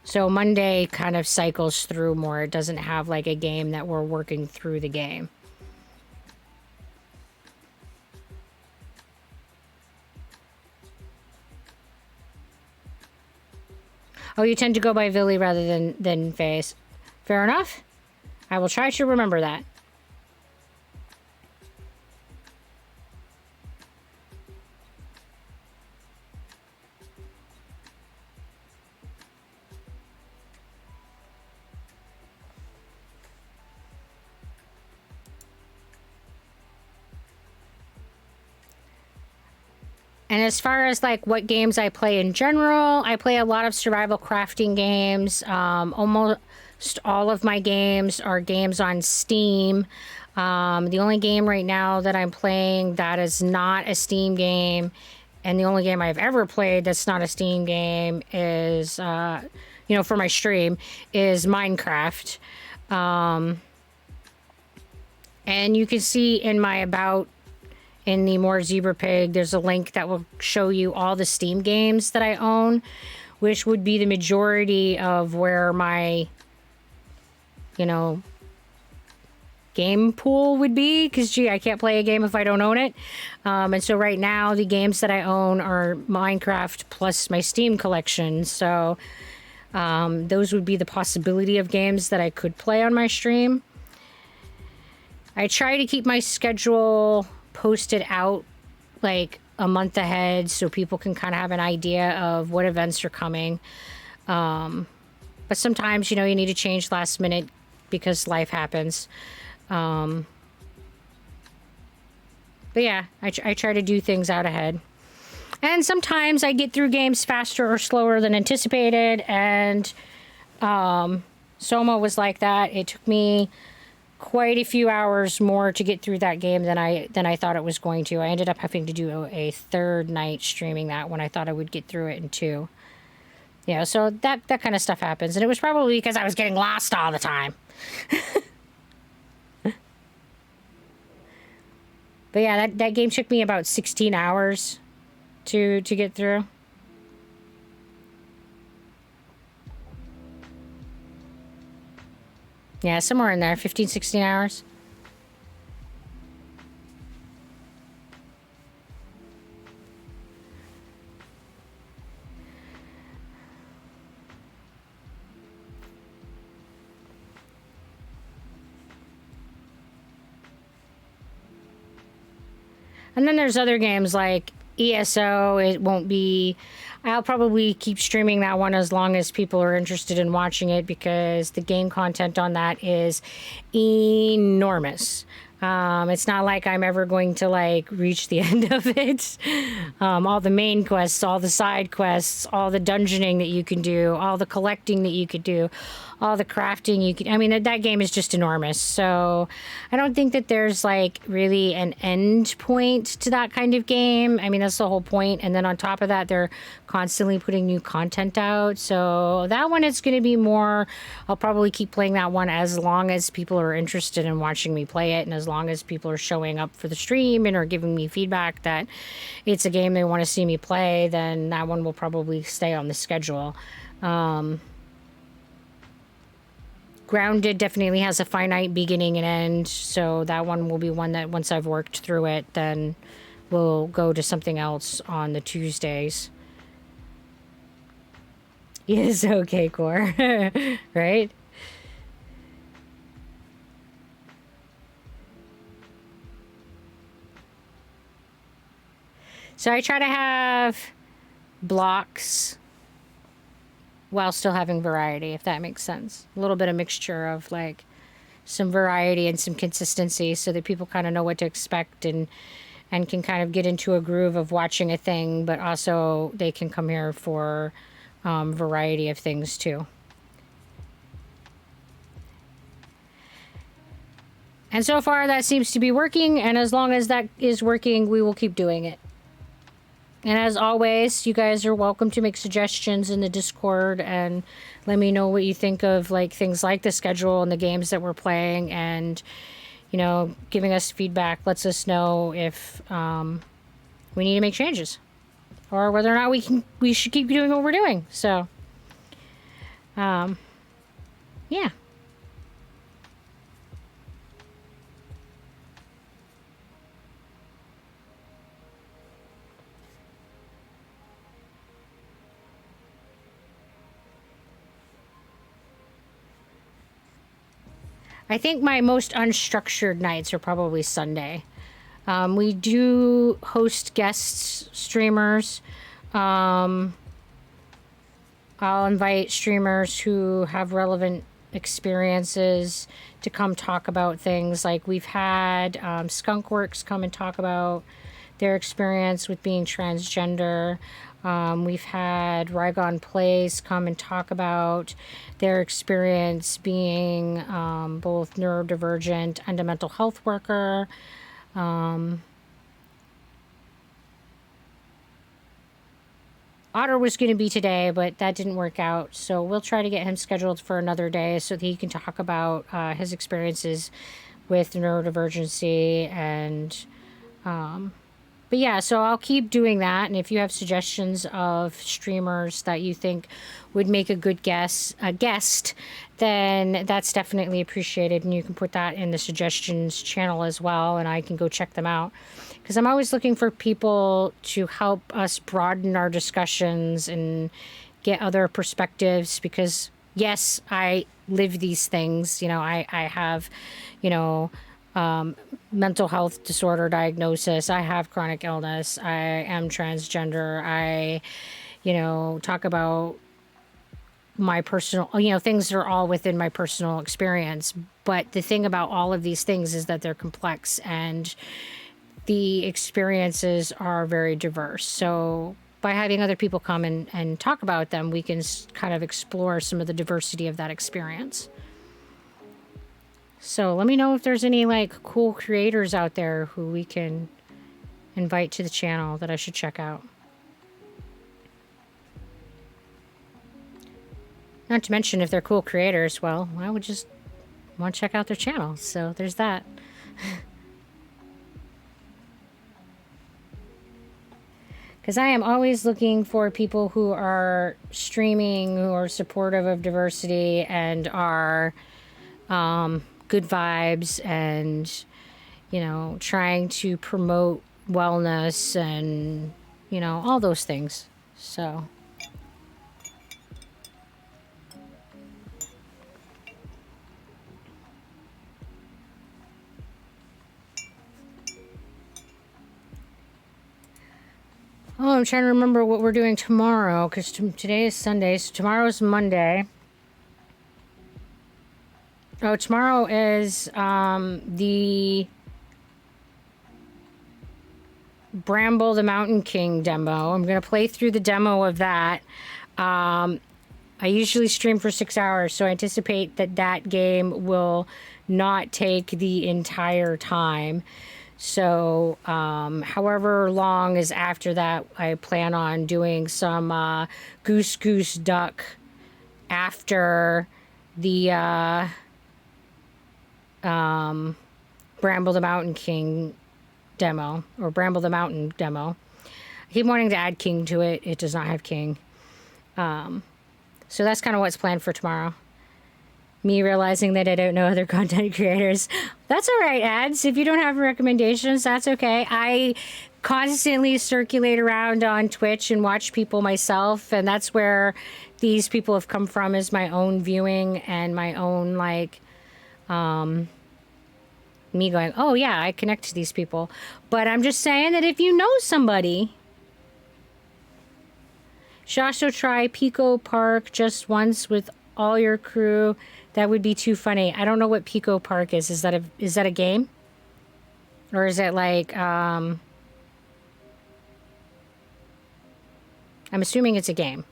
So Monday kind of cycles through more. It doesn't have like a game that we're working through the game. Oh, you tend to go by Villy rather than FaZe. Fair enough. I will try to remember that. And as far as like what games I play in general, I play a lot of survival crafting games. Almost all of my games are games on Steam. The only game right now that I'm playing that is not a Steam game, and the only game I've ever played that's not a Steam game is, for my stream, is Minecraft. And you can see in my About in the More Zebra Pig, there's a link that will show you all the Steam games that I own, which would be the majority of where my, game pool would be, because I can't play a game if I don't own it. And so right now the games that I own are Minecraft plus my Steam collection. So those would be the possibility of games that I could play on my stream. I try to keep my schedule posted out like a month ahead so people can kind of have an idea of what events are coming. But sometimes, you need to change last minute because life happens. But yeah, I try to do things out ahead. And sometimes I get through games faster or slower than anticipated. And Soma was like that. It took me quite a few hours more to get through that game than I thought it was going to. I ended up having to do a third night streaming that when I thought I would get through it in two. Yeah, so that kind of stuff happens. And it was probably because I was getting lost all the time. But yeah, that game took me about 16 hours to get through. Yeah, somewhere in there, 15, 16 hours. And then there's other games like ESO. It won't be... I'll probably keep streaming that one as long as people are interested in watching it, because the game content on that is enormous. It's not like I'm ever going to reach the end of it. All the main quests, all the side quests, all the dungeoning that you can do, all the collecting that you could do, all the crafting you can... I mean, that game is just enormous. So I don't think that there's really an end point to that kind of game. I mean, that's the whole point. And then on top of that, they're constantly putting new content out. So that one is going to be more... I'll probably keep playing that one as long as people are interested in watching me play it, and as long as people are showing up for the stream and are giving me feedback that it's a game they want to see me play, then that one will probably stay on the schedule. Grounded definitely has a finite beginning and end, so that one will be one that once I've worked through it, then we'll go to something else on the Tuesdays. Yes, okay, Core. Right? So I try to have blocks while still having variety, if that makes sense. A little bit of mixture of some variety and some consistency so that people kind of know what to expect and can kind of get into a groove of watching a thing, but also they can come here for variety of things too. And so far that seems to be working, and as long as that is working, we will keep doing it. And as always, you guys are welcome to make suggestions in the Discord and let me know what you think of things like the schedule and the games that we're playing, and giving us feedback lets us know if we need to make changes or whether or not we should keep doing what we're doing. So yeah. I think my most unstructured nights are probably Sunday. We do host guest streamers. I'll invite streamers who have relevant experiences to come talk about things. Like we've had Skunkworks come and talk about their experience with being transgender. We've had Rygon Place come and talk about their experience being both neurodivergent and a mental health worker. Otter was going to be today, but that didn't work out. So we'll try to get him scheduled for another day so that he can talk about his experiences with neurodivergency. And but yeah, so I'll keep doing that. And if you have suggestions of streamers that you think would make a good guest, then that's definitely appreciated. And you can put that in the suggestions channel as well, and I can go check them out. Because I'm always looking for people to help us broaden our discussions and get other perspectives. Because yes, I live these things. You know, I have, you know, mental health disorder diagnosis. I have chronic illness. I am transgender. I, you know, talk about my personal, you know, things that are all within my personal experience. But the thing about all of these things is that they're complex and the experiences are very diverse. So by having other people come and talk about them, we can kind of explore some of the diversity of that experience. So let me know if there's any like cool creators out there who we can invite to the channel that I should check out. Not to mention, if they're cool creators, well, I would just want to check out their channel. So there's that. Because I am always looking for people who are streaming, who are supportive of diversity and are good vibes and, you know, trying to promote wellness and, you know, all those things. So. Oh, I'm trying to remember what we're doing tomorrow, because today is Sunday, so tomorrow is Monday. Oh, tomorrow is the Bramble the Mountain King demo. I'm going to play through the demo of that. I usually stream for 6 hours, so I anticipate that that game will not take the entire time. So, however long is after that, I plan on doing some Goose Goose Duck after the Bramble the Mountain King demo, or Bramble the Mountain demo. I keep wanting to add King to it. It does not have King. So that's kind of what's planned for tomorrow. Me realizing that I don't know other content creators. That's all right, ads. If you don't have recommendations, that's okay. I constantly circulate around on Twitch and watch people myself, and that's where these people have come from, is my own viewing and my own, like, me going, oh yeah, I connect to these people. But I'm just saying that if you know somebody, should also try Pico Park just once with all your crew. That would be too funny. I don't know what Pico Park is. Is that a game? Or is it like, I'm assuming it's a game.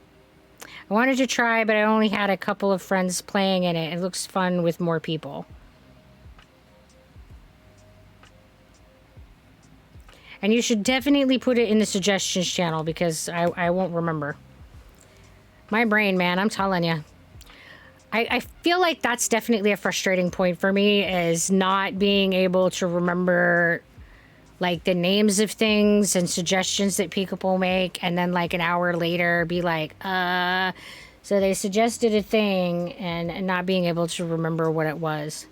I wanted to try, but I only had a couple of friends playing in it. It looks fun with more people. And you should definitely put it in the suggestions channel, because I won't remember. My brain, man, I'm telling you. I feel like that's definitely a frustrating point for me, is not being able to remember, like, the names of things and suggestions that people make, and then, like, an hour later be like, so they suggested a thing, and not being able to remember what it was.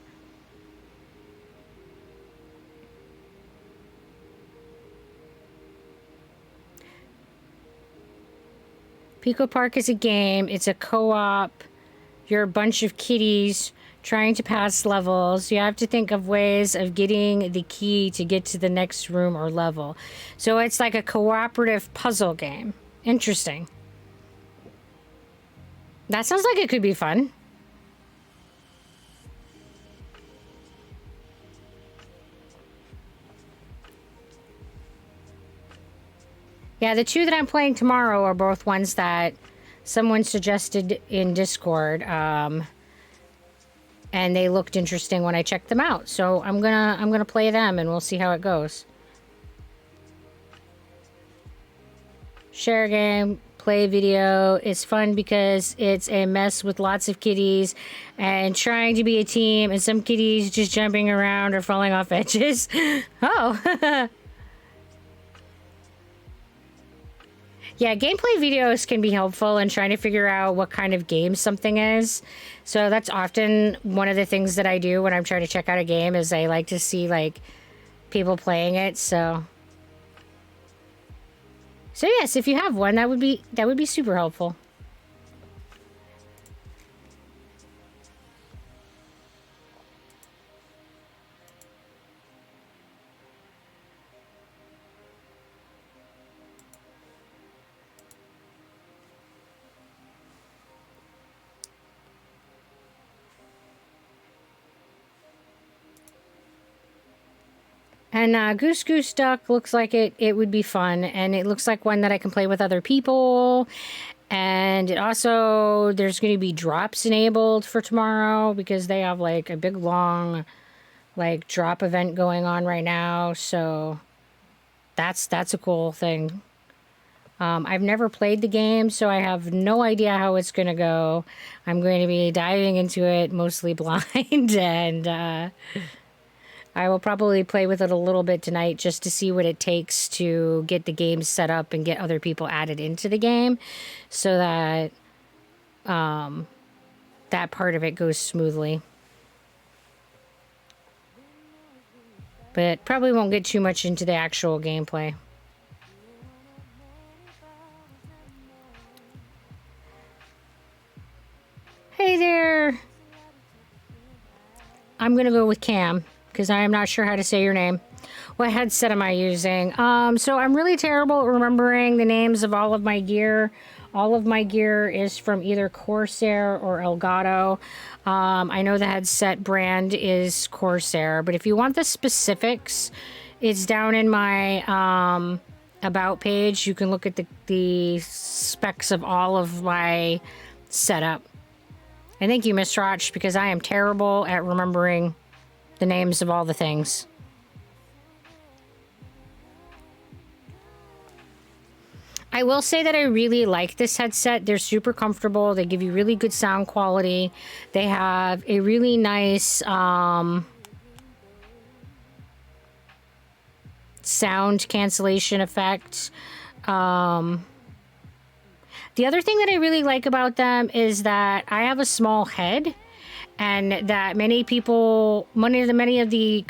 Pico Park is a game. It's a co-op. You're a bunch of kitties trying to pass levels. You have to think of ways of getting the key to get to the next room or level. So it's like a cooperative puzzle game. Interesting. That sounds like it could be fun. Yeah, the two that I'm playing tomorrow are both ones that someone suggested in Discord, and they looked interesting when I checked them out. So I'm gonna play them, and we'll see how it goes. Share a game, play video. It's fun because it's a mess with lots of kitties and trying to be a team, and some kitties just jumping around or falling off edges. Oh. Yeah, gameplay videos can be helpful in trying to figure out what kind of game something is. So that's often one of the things that I do when I'm trying to check out a game, is I like to see like people playing it. So yes, if you have one, that would be super helpful. And Goose Goose Duck looks like it would be fun, and it looks like one that I can play with other people. And it also, there's going to be drops enabled for tomorrow because they have like a big long like drop event going on right now. So that's a cool thing. I've never played the game, so I have no idea how it's going to go. I'm going to be diving into it mostly blind, and I will probably play with it a little bit tonight just to see what it takes to get the game set up and get other people added into the game, so that that part of it goes smoothly. But probably won't get too much into the actual gameplay. Hey there! I'm gonna go with Cam, because I am not sure how to say your name. What headset am I using? So I'm really terrible at remembering the names of all of my gear. All of my gear is from either Corsair or Elgato. I know the headset brand is Corsair, but if you want the specifics, it's down in my about page. You can look at the specs of all of my setup. And thank you, Miss Roch, because I am terrible at remembering the names of all the things. I will say that I really like this headset. They're super comfortable. They give you really good sound quality. They have a really nice sound cancellation effect. The other thing that I really like about them is that I have a small head, and that many of the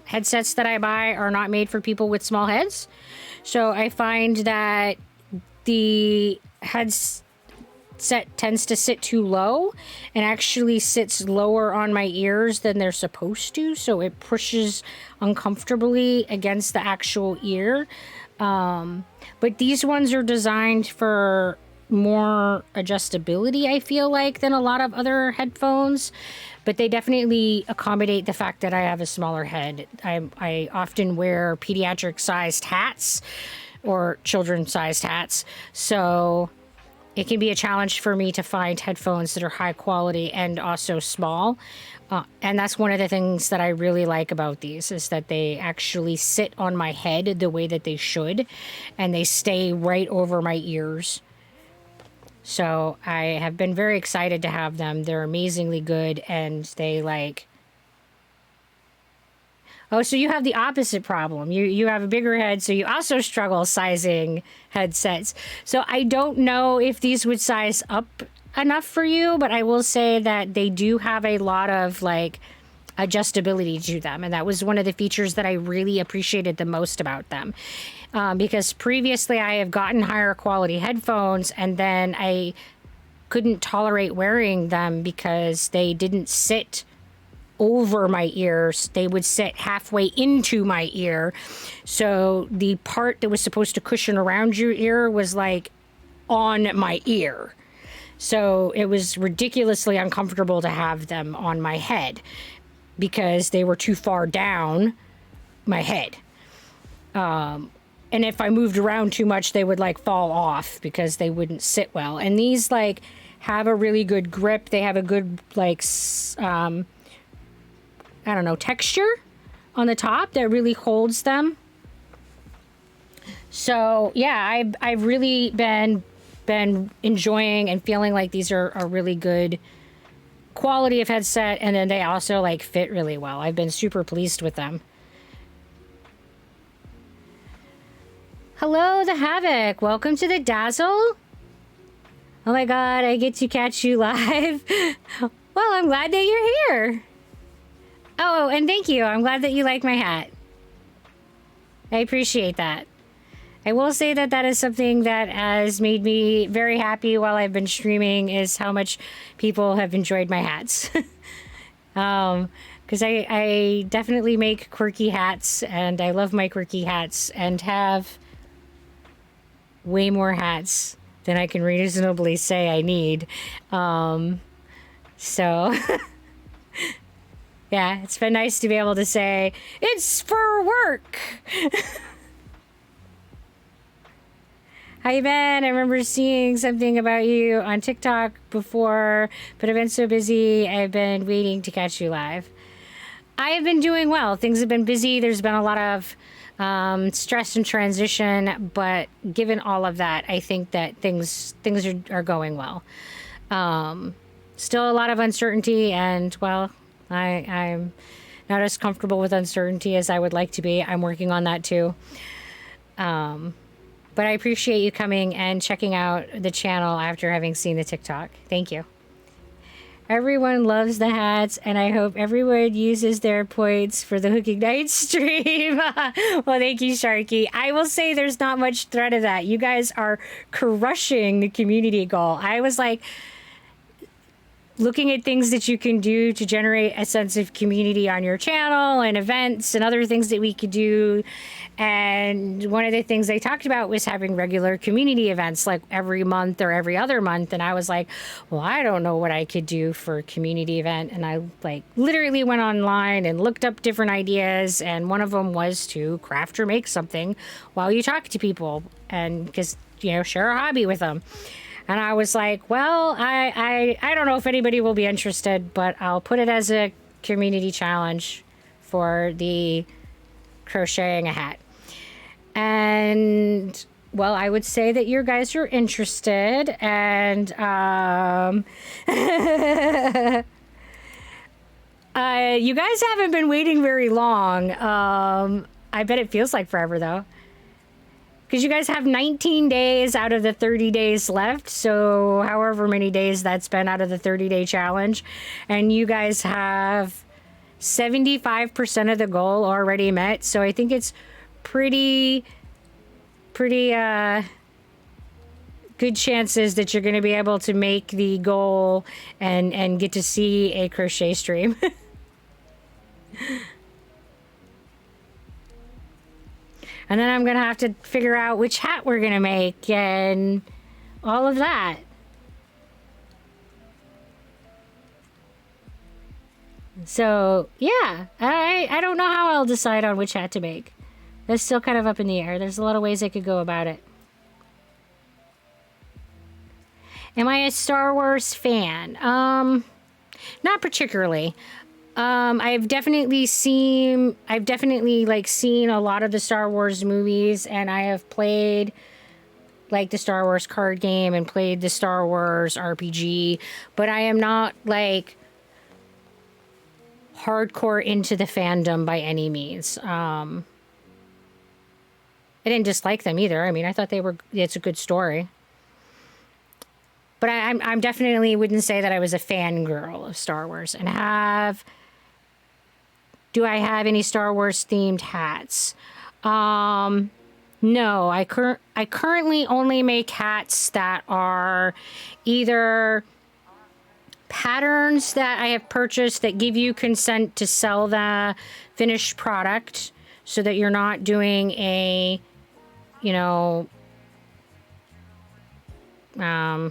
headsets that I buy are not made for people with small heads. So I find that the headset tends to sit too low and actually sits lower on my ears than they're supposed to. So it pushes uncomfortably against the actual ear. But these ones are designed for more adjustability, I feel like, than a lot of other headphones. But they definitely accommodate the fact that I have a smaller head. I often wear pediatric-sized hats or children-sized hats. So it can be a challenge for me to find headphones that are high quality and also small. And that's one of the things that I really like about these, is that they actually sit on my head the way that they should, and they stay right over my ears. So I have been very excited to have them. They're amazingly good, and they like... Oh, so you have the opposite problem. You have a bigger head, so you also struggle sizing headsets. So I don't know if these would size up enough for you, but I will say that they do have a lot of like adjustability to them, and that was one of the features that I really appreciated the most about them, because previously I have gotten higher quality headphones, and then I couldn't tolerate wearing them because they didn't sit over my ears. They would sit halfway into my ear, so the part that was supposed to cushion around your ear was like on my ear. So it was ridiculously uncomfortable to have them on my head because they were too far down my head. and if I moved around too much, they would like fall off because they wouldn't sit well. And these like have a really good grip. They have a good like I don't know, texture on the top that really holds them. So yeah, I've really been enjoying and feeling like these are a really good quality of headset, and then they also like fit really well. I've been super pleased with them. Hello, the Havoc. Welcome to the Dazzle. Oh my god, I get to catch you live. Well, I'm glad that you're here. Oh, and thank you. I'm glad that you like my hat. I appreciate that. I will say that that is something that has made me very happy while I've been streaming, is how much people have enjoyed my hats. Because I definitely make quirky hats, and I love my quirky hats, and have way more hats than I can reasonably say I need. So yeah, it's been nice to be able to say it's for work. Hi, Ben. I remember seeing something about you on TikTok before, but I've been so busy. I've been waiting to catch you live. I have been doing well. Things have been busy. There's been a lot of stress and transition, but given all of that, I think that things are going well. Still a lot of uncertainty, and well, I'm not as comfortable with uncertainty as I would like to be. I'm working on that too. But I appreciate you coming and checking out the channel after having seen the TikTok. Thank you. Everyone loves the hats, and I hope everyone uses their points for the Hooking Night stream. Well, thank you, Sharky. I will say there's not much threat of that. You guys are crushing the community goal. I was like looking at things that you can do to generate a sense of community on your channel, and events and other things that we could do. And one of the things they talked about was having regular community events like every month or every other month. And I was like, well, I don't know what I could do for a community event. And I like literally went online and looked up different ideas. And one of them was to craft or make something while you talk to people, and because, you know, share a hobby with them. And I was like, well, I don't know if anybody will be interested, but I'll put it as a community challenge for the crocheting a hat. And well, I would say that you guys are interested, and you guys haven't been waiting very long. I bet it feels like forever though, because you guys have 19 days out of the 30 days left. So however many days that's been out of the 30-day challenge, and you guys have 75% of the goal already met. So I think it's pretty good chances that you're going to be able to make the goal and get to see a crochet stream. And then I'm going to have to figure out which hat we're going to make and all of that. So yeah, I don't know how I'll decide on which hat to make. That's still kind of up in the air. There's a lot of ways I could go about it. Am I a Star Wars fan? Not particularly. I've definitely seen a lot of the Star Wars movies, and I have played like the Star Wars card game and played the Star Wars RPG, but I am not like hardcore into the fandom by any means. I didn't dislike them either. I mean, I thought it's a good story. But I'm definitely wouldn't say that I was a fangirl of Star Wars. And do I have any Star Wars themed hats? No, I currently only make hats that are either patterns that I have purchased that give you consent to sell the finished product, so that you're not doing a, you know, I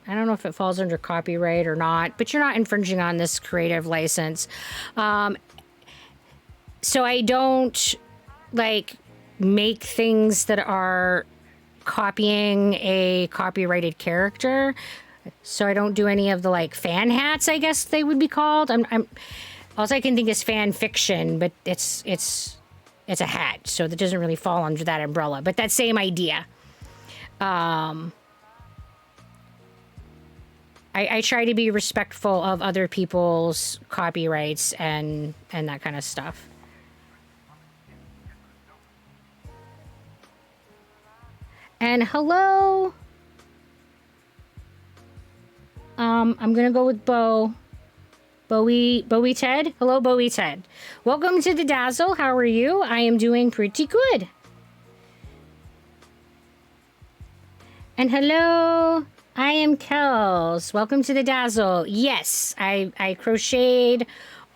don't know if it falls under copyright or not, but you're not infringing on this creative license. So I don't like make things that are copying a copyrighted character. So I don't do any of the like fan hats, I guess they would be called. All I can think is fan fiction, but it's a hat, so that doesn't really fall under that umbrella. But that same idea. I try to be respectful of other people's copyrights and that kind of stuff. And hello. I'm gonna go with Bowie Ted. Hello, Bowie Ted. Welcome to the Dazzle. How are you? I am doing pretty good. And hello, I am Kels. Welcome to the Dazzle. Yes, I crocheted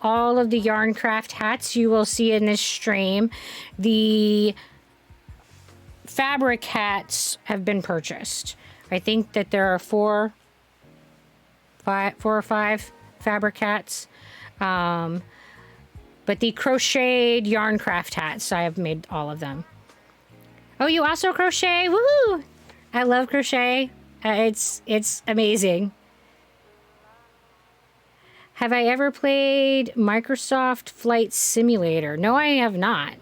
all of the Yarncraft hats you will see in this stream. The fabric hats have been purchased. I think that there are four or five fabric hats. But the crocheted Yarncraft hats, I have made all of them. Oh, you also crochet? Woohoo! I love crochet. It's amazing. Have I ever played Microsoft Flight Simulator? No, I have not.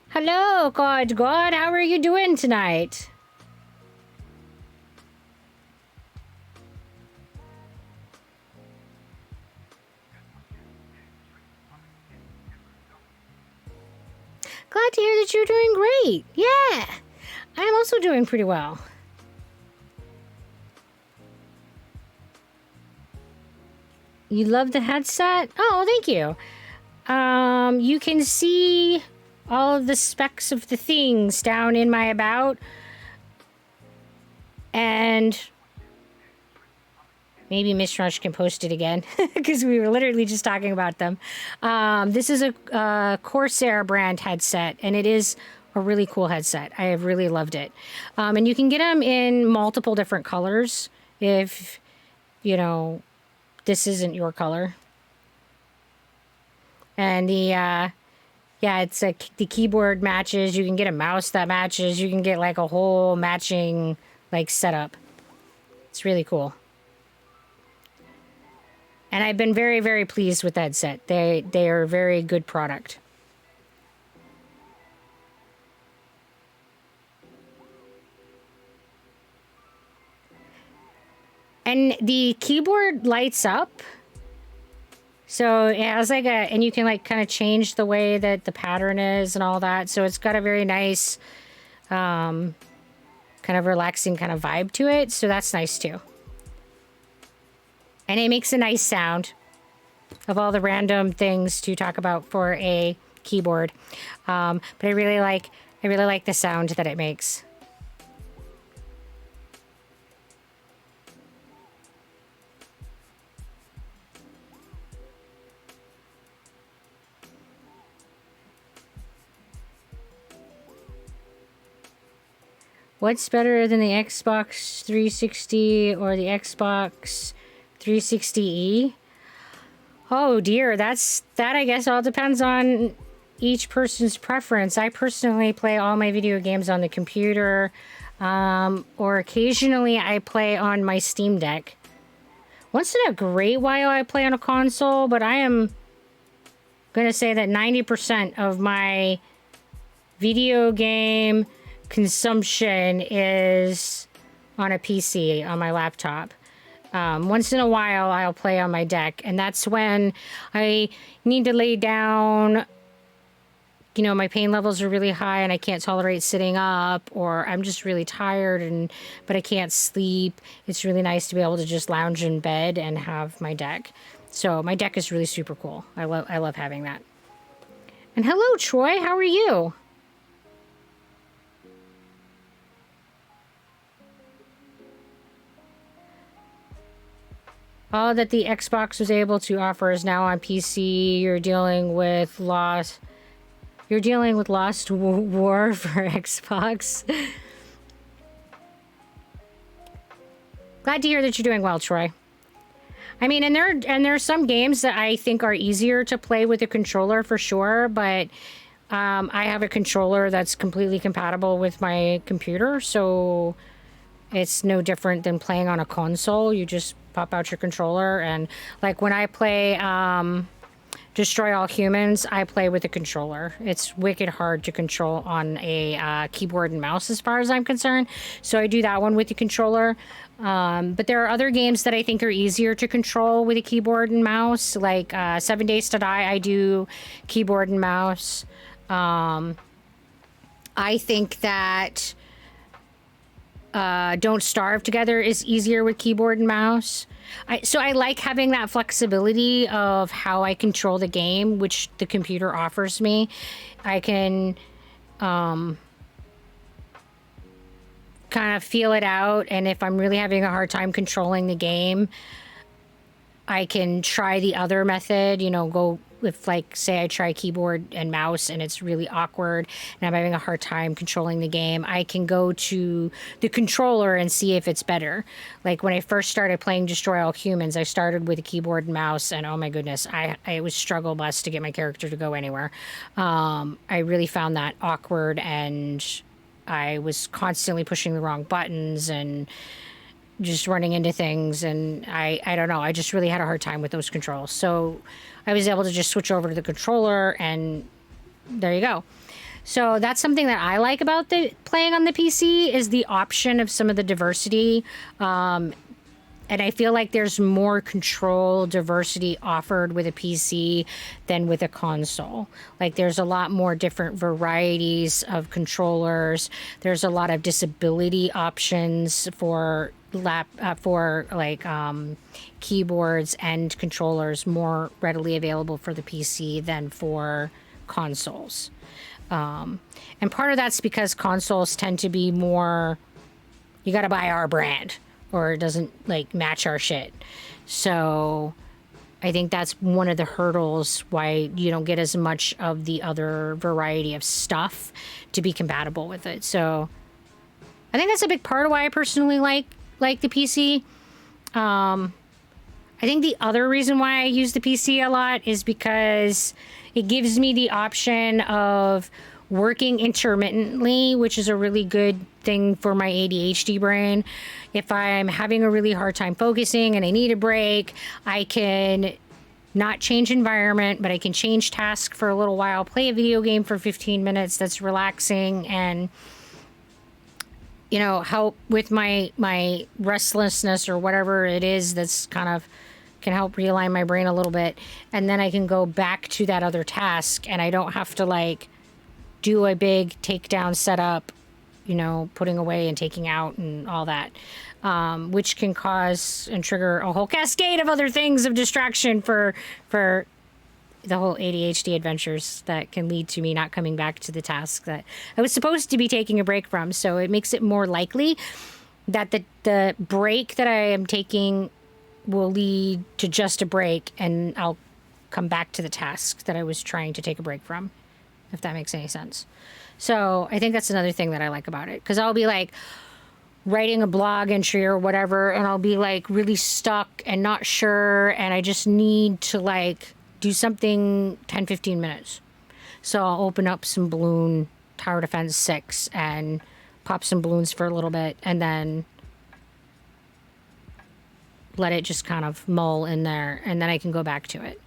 Hello, God, how are you doing tonight? Glad to hear that you're doing great. Yeah, I'm also doing pretty well. You love the headset? Oh, thank you. You can see all of the specs of the things down in my about. And maybe Miss Rush can post it again because we were literally just talking about them. This is a Corsair brand headset, and it is a really cool headset. I have really loved it. And you can get them in multiple different colors if, you know, this isn't your color. And the, yeah, it's like the keyboard matches. You can get a mouse that matches. You can get like a whole matching like setup. It's really cool. And I've been very, very pleased with that set. They are a very good product. And the keyboard lights up. So it has like and you can like kind of change the way that the pattern is and all that. So it's got a very nice, kind of relaxing kind of vibe to it. So that's nice too. And it makes a nice sound of all the random things to talk about for a keyboard. But I really like the sound that it makes. What's better than the Xbox 360 or the Xbox 360e? Oh dear, that I guess all depends on each person's preference. I personally play all my video games on the computer, or occasionally I play on my Steam Deck. Once in a great while I play on a console, but I am gonna say that 90% of my video game consumption is on a PC, on my laptop. Once in a while, I'll play on my deck, and that's when I need to lay down. You know, my pain levels are really high, and I can't tolerate sitting up, or I'm just really tired, but I can't sleep. It's really nice to be able to just lounge in bed and have my deck. So my deck is really super cool. I love having that. And hello, Troy. How are you? All that the Xbox was able to offer is now on PC. You're dealing with Lost War for Xbox. Glad to hear that you're doing well, Troy. I mean, and there's some games that I think are easier to play with a controller for sure, but I have a controller that's completely compatible with my computer, so it's no different than playing on a console. You just pop out your controller, and like when I play Destroy All Humans, I play with a controller. It's wicked hard to control on a keyboard and mouse as far as I'm concerned. So I do that one with the controller. But there are other games that I think are easier to control with a keyboard and mouse, like 7 Days to Die, I do keyboard and mouse. I think that Don't Starve Together is easier with keyboard and mouse. So I like having that flexibility of how I control the game, which the computer offers me. I can kind of feel it out, and if I'm really having a hard time controlling the game, I can try the other method, go if, like, say I try keyboard and mouse and it's really awkward and I'm having a hard time controlling the game, I can go to the controller and see if it's better. Like when I first started playing Destroy All Humans, I started with a keyboard and mouse, and oh my goodness, I was struggle bus to get my character to go anywhere. I really found that awkward, and I was constantly pushing the wrong buttons and just running into things, and I don't know, I just really had a hard time with those controls. So I was able to just switch over to the controller, and there you go. So that's something that I like about the playing on the PC, is the option of some of the diversity. And I feel like there's more control diversity offered with a PC than with a console. Like there's a lot more different varieties of controllers. There's a lot of disability options for keyboards and controllers more readily available for the PC than for consoles. And part of that's because consoles tend to be more, you got to buy our brand, or it doesn't match our shit. So I think that's one of the hurdles why you don't get as much of the other variety of stuff to be compatible with it. So I think that's a big part of why I personally like the PC. I think the other reason why I use the PC a lot is because it gives me the option of working intermittently, which is a really good thing for my ADHD brain. If I'm having a really hard time focusing and I need a break, I can not change environment, but I can change task for a little while, play a video game for 15 minutes that's relaxing, and help with my restlessness or whatever it is that's kind of can help realign my brain a little bit. And then I can go back to that other task, and I don't have to do a big takedown setup, putting away and taking out and all that, which can cause and trigger a whole cascade of other things of distraction for the whole ADHD adventures that can lead to me not coming back to the task that I was supposed to be taking a break from. So it makes it more likely that the break that I am taking will lead to just a break, and I'll come back to the task that I was trying to take a break from, if that makes any sense. So I think that's another thing that I like about it, because I'll be writing a blog entry or whatever, and I'll be really stuck and not sure, and I just need to do something 10-15 minutes. So I'll open up some Balloon Tower Defense 6 and pop some balloons for a little bit, and then let it just kind of mull in there, and then I can go back to it.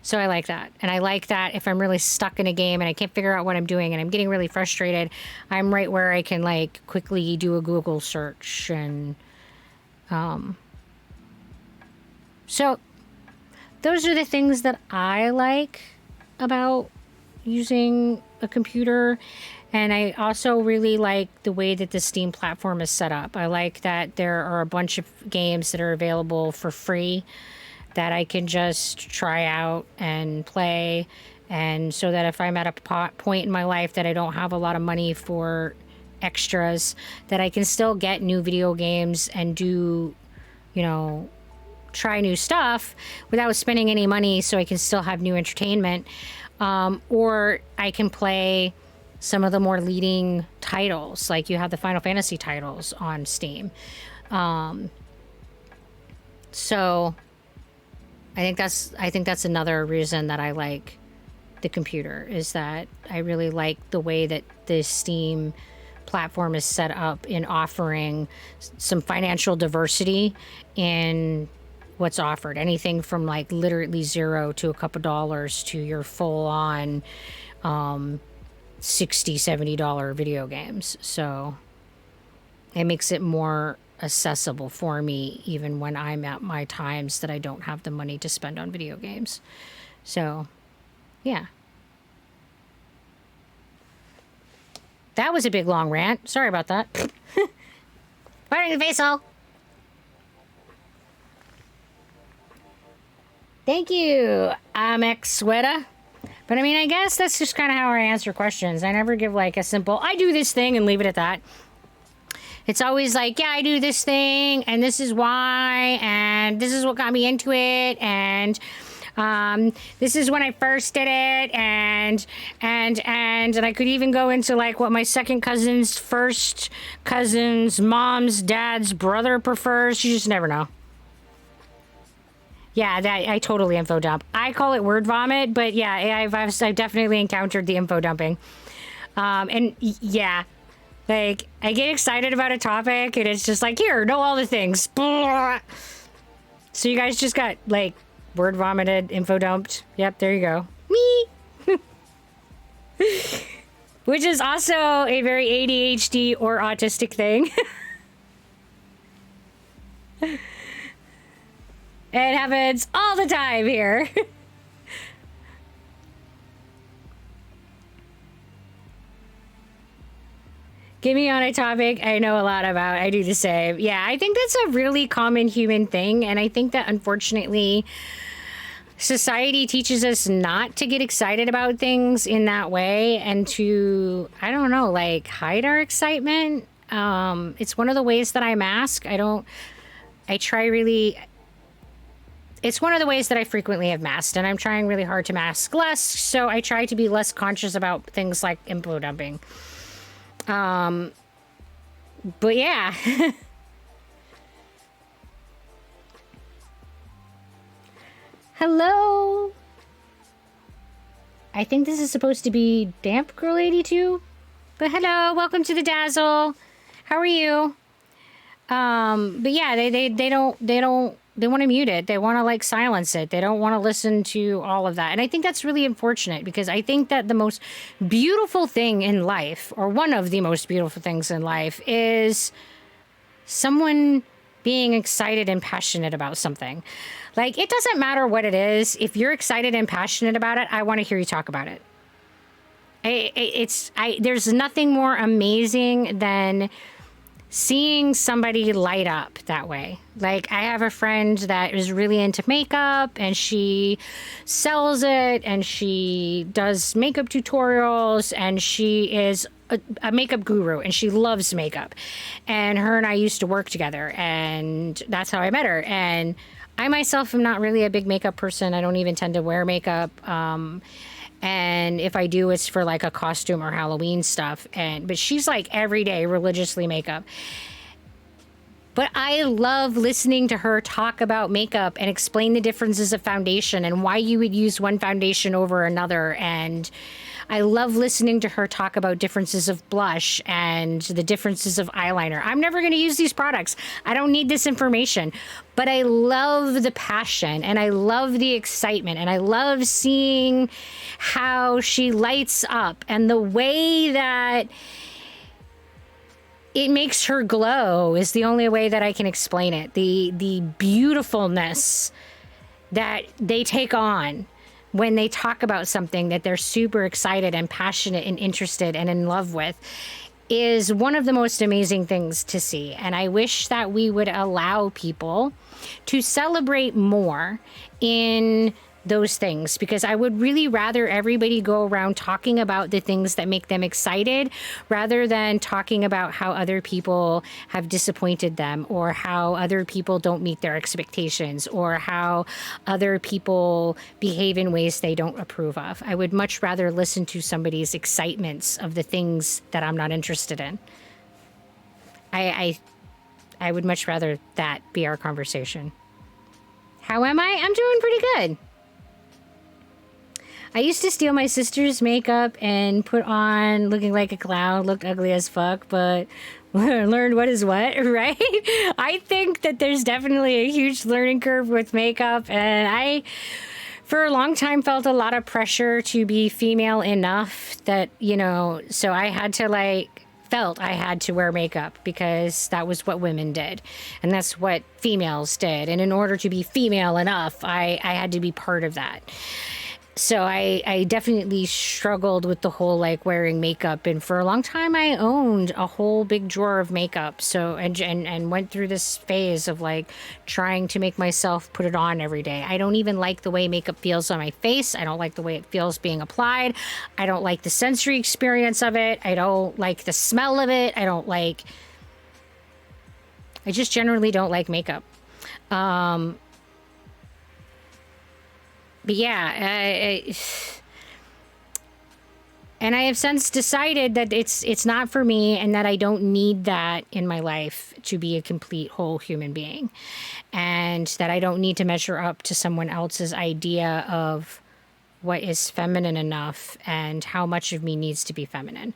So I like that. And I like that if I'm really stuck in a game and I can't figure out what I'm doing and I'm getting really frustrated, I'm right where I can quickly do a Google search. And so those are the things that I like about using a computer. And I also really like the way that the Steam platform is set up. I like that there are a bunch of games that are available for free that I can just try out and play. And so that if I'm at a point in my life that I don't have a lot of money for extras, that I can still get new video games and do, try new stuff without spending any money, so I can still have new entertainment. Or I can play some of the more leading titles, like you have the Final Fantasy titles on Steam. So I think that's another reason that I like the computer, is that I really like the way that the Steam platform is set up in offering some financial diversity in what's offered. Anything from like literally zero to a couple dollars to your full on $60-$70 video games. So it makes it more accessible for me even when I'm at my times that I don't have the money to spend on video games. So yeah. That was a big long rant. Sorry about that. Right in the face hole. Thank you, Amex Sweta. But I mean, I guess that's just kind of how I answer questions. I never give like a simple, I do this thing and leave it at that. It's always like, yeah, I do this thing and this is why, and this is what got me into it, and this is when I first did it, and I could even go into like what my second cousin's first cousin's mom's dad's brother prefers. You just never know. Yeah, that I totally info dump. I call it word vomit, but yeah, I've definitely encountered the info dumping. Yeah, like I get excited about a topic and it's just like, here, know all the things. So you guys just got like word vomited, info dumped. Yep, there you go. Me. Which is also a very ADHD or autistic thing. It happens all the time here. Get me on a topic I know a lot about. I do the same. Yeah, I think that's a really common human thing. And I think that unfortunately, society teaches us not to get excited about things in that way and to, I don't know, like hide our excitement. It's one of the ways that I mask. It's one of the ways that I frequently have masked, and I'm trying really hard to mask less, so I try to be less conscious about things like info dumping. But yeah. Hello. I think this is supposed to be Damp Girl 82, but hello, welcome to the Dazzle. How are you? But yeah, they want to mute it. They want to like silence it. They don't want to listen to all of that. And I think that's really unfortunate, because I think that the most beautiful thing in life, or one of the most beautiful things in life, is someone being excited and passionate about something. Like, it doesn't matter what it is. If you're excited and passionate about it, I want to hear you talk about it. There's nothing more amazing than seeing somebody light up that way. Like, I have a friend that is really into makeup, and she sells it, and she does makeup tutorials, and she is a makeup guru, and she loves makeup. And her and I used to work together, and that's how I met her. And I myself am not really a big makeup person. I don't even tend to wear makeup. And if I do, it's for like a costume or Halloween stuff. But she's like everyday religiously makeup. But I love listening to her talk about makeup and explain the differences of foundation and why you would use one foundation over another. And I love listening to her talk about differences of blush and the differences of eyeliner. I'm never going to use these products. I don't need this information. But I love the passion, and I love the excitement, and I love seeing how she lights up, and the way that it makes her glow is the only way that I can explain it. The beautifulness that they take on when they talk about something that they're super excited and passionate and interested and in love with is one of the most amazing things to see. And I wish that we would allow people to celebrate more in those things, because I would really rather everybody go around talking about the things that make them excited rather than talking about how other people have disappointed them, or how other people don't meet their expectations, or how other people behave in ways they don't approve of. I would much rather listen to somebody's excitements of the things that I'm not interested in. I I would much rather that be our conversation. How am I? I'm doing pretty good. I used to steal my sister's makeup and put on looking like a clown, looked ugly as fuck, but learned what is what, right? I think that there's definitely a huge learning curve with makeup, and I, for a long time, felt a lot of pressure to be female enough that, so I had to felt I had to wear makeup because that was what women did, and that's what females did. And in order to be female enough, I had to be part of that. So I definitely struggled with the whole wearing makeup, and for a long time I owned a whole big drawer of makeup. So and went through this phase of trying to make myself put it on every day. I don't even like the way makeup feels on my face. I don't like the way it feels being applied. I don't like the sensory experience of it. I don't like the smell of it. I just generally don't like makeup. But yeah, and I have since decided that it's not for me, and that I don't need that in my life to be a complete whole human being, and that I don't need to measure up to someone else's idea of what is feminine enough and how much of me needs to be feminine.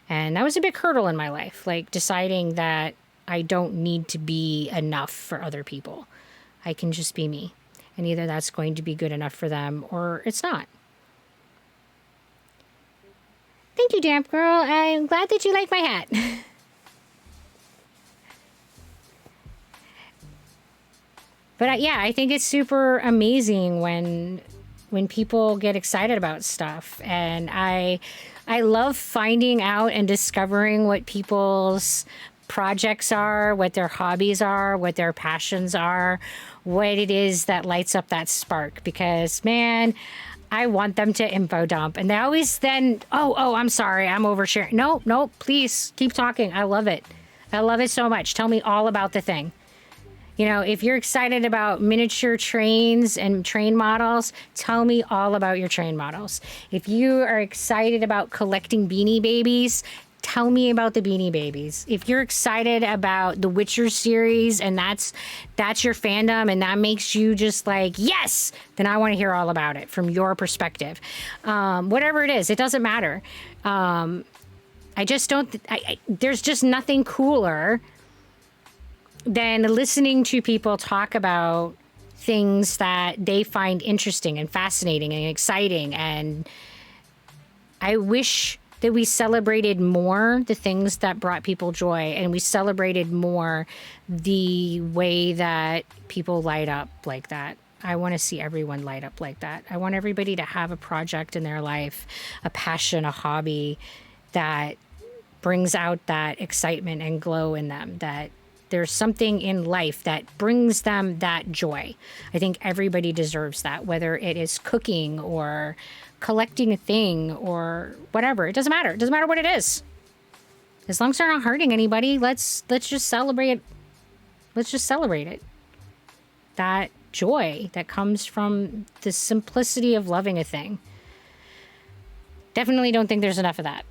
And that was a big hurdle in my life, deciding that I don't need to be enough for other people. I can just be me. And either that's going to be good enough for them or it's not. Thank you, Damp Girl. I'm glad that you like my hat. But yeah, I think it's super amazing when people get excited about stuff. And I love finding out and discovering what people's projects are, what their hobbies are, what their passions are, what it is that lights up that spark. Because, man, I want them to info dump. And they always then, oh, I'm sorry, I'm oversharing. No, please keep talking. I love it. I love it so much. Tell me all about the thing. If you're excited about miniature trains and train models, tell me all about your train models. If you are excited about collecting Beanie Babies, tell me about the Beanie Babies. If you're excited about the Witcher series and that's your fandom and that makes you just yes, then I want to hear all about it from your perspective. Whatever it is, it doesn't matter. I just don't, there's just nothing cooler than listening to people talk about things that they find interesting and fascinating and exciting. And I wish that we celebrated more the things that brought people joy, and we celebrated more the way that people light up like that. I want to see everyone light up like that. I want everybody to have a project in their life, a passion, a hobby that brings out that excitement and glow in them, that there's something in life that brings them that joy. I think everybody deserves that, whether it is cooking or collecting a thing or whatever. It doesn't matter. It doesn't matter what it is. As long as they're not hurting anybody, let's just celebrate it. Let's just celebrate it. That joy that comes from the simplicity of loving a thing. Definitely don't think there's enough of that.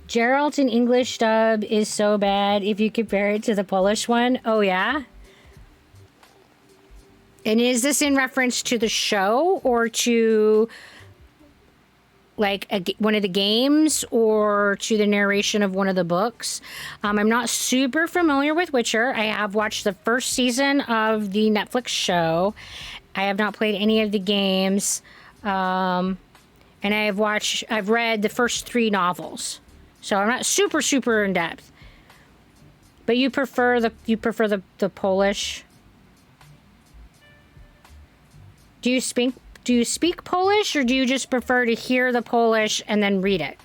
Geralt in English dub is so bad if you compare it to the Polish one. Oh, yeah? And is this in reference to the show or to one of the games or to the narration of one of the books? I'm not super familiar with Witcher. I have watched the first season of the Netflix show. I have not played any of the games. And I've read the first 3 novels. So I'm not super in depth. But you prefer the Polish? Do you speak Polish, or do you just prefer to hear the Polish and then read it?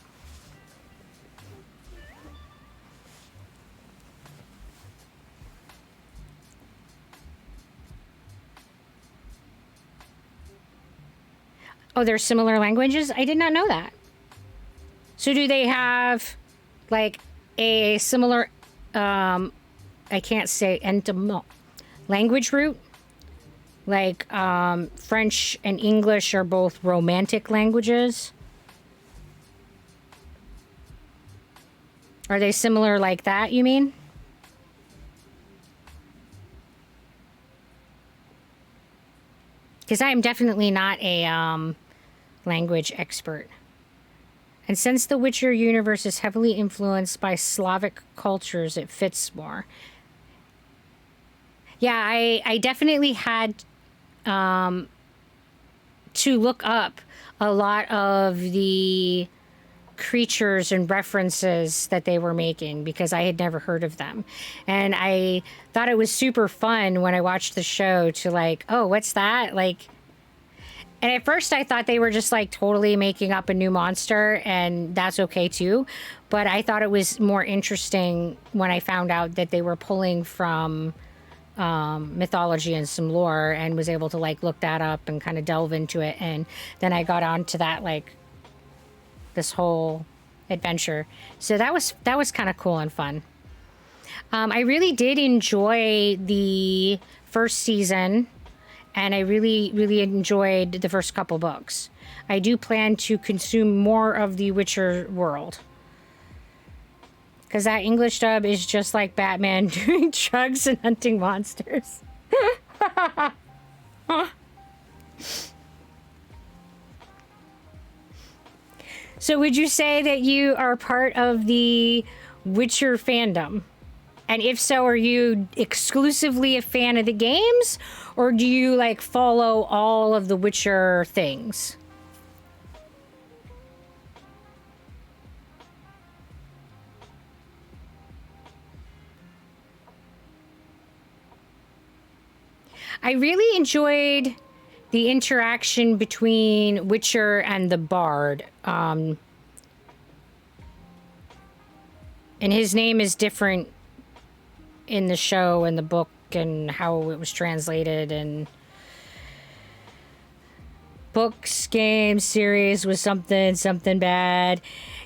Oh, they're similar languages? I did not know that. So do they have a similar, I can't say language root? Like French and English are both romantic languages. Are they similar like that, you mean? Because I am definitely not a language expert. And since the Witcher universe is heavily influenced by Slavic cultures, it fits more. Yeah, I definitely had to look up a lot of the creatures and references that they were making because I had never heard of them. And I thought it was super fun when I watched the show to like, oh, what's that? Like, and at first I thought they were just like totally making up a new monster, and that's okay too. But I thought it was more interesting when I found out that they were pulling from mythology and some lore, and was able to like look that up and kind of delve into it. And then I got onto that, like this whole adventure. So that was kind of cool and fun. I really did enjoy the first season, and I really, really enjoyed the first couple books. I do plan to consume more of the Witcher world. Because that English dub is just like Batman doing drugs and hunting monsters. So would you say that you are part of the Witcher fandom? And if so, are you exclusively a fan of the games? Or do you like follow all of the Witcher things? I really enjoyed the interaction between Witcher and the Bard. And his name is different in the show and the book and how it was translated, and books, games, series was something bad.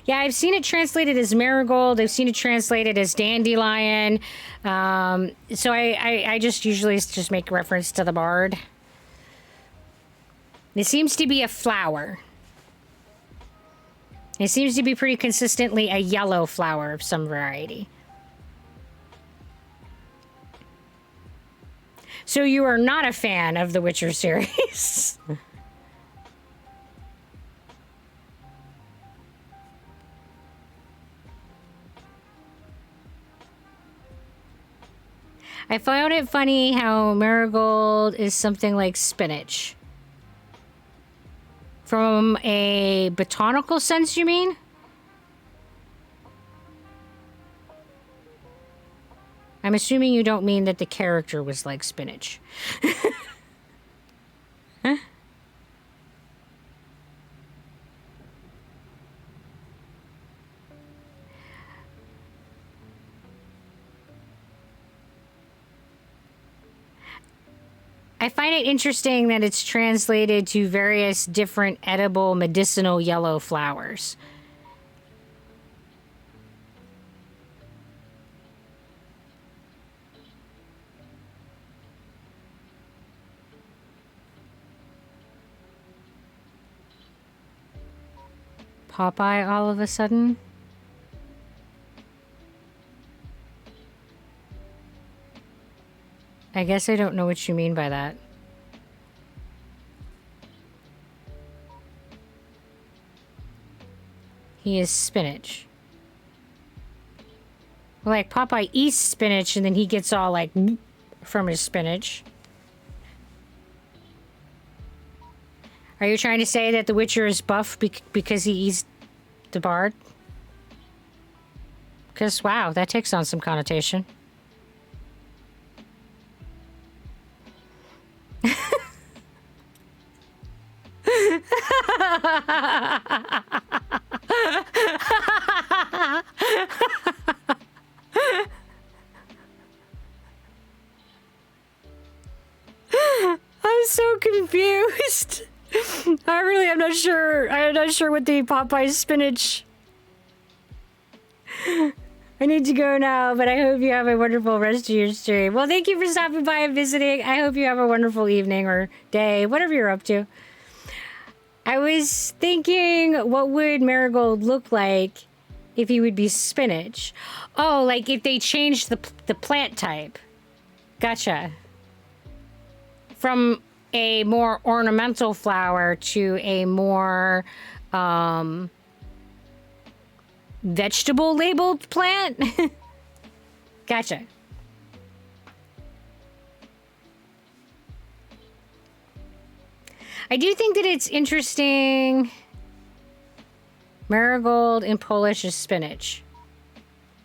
Yeah, I've seen it translated as Marigold. I've seen it translated as Dandelion. So I just usually just make reference to the Bard. It seems to be a flower. It seems to be pretty consistently a yellow flower of some variety. So you are not a fan of the Witcher series. I found it funny how marigold is something like spinach. From a botanical sense, you mean? I'm assuming you don't mean that the character was like spinach. Huh? I find it interesting that it's translated to various different edible medicinal yellow flowers. Popeye all of a sudden? I guess I don't know what you mean by that. He is spinach. Like Popeye eats spinach and then he gets all like from his spinach. Are you trying to say that the Witcher is buff because he eats the Bard? Because, wow, that takes on some connotation. I'm so confused. I'm not sure. I'm not sure what the Popeye spinach. I need to go now, but I hope you have a wonderful rest of your stream. Well, thank you for stopping by and visiting. I hope you have a wonderful evening or day, whatever you're up to. I was thinking, what would Marigold look like if he would be spinach? Oh, like if they changed the plant type. Gotcha. From a more ornamental flower to a more vegetable labeled plant. Gotcha. I do think that it's interesting. Marigold in Polish is spinach.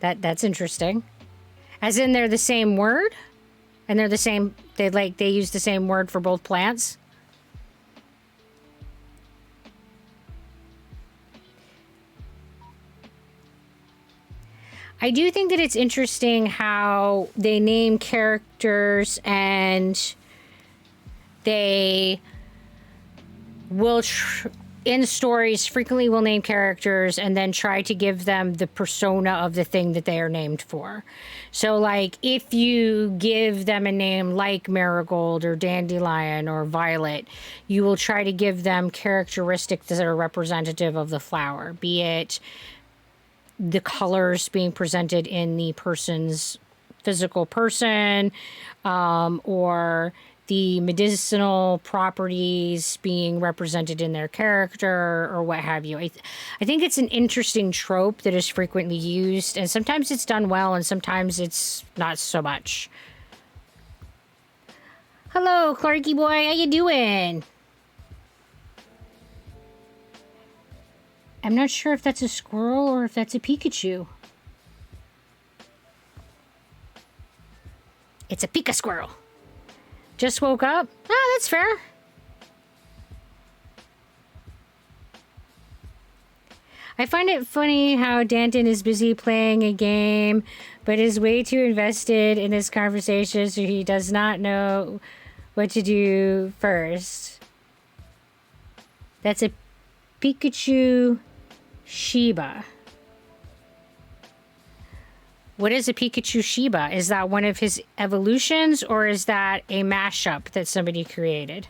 That's interesting. As in they're the same word? And they're the same, they use the same word for both plants? I do think that it's interesting how they name characters and they will, in stories, frequently will name characters and then try to give them the persona of the thing that they are named for. So, like, if you give them a name like Marigold or Dandelion or Violet, you will try to give them characteristics that are representative of the flower, be it the colors being presented in the person's physical person, or the medicinal properties being represented in their character or what have you. I think it's an interesting trope that is frequently used, and sometimes it's done well and sometimes it's not so much. Hello, Clarky boy, how you doing? I'm not sure if that's a squirrel or if that's a Pikachu. It's a Pika squirrel. Just woke up? Ah, that's fair. I find it funny how Danton is busy playing a game, but is way too invested in this conversation, so he does not know what to do first. That's a Pikachu Shiba. What is a Pikachu Shiba? Is that one of his evolutions, or is that a mashup that somebody created?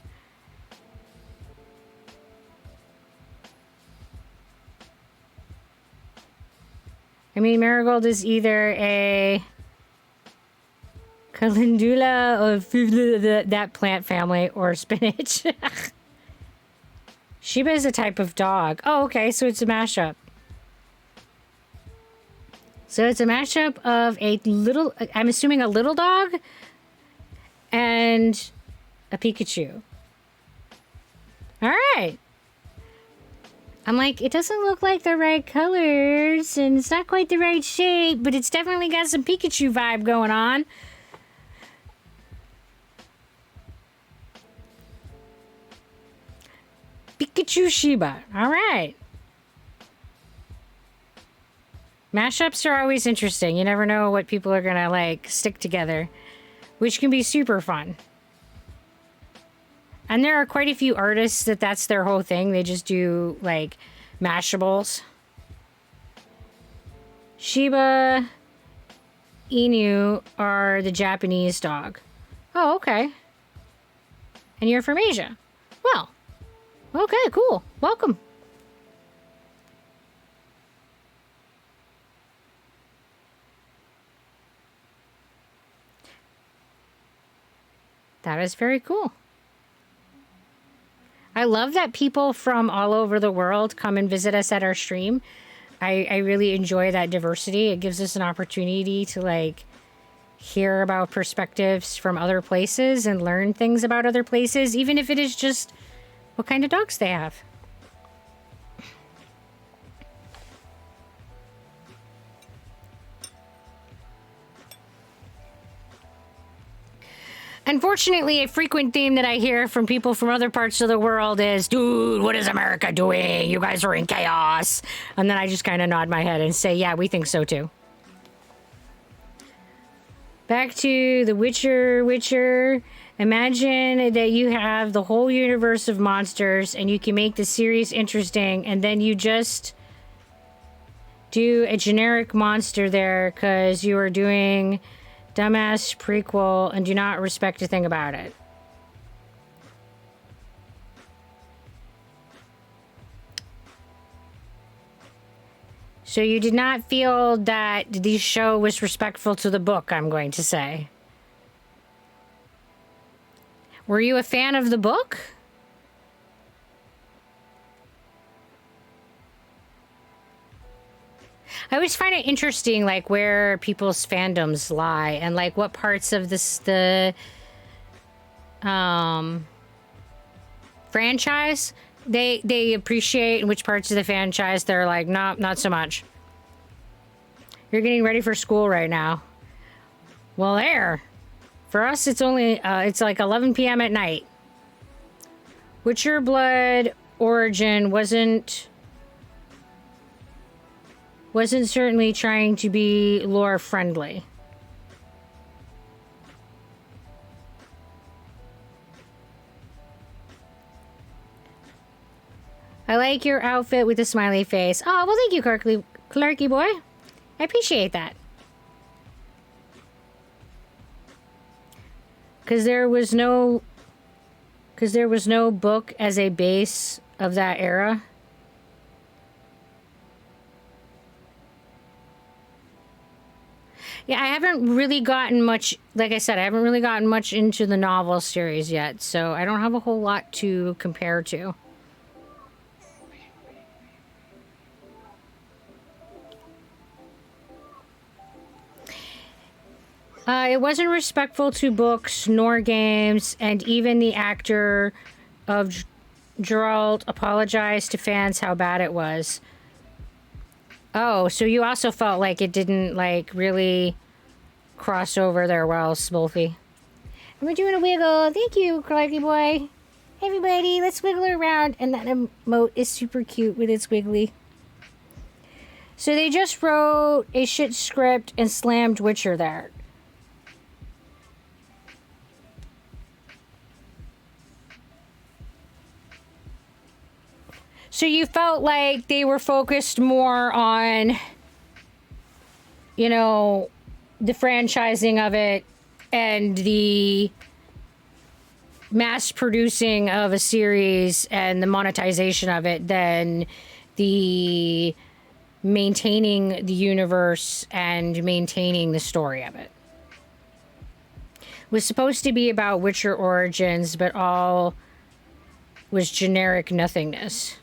I mean, Marigold is either a calendula of that plant family or spinach. Shiba is a type of dog. Oh, okay, so it's a mashup. So it's a mashup of a little, I'm assuming a little dog and a Pikachu. All right. I'm like, it doesn't look like the right colors and it's not quite the right shape, but it's definitely got some Pikachu vibe going on. Pikachu Shiba. All right. Mashups are always interesting. You never know what people are gonna like stick together, which can be super fun. And there are quite a few artists that's their whole thing. They just do like mashables. Shiba Inu are the Japanese dog. Oh, okay. And you're from Asia. Well, okay, cool. Welcome. That is very cool. I love that people from all over the world come and visit us at our stream. I really enjoy that diversity. It gives us an opportunity to like hear about perspectives from other places and learn things about other places, even if it is just what kind of dogs they have. Unfortunately, a frequent theme that I hear from people from other parts of the world is, dude, what is America doing? You guys are in chaos. And then I just kind of nod my head and say, yeah, we think so too. Back to The Witcher. Imagine that you have the whole universe of monsters and you can make the series interesting, and then you just do a generic monster there because you are doing dumbass prequel and do not respect a thing about it. So you did not feel that the show was respectful to the book, I'm going to say. Were you a fan of the book? I always find it interesting, like, where people's fandoms lie and, like, what parts of the franchise they appreciate and which parts of the franchise they're like, no, not so much. You're getting ready for school right now. Well, there. For us, it's only, it's like 11 p.m. at night. Witcher Blood Origin wasn't certainly trying to be lore friendly. I like your outfit with the smiley face. Oh, well, thank you, Clarky boy. I appreciate that. Because there was no book as a base of that era. Yeah, I haven't really gotten much, like I said, I haven't really gotten much into the novel series yet, so I don't have a whole lot to compare to. It wasn't respectful to books nor games, and even the actor of Geralt apologized to fans how bad it was. Oh, so you also felt like it didn't, like, really cross over there well, Smolfy. I'm doing a wiggle. Thank you, Clarky boy. Hey, everybody, let's wiggle around. And that emote is super cute with its wiggly. So they just wrote a shit script and slammed Witcher there. So you felt like they were focused more on, you know, the franchising of it and the mass producing of a series and the monetization of it than the maintaining the universe and maintaining the story of it. It was supposed to be about Witcher Origins, but all was generic nothingness.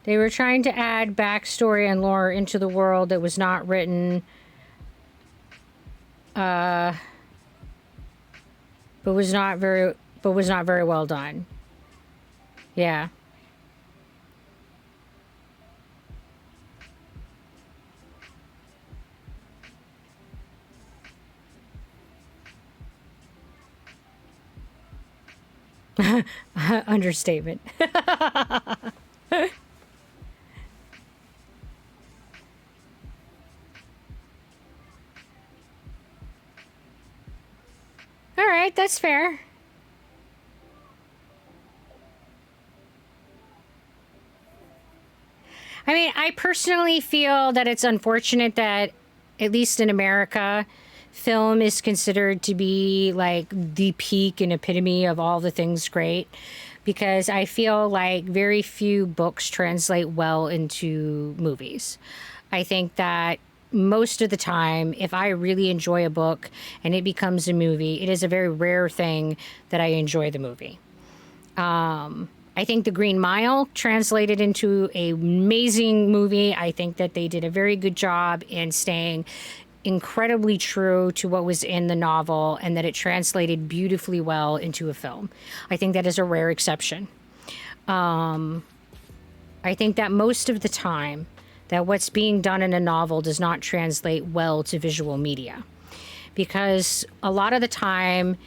They were trying to add backstory and lore into the world that was not written, but was not very well done. Yeah. Understatement. All right, that's fair. I mean, I personally feel that it's unfortunate that, at least in America, film is considered to be like the peak and epitome of all the things great, because I feel like very few books translate well into movies. I think that most of the time, if I really enjoy a book and it becomes a movie, it is a very rare thing that I enjoy the movie. I think The Green Mile translated into an amazing movie. I think that they did a very good job in staying incredibly true to what was in the novel and that it translated beautifully well into a film. I think that is a rare exception. I think that most of the time that what's being done in a novel does not translate well to visual media, because a lot of the time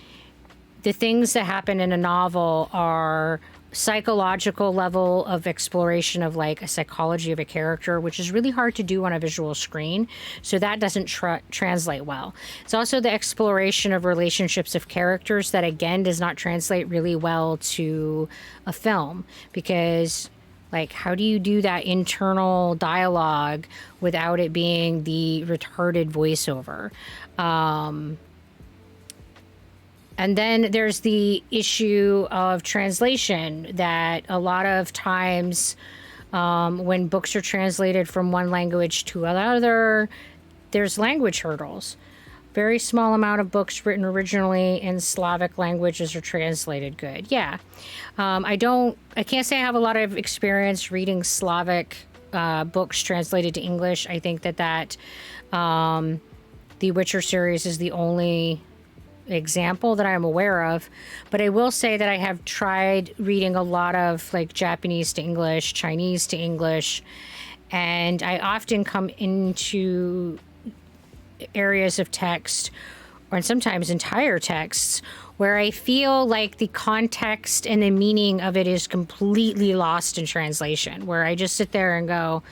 the things that happen in a novel are psychological level of exploration of like a psychology of a character, which is really hard to do on a visual screen. So that doesn't translate well. It's also the exploration of relationships of characters that again does not translate really well to a film, because like, how do you do that internal dialogue without it being the retarded voiceover? And then there's the issue of translation, that a lot of times when books are translated from one language to another, there's language hurdles. Very small amount of books written originally in Slavic languages are translated good. Yeah. I can't say I have a lot of experience reading Slavic books translated to English. I think that the Witcher series is the only example that I'm aware of, but I will say that I have tried reading a lot of like Japanese to English, Chinese to English, and I often come into areas of text, or sometimes entire texts, where I feel like the context and the meaning of it is completely lost in translation, where I just sit there and go,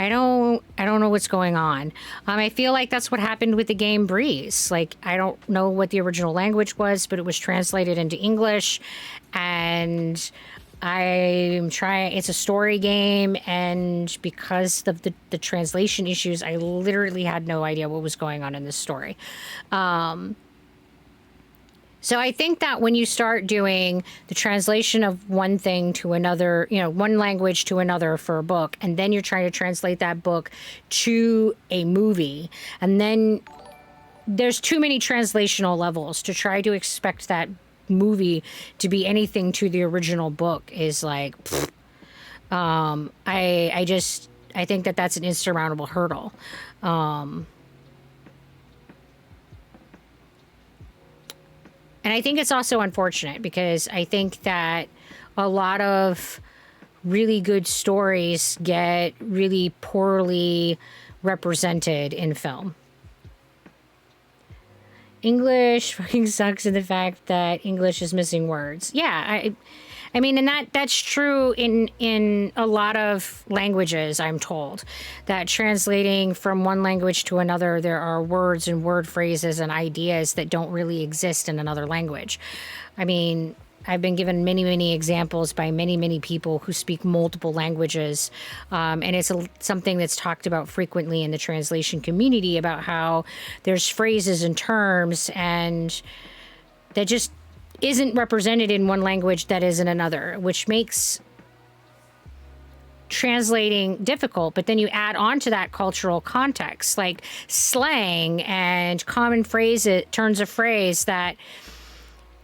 I don't know what's going on. I feel like that's what happened with the game Breeze. Like, I don't know what the original language was, but it was translated into English, and I'm trying. It's a story game, and because of the translation issues, I literally had no idea what was going on in this story. So I think that when you start doing the translation of one thing to another, one language to another for a book, and then you're trying to translate that book to a movie, and then there's too many translational levels to try to expect that movie to be anything to the original book is like, I think that that's an insurmountable hurdle. And I think it's also unfortunate, because I think that a lot of really good stories get really poorly represented in film. English fucking sucks in the fact that English is missing words. Yeah, I mean, and that's true in a lot of languages, I'm told, that translating from one language to another, there are words and word phrases and ideas that don't really exist in another language. I mean, I've been given many, many examples by many, many people who speak multiple languages. And it's something that's talked about frequently in the translation community, about how there's phrases and terms and that just isn't represented in one language that is in another, which makes translating difficult. But then you add on to that cultural context, like slang and common phrases, turns of phrase, that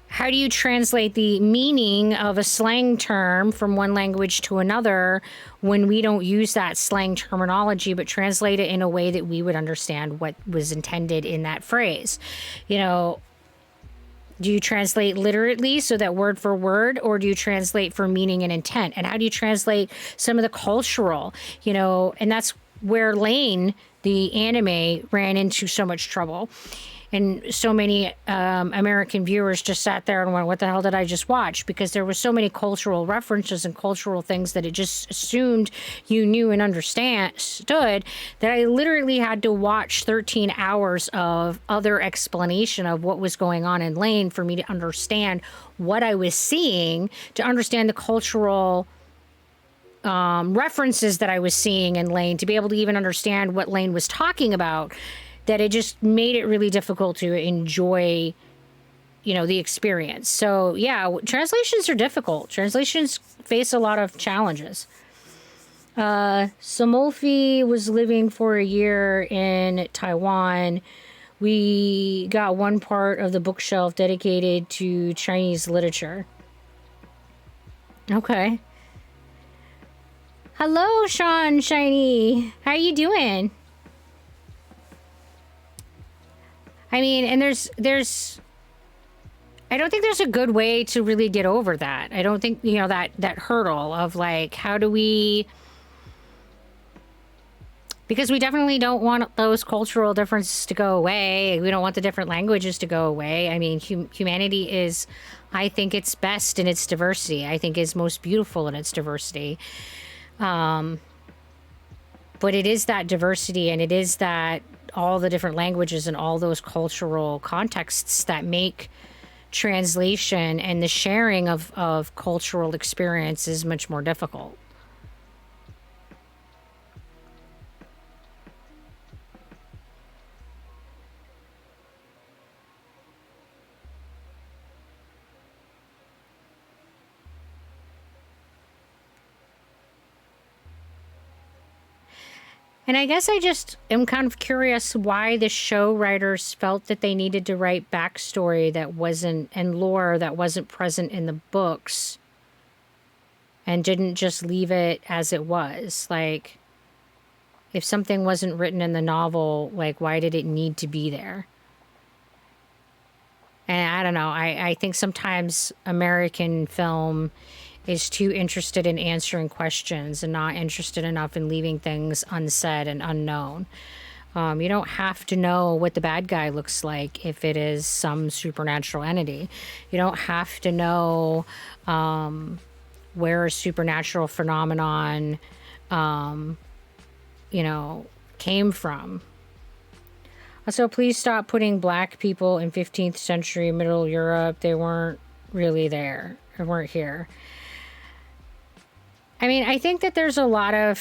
how do you translate the meaning of a slang term from one language to another when we don't use that slang terminology, but translate it in a way that we would understand what was intended in that phrase? Do you translate literally, so that word for word, or do you translate for meaning and intent? And how do you translate some of the cultural, and that's where Lane, the anime, ran into so much trouble. And so many American viewers just sat there and went, what the hell did I just watch? Because there were so many cultural references and cultural things that it just assumed you knew and understood, that I literally had to watch 13 hours of other explanation of what was going on in Lane for me to understand what I was seeing, to understand the cultural references that I was seeing in Lane, to be able to even understand what Lane was talking about. That it just made it really difficult to enjoy, the experience. So yeah, translations are difficult. Translations face a lot of challenges. Somolfi was living for a year in Taiwan. We got one part of the bookshelf dedicated to Chinese literature. Okay. Hello, Sean Shiny. How are you doing? I mean, and there's I don't think there's a good way to really get over that. I don't think, that hurdle of like, how do we because we definitely don't want those cultural differences to go away. We don't want the different languages to go away. I mean, humanity is, I think it's best in its diversity. I think is most beautiful in its diversity. But it is that diversity, and it is that all the different languages and all those cultural contexts that make translation and the sharing of cultural experiences much more difficult. And I guess I just am kind of curious why the show writers felt that they needed to write backstory that wasn't, and lore that wasn't present in the books, and didn't just leave it as it was. Like, if something wasn't written in the novel, like, why did it need to be there? And I don't know. I think sometimes American film is too interested in answering questions and not interested enough in leaving things unsaid and unknown. You don't have to know what the bad guy looks like if it is some supernatural entity. You don't have to know where a supernatural phenomenon, came from. Also, please stop putting black people in 15th century Middle Europe. They weren't really there. They weren't here. I mean, I think that there's a lot of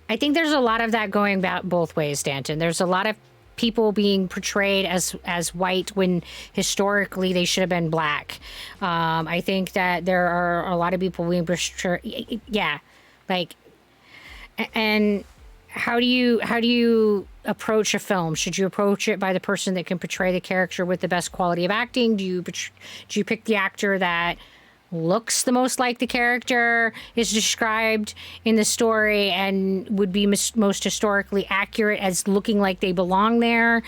that going back both ways, Danton. There's a lot of people being portrayed as white when historically they should have been black. I think that there are a lot of people being portrayed. Yeah, like, and how do you approach a film? Should you approach it by the person that can portray the character with the best quality of acting? Do you pick the actor that looks the most like the character is described in the story and would be most historically accurate as looking like they belong there,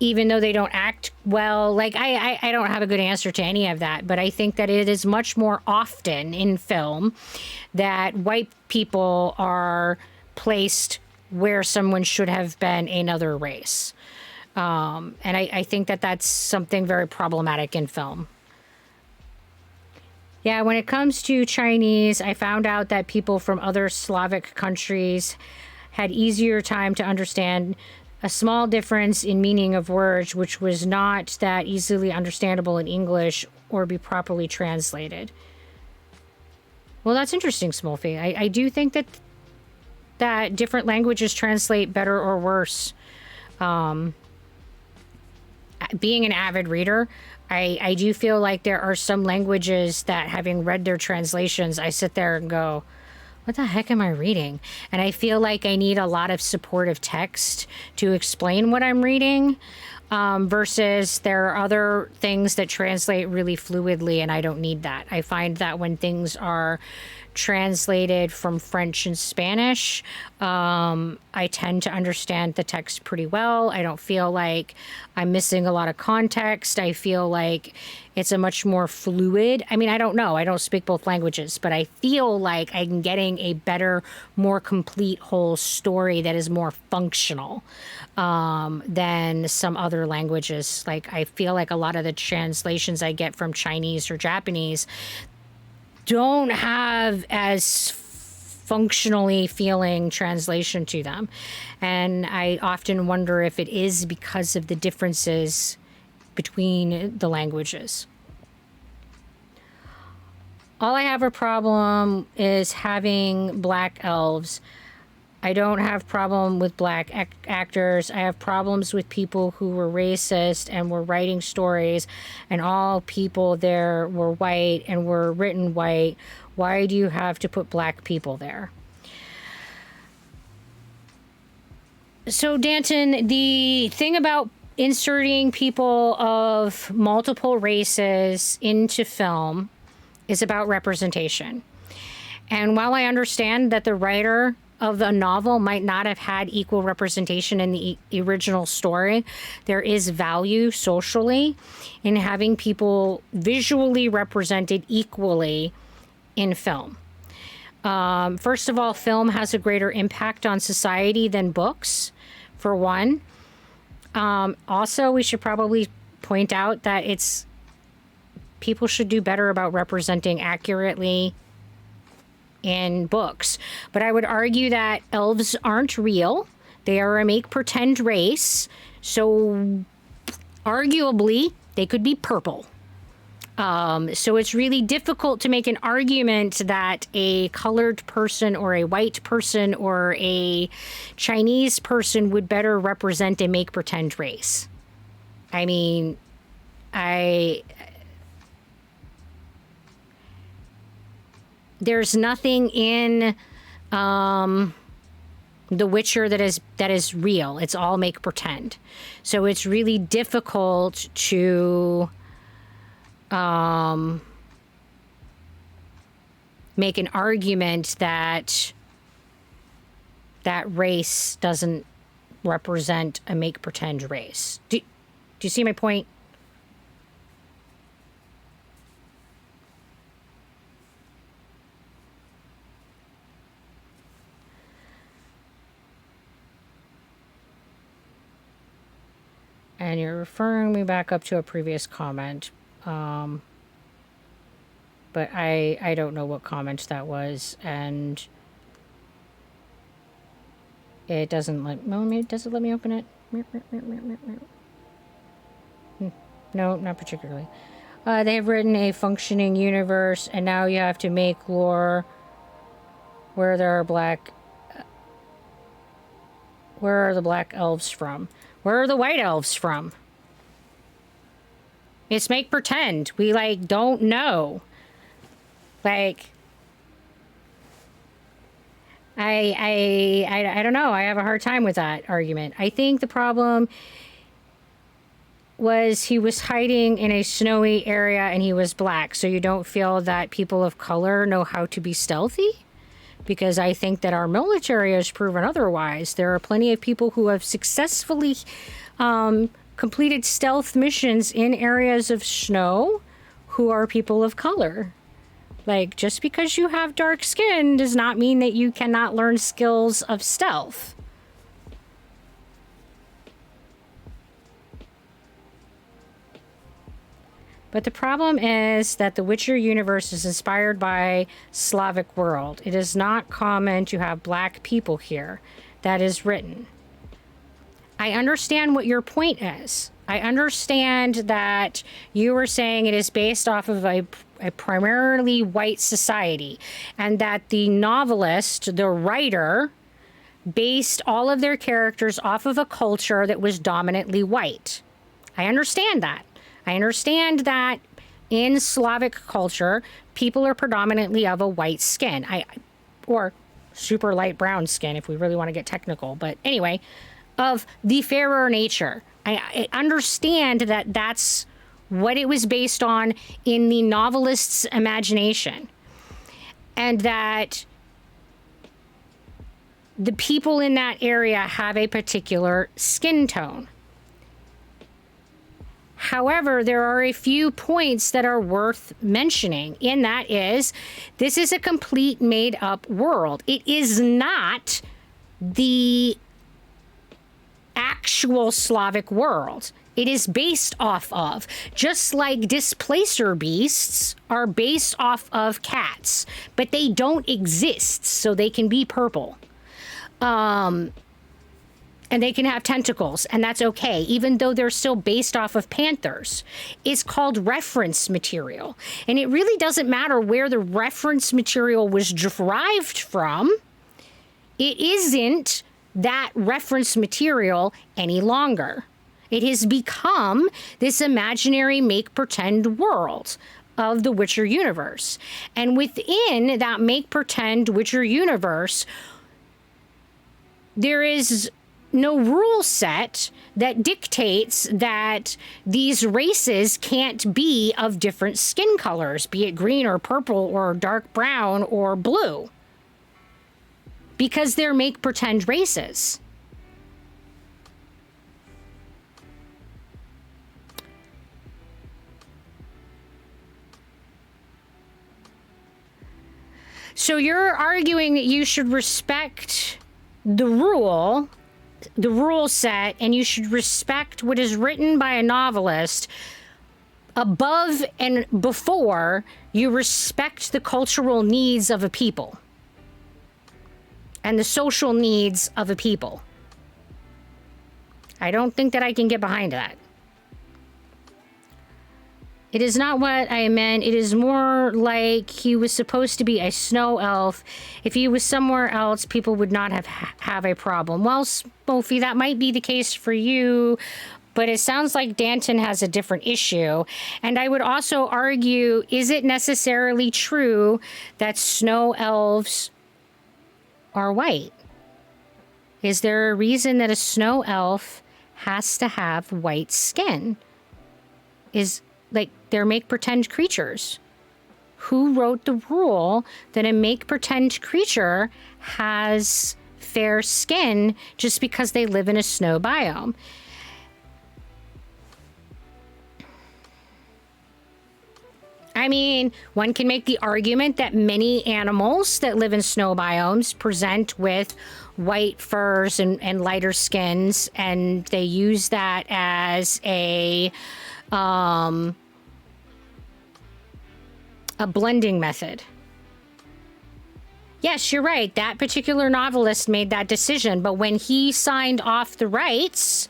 even though they don't act well? Like, I don't have a good answer to any of that, but I think that it is much more often in film that white people are placed where someone should have been another race. And I think that that's something very problematic in film. Yeah, when it comes to Chinese, I found out that people from other Slavic countries had easier time to understand a small difference in meaning of words, which was not that easily understandable in English or be properly translated. Well, that's interesting, Smolfy. I do think that different languages translate better or worse. Being an avid reader, I do feel like there are some languages that, having read their translations, I sit there and go, what the heck am I reading? And I feel like I need a lot of supportive text to explain what I'm reading, versus there are other things that translate really fluidly, and I don't need that. I find that when things are translated from French and Spanish, I tend to understand the text pretty well. I don't feel like I'm missing a lot of context. I feel like it's a much more fluid. I mean, I don't know. I don't speak both languages, but I feel like I'm getting a better, more complete whole story that is more functional than some other languages. Like, I feel like a lot of the translations I get from Chinese or Japanese don't have as functionally feeling translation to them. And I often wonder if it is because of the differences between the languages. All I have a problem is having black elves. I don't have problem with black actors. I have problems with people who were racist and were writing stories, and all people there were white and were written white. Why do you have to put black people there? So, Danton, the thing about inserting people of multiple races into film is about representation. And while I understand that the writer of the novel might not have had equal representation in the original story, there is value socially in having people visually represented equally in film. First of all, film has a greater impact on society than books, for one. Also, we should probably point out that people should do better about representing accurately in books. But I would argue that elves aren't real. They are a make pretend race. So arguably, they could be purple. So it's really difficult to make an argument that a colored person or a white person or a Chinese person would better represent a make pretend race. I mean, there's nothing in The Witcher that is real. It's all make pretend. So it's really difficult to make an argument that race doesn't represent a make pretend race. Do you see my point? And you're referring me back up to a previous comment. But I don't know what comment that was, and it doesn't let me. Does it let me open it? No, not particularly. They have written a functioning universe, and now you have to make lore where there are black. Where are the black elves from? Where are the white elves from? It's make pretend. We don't know. I don't know. I have a hard time with that argument. I think the problem was he was hiding in a snowy area and he was black. So you don't feel that people of color know how to be stealthy? Because I think that our military has proven otherwise. There are plenty of people who have successfully completed stealth missions in areas of snow who are people of color. Just because you have dark skin does not mean that you cannot learn skills of stealth. But the problem is that the Witcher universe is inspired by Slavic world. It is not common to have black people here. That is written. I understand what your point is. I understand that you were saying it is based off of a primarily white society, and that the novelist, the writer, based all of their characters off of a culture that was dominantly white. I understand that. I understand that in Slavic culture, people are predominantly of a white skin, or super light brown skin if we really want to get technical. But anyway, of the fairer nature. I understand that that's what it was based on in the novelist's imagination. And that the people in that area have a particular skin tone. However, there are a few points that are worth mentioning, and that is, this is a complete made-up world. It is not the actual Slavic world. It is based off of, just like displacer beasts are based off of cats, but they don't exist, so they can be purple. And they can have tentacles, and that's okay, even though they're still based off of panthers. It's called reference material. And it really doesn't matter where the reference material was derived from. It isn't that reference material any longer. It has become this imaginary make-pretend world of the Witcher universe. And within that make-pretend Witcher universe, there is no rule set that dictates that these races can't be of different skin colors, be it green or purple or dark brown or blue, because they're make pretend races. So you're arguing that you should respect the rule set, and you should respect what is written by a novelist above and before you respect the cultural needs of a people and the social needs of a people. I don't think that I can get behind that. It is not what I meant. It is more like he was supposed to be a snow elf. If he was somewhere else, people would not have a problem. Well, Smofy, that might be the case for you, but it sounds like Danton has a different issue. And I would also argue, is it necessarily true that snow elves are white? Is there a reason that a snow elf has to have white skin? They're make-pretend creatures. Who wrote the rule that a make-pretend creature has fair skin just because they live in a snow biome? I mean, one can make the argument that many animals that live in snow biomes present with white furs and lighter skins, and they use that as a blending method. Yes, you're right. That particular novelist made that decision, but when he signed off the rights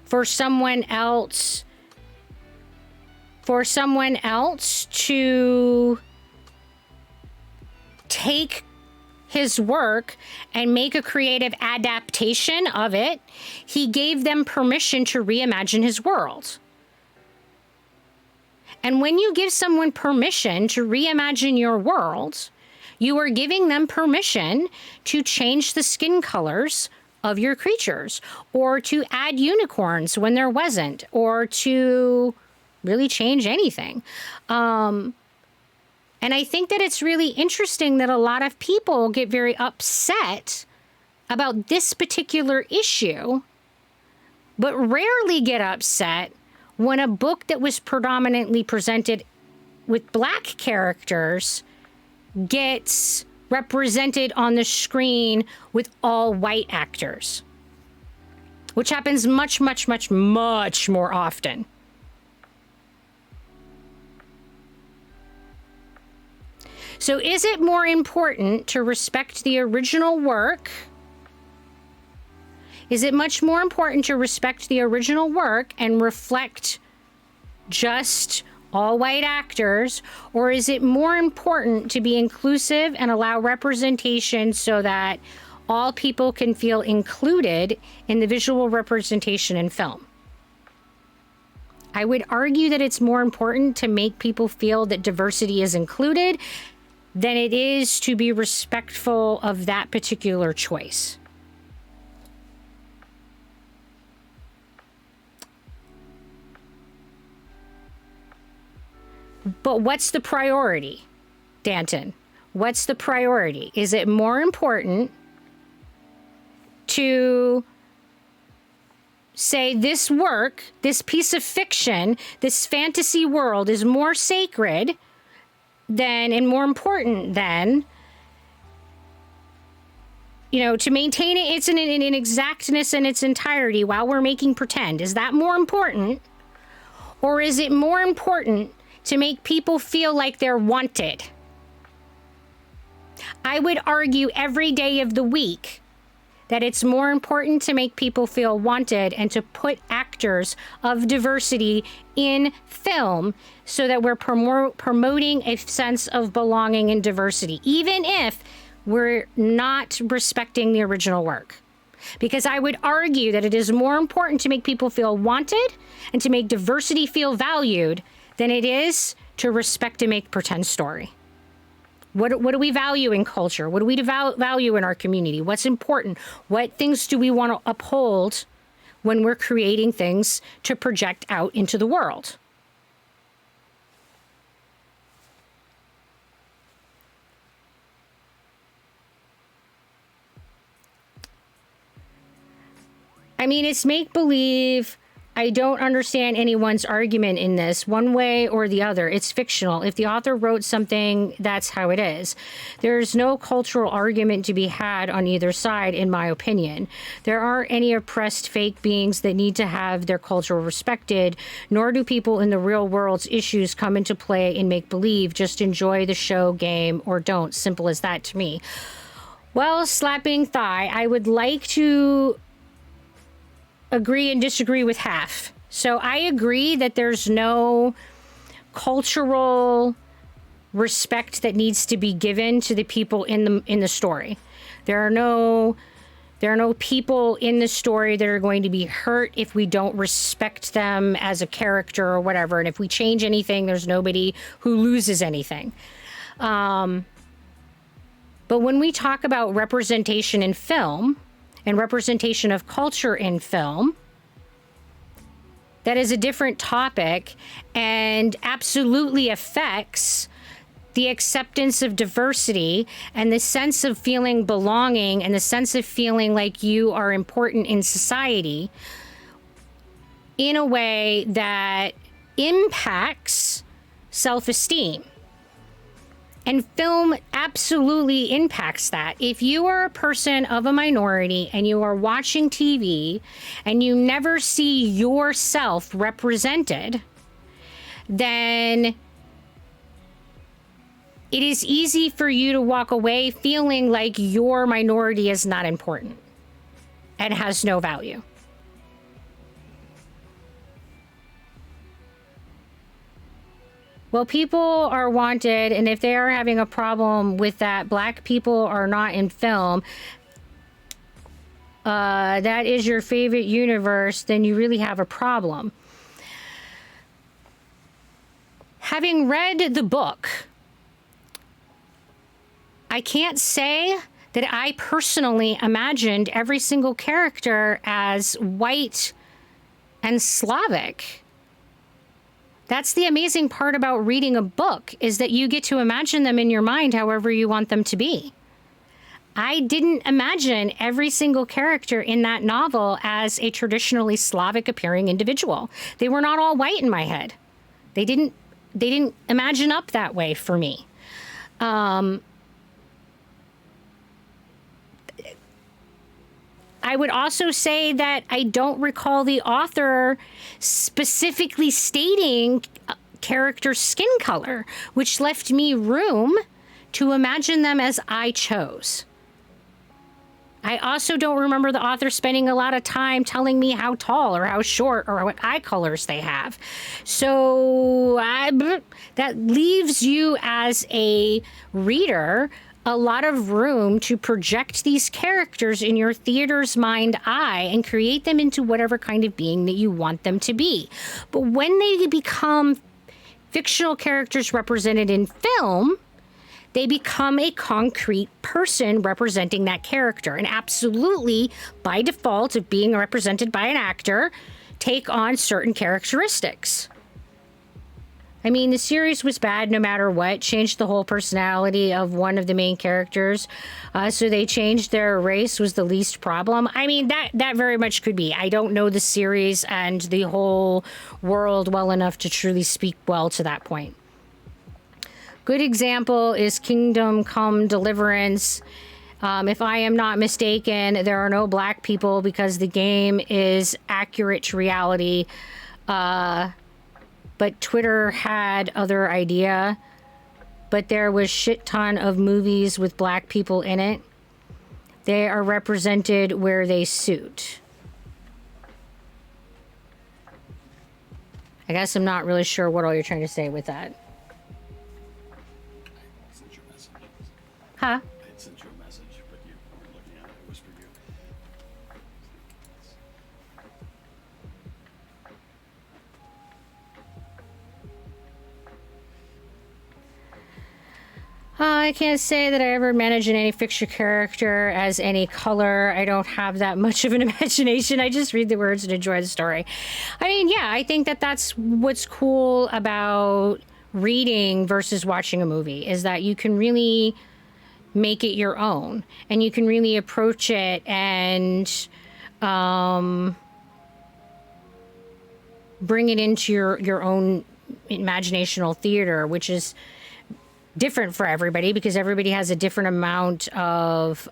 for someone else to take his work and make a creative adaptation of it, he gave them permission to reimagine his world. And when you give someone permission to reimagine your world, you are giving them permission to change the skin colors of your creatures, or to add unicorns when there wasn't, or to really change anything. And I think that it's really interesting that a lot of people get very upset about this particular issue, but rarely get upset when a book that was predominantly presented with black characters gets represented on the screen with all white actors, which happens much, much, much, much more often. So is it more important to respect the original work? Is it much more important to respect the original work and reflect just all white actors? Or is it more important to be inclusive and allow representation so that all people can feel included in the visual representation in film? I would argue that it's more important to make people feel that diversity is included than it is to be respectful of that particular choice. But what's the priority, Danton? What's the priority? Is it more important to say this work, this piece of fiction, this fantasy world is more sacred than, and more important than, to maintain its in exactness in its entirety while we're making pretend? Is that more important? Or is it more important to make people feel like they're wanted? I would argue every day of the week that it's more important to make people feel wanted and to put actors of diversity in film so that we're promoting a sense of belonging and diversity, even if we're not respecting the original work. Because I would argue that it is more important to make people feel wanted and to make diversity feel valued than it is to respect a make-pretend story. What do we value in culture? What do we value in our community? What's important? What things do we want to uphold when we're creating things to project out into the world? I mean, it's make-believe I don't understand anyone's argument in this one way or the other. It's fictional. If the author wrote something, that's how it is. There's no cultural argument to be had on either side, in my opinion. There aren't any oppressed fake beings that need to have their culture respected, nor do people in the real world's issues come into play in make believe. Just enjoy the show, game, or don't. Simple as that to me. Well, slapping thigh, I would like to agree and disagree with half. So I agree that there's no cultural respect that needs to be given to the people in the story. There are no people in the story that are going to be hurt if we don't respect them as a character or whatever. And if we change anything, there's nobody who loses anything. But when we talk about representation in film, and representation of culture in film, that is a different topic and absolutely affects the acceptance of diversity and the sense of feeling belonging and the sense of feeling like you are important in society in a way that impacts self-esteem. And film absolutely impacts that. If you are a person of a minority and you are watching TV and you never see yourself represented, then it is easy for you to walk away feeling like your minority is not important and has no value. Well, people are wanted, and if they are having a problem with that, black people are not in film, that is your favorite universe, then you really have a problem. Having read the book, I can't say that I personally imagined every single character as white and Slavic. That's the amazing part about reading a book, is that you get to imagine them in your mind however you want them to be. I didn't imagine every single character in that novel as a traditionally Slavic appearing individual. They were not all white in my head. They didn't imagine up that way for me. I would also say that I don't recall the author specifically stating character skin color, which left me room to imagine them as I chose. I also don't remember the author spending a lot of time telling me how tall or how short or what eye colors they have. So that leaves you as a reader a lot of room to project these characters in your theater's mind eye and create them into whatever kind of being that you want them to be. But when they become fictional characters represented in film, they become a concrete person representing that character. And absolutely, by default of being represented by an actor, take on certain characteristics. I mean, the series was bad no matter what, changed the whole personality of one of the main characters. So they changed their race was the least problem. I mean, that very much could be. I don't know the series and the whole world well enough to truly speak well to that point. Good example is Kingdom Come Deliverance. If I am not mistaken, there are no black people because the game is accurate to reality. But Twitter had other idea. But there was shit ton of movies with black people in it. They are represented where they suit. I guess I'm not really sure what all you're trying to say with that. I sent you a message. Huh? I had sent you a message, but you weren't looking at it. I whispered you. I can't say that I ever imagined any fictional character as any color. I don't have that much of an imagination. I just read the words and enjoy the story. I mean, yeah, I think that that's what's cool about reading versus watching a movie, is that you can really make it your own and you can really approach it and bring it into your own imaginational theater, which is different for everybody because everybody has a different amount of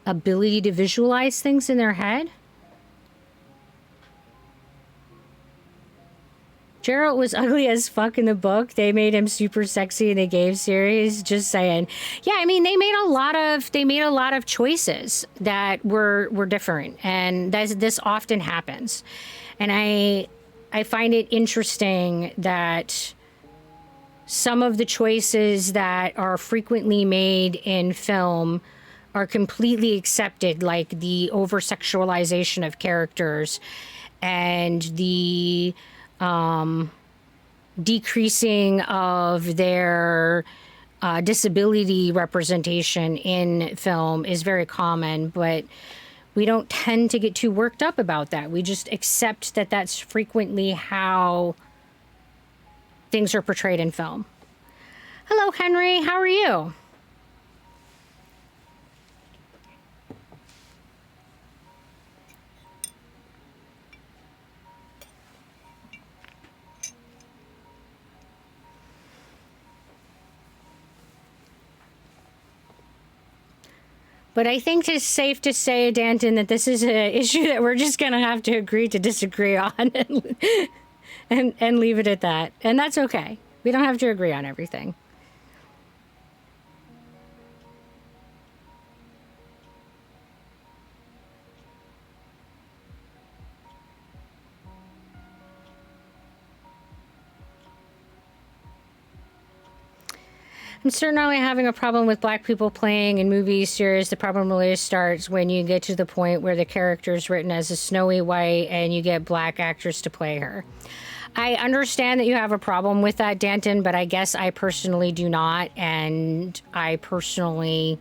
ability to visualize things in their head. Geralt was ugly as fuck in the book. They made him super sexy in the game series. Just saying. Yeah, I mean, they made a lot of choices that were different, and this often happens. And I find it interesting that some of the choices that are frequently made in film are completely accepted, like the over sexualization of characters and the decreasing of their disability representation in film is very common, but we don't tend to get too worked up about that. We just accept that that's frequently how things are portrayed in film. Hello, Henry. How are you? But I think it's safe to say, Danton, that this is an issue that we're just going to have to agree to disagree on and leave it at that. And that's okay. We don't have to agree on everything. I'm certainly having a problem with black people playing in movie series. The problem really starts when you get to the point where the character is written as a snowy white and you get black actors to play her. I understand that you have a problem with that, Danton, but I guess I personally do not. And I personally,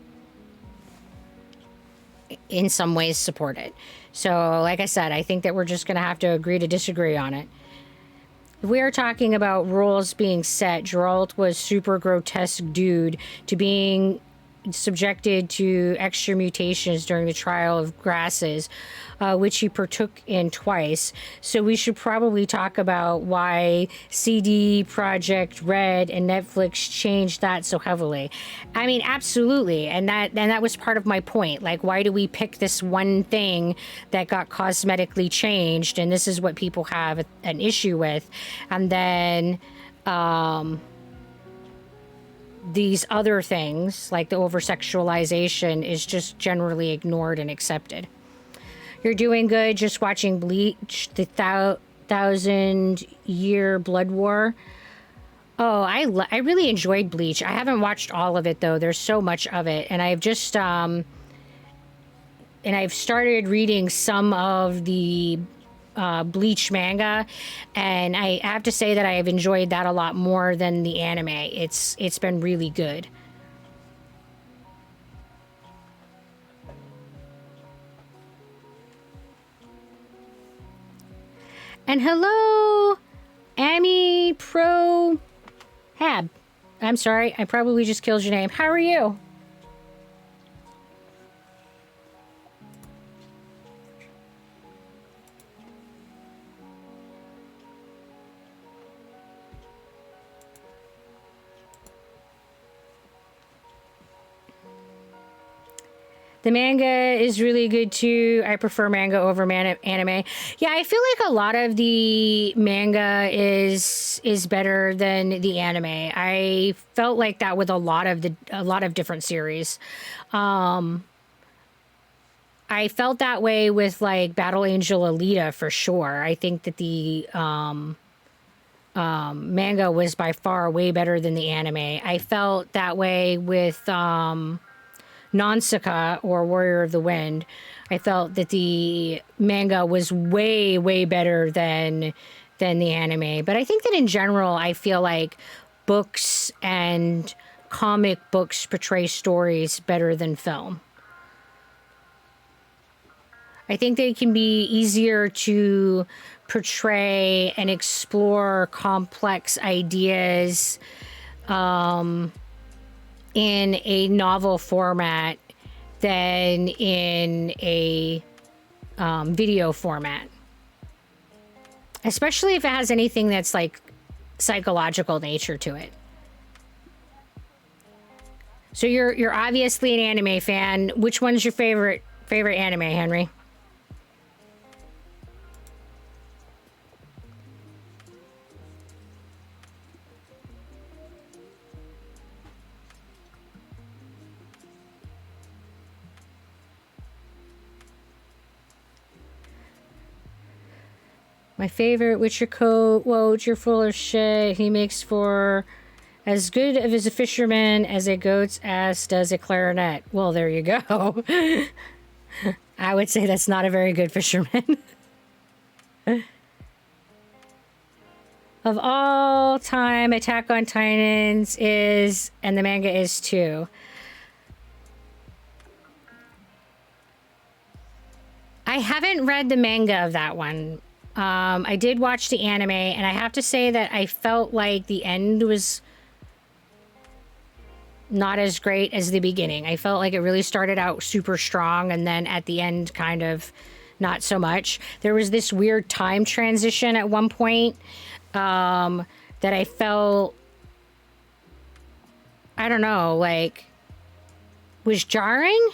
in some ways, support it. So, like I said, I think that we're just going to have to agree to disagree on it. If we are talking about rules being set, Geralt was super grotesque dude to being subjected to extra mutations during the trial of grasses, which he partook in twice. So we should probably talk about why CD Projekt Red and Netflix changed that so heavily. I mean, absolutely, and that was part of my point. Like, why do we pick this one thing that got cosmetically changed, and this is what people have an issue with, and then these other things, like the over-sexualization, is just generally ignored and accepted. You're doing good just watching Bleach, the 1,000-year blood war. Oh, I really enjoyed Bleach. I haven't watched all of it, though. There's so much of it. And I've just, and I've started reading some of the Bleach manga, and I have to say that I have enjoyed that a lot more than the anime. It's been really good. And hello, Amy Pro Hab. I'm sorry, I probably just killed your name. How are you? The manga is really good too. I prefer manga over anime. Yeah, I feel like a lot of the manga is better than the anime. I felt like that with a lot of different series. I felt that way with like Battle Angel Alita for sure. I think that the manga was by far way better than the anime. I felt that way with Nausicaa or Warrior of the Wind. I felt that the manga was way, way better than the anime. But I think that in general, I feel like books and comic books portray stories better than film. I think they can be easier to portray and explore complex ideas in a novel format than in a video format, especially if it has anything that's like psychological nature to it. So you're obviously an anime fan. Which one's your favorite anime, Henry? My favorite Witcher quote, you're full of shit. He makes for as good of as a fisherman as a goat's ass does a clarinet. Well, there you go. I would say that's not a very good fisherman. Of all time, Attack on Titans is, and the manga is too. I haven't read the manga of that one. I did watch the anime, and I have to say that I felt like the end was not as great as the beginning. I felt like it really started out super strong, and then at the end, kind of not so much. There was this weird time transition at one point that I felt, I don't know, like, was jarring.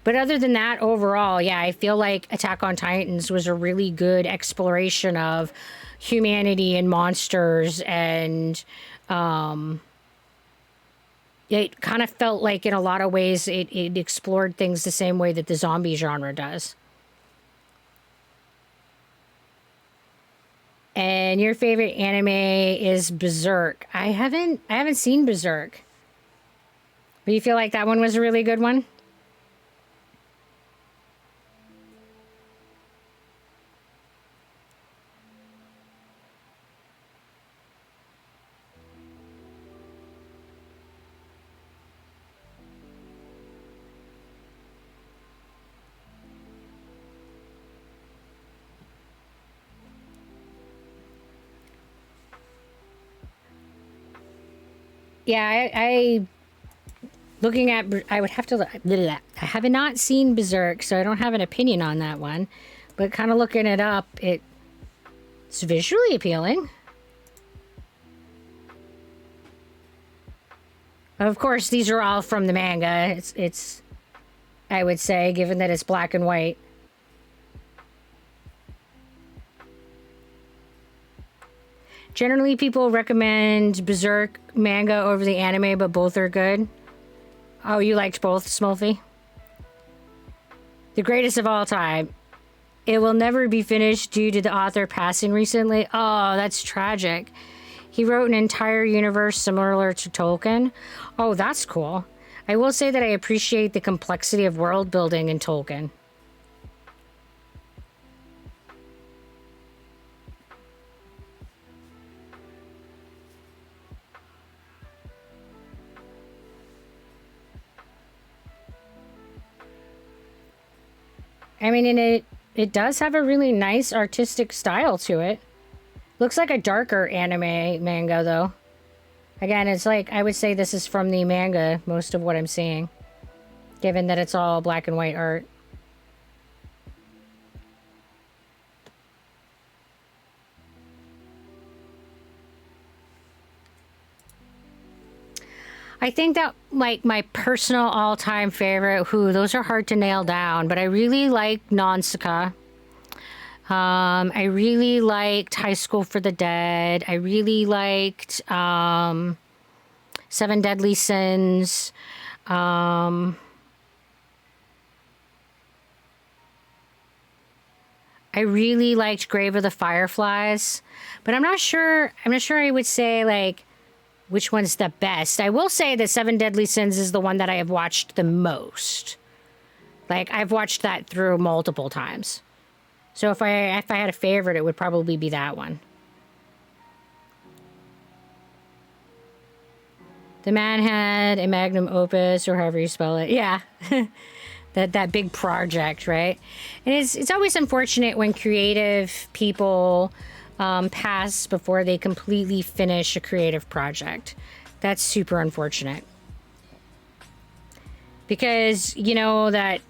But other than that, overall, yeah, I feel like Attack on Titans was a really good exploration of humanity and monsters, and it kind of felt like in a lot of ways it explored things the same way that the zombie genre does. And your favorite anime is Berserk. I haven't seen Berserk. But you feel like that one was a really good one? Yeah, I looking at, I would have to, I have not seen Berserk, so I don't have an opinion on that one. But kind of looking it up, it's visually appealing. Of course, these are all from the manga. It's I would say, given that it's black and white. Generally, people recommend Berserk manga over the anime, but both are good. Oh, you liked both, Smolfy? The greatest of all time. It will never be finished due to the author passing recently. Oh, that's tragic. He wrote an entire universe similar to Tolkien. Oh, that's cool. I will say that I appreciate the complexity of world building in Tolkien. I mean, and it does have a really nice artistic style to it. Looks like a darker anime manga, though. Again, it's like, I would say this is from the manga, most of what I'm seeing. Given that it's all black and white art. I think that, like, my personal all-time favorite, those are hard to nail down, but I really like Nausicaa. I really liked High School for the Dead. I really liked Seven Deadly Sins. I really liked Grave of the Fireflies, but I'm not sure I would say, like, which one's the best. I will say that Seven Deadly Sins is the one that I have watched the most. Like, I've watched that through multiple times. So if I had a favorite, it would probably be that one. The man had a magnum opus, or however you spell it. Yeah. that big project, right? And it's always unfortunate when creative people pass before they completely finish a creative project. That's super unfortunate. Because, you know, that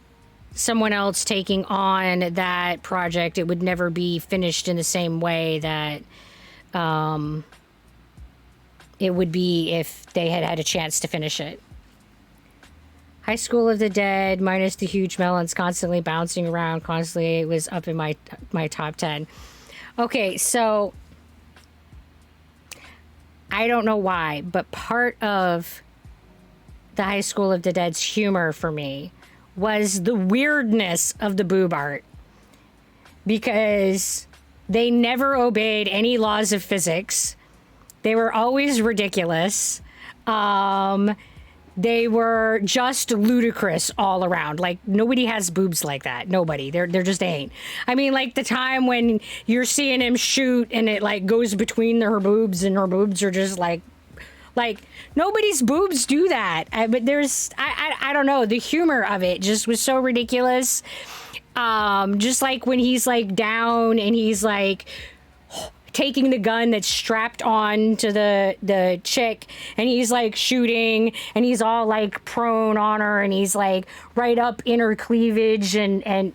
someone else taking on that project, it would never be finished in the same way that it would be if they had had a chance to finish it. High School of the Dead, minus the huge melons constantly bouncing around, constantly, it was up in my top 10. Okay, so I don't know why, but part of the High School of the Dead's humor for me was the weirdness of the boob art, because they never obeyed any laws of physics. They were always ridiculous. They were just ludicrous all around. Like, nobody has boobs like that. Nobody. There just ain't. I mean, like the time when you're seeing him shoot and it like goes between her boobs and her boobs are just like nobody's boobs do that. But there's, I don't know. The humor of it just was so ridiculous. Just like when he's like down and he's like taking the gun that's strapped on to the chick and he's like shooting and he's all like prone on her and he's like right up in her cleavage and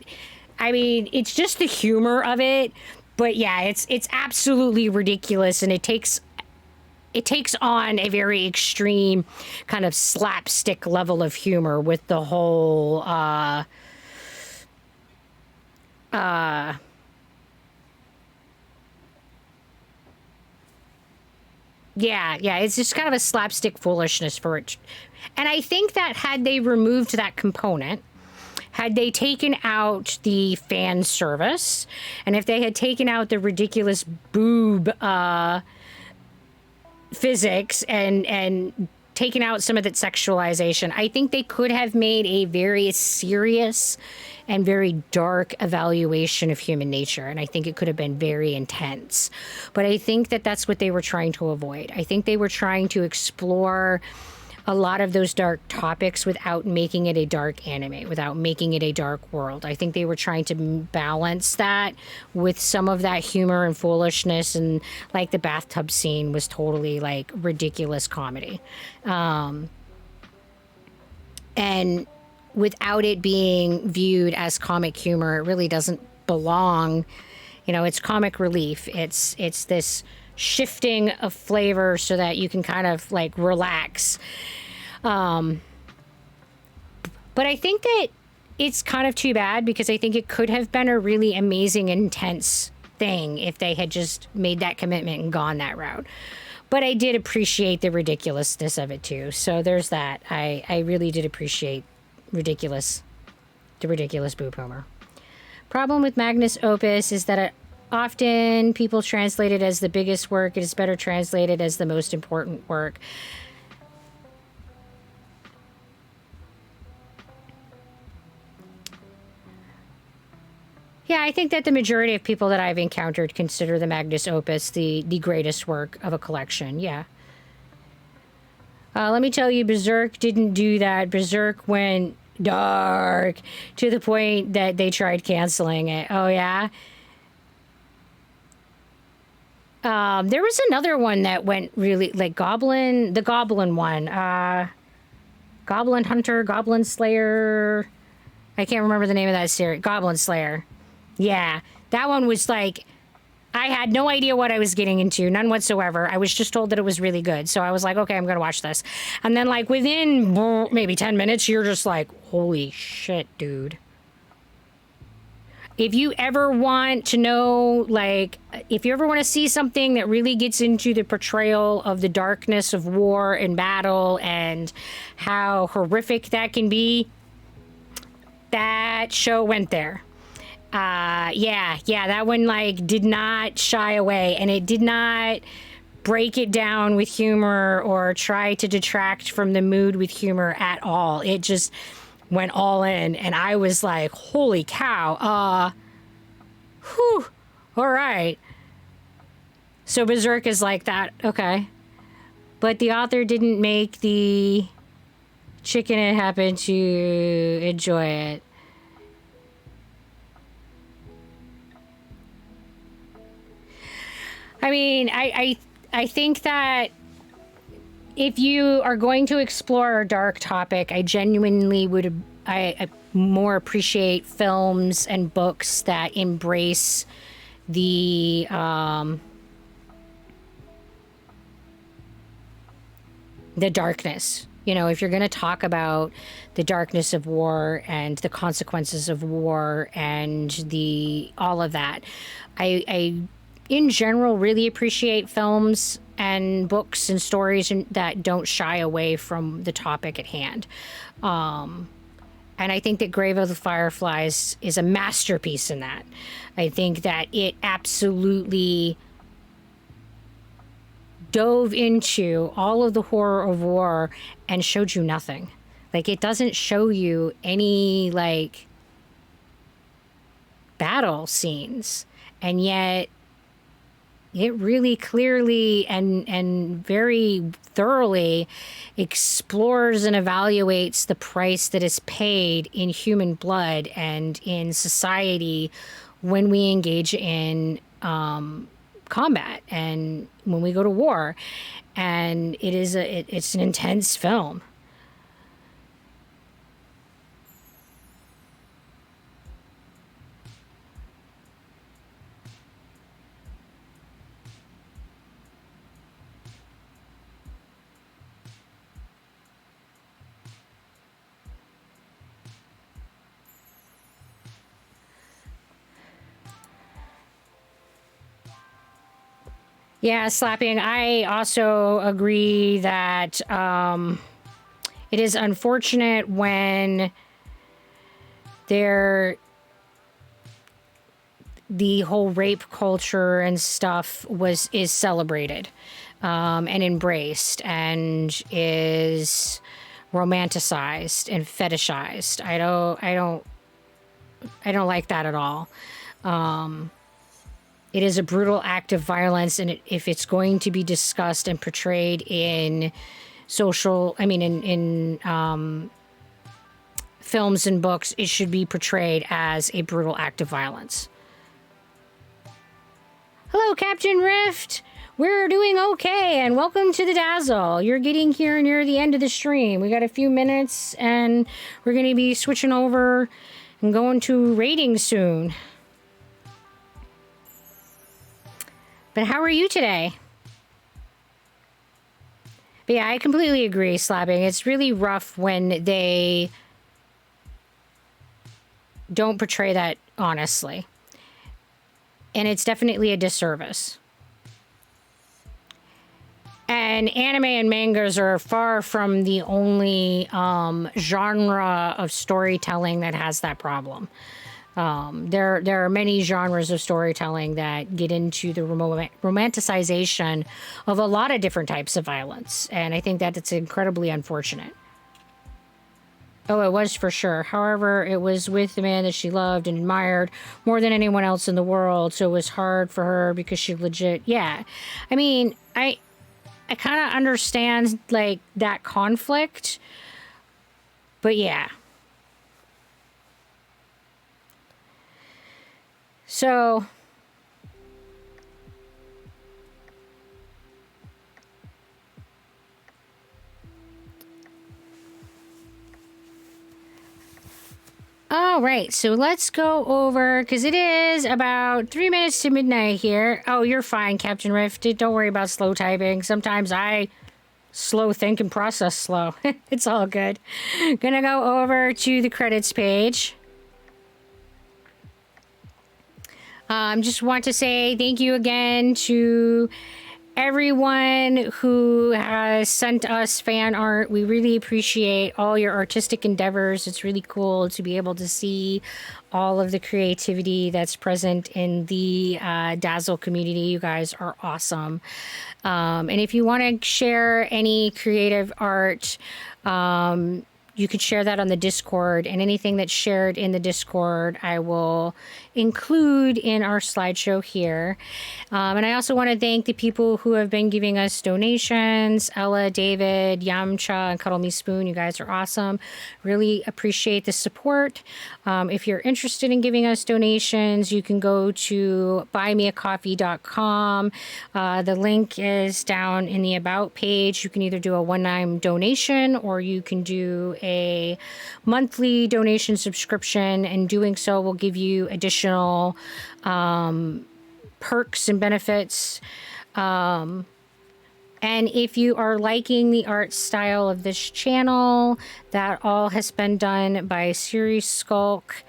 I mean, it's just the humor of it. But yeah, it's absolutely ridiculous, and it takes on a very extreme kind of slapstick level of humor with the whole yeah, it's just kind of a slapstick foolishness for it. And I think that had they removed that component, had they taken out the fan service, and if they had taken out the ridiculous boob physics and taken out some of that sexualization, I think they could have made a very serious and very dark evaluation of human nature. And I think it could have been very intense. But I think that that's what they were trying to avoid. I think they were trying to explore a lot of those dark topics without making it a dark anime, without making it a dark world. I think they were trying to balance that with some of that humor and foolishness, and like the bathtub scene was totally like ridiculous comedy. And without it being viewed as comic humor, it really doesn't belong. You know, it's comic relief. It's this shifting of flavor so that you can kind of like relax. But I think that it's kind of too bad, because I think it could have been a really amazing, intense thing if they had just made that commitment and gone that route. But I did appreciate the ridiculousness of it too. So there's that. I really did appreciate the ridiculous boob humor. Problem with Magnus Opus is that often people translate it as the biggest work. It is better translated as the most important work. Yeah, I think that the majority of people that I've encountered consider the Magnus Opus the greatest work of a collection. Yeah. Let me tell you, Berserk didn't do that. Berserk went dark to the point that they tried canceling it. Oh, yeah? There was another one that went really, like the Goblin one. Goblin Hunter, Goblin Slayer. I can't remember the name of that series. Goblin Slayer. Yeah, that one was like, I had no idea what I was getting into, none whatsoever. I was just told that it was really good. So I was like, okay, I'm going to watch this. And then like within maybe 10 minutes, you're just like, holy shit, dude. If you ever want to know, like, if you ever want to see something that really gets into the portrayal of the darkness of war and battle and how horrific that can be, that show went there. Yeah, that one, like, did not shy away, and it did not break it down with humor or try to detract from the mood with humor at all. It just went all in, and I was like, holy cow, whew, all right. So Berserk is like that, okay. But the author didn't make the chicken it happened to enjoy it. I mean, I think that if you are going to explore a dark topic, I genuinely would more appreciate films and books that embrace the darkness. You know, if you're going to talk about the darkness of war and the consequences of war and the all of that, I in general really appreciate films and books and stories that don't shy away from the topic at hand. And I think that Grave of the Fireflies is a masterpiece in that. I think that it absolutely dove into all of the horror of war and showed you nothing. Like, it doesn't show you any, like, battle scenes. And yet, it really clearly and very thoroughly explores and evaluates the price that is paid in human blood and in society when we engage in combat and when we go to war. And it's an intense film. Yeah, slapping. I also agree that it is unfortunate when the whole rape culture and stuff is celebrated and embraced and is romanticized and fetishized. I don't like that at all. It is a brutal act of violence, and if it's going to be discussed and portrayed in films and books, it should be portrayed as a brutal act of violence. Hello, Captain Rift. We're doing okay, and welcome to the Dazzle. You're getting here near the end of the stream. We got a few minutes, and we're going to be switching over and going to raiding soon. But how are you today? But yeah, I completely agree, Slapping. It's really rough when they don't portray that honestly. And it's definitely a disservice. And anime and mangas are far from the only genre of storytelling that has that problem. There are many genres of storytelling that get into the romanticization of a lot of different types of violence. And I think that it's incredibly unfortunate. Oh, it was for sure. However, it was with the man that she loved and admired more than anyone else in the world. So it was hard for her because she legit, yeah. I mean, I kind of understand like that conflict, but yeah. So, all right, so let's go over, because it is about 3 minutes to midnight here. Oh, you're fine, Captain Rift. Don't worry about slow typing. Sometimes I slow think and process slow. It's all good. Gonna go over to the credits page. Just want to say thank you again to everyone who has sent us fan art. We really appreciate all your artistic endeavors. It's really cool to be able to see all of the creativity that's present in the Dazzle community. You guys are awesome. And if you want to share any creative art, you could share that on the Discord, and anything that's shared in the Discord, I will include in our slideshow here. And I also want to thank the people who have been giving us donations. Ella, David, Yamcha, and Cuddle Me Spoon. You guys are awesome. Really appreciate the support. If you're interested in giving us donations, you can go to buymeacoffee.com. The link is down in the About page. You can either do a one-time donation or you can do a monthly donation subscription, and doing so will give you additional perks and benefits. And if you are liking the art style of this channel, that all has been done by Siri Skulk.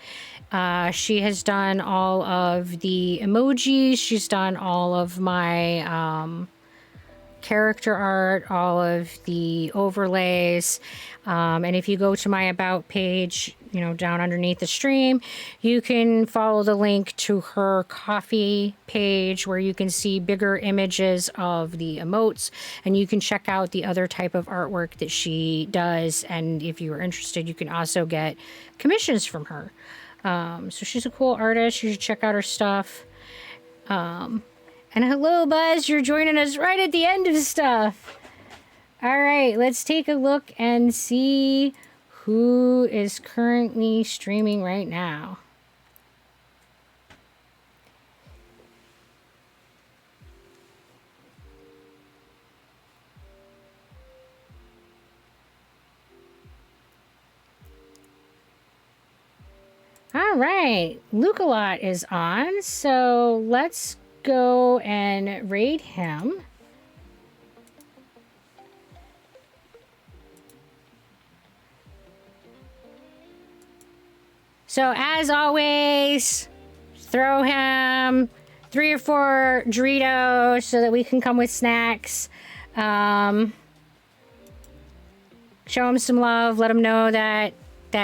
She has done all of the emojis. She's done all of my character art, all of the overlays. And if you go to my About page, you know, down underneath the stream, you can follow the link to her Ko-fi page where you can see bigger images of the emotes, and you can check out the other type of artwork that she does. And if you are interested, you can also get commissions from her. So she's a cool artist. You should check out her stuff. And hello, Buzz. You're joining us right at the end of stuff. All right, let's take a look and see who is currently streaming right now. All right, Lukalot is on, so let's go and raid him. So as always, throw him 3 or 4 Doritos so that we can come with snacks. Show him some love. Let him know that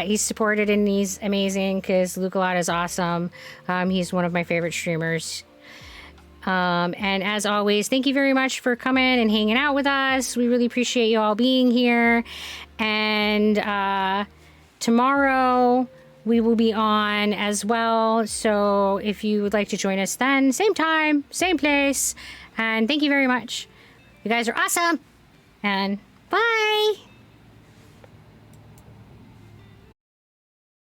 he's supported and he's amazing, because Lukalot is awesome. He's one of my favorite streamers. And as always, thank you very much for coming and hanging out with us. We really appreciate you all being here. And tomorrow we will be on as well. So if you would like to join us then, same time, same place. And thank you very much. You guys are awesome. And bye.